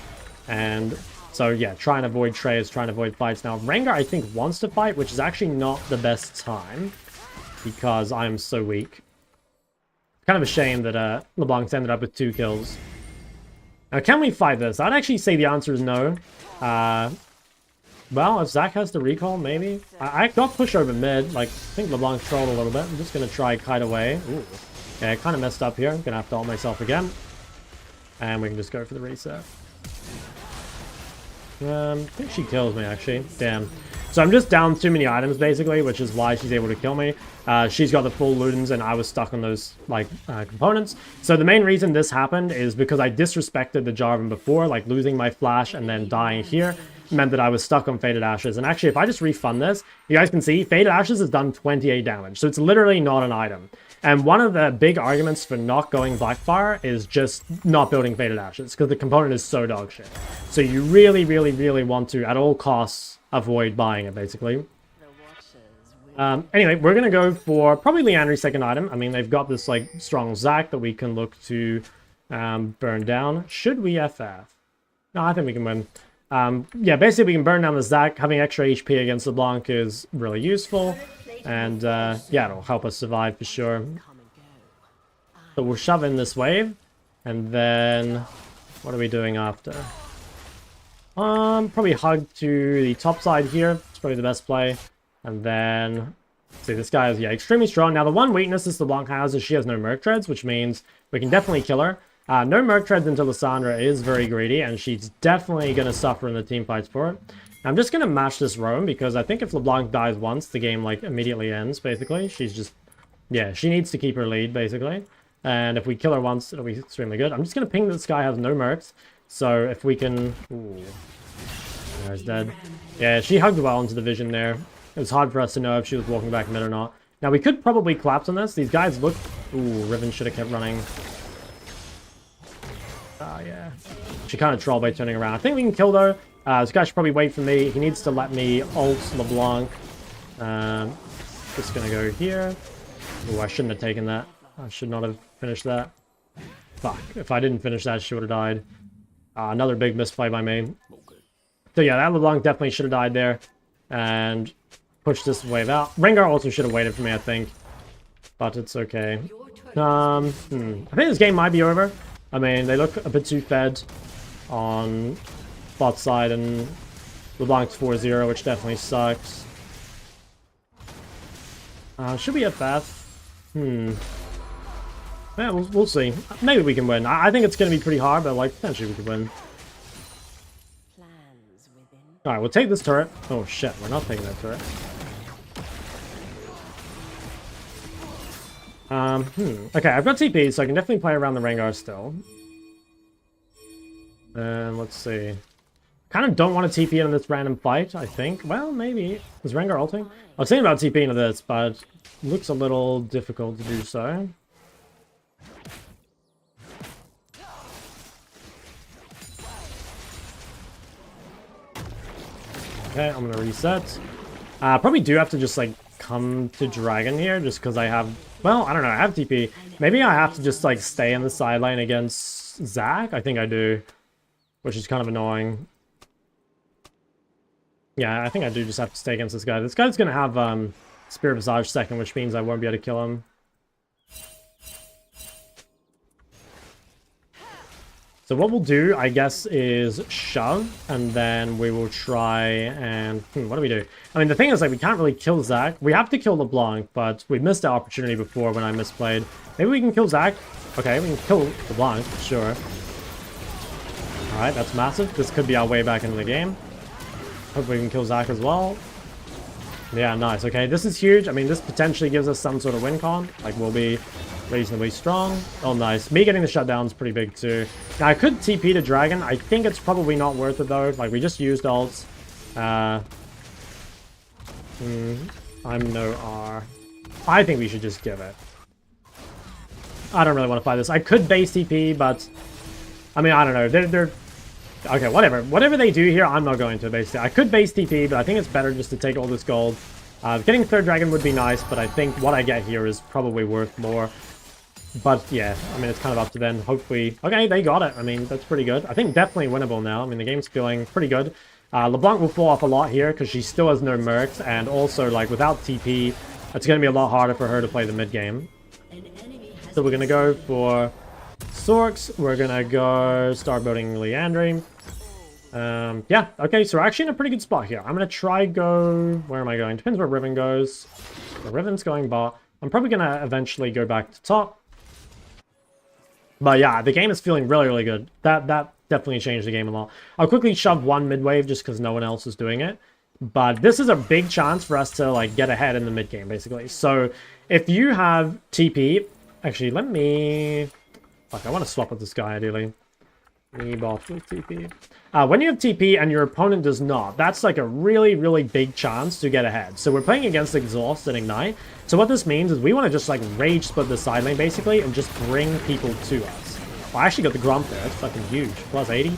And so, yeah, try and avoid trays, try and avoid fights. Now, Rengar, I think, wants to fight, which is actually not the best time because I'm so weak. Kind of a shame that LeBlanc's ended up with 2 kills. Now, can we fight this? I'd actually say the answer is no. Well, if Zach has the recall, maybe. I got push over mid. Like, I think LeBlanc trolled a little bit. I'm just going to try kite away. Ooh. Yeah, I kind of messed up here. I'm going to have to ult myself again. And we can just go for the reset. I think she kills me, actually. Damn. So I'm just down too many items, basically, which is why she's able to kill me. She's got the full Ludens, and I was stuck on those, like, components. So the main reason this happened is because I disrespected the Jarvan before, like, losing my flash and then dying here meant that I was stuck on Faded Ashes. And actually, if I just refund this, you guys can see Faded Ashes has done 28 damage. So it's literally not an item. And one of the big arguments for not going Blackfire is just not building Faded Ashes, because the component is so dog shit. So you really, really, really want to, at all costs, avoid buying it, basically. Anyway, we're going to go for probably Liandry's second item. I mean, they've got this, like, strong Zac that we can look to burn down. Should we FF? No, I think we can win. Yeah, basically we can burn down the Zac. Having extra HP against LeBlanc is really useful. And, yeah, it'll help us survive for sure. So we'll shove in this wave. And then, what are we doing after? Probably hug to the top side here. It's probably the best play. And then, see, this guy is, yeah, extremely strong. Now, the one weakness this LeBlanc has is she has no Merc Treads, which means we can definitely kill her. No Merc Treads until Lissandra is very greedy, and she's definitely going to suffer in the team fights for it. I'm just going to match this roam, because I think if LeBlanc dies once, the game, like, immediately ends, basically. She's just, yeah, she needs to keep her lead, basically. And if we kill her once, it'll be extremely good. I'm just going to ping that this guy has no Mercs. So if we can... Ooh. There's dead. Yeah, she hugged well into the vision there. It was hard for us to know if she was walking back mid or not. Now, we could probably collapse on this. These guys look... Ooh, Riven should have kept running. Oh, yeah. She kind of trolled by turning around. I think we can kill, though. This guy should probably wait for me. He needs to let me ult LeBlanc. Just gonna go here. Oh, I shouldn't have taken that. I should not have finished that. Fuck. If I didn't finish that, she would have died. Another big misplay by me. So yeah, that LeBlanc definitely should have died there. And push this wave out. Rengar also should have waited for me, I think. But it's okay. I think this game might be over. I mean, they look a bit too fed on bot side, and LeBlanc's 4-0, which definitely sucks. Should we have Bath? Yeah, we'll see. Maybe we can win. I think it's going to be pretty hard, but like potentially we could win. Alright, we'll take this turret. Oh shit, we're not taking that turret. Okay, I've got TP, so I can definitely play around the Rengar still. And let's see. Kind of don't want to TP into this random fight, I think. Well, maybe. Is Rengar ulting? I was thinking about TP into this, but it looks a little difficult to do so. Okay, I'm gonna reset. Probably do have to just like come to Dragon here, just because I have, well, I don't know, I have TP. Maybe I have to just like stay in the sideline against Zac. I think I do, which is kind of annoying. Yeah, I think I do just have to stay against this guy. This guy's gonna have Spirit Visage second, which means I won't be able to kill him. So what we'll do, I guess, is shove, and then we will try and... what do we do? I mean, the thing is, like, we can't really kill Zac. We have to kill LeBlanc, but we missed the opportunity before when I misplayed. Maybe we can kill Zac. Okay, we can kill LeBlanc, sure. Alright, that's massive. This could be our way back into the game. Hopefully we can kill Zac as well. Yeah, nice. Okay, this is huge. I mean, this potentially gives us some sort of win con. Like, we'll be reasonably strong. Oh, nice. Me getting the shutdown is pretty big, too. Now, I could TP to Dragon. I think it's probably not worth it, though. Like, we just used ults. I'm no R. I think we should just give it. I don't really want to fight this. I could base TP, but... I mean, I don't know. They're... Okay, whatever. Whatever they do here, I'm not going to, basically. I could base TP, but I think it's better just to take all this gold. Getting third dragon would be nice, but I think what I get here is probably worth more. But, yeah, I mean, it's kind of up to them. Hopefully... Okay, they got it. I mean, that's pretty good. I think definitely winnable now. I mean, the game's feeling pretty good. LeBlanc will fall off a lot here, because she still has no mercs, and also, like, without TP, it's going to be a lot harder for her to play the mid-game. So we're going to go for Sorks. We're going to go start building Liandry. Yeah, okay, so we're actually in a pretty good spot here. I'm going to try go... Where am I going? Depends where Riven goes. The Riven's going bot. I'm probably going to eventually go back to top. But yeah, the game is feeling really, really good. That definitely changed the game a lot. I'll quickly shove one mid-wave just because no one else is doing it. But this is a big chance for us to, like, get ahead in the mid-game, basically. So, if you have TP... Actually, let me... Fuck, I want to swap with this guy, ideally. Me bot with TP. When you have TP and your opponent does not, that's like a really, really big chance to get ahead. So we're playing against Exhaust and Ignite. So what this means is we want to just like rage split the side lane basically and just bring people to us. Oh, I actually got the Grump there. That's fucking huge. Plus 80.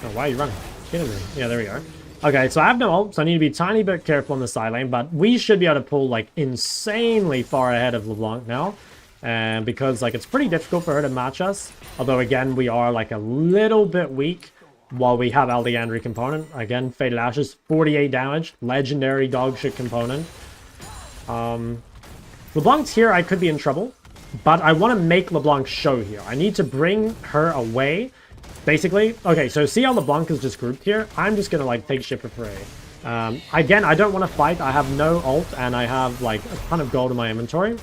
Oh, why are you running? Kidding me. Yeah, there we go. Okay, so I have no ult, so I need to be a tiny bit careful on the side lane, but we should be able to pull like insanely far ahead of LeBlanc now. And because like it's pretty difficult for her to match us, although again we are like a little bit weak while we have our Liandry component. Again, Fated Ashes, 48 damage, legendary dogshit component. LeBlanc's here, I could be in trouble, but I want to make LeBlanc show here. I need to bring her away, basically. Okay, so see how LeBlanc is just grouped here? I'm just gonna like take shit for free. Again, I don't want to fight. I have no ult and I have like a ton of gold in my inventory.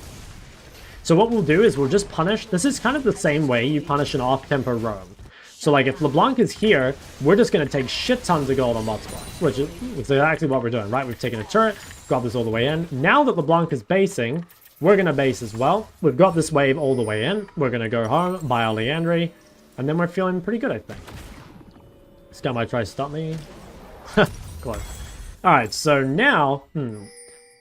So what we'll do is we'll just punish. This is kind of the same way you punish an off-tempo roam. So like if LeBlanc is here, we're just going to take shit tons of gold on bot spots, which is exactly what we're doing, right? We've taken a turret, got this all the way in. Now that LeBlanc is basing, we're going to base as well. We've got this wave all the way in. We're going to go home, buy our Liandry, and then we're feeling pretty good, I think. This guy might try to stop me. Close. Alright, so now...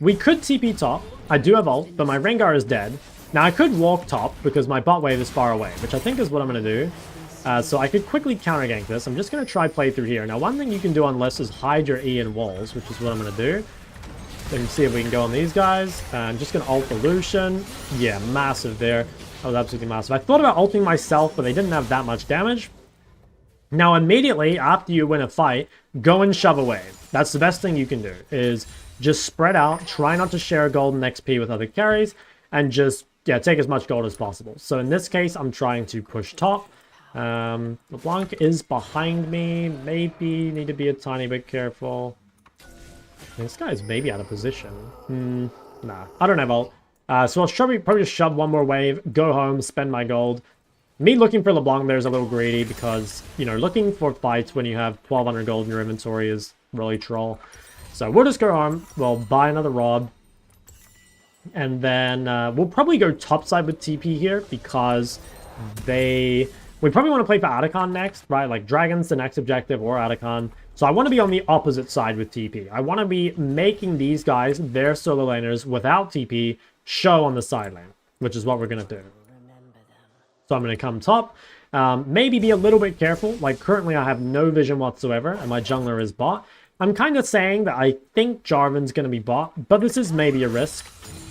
We could TP top. I do have ult, but my Rengar is dead. Now, I could walk top because my bot wave is far away, which I think is what I'm going to do. So I could quickly counter gank this. I'm just going to try play through here. Now, one thing you can do on List is hide your E in walls, which is what I'm going to do. Then see if we can go on these guys. I'm just going to ult the Lucian. Yeah, massive there. That was absolutely massive. I thought about ulting myself, but they didn't have that much damage. Now, immediately after you win a fight, go and shove a wave. That's the best thing you can do, is just spread out, try not to share golden XP with other carries, and just, yeah, take as much gold as possible. So in this case, I'm trying to push top. LeBlanc is behind me. Maybe need to be a tiny bit careful. This guy's maybe out of position. Nah, I don't have ult. So I'll probably just shove one more wave, go home, spend my gold. Me looking for LeBlanc there is a little greedy because, you know, looking for fights when you have 1200 gold in your inventory is really troll. So we'll just go home, we'll buy another Rob, and then we'll probably go topside with TP here because we probably want to play for Atacon next, right? Like Dragon's the next objective or Atacon. So I want to be on the opposite side with TP. I want to be making these guys, their solo laners without TP, show on the side lane, which is what we're going to do. So I'm going to come top, maybe be a little bit careful. Like currently I have no vision whatsoever and my jungler is bot. I'm kind of saying that I think Jarvan's going to be bot, but this is maybe a risk,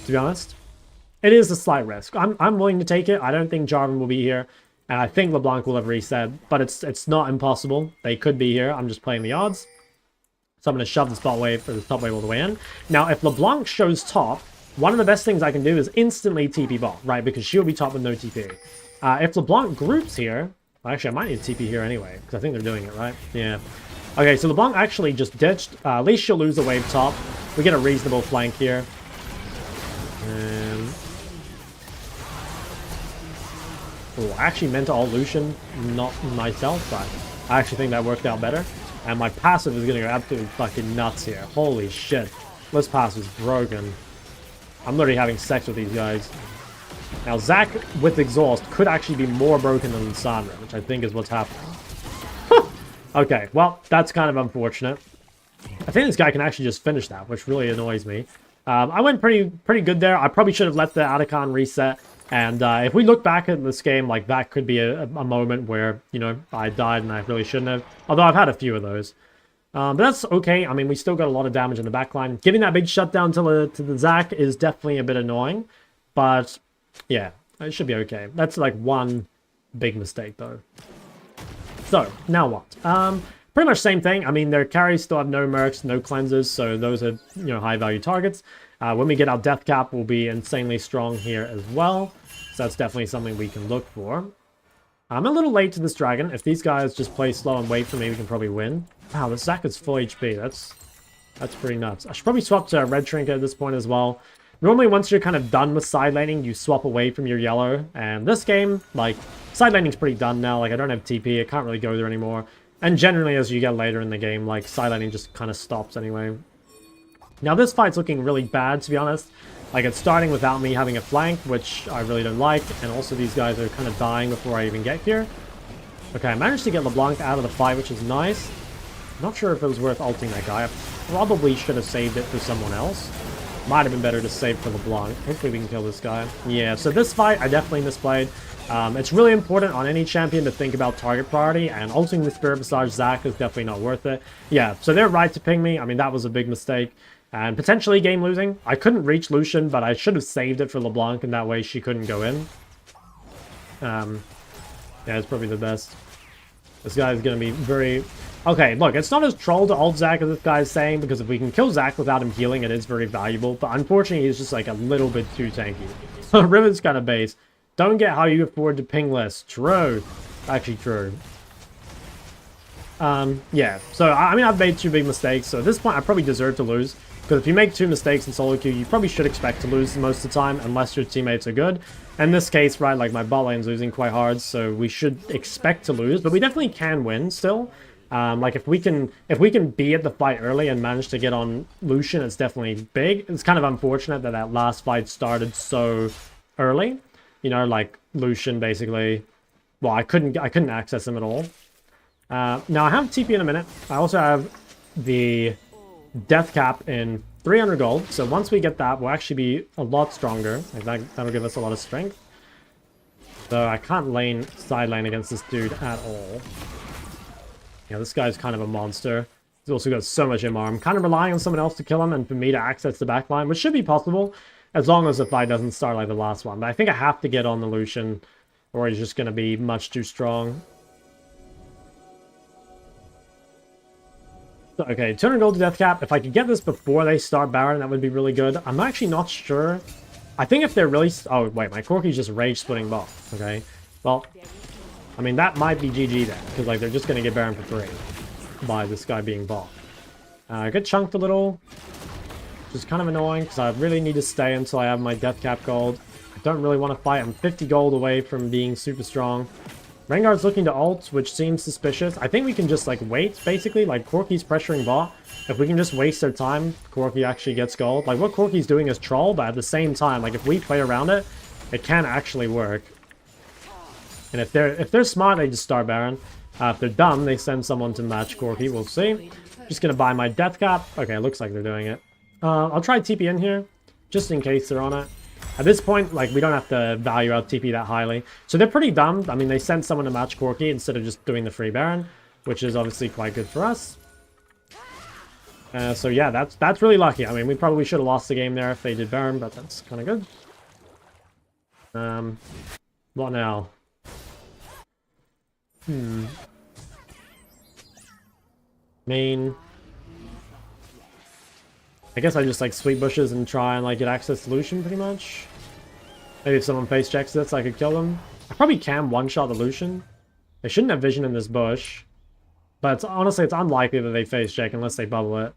to be honest. It is a slight risk. I'm willing to take it. I don't think Jarvan will be here. And I think LeBlanc will have reset, but it's not impossible. They could be here. I'm just playing the odds. So I'm going to shove the spot wave or the top wave all the way in. Now, if LeBlanc shows top, one of the best things I can do is instantly TP bot, right? Because she'll be top with no TP. If LeBlanc groups here, actually I might need TP here anyway, because I think they're doing it, right? Yeah. Okay, so LeBlanc actually just ditched. At least she'll lose the wave top. We get a reasonable flank here. Oh, I actually meant to ult Lucian, not myself, but I actually think that worked out better. And my passive is going to go absolutely fucking nuts here. Holy shit. This passive is broken. I'm literally having sex with these guys. Now, Zac with exhaust could actually be more broken than Sandra, which I think is what's happening. Okay, well, that's kind of unfortunate. I think this guy can actually just finish that, which really annoys me. I went pretty good there. I probably should have let the Atacon reset. And if we look back at this game, like, that could be a moment where, you know, I died and I really shouldn't have. Although I've had a few of those. But that's okay. I mean, we still got a lot of damage in the backline. Giving that big shutdown to the Zac is definitely a bit annoying. But, yeah, it should be okay. That's, like, one big mistake, though. So, now what? Pretty much same thing. I mean, their carries still have no mercs, no cleansers, so those are, you know, high-value targets. When we get our death cap, we'll be insanely strong here as well. So that's definitely something we can look for. I'm a little late to this dragon. If these guys just play slow and wait for me, we can probably win. Wow, this Zac is full HP. That's pretty nuts. I should probably swap to red trinket at this point as well. Normally, once you're kind of done with side laning, you swap away from your yellow. And this game, like, side laning's pretty done now. Like, I don't have TP. I can't really go there anymore. And generally, as you get later in the game, like, side laning just kind of stops anyway. Now, this fight's looking really bad, to be honest. Like, it's starting without me having a flank, which I really don't like. And also, these guys are kind of dying before I even get here. Okay, I managed to get LeBlanc out of the fight, which is nice. Not sure if it was worth ulting that guy. I probably should have saved it for someone else. Might have been better to save for LeBlanc. Hopefully we can kill this guy. Yeah, so this fight, I definitely misplayed. It's really important on any champion to think about target priority, and ulting the Spirit Visage Zac is definitely not worth it. Yeah, so they're right to ping me. I mean, that was a big mistake. And potentially game losing. I couldn't reach Lucian, but I should have saved it for LeBlanc, and that way she couldn't go in. Yeah, it's probably the best. This guy is going to be very... Okay, look, it's not as troll to ult Zac as this guy is saying, because if we can kill Zac without him healing, it is very valuable. But unfortunately, he's just like a little bit too tanky. So Riven's kind of base. Don't get how you afford to ping less. True. Actually true. Yeah, so I mean, I've made two big mistakes, so at this point I probably deserve to lose. Because if you make two mistakes in solo queue, you probably should expect to lose most of the time, unless your teammates are good. In this case, right, like my bot lane's losing quite hard, so we should expect to lose, but we definitely can win still. Like if we can be at the fight early and manage to get on Lucian, it's definitely big. It's kind of unfortunate that that last fight started so early. You know, like Lucian basically, well, I couldn't access him at all. Now I have TP in a minute. I also have the death cap in 300 gold. So once we get that, we'll actually be a lot stronger. Like that'll give us a lot of strength. So I can't side lane against this dude at all. Yeah, this guy's kind of a monster. He's also got so much MR. I'm kind of relying on someone else to kill him and for me to access the backline, which should be possible as long as the fight doesn't start like the last one. But I think I have to get on the Lucian or he's just going to be much too strong. So, okay, 200 gold to death cap. If I could get this before they start Baron, that would be really good. I'm actually not sure. I think if they're really... Oh, wait, my Corki's just rage splitting bot. Okay, well, I mean, that might be GG then, because like they're just going to get Baron for free by this guy being bot. I get chunked a little, which is kind of annoying, because I really need to stay until I have my death cap gold. I don't really want to fight. I'm 50 gold away from being super strong. Rengar's looking to ult, which seems suspicious. I think we can just, like, wait, basically. Like, Corki's pressuring bot. If we can just waste their time, Corki actually gets gold. Like, what Corki's doing is troll, but at the same time, like, if we play around it, it can actually work. And if they're smart, they just start Baron. If they're dumb, they send someone to match Corki. We'll see. Just gonna buy my death cap. Okay, it looks like they're doing it. I'll try TP in here, just in case they're on it. At this point, like, we don't have to value out TP that highly. So they're pretty dumb. I mean, they sent someone to match Corki instead of just doing the free Baron, which is obviously quite good for us. So yeah, that's really lucky. I mean, we probably should have lost the game there if they did Baron, but that's kind of good. What now? Main. I guess I just like sweep bushes and try and like get access to Lucian pretty much. Maybe if someone face checks this, I could kill them. I probably can one-shot the Lucian. They shouldn't have vision in this bush. But honestly, it's unlikely that they face check unless they bubble it.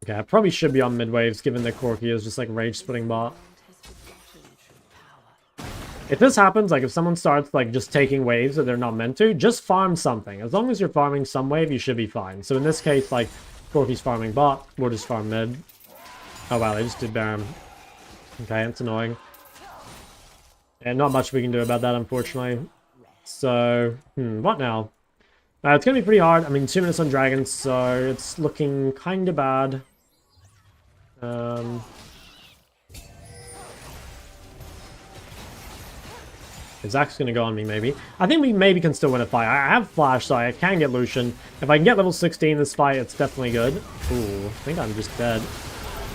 Okay, I probably should be on mid waves given that Corki is just like rage splitting bot. If this happens, like if someone starts like just taking waves that they're not meant to, just farm something. As long as you're farming some wave, you should be fine. So in this case, like Corki's farming bot, we'll just farm mid. Oh wow, they just did Baron. Okay, that's annoying. And not much we can do about that, unfortunately. So, what now? It's gonna be pretty hard. I mean, 2 minutes on dragons, so it's looking kind of bad. Zach's gonna go on me, maybe. I think we maybe can still win a fight. I have flash, so I can get Lucian. If I can get level 16 this fight, it's definitely good. Ooh, I think I'm just dead.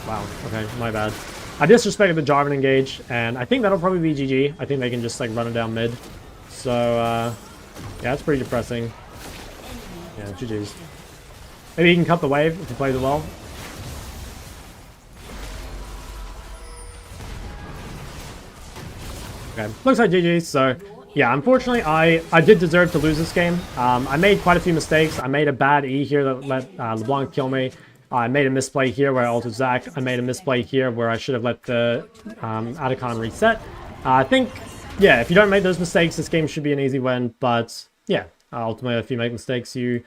Wow, okay, my bad. I disrespected the Jarvan engage, and I think that'll probably be GG. I think they can just, like, run it down mid. So, yeah, it's pretty depressing. Yeah, GG's. Maybe he can cut the wave if he plays it well. Okay, looks like GG, so yeah, unfortunately, I did deserve to lose this game. I made quite a few mistakes. I made a bad E here that let LeBlanc kill me. I made a misplay here where I ulted Zach. I made a misplay here where I should have let the Atacon reset. I think, yeah, if you don't make those mistakes, this game should be an easy win, but yeah, ultimately, if you make mistakes, you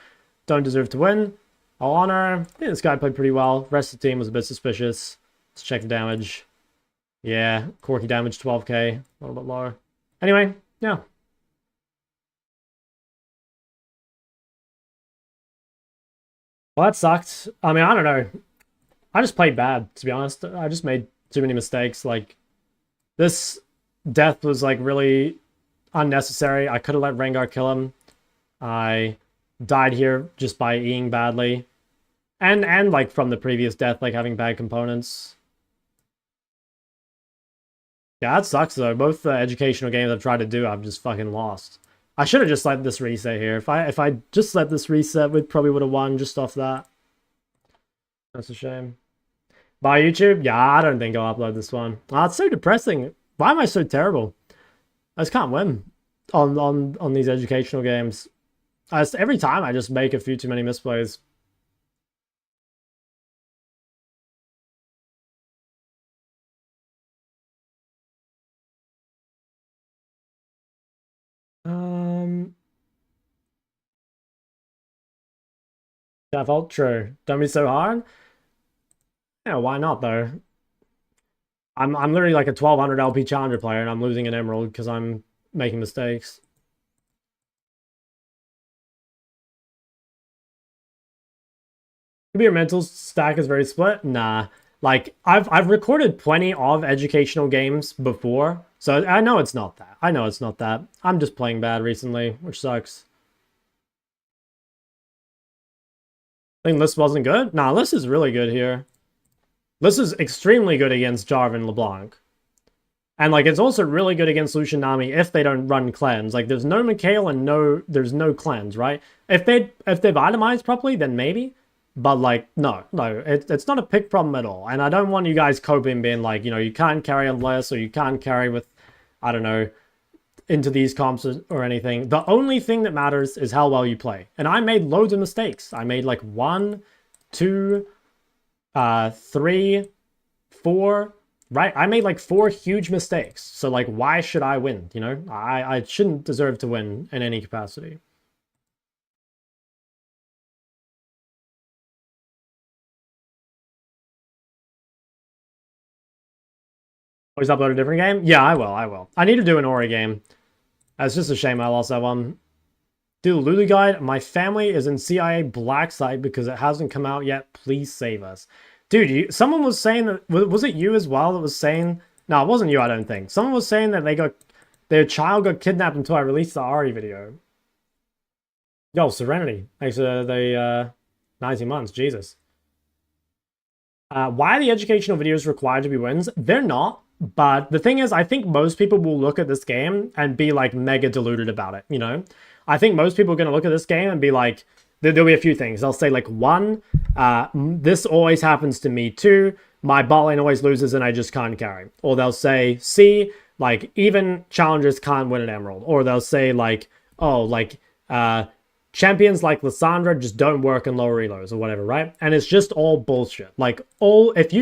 don't deserve to win. All honor, I think this guy played pretty well. Rest of the team was a bit suspicious. Let's check the damage. Yeah, Corki damage 12k, a little bit lower. Anyway, yeah. Well, that sucked. I mean, I don't know. I just played bad, to be honest. I just made too many mistakes. Like, this death was, like, really unnecessary. I could have let Rengar kill him. I died here just by Eing badly. And like, from the previous death, like, having bad components. Yeah, that sucks though. Both the educational games I've tried to do, I've just fucking lost. I should have just let this reset here. If I just let this reset, we probably would have won just off that. That's a shame. Bye, YouTube? Yeah, I don't think I'll upload this one. Ah, it's so depressing. Why am I so terrible? I just can't win on these educational games. Every time I just make a few too many misplays. Default, true. Don't be so hard. Yeah, why not though? I'm literally like a 1200 LP Challenger player and I'm losing an Emerald because I'm making mistakes. Maybe your mental stack is very split. Nah, like I've recorded plenty of educational games before, so I know it's not that. I know it's not that. I'm just playing bad recently, which sucks. I think List wasn't good. Nah, List is really good here. List is extremely good against Jarvan LeBlanc. And like it's also really good against Lucian Nami if they don't run cleanse. Like there's no Mikhail and there's no cleanse, right? If they've itemized properly, then maybe. But like no, it's not a pick problem at all. And I don't want you guys coping being like, you know, you can't carry unless, or you can't carry with, I don't know, into these comps or anything. The only thing that matters is how well you play. And I made loads of mistakes. I made like 1, 2, 3, 4. Right? I made like 4 huge mistakes. So like, why should I win? You know, I shouldn't deserve to win in any capacity. Always upload a different game? Yeah, I will. I need to do an Ori game. It's just a shame I lost that one. Do the Lulu guide. My family is in CIA black site because it hasn't come out yet. Please save us. Dude, someone was saying that, was it you as well that was saying, no, it wasn't you, I don't think. Someone was saying that their child got kidnapped until I released the Ari video. Yo, Serenity. Thanks for the 19 months, Jesus. Why are the educational videos required to be wins? They're not, but the thing is, I think most people will look at this game and be like mega deluded about it, you know? I think most people are going to look at this game and be like, there'll be a few things. They'll say like, 1, this always happens to me too. My bot lane always loses and I just can't carry. Or they'll say, C, like even challengers can't win an emerald. Or they'll say like, oh, like champions like Lissandra just don't work in lower elos or whatever, right? And it's just all bullshit. Like if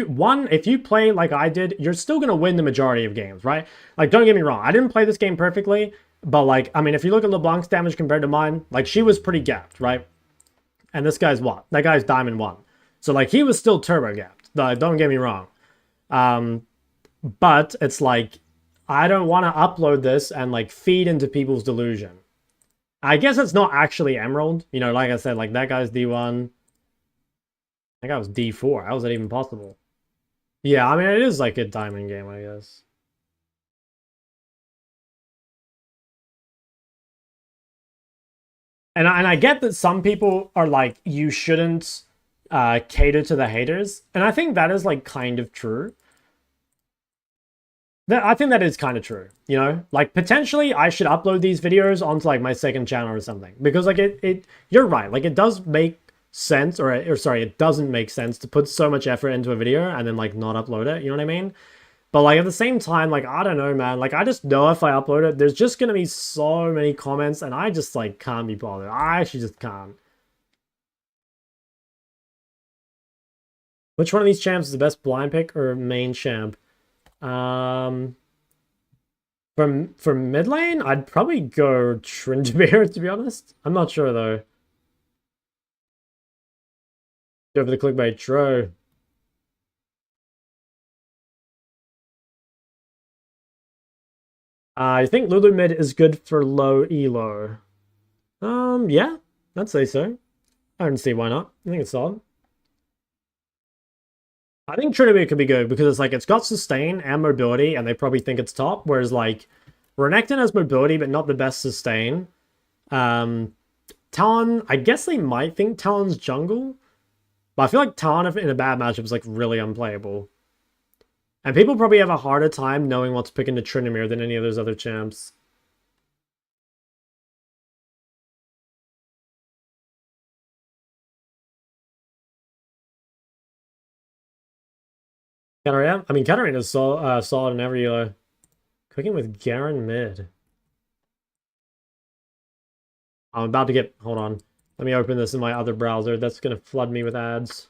you play like I did, you're still gonna win the majority of games, right? Like don't get me wrong, I didn't play this game perfectly, but like I mean, if you look at LeBlanc's damage compared to mine, like she was pretty gapped, right? And this guy's what? That guy's Diamond 1. So, like, he was still turbo gapped. Don't get me wrong. But it's like, I don't want to upload this and, like, feed into people's delusion. I guess it's not actually Emerald. You know, like I said, like, that guy's D1. That guy was D4. How is that even possible? Yeah, I mean, it is, like, a Diamond game, I guess. And I get that some people are like, you shouldn't cater to the haters. And I think that is like kind of true. I think that is kind of true, you know? Like potentially I should upload these videos onto like my second channel or something. Because like you're right, like it does make sense, or sorry, it doesn't make sense to put so much effort into a video and then like not upload it, you know what I mean? But like at the same time, like I don't know, man. Like I just know if I upload it, there's just gonna be so many comments, and I just like can't be bothered. I actually just can't. Which one of these champs is the best blind pick or main champ? For mid lane, I'd probably go Tryndamere, to be honest. I'm not sure though. Go for the clickbait, true. I think Lulu mid is good for low elo. Yeah, I'd say so. I don't see why not. I think it's solid. I think Trinity could be good because it's like it's got sustain and mobility, and they probably think it's top. Whereas like Renekton has mobility, but not the best sustain. Talon, I guess they might think Talon's jungle, but I feel like Talon in a bad matchup is like really unplayable. And people probably have a harder time knowing what to pick into Tryndamere than any of those other champs. Katarina? I mean, Katarina is solid in every elo. Cooking with Garen mid. I'm about to get... Hold on. Let me open this in my other browser. That's going to flood me with ads.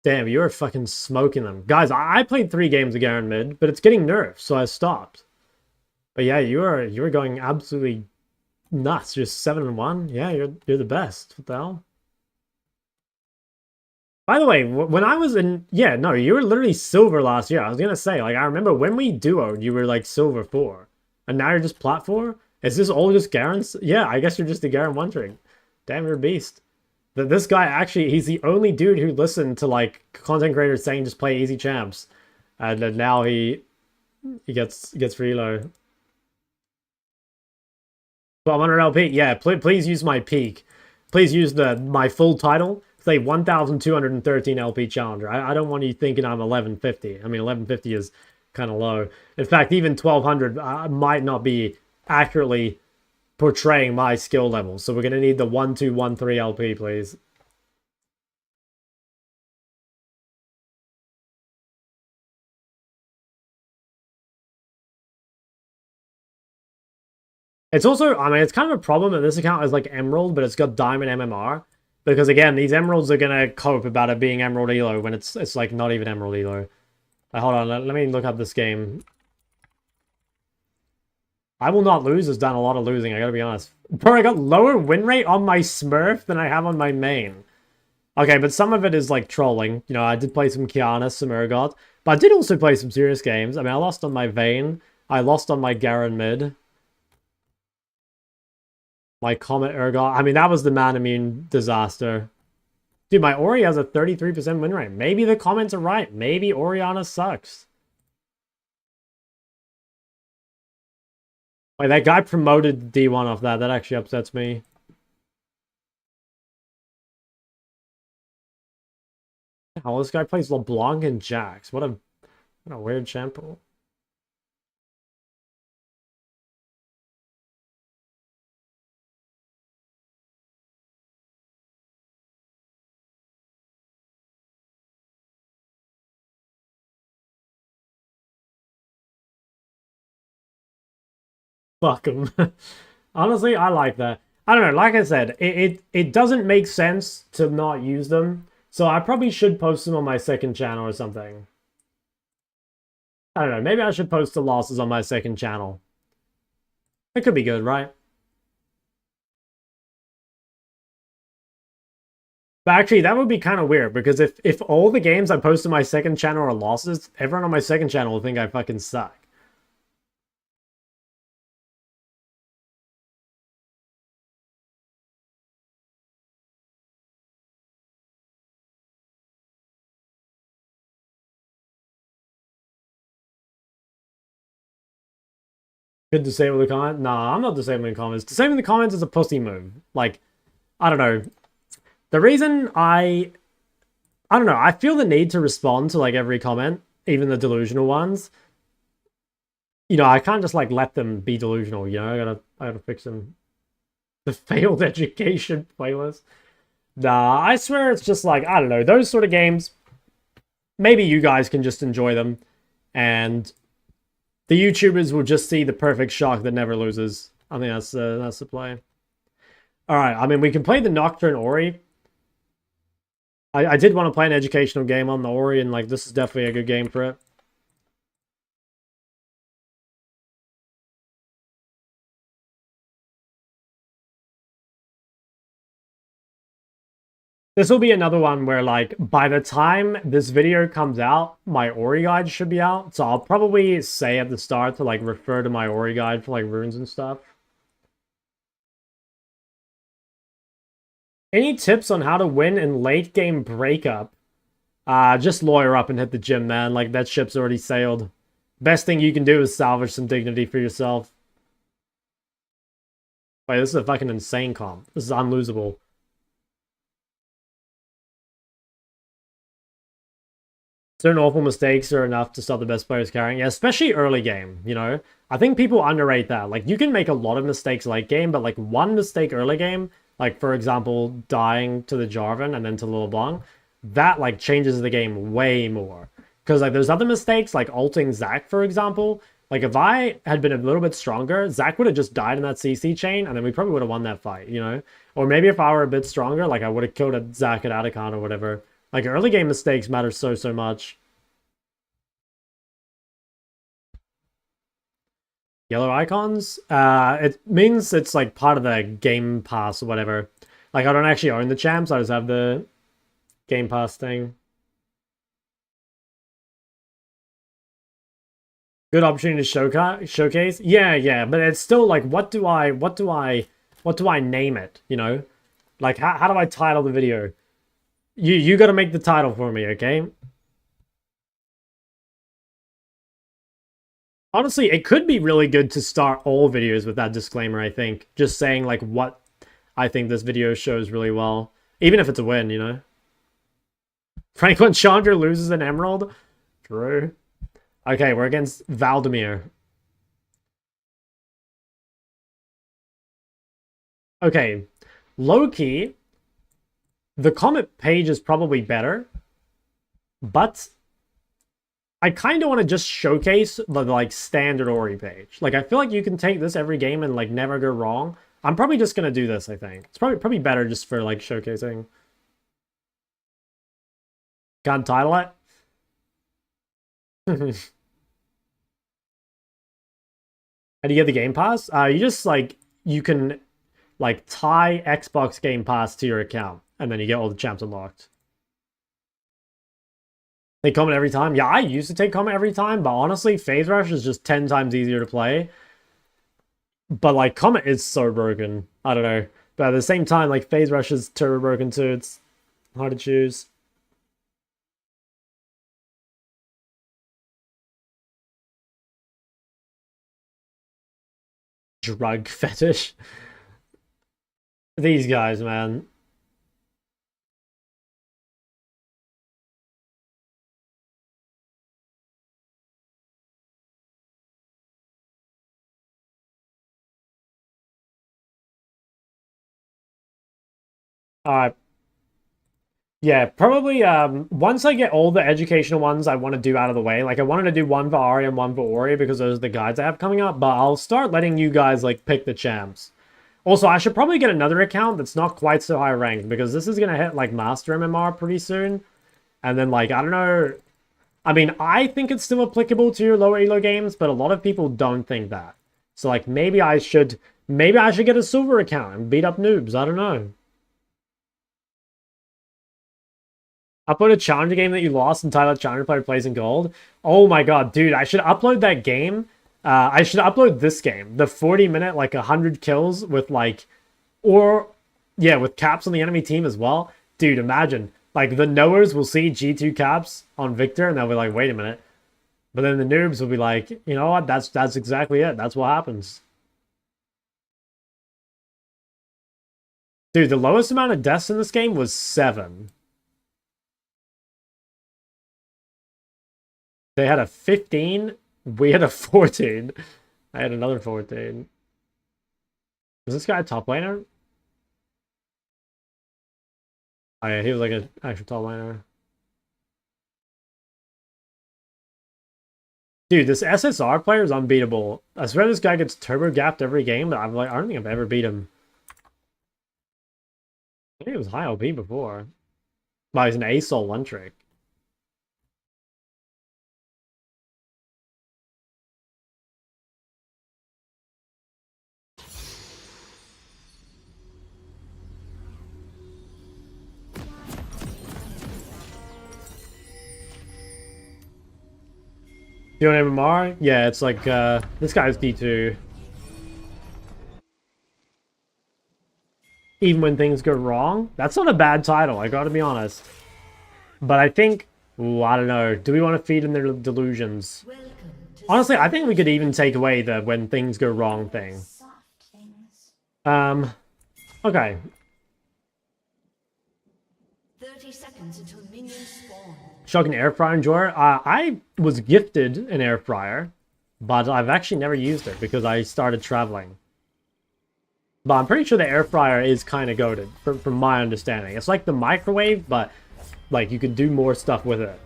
Damn, you are fucking smoking them. Guys, I played 3 games of Garen mid, but it's getting nerfed, so I stopped. But yeah, you were going absolutely nuts. You're 7-1. Yeah, you're the best. What the hell? By the way, when I was in... Yeah, no, you were literally silver last year. I was going to say, like, I remember when we duoed, you were, like, silver 4. And now you're just plat 4? Is this all just Garen's? Yeah, I guess you're just the Garen 1 trick. Damn, you're a beast. This guy, actually, he's the only dude who listened to, like, content creators saying just play easy champs. And then now he gets free low. 1200 LP. Yeah, please use my peak. Please use my full title. Say 1,213 LP Challenger. I don't want you thinking I'm 1150. I mean, 1150 is kind of low. In fact, even 1200 might not be accurately portraying my skill level. So we're going to need the 1213 LP, please. It's also, I mean, it's kind of a problem that this account is like Emerald, but it's got Diamond MMR. Because again, these Emeralds are going to cope about it being Emerald Elo when it's like not even Emerald Elo. Hold on, let me look up this game. I Will Not Lose has done a lot of losing, I gotta be honest. Bro, I got lower win rate on my Smurf than I have on my main. Okay, but some of it is like trolling. You know, I did play some Kiana, some Urgot. But I did also play some serious games. I mean, I lost on my Vayne. I lost on my Garen mid. My Comet Urgot. I mean, that was the Manamune disaster. Dude, my Ori has a 33% win rate. Maybe the comments are right. Maybe Orianna sucks. Wait, that guy promoted D1 off that. That actually upsets me. Oh, this guy plays LeBlanc and Jax. What a weird champion. Fuck him. Honestly, I like that. I don't know, like I said, it doesn't make sense to not use them. So I probably should post them on my second channel or something. I don't know, maybe I should post the losses on my second channel. It could be good, right? But actually, that would be kind of weird, because if all the games I post on my second channel are losses, everyone on my second channel will think I fucking suck. Could disable the comment? Nah, I'm not disabling comments. Disabling the comments is a pussy move. Like, I don't know. The reason I don't know, I feel the need to respond to like every comment, even the delusional ones. You know, I can't just like let them be delusional, you know, I gotta fix them. The failed education playlist. Nah, I swear it's just like, I don't know, those sort of games, maybe you guys can just enjoy them, and the YouTubers will just see the perfect shark that never loses. I think that's the play. Alright, I mean, we can play the Nocturne Ori. I did want to play an educational game on the Ori, and like, this is definitely a good game for it. This will be another one where, like, by the time this video comes out, my Ori guide should be out. So I'll probably say at the start to, like, refer to my Ori guide for, like, runes and stuff. Any tips on how to win in late game breakup? Just lawyer up and hit the gym, man. Like, that ship's already sailed. Best thing you can do is salvage some dignity for yourself. Wait, this is a fucking insane comp. This is unlosable. Certain awful mistakes are enough to stop the best players carrying. Yeah, especially early game, you know? I think people underrate that. Like, you can make a lot of mistakes late game, but, like, one mistake early game, like, for example, dying to the Jarvan and then to LeBlanc, that, like, changes the game way more. Because, like, there's other mistakes, like ulting Zac, for example. Like, if I had been a little bit stronger, Zac would have just died in that CC chain, and then we probably would have won that fight, you know? Or maybe if I were a bit stronger, like, I would have killed a Zac at Atacon or whatever. Like, early game mistakes matter so much. Yellow icons? It means it's, like, part of the game pass or whatever. Like, I don't actually own the champs, I just have the Game Pass thing. Good opportunity to showcase. Yeah, but it's still like, what do I name it? You know, like how do I title the video? You got to make the title for me, okay? Honestly, it could be really good to start all videos with that disclaimer, I think. Just saying, like, what I think this video shows really well. Even if it's a win, you know? Franklin Chandra loses an emerald? True. Okay, we're against Valdemir. Okay. Low-key, the comment page is probably better. But I kind of want to just showcase the, like, standard Ori page. Like, I feel like you can take this every game and, like, never go wrong. I'm probably just going to do this, I think. It's probably better just for, like, showcasing. Can't title it? How do you get the Game Pass? You just, like, you can, like, tie Xbox Game Pass to your account. And then you get all the champs unlocked. Take comment every time? Yeah, I used to take comment every time, but honestly, Phase Rush is just 10 times easier to play. But, like, comment is so broken. I don't know. But at the same time, like, Phase Rush is turbo broken too. It's hard to choose. Drug fetish. These guys, man. Alright. Yeah, probably once I get all the educational ones I want to do out of the way, like I wanted to do one for Ari and one for Ori because those are the guides I have coming up, but I'll start letting you guys like pick the champs. Also, I should probably get another account that's not quite so high ranked because this is going to hit like Master MMR pretty soon. And then like, I don't know. I mean, I think it's still applicable to your lower elo games, but a lot of people don't think that. So like maybe I should get a silver account and beat up noobs. I don't know. Upload a challenger game that you lost and title it Challenger Player Plays in Gold. Oh my god, dude, I should upload that game. I should upload this game. The 40-minute, like, 100 kills with, like... Or, yeah, with caps on the enemy team as well. Dude, imagine. Like, the knowers will see G2 caps on Victor, and they'll be like, wait a minute. But then the noobs will be like, you know what? That's exactly it. That's what happens. Dude, the lowest amount of deaths in this game was 7. They had a 15. We had a 14. I had another 14. Was this guy a top laner? Oh yeah, he was like an actual top laner. Dude, this SSR player is unbeatable. I swear this guy gets turbo gapped every game, but I'm like, I don't think I've ever beat him. I think he was high LP before. But he's an ASOL one trick. You want MMR? Yeah, it's like, this guy's D2. Even when things go wrong? That's not a bad title, I gotta be honest. But I think, ooh, I don't know. Do we want to feed in their delusions? Honestly, I think we could even take away the when things go wrong thing. Okay. 30 seconds until minions spawn. Shocking air fryer enjoyer. I was gifted an air fryer, but I've actually never used it because I started traveling. But I'm pretty sure the air fryer is kind of goated, from my understanding. It's like the microwave, but like you could do more stuff with it.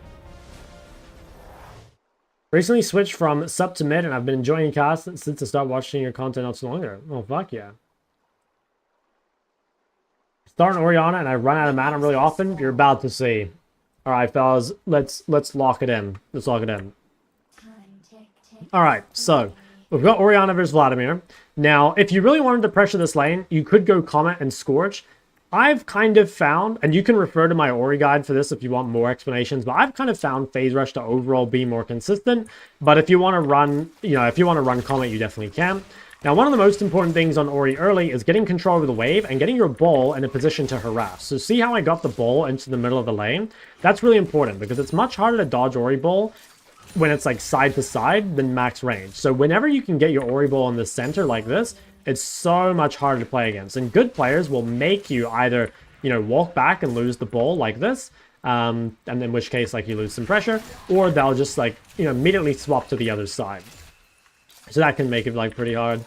Recently switched from sub to mid, and I've been enjoying your cast since I started watching your content not so long ago. Oh fuck yeah! Start an Orianna, and I run out of mana really often. You're about to see. All right, fellas, let's lock it in. Let's lock it in. All right, so we've got Orianna versus Vladimir. Now, if you really wanted to pressure this lane, you could go Comet and Scorch. I've kind of found, and you can refer to my Ori guide for this if you want more explanations, but I've kind of found Phase Rush to overall be more consistent. But if you want to run, if you want to run Comet, you definitely can. Now, one of the most important things on Ori early is getting control over the wave and getting your ball in a position to harass. So see how I got the ball into the middle of the lane? That's really important because it's much harder to dodge Ori ball when it's like side to side than max range. So whenever you can get your Ori ball in the center like this, it's so much harder to play against. And good players will make you either, walk back and lose the ball like this, and in which case, like, you lose some pressure, or they'll just, like, immediately swap to the other side. So that can make it, like, pretty hard.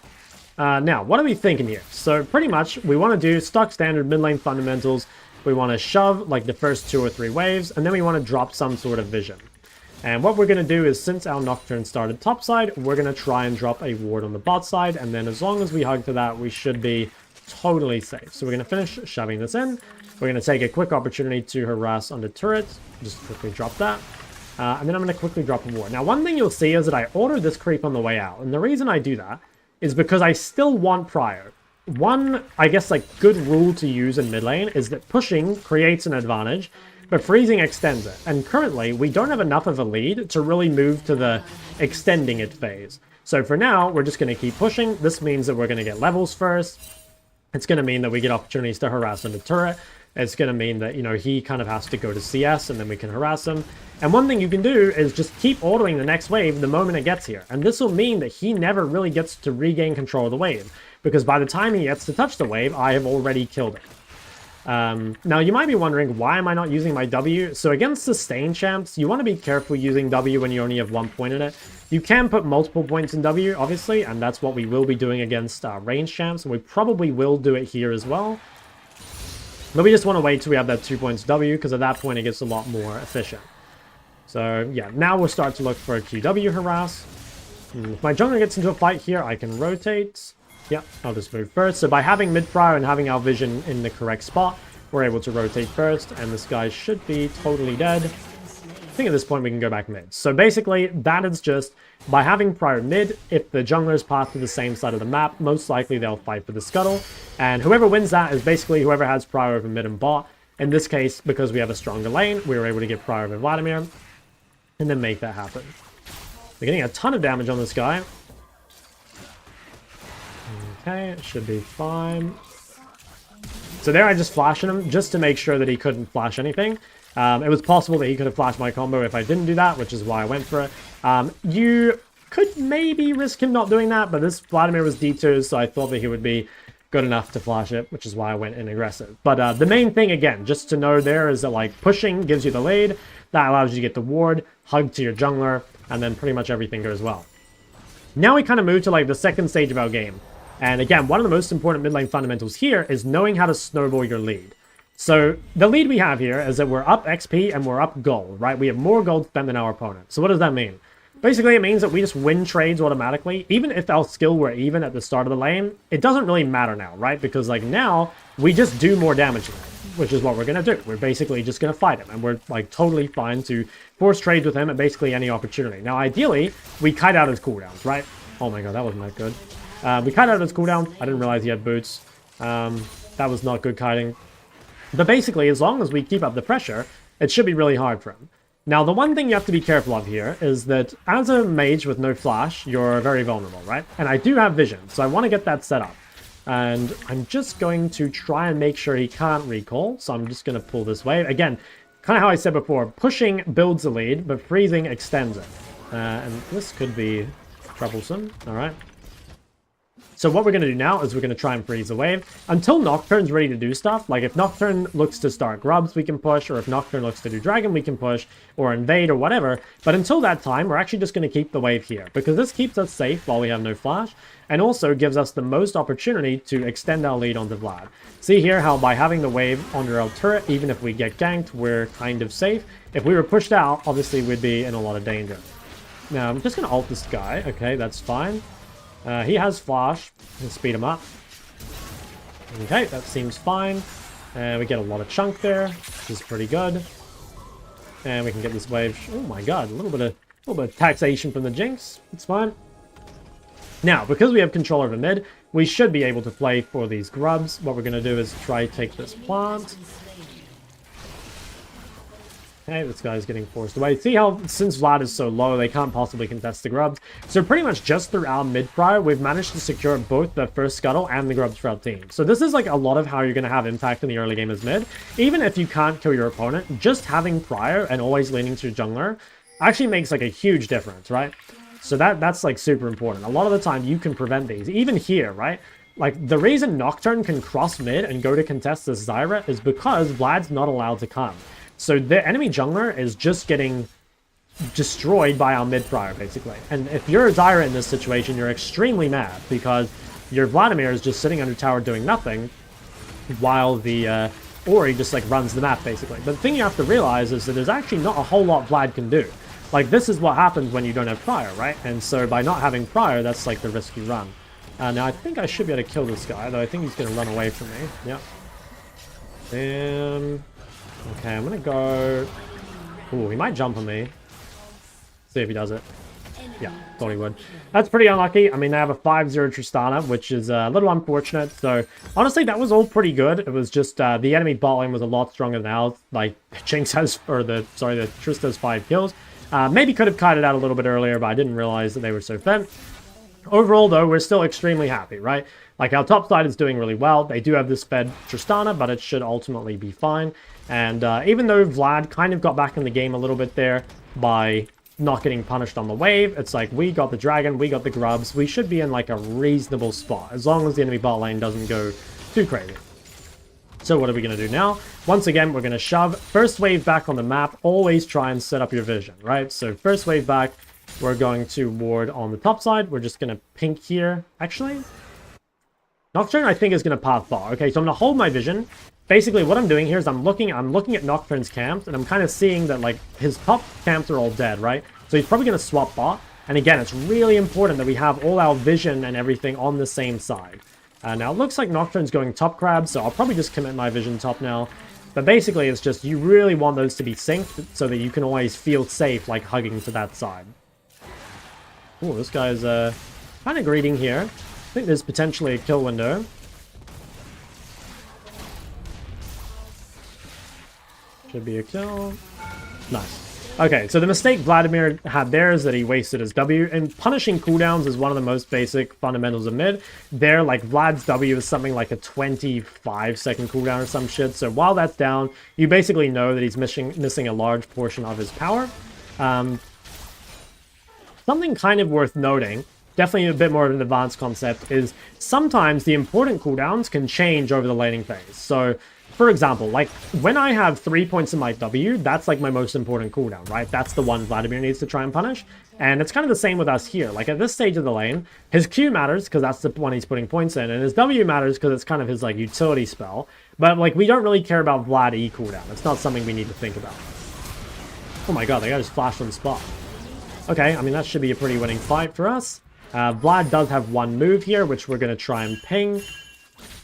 Now, what are we thinking here? So pretty much, we want to do stock standard mid lane fundamentals. We want to shove, like, the first 2 or 3 waves, and then we want to drop some sort of vision. And what we're going to do is, since our Nocturne started topside, we're going to try and drop a ward on the bot side, and then as long as we hug to that, we should be totally safe. So we're going to finish shoving this in. We're going to take a quick opportunity to harass on the turret. Just quickly drop that. And then I'm going to quickly drop a ward. Now, one thing you'll see is that I ordered this creep on the way out, and the reason I do that is because I still want prior. One, I guess, like, good rule to use in mid lane is that pushing creates an advantage, but freezing extends it. And currently, we don't have enough of a lead to really move to the extending it phase. So for now, we're just going to keep pushing. This means that we're going to get levels first. It's going to mean that we get opportunities to harass on the turret. It's going to mean that, he kind of has to go to CS and then we can harass him. And one thing you can do is just keep ordering the next wave the moment it gets here. And this will mean that he never really gets to regain control of the wave, because by the time he gets to touch the wave, I have already killed it. Now, you might be wondering, why am I not using my W? So against sustained champs, you want to be careful using W when you only have 1 point in it. You can put multiple points in W, obviously, and that's what we will be doing against range champs, and we probably will do it here as well. But we just want to wait till we have that 2 points W, because at that point it gets a lot more efficient. So yeah, now we'll start to look for a QW harass. If my jungler gets into a fight here, I can rotate. Yep, I'll just move first. So by having mid-prior and having our vision in the correct spot, we're able to rotate first, and this guy should be totally dead. I think at this point we can go back mid. So basically, that is just, by having prior mid, if the junglers pass to the same side of the map, most likely they'll fight for the scuttle, and whoever wins that is basically whoever has prior over mid and bot. In this case, because we have a stronger lane, we were able to get prior over Vladimir, and then make that happen. We're getting a ton of damage on this guy. Okay, it should be fine. So there I just flashed him just to make sure that he couldn't flash anything. It was possible that he could have flashed my combo if I didn't do that, which is why I went for it. You could maybe risk him not doing that, but this Vladimir was D2, so I thought that he would be good enough to flash it, which is why I went in aggressive. But the main thing, again, just to know there is that, like, pushing gives you the lead. That allows you to get the ward, hug to your jungler, and then pretty much everything goes well. Now we kind of move to, like, the second stage of our game. And again, one of the most important mid lane fundamentals here is knowing how to snowball your lead. So the lead we have here is that we're up XP and we're up gold, right? We have more gold spent than our opponent. So what does that mean? Basically, it means that we just win trades automatically. Even if our skill were even at the start of the lane, it doesn't really matter now, right? Because, like, now we just do more damage to him, which is what we're going to do. We're basically just going to fight him, and we're, like, totally fine to force trades with him at basically any opportunity. Now, ideally, we kite out his cooldowns, right? Oh my god, that wasn't that good. We kite out his cooldown. I didn't realize he had boots. That was not good kiting. But basically, as long as we keep up the pressure, it should be really hard for him. Now, the one thing you have to be careful of here is that as a mage with no flash, you're very vulnerable, right? And I do have vision, so I want to get that set up. And I'm just going to try and make sure he can't recall, so I'm just going to pull this wave. Again, kind of how I said before, pushing builds the lead, but freezing extends it. And this could be troublesome, all right? So what we're going to do now is we're going to try and freeze the wave until Nocturne's ready to do stuff. Like, if Nocturne looks to start grubs, we can push, or if Nocturne looks to do dragon, we can push, or invade, or whatever. But until that time, we're actually just going to keep the wave here, because this keeps us safe while we have no flash, and also gives us the most opportunity to extend our lead onto Vlad. See here how by having the wave under our turret, even if we get ganked, we're kind of safe. If we were pushed out, obviously we'd be in a lot of danger. Now, I'm just going to ult this guy. Okay, that's fine. He has flash. Let's speed him up. Okay, that seems fine. And we get a lot of chunk there, which is pretty good. And we can get this wave. Oh my god, a little bit of taxation from the Jinx. It's fine. Now, because we have control over mid, we should be able to play for these grubs. What we're going to do is try to take this plant. Okay, this guy's getting forced away. See how, since Vlad is so low, they can't possibly contest the grubs. So pretty much just through our mid prior, we've managed to secure both the first scuttle and the grubs for our team. So this is like a lot of how you're going to have impact in the early game as mid. Even if you can't kill your opponent, just having prior and always leaning to jungler actually makes like a huge difference, right? So that's like super important. A lot of the time you can prevent these. Even here, right? Like the reason Nocturne can cross mid and go to contest this Zyra is because Vlad's not allowed to come. So the enemy jungler is just getting destroyed by our mid prior, basically. And if you're a Zyra in this situation, you're extremely mad because your Vladimir is just sitting under tower doing nothing while the Ori just like runs the map, basically. But the thing you have to realize is that there's actually not a whole lot Vlad can do. Like, this is what happens when you don't have prior, right? And so by not having prior, that's like the risk you run. Now, I think I should be able to kill this guy, though I think he's going to run away from me. Yep. And... okay, I'm going to go... ooh, he might jump on me. See if he does it. Yeah, thought he would. That's pretty unlucky. I mean, they have a 5-0 Tristana, which is a little unfortunate. So, honestly, that was all pretty good. It was just the enemy bot lane was a lot stronger than ours. Like, Jinx has... or the Trista has 5 kills. Maybe could have kited out a little bit earlier, but I didn't realize that they were so fed. Overall, though, we're still extremely happy, right? Like, our top side is doing really well. They do have this fed Tristana, but it should ultimately be fine. And even though Vlad kind of got back in the game a little bit there by not getting punished on the wave, it's like we got the dragon, we got the grubs. We should be in, like, a reasonable spot, as long as the enemy bot lane doesn't go too crazy. So what are we going to do now? Once again, we're going to shove first wave back on the map. Always try and set up your vision, right? So first wave back, we're going to ward on the top side. We're just going to pink here. Actually, Nocturne, I think, is going to path far. Okay, so I'm going to hold my vision. Basically, what I'm doing here is I'm looking at Nocturne's camps, and I'm kind of seeing that, like, his top camps are all dead, right? So he's probably going to swap bot. And again, it's really important that we have all our vision and everything on the same side. Now, it looks like Nocturne's going top crab, so I'll probably just commit my vision top now. But basically, it's just you really want those to be synced so that you can always feel safe, like, hugging to that side. Oh, this guy's kind of greeting here. I think there's potentially a kill window. Should be a kill. Nice. Okay, so the mistake Vladimir had there is that he wasted his W, and punishing cooldowns is one of the most basic fundamentals of mid. There, like, Vlad's W is something like a 25-second cooldown or some shit, so while that's down, you basically know that he's missing a large portion of his power. Something kind of worth noting, definitely a bit more of an advanced concept, is sometimes the important cooldowns can change over the laning phase. So, for example, like, when I have 3 points in my W, that's, like, my most important cooldown, right? That's the one Vladimir needs to try and punish. And it's kind of the same with us here. Like, at this stage of the lane, his Q matters, because that's the one he's putting points in, and his W matters, because it's kind of his, like, utility spell. But, like, we don't really care about Vlad E cooldown. It's not something we need to think about. Oh my god, they got his flash on the spot. Okay, I mean, that should be a pretty winning fight for us. Vlad does have one move here, which we're going to try and ping.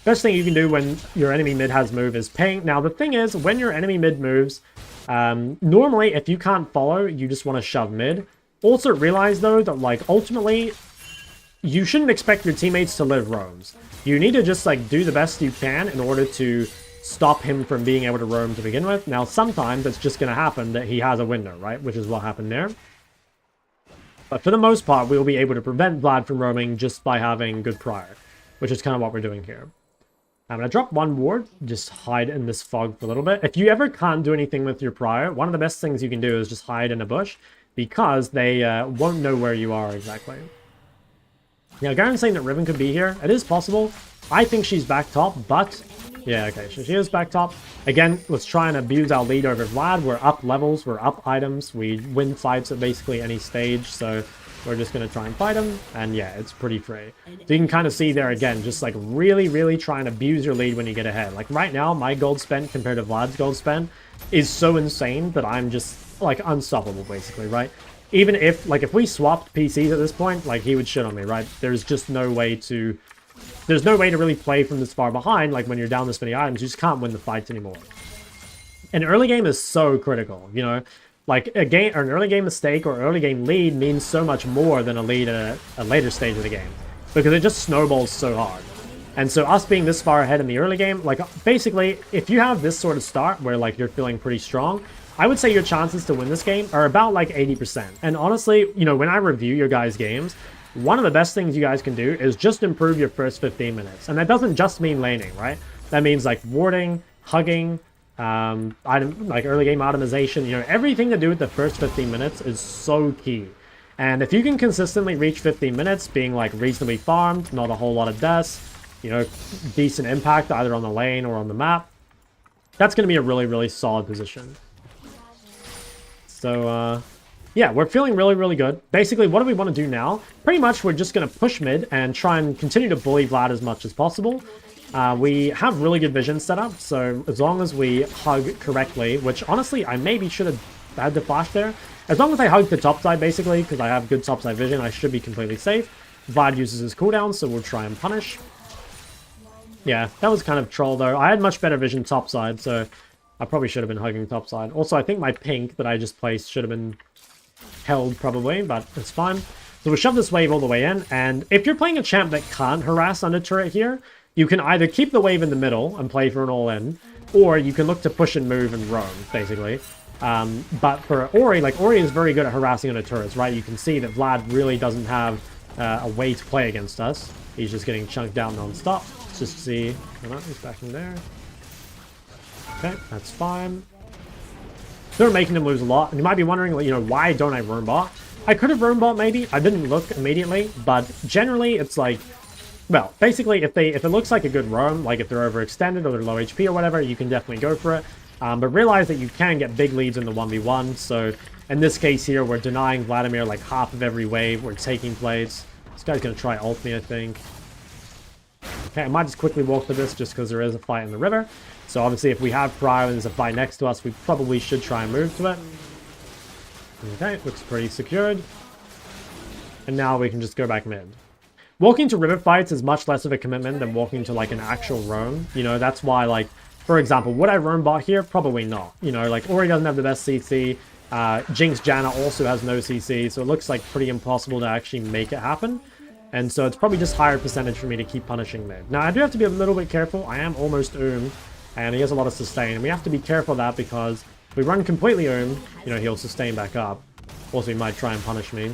Best thing you can do when your enemy mid has move is ping. Now, the thing is, when your enemy mid moves, normally, if you can't follow, you just want to shove mid. Also, realize, though, that, like, ultimately, you shouldn't expect your teammates to live roams. You need to just, like, do the best you can in order to stop him from being able to roam to begin with. Now, sometimes it's just going to happen that he has a window, right? Which is what happened there. But for the most part, we'll be able to prevent Vlad from roaming just by having good prior, which is kind of what we're doing here. I'm going to drop one ward, just hide in this fog for a little bit. If you ever can't do anything with your prior, one of the best things you can do is just hide in a bush, because they won't know where you are exactly. Now, Garen's saying that Riven could be here. It is possible. I think she's back top, but... yeah, okay, so she is back top. Again, let's try and abuse our lead over Vlad. We're up levels, we're up items, we win fights at basically any stage, so... we're just going to try and fight him, and yeah, it's pretty free. So you can kind of see there again, just like really, really try and abuse your lead when you get ahead. Like right now, my gold spent compared to Vlad's gold spent is so insane that I'm just like unstoppable basically, right? Even if, like if we swapped PCs at this point, like he would shit on me, right? There's just no way to... there's no way to really play from this far behind, like when you're down this many items, you just can't win the fights anymore. And early game is so critical, you know? Like, an early game mistake or early game lead means so much more than a lead at a later stage of the game. because it just snowballs so hard. And so us being this far ahead in the early game, like basically, if you have this sort of start where like you're feeling pretty strong, I would say your chances to win this game are about like 80%. And honestly, you know, when I review your guys' games, one of the best things you guys can do is just improve your first 15 minutes. And that doesn't just mean laning, right? That means like warding, hugging, like early game optimization, you know, everything to do with the first 15 minutes is so key. And if you can consistently reach 15 minutes, being like reasonably farmed, not a whole lot of deaths, you know, decent impact either on the lane or on the map, that's going to be a really, really solid position. So, yeah, we're feeling really, really good. Basically, what do we want to do now? Pretty much, we're just going to push mid and try and continue to bully Vlad as much as possible. We have really good vision set up, so as long as we hug correctly, which honestly, I maybe should have had the flash there. As long as I hug the top side, basically, because I have good top side vision, I should be completely safe. Vlad uses his cooldown, so we'll try and punish. Yeah, that was kind of troll, though. I had much better vision top side, so I probably should have been hugging top side. Also, I think my pink that I just placed should have been held, probably, but it's fine. So we'll shove this wave all the way in, and if you're playing a champ that can't harass under turret here, you can either keep the wave in the middle and play for an all-in, or you can look to push and move and roam, basically. But for Ori, like, Ori is very good at harassing under turrets, right? You can see that Vlad really doesn't have a way to play against us. He's just getting chunked down non-stop. Let's just see. Oh, he's back in there. Okay, that's fine. They're making them lose a lot. And you might be wondering, you know, why don't I roam bot? I could have roam bot maybe. I didn't look immediately, but generally it's like, well, basically if it looks like a good roam, like if they're overextended or they're low HP or whatever, you can definitely go for it. But realize that you can get big leads in the 1v1. So in this case here, we're denying Vladimir like half of every wave. We're taking plates. This guy's going to try ult me, I think. Okay, I might just quickly walk for this just because there is a fight in the river. So obviously if we have Prio and there's a fight next to us, we probably should try and move to it. Okay, looks pretty secured. And now we can just go back mid. Walking to river fights is much less of a commitment than walking to like an actual roam. You know, that's why, like, for example, would I roam bot here? Probably not. You know, like, Ori doesn't have the best CC. Jinx Janna also has no CC, so it looks like pretty impossible to actually make it happen. And so it's probably just higher percentage for me to keep punishing mid. Now, I do have to be a little bit careful. I am almost Oom, and he has a lot of sustain. And we have to be careful of that because if we run completely Oom, you know, he'll sustain back up. Also, he might try and punish me.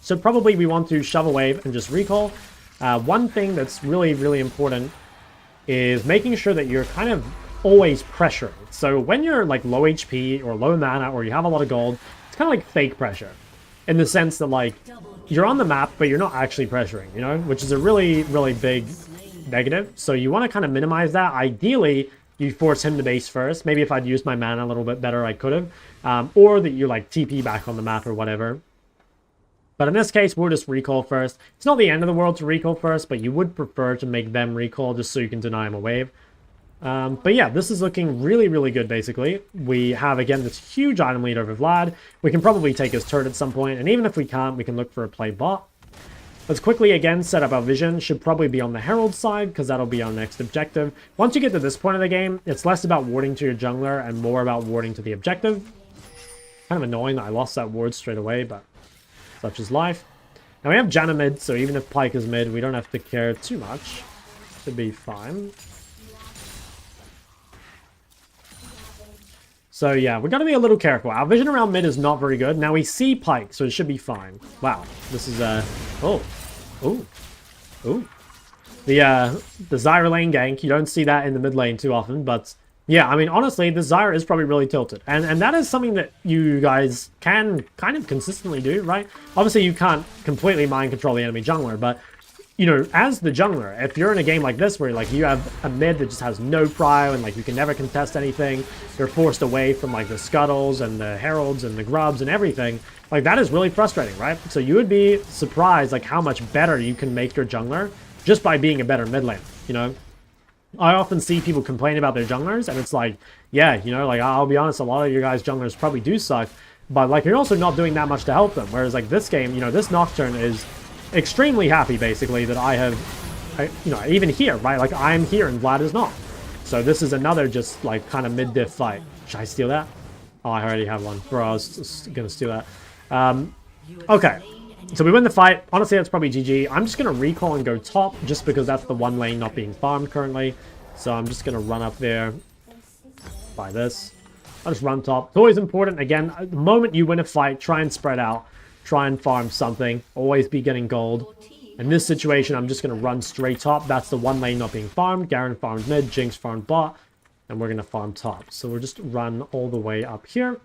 So probably we want to shove a wave and just recall. One thing that's really, really important is making sure that you're kind of always pressuring. So when you're like low HP or low mana or you have a lot of gold, it's kind of like fake pressure. In the sense that like, you're on the map, but you're not actually pressuring, you know? Which is a really, really big negative. So you want to kind of minimize that. Ideally, you force him to base first. Maybe if I'd used my mana a little bit better, I could have. Or that you like TP back on the map or whatever. But in this case, we'll just recall first. It's not the end of the world to recall first, but you would prefer to make them recall just so you can deny him a wave. But yeah, this is looking really, really good, basically. We have, again, this huge item lead over Vlad. We can probably take his turret at some point, and even if we can't, we can look for a play bot. Let's quickly, again, set up our vision. Should probably be on the Herald side, because that'll be our next objective. Once you get to this point of the game, it's less about warding to your jungler and more about warding to the objective. Kind of annoying that I lost that ward straight away, but such is life. Now we have Janna mid, so even if Pyke is mid, we don't have to care too much. Should be fine. So yeah, we got to be a little careful. Our vision around mid is not very good. Now we see Pyke, so it should be fine. Wow, this is oh, the Zyra lane gank. You don't see that in the mid lane too often, but yeah, I mean honestly, the Zyra is probably really tilted, and that is something that you guys can kind of consistently do, right? Obviously, you can't completely mind control the enemy jungler, but you know, as the jungler, if you're in a game like this where like you have a mid that just has no prio and like you can never contest anything, you're forced away from like the scuttles and the heralds and the grubs and everything, like that is really frustrating, right? So you would be surprised like how much better you can make your jungler just by being a better mid lane, you know? I often see people complain about their junglers and it's like, yeah, you know, like I'll be honest, a lot of your guys' junglers probably do suck, but like you're also not doing that much to help them. Whereas like this game, you know, this Nocturne is extremely happy basically that I have, you know, even here, right? Like I'm here and Vlad is not. So this is another just like kind of mid-diff fight. Should I steal that? Oh, I already have one. Bro, I was just gonna steal that. Okay. So we win the fight. Honestly, that's probably GG. I'm just going to recall and go top just because that's the one lane not being farmed currently. So I'm just going to run up there by this. I'll just run top. It's always important. Again, the moment you win a fight, try and spread out. Try and farm something. Always be getting gold. In this situation, I'm just going to run straight top. That's the one lane not being farmed. Garen farmed mid, Jinx farmed bot. And we're going to farm top. So we'll just run all the way up here.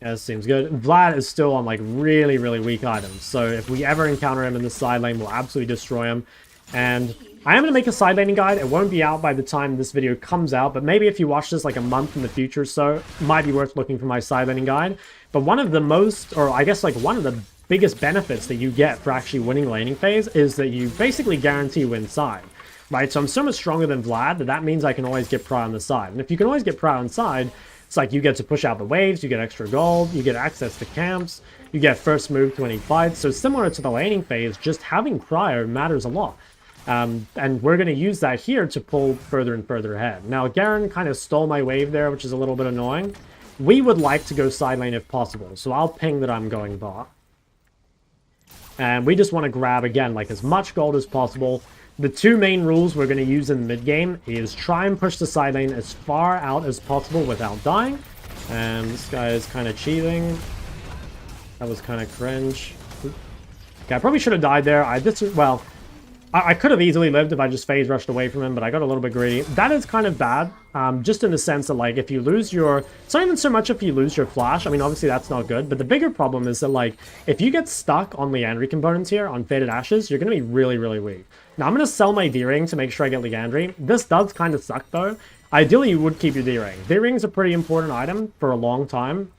Yeah, this seems good. Vlad is still on like really, really weak items. So if we ever encounter him in the side lane, we'll absolutely destroy him. And I am going to make a side laning guide. It won't be out by the time this video comes out, but maybe if you watch this like a month in the future or so, it might be worth looking for my side laning guide. But one of the most, or I guess like one of the biggest benefits that you get for actually winning laning phase is that you basically guarantee win side. Right, so I'm so much stronger than Vlad that means I can always get prio on the side. And if you can always get prio on side, it's like you get to push out the waves, you get extra gold, you get access to camps, you get first move to any fights. So similar to the laning phase, just having prio matters a lot. And we're going to use that here to pull further and further ahead. Now, Garen kind of stole my wave there, which is a little bit annoying. We would like to go side lane if possible, so I'll ping that I'm going bot. And we just want to grab, again, like as much gold as possible. The two main rules we're going to use in the mid game is try and push the side lane as far out as possible without dying. And this guy is kind of cheating. That was kind of cringe. Okay, I probably should have died there. I could have easily lived if I just phase rushed away from him, but I got a little bit greedy. That is kind of bad, just in the sense that, like, if you lose your... It's not even so much if you lose your flash. I mean, obviously that's not good, but the bigger problem is that, like, if you get stuck on Liandry components here, on Faded Ashes, you're going to be really, really weak. Now, I'm going to sell my D-Ring to make sure I get Liandry. This does kind of suck, though. Ideally, you would keep your D-Ring. D-Ring is a pretty important item for a long time,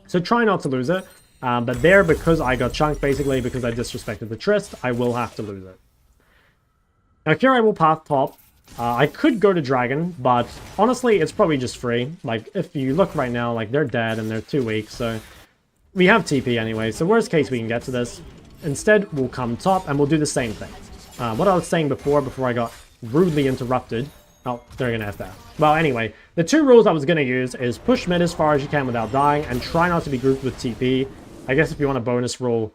so try not to lose it. But there, because I got chunked, basically, because I disrespected the Trist, I will have to lose it. Now here I will path top. I could go to Dragon, but honestly, it's probably just free. Like, if you look right now, like, they're dead and they're too weak, so... We have TP anyway, so worst case we can get to this. Instead, we'll come top and we'll do the same thing. What I was saying before I got rudely interrupted... Oh, they're gonna have that. Well, anyway, the two rules I was gonna use is push mid as far as you can without dying, and try not to be grouped with TP. I guess if you want a bonus rule,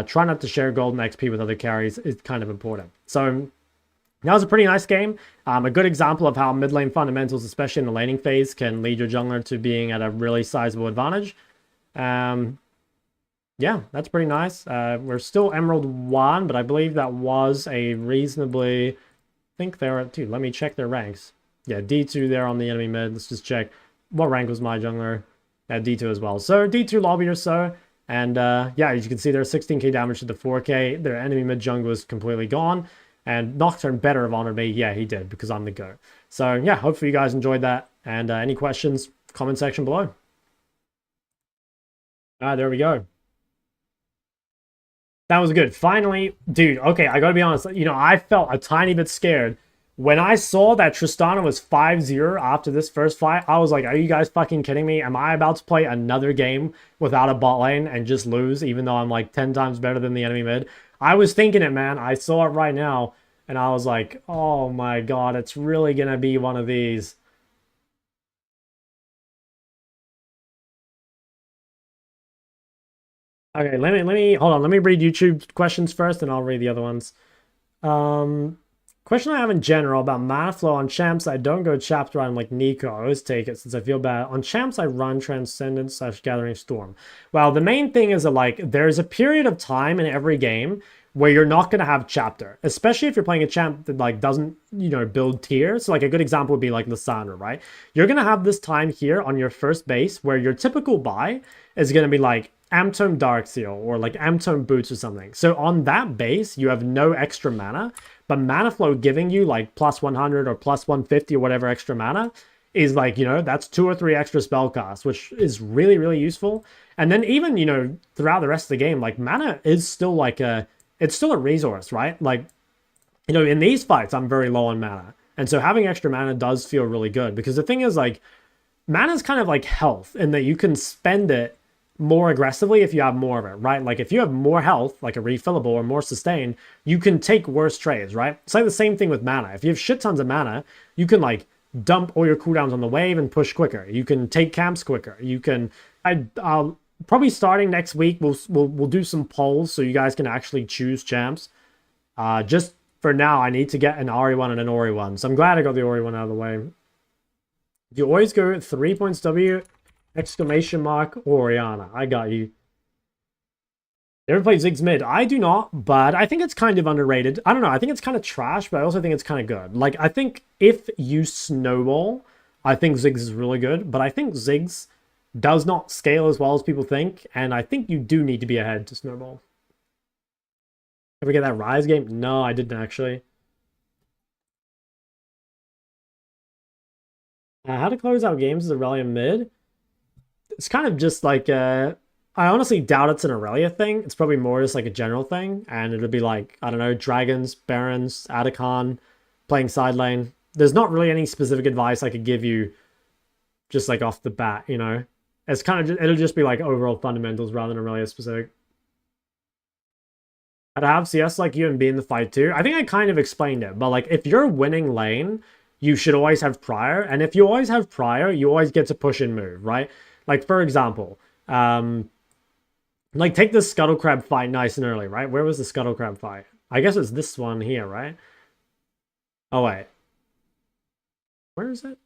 try not to share gold and XP with other carries is kind of important. So... That was a pretty nice game. A good example of how mid lane fundamentals, especially in the laning phase, can lead your jungler to being at a really sizable advantage. Yeah, that's pretty nice. We're still Emerald 1, but I believe that was a reasonably... I think they're at 2. Let me check their ranks. Yeah, D2 there on the enemy mid. Let's just check. What rank was my jungler? Yeah, D2 as well. So D2 lobby or so. And yeah, as you can see, there's 16k damage to the 4k. Their enemy mid jungle is completely gone. And Nocturne better have honored me. Yeah, he did, because I'm the GOAT. So, yeah, hopefully you guys enjoyed that. And any questions, comment section below. There we go. That was good. Finally, dude, okay, I gotta be honest. You know, I felt a tiny bit scared. When I saw that Tristana was 5-0 after this first fight, I was like, are you guys fucking kidding me? Am I about to play another game without a bot lane and just lose, even though I'm like 10 times better than the enemy mid? I was thinking it, man. I saw it right now, and I was like, oh my god, it's really gonna be one of these. Okay, let me hold on. Let me read YouTube questions first, and I'll read the other ones. Question I have in general about mana flow on champs. I don't go chapter run like Nico. I always take it since I feel bad. On champs, I run Transcendence / Gathering Storm. Well, the main thing is that, like, there's a period of time in every game where you're not going to have chapter, especially if you're playing a champ that, like, doesn't, you know, build tiers. So, like, a good example would be, like, Lissandra, right? You're going to have this time here on your first base where your typical buy is going to be, like, Amtome Darkseal or, like, Amtome Boots or something. So, on that base, you have no extra mana, but mana flow giving you, like, plus 100 or plus 150 or whatever extra mana is, like, you know, that's 2 or 3 extra spell costs, which is really, really useful. And then even, you know, throughout the rest of the game, like, mana is still, like, it's still a resource, right? Like, you know, in these fights, I'm very low on mana. And so having extra mana does feel really good. Because the thing is, like, mana is kind of like health in that you can spend it more aggressively if you have more of it, right? Like, if you have more health, like a refillable or more sustain, you can take worse trades, right? It's like the same thing with mana. If you have shit tons of mana, you can, like, dump all your cooldowns on the wave and push quicker. You can take camps quicker. You can... probably starting next week, we'll do some polls so you guys can actually choose champs. Just for now, I need to get an Ahri one and an Ori one. So I'm glad I got the Ori one out of the way. Do you always go 3 points W, exclamation mark, Oriana? I got you. You ever played Ziggs mid? I do not, but I think it's kind of underrated. I don't know. I think it's kind of trash, but I also think it's kind of good. Like, I think if you snowball, I think Ziggs is really good, but I think Ziggs does not scale as well as people think, and I think you do need to be ahead to snowball. Ever get that Rise game? No, I didn't actually. How to close out games as Aurelia mid? It's kind of just like, I honestly doubt it's an Aurelia thing. It's probably more just like a general thing, and it'll be like, I don't know, Dragons, Barons, Atacon, playing side lane. There's not really any specific advice I could give you just like off the bat, you know? It's kind of, it'll just be like overall fundamentals rather than Aurelia specific. I'd have CS like you and be in the fight too. I think I kind of explained it, but like if you're winning lane, you should always have prior. And if you always have prior, you always get to push and move, right? Like for example, like take this Scuttle Crab fight nice and early, right? Where was the Scuttle Crab fight? I guess it's this one here, right? Oh wait. Where is it?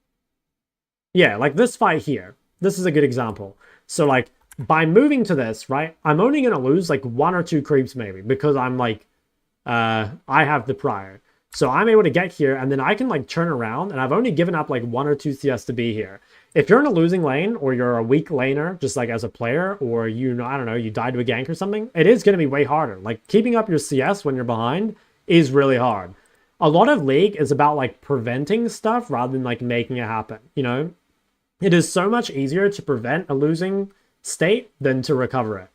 Yeah, like this fight here. This is a good example. So like by moving to this, right, I'm only going to lose like 1 or 2 creeps maybe because I'm like, I have the prior. So I'm able to get here and then I can like turn around and I've only given up like 1 or 2 CS to be here. If you're in a losing lane or you're a weak laner, just like as a player, or you know, I don't know, you died to a gank or something, it is going to be way harder. Like keeping up your CS when you're behind is really hard. A lot of League is about like preventing stuff rather than like making it happen, you know? It is so much easier to prevent a losing state than to recover it.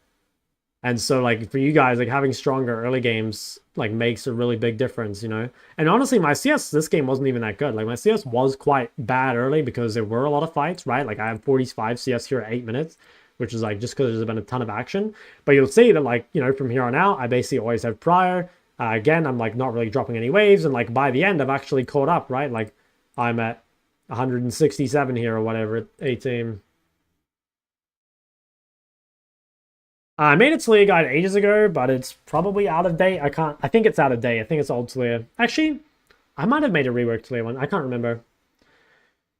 And so like for you guys, like having stronger early games like makes a really big difference, you know? And honestly, my CS this game wasn't even that good. Like my CS was quite bad early because there were a lot of fights, right? Like I have 45 CS here at 8 minutes, which is like just because there's been a ton of action. But you'll see that like, you know, from here on out, I basically always have prior. Again, I'm like not really dropping any waves. And like by the end, I've actually caught up, right? Like I'm at 167 here or whatever at 18. I made a Talia guide ages ago, but it's probably out of date. I think it's out of date. I think it's old Talia. Actually, I might have made a rework Talia one. I can't remember.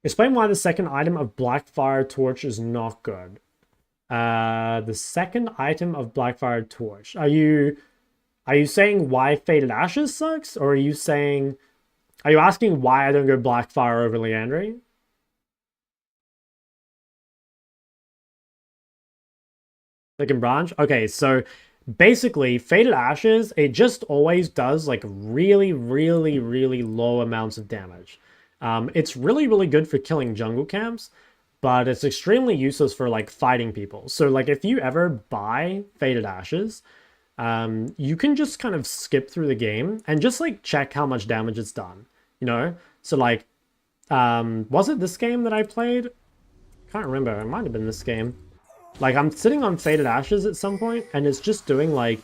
Explain why the second item of Blackfire Torch is not good. The second item of Blackfire Torch. Are you saying why Faded Ashes sucks? Or are you asking why I don't go Blackfire over Leandry? Second branch? Okay, so basically, Faded Ashes, it just always does like really, really, really low amounts of damage. It's really, really good for killing jungle camps, but it's extremely useless for like fighting people. So like if you ever buy Faded Ashes, you can just kind of skip through the game and just like check how much damage it's done, you know? So like, was it this game that I played? Can't remember, it might have been this game. Like I'm sitting on Faded Ashes at some point and it's just doing like,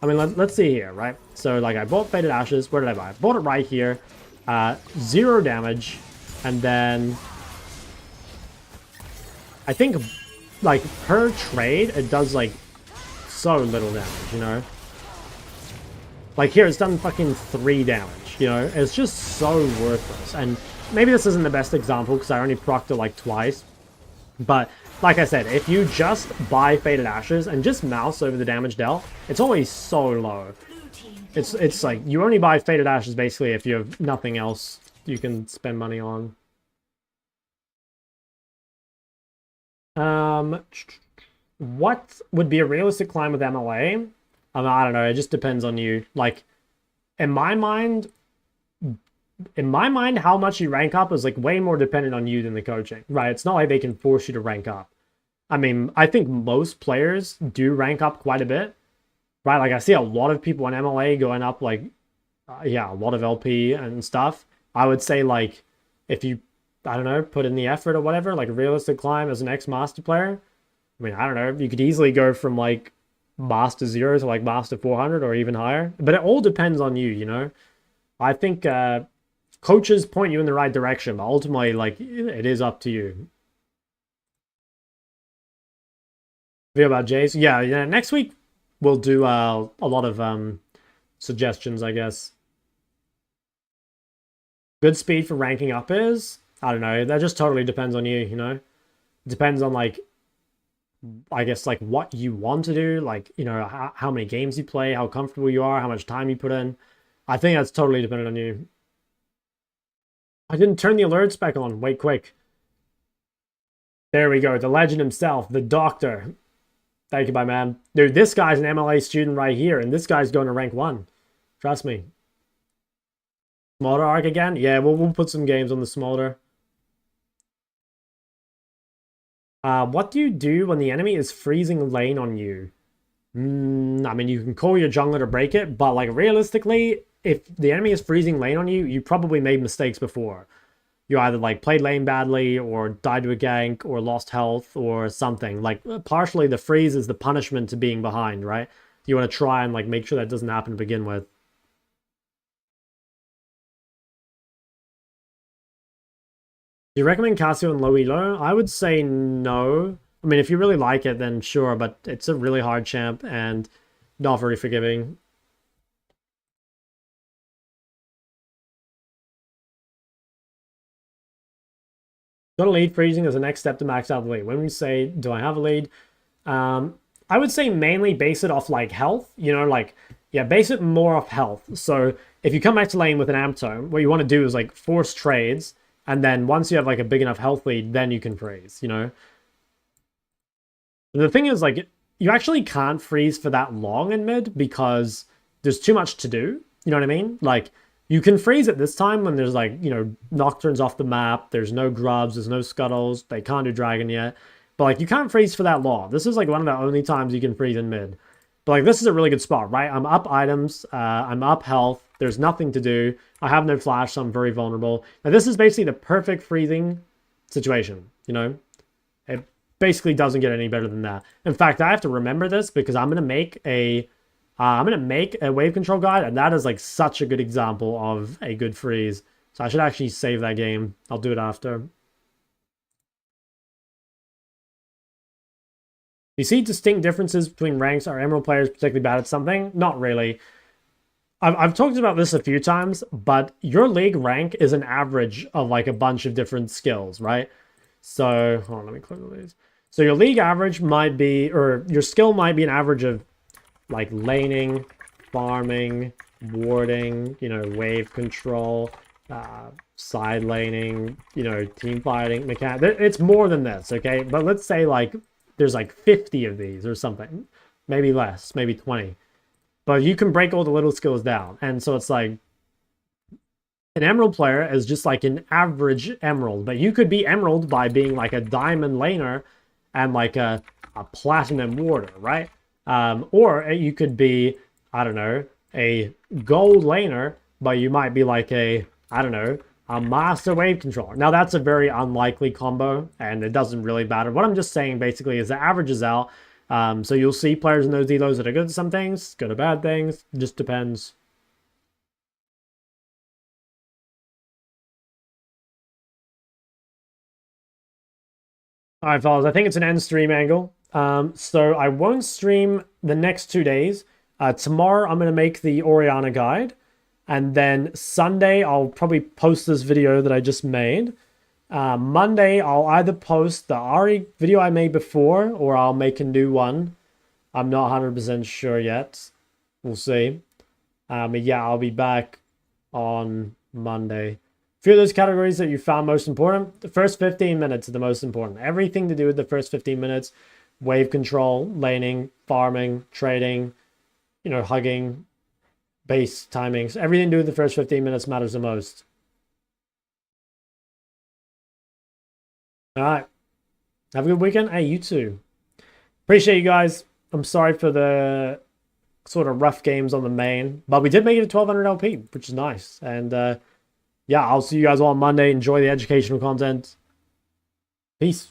I mean, let's see here, right? So like I bought Faded Ashes, where did I buy it? Bought it right here, 0 damage, and then I think like per trade, it does like so little damage, you know? Like here, it's done fucking 3 damage, you know? It's just so worthless. And maybe this isn't the best example because I only procced it like twice. But like I said, if you just buy Faded Ashes and just mouse over the damage dealt, it's always so low. It's like you only buy Faded Ashes basically if you have nothing else you can spend money on. What would be a realistic climb with MLA? I don't know, it just depends on you. Like, in my mind, how much you rank up is like way more dependent on you than the coaching, right? It's not like they can force you to rank up. I mean, I think most players do rank up quite a bit, right? Like I see a lot of people in MLA going up like, yeah, a lot of LP and stuff. I would say like, if you, I don't know, put in the effort or whatever, like a realistic climb as an ex-master player, I mean, I don't know, you could easily go from like master 0 to like master 400 or even higher, but it all depends on you, you know? I think coaches point you in the right direction, but ultimately, like, it is up to you. Video about Jace. Yeah. Next week we'll do a lot of suggestions, I guess. Good speed for ranking up is, I don't know. That just totally depends on you. You know, it depends on like, I guess like what you want to do, like, you know, how many games you play, how comfortable you are, how much time you put in. I think that's totally dependent on you. I didn't turn the alerts back on. Wait, quick. There we go. The legend himself, the doctor. Thank you, my man. Dude, this guy's an MLA student right here, and this guy's going to rank 1. Trust me. Smolder arc again? Yeah, we'll put some games on the Smolder. What do you do when the enemy is freezing lane on you? I mean, you can call your jungler to break it, but like realistically, if the enemy is freezing lane on you, you probably made mistakes before. You either like played lane badly or died to a gank or lost health or something. Like partially the freeze is the punishment to being behind, right? You want to try and like make sure that doesn't happen to begin with. Do you recommend Cassio and low elo? I would say no. I mean, if you really like it, then sure, but it's a really hard champ and not very forgiving. Got a lead freezing as a next step to max out the lead. When we say, do I have a lead? I would say mainly base it off like health, you know, like, yeah, base it more off health. So if you come back to lane with an amp tome, what you want to do is like force trades. And then once you have like a big enough health lead, then you can freeze, you know? The thing is like, you actually can't freeze for that long in mid because there's too much to do. You know what I mean? Like, you can freeze at this time when there's like, you know, Nocturne's off the map, there's no grubs, there's no scuttles, they can't do dragon yet. But like, you can't freeze for that long. This is like one of the only times you can freeze in mid. But like, this is a really good spot, right? I'm up items, I'm up health, there's nothing to do. I have no flash, so I'm very vulnerable. Now this is basically the perfect freezing situation, you know? It basically doesn't get any better than that. In fact, I have to remember this because I'm gonna make a wave control guide, and that is like such a good example of a good freeze. So I should actually save that game. I'll do it after. You see distinct differences between ranks? Are Emerald players particularly bad at something? Not really. I've talked about this a few times, but your league rank is an average of like a bunch of different skills, right? So, hold on, let me click on these. So your league average might be, or your skill might be an average of like laning, farming, warding, you know, wave control, side laning, you know, team fighting, mechanic. It's more than this, okay? But let's say like there's like 50 of these or something. Maybe less, maybe 20. But you can break all the little skills down. And so it's like an Emerald player is just like an average Emerald. But you could be Emerald by being like a Diamond laner and like a Platinum warder, right? Or you could be, I don't know, a Gold laner, but you might be like a, I don't know, a Master Wave Controller. Now that's a very unlikely combo, and it doesn't really matter. What I'm just saying basically is the averages out. So you'll see players in those elos that are good at some things, good at bad things. Just depends. All right, fellas, I think it's an end stream angle. So I won't stream the next 2 days. Tomorrow I'm going to make the Oriana guide. And then Sunday I'll probably post this video that I just made. Monday I'll either post the Ari video I made before, or I'll make a new one. I'm not 100% sure yet. We'll see. But yeah, I'll be back on Monday. A few of those categories that you found most important. The first 15 minutes are the most important. Everything to do with the first 15 minutes. Wave control, laning, farming, trading, you know, hugging, base timings. Everything to do with the first 15 minutes matters the most. All right. Have a good weekend. Hey, you too. Appreciate you guys. I'm sorry for the sort of rough games on the main, but we did make it to 1200 LP, which is nice. And yeah, I'll see you guys all on Monday. Enjoy the educational content. Peace.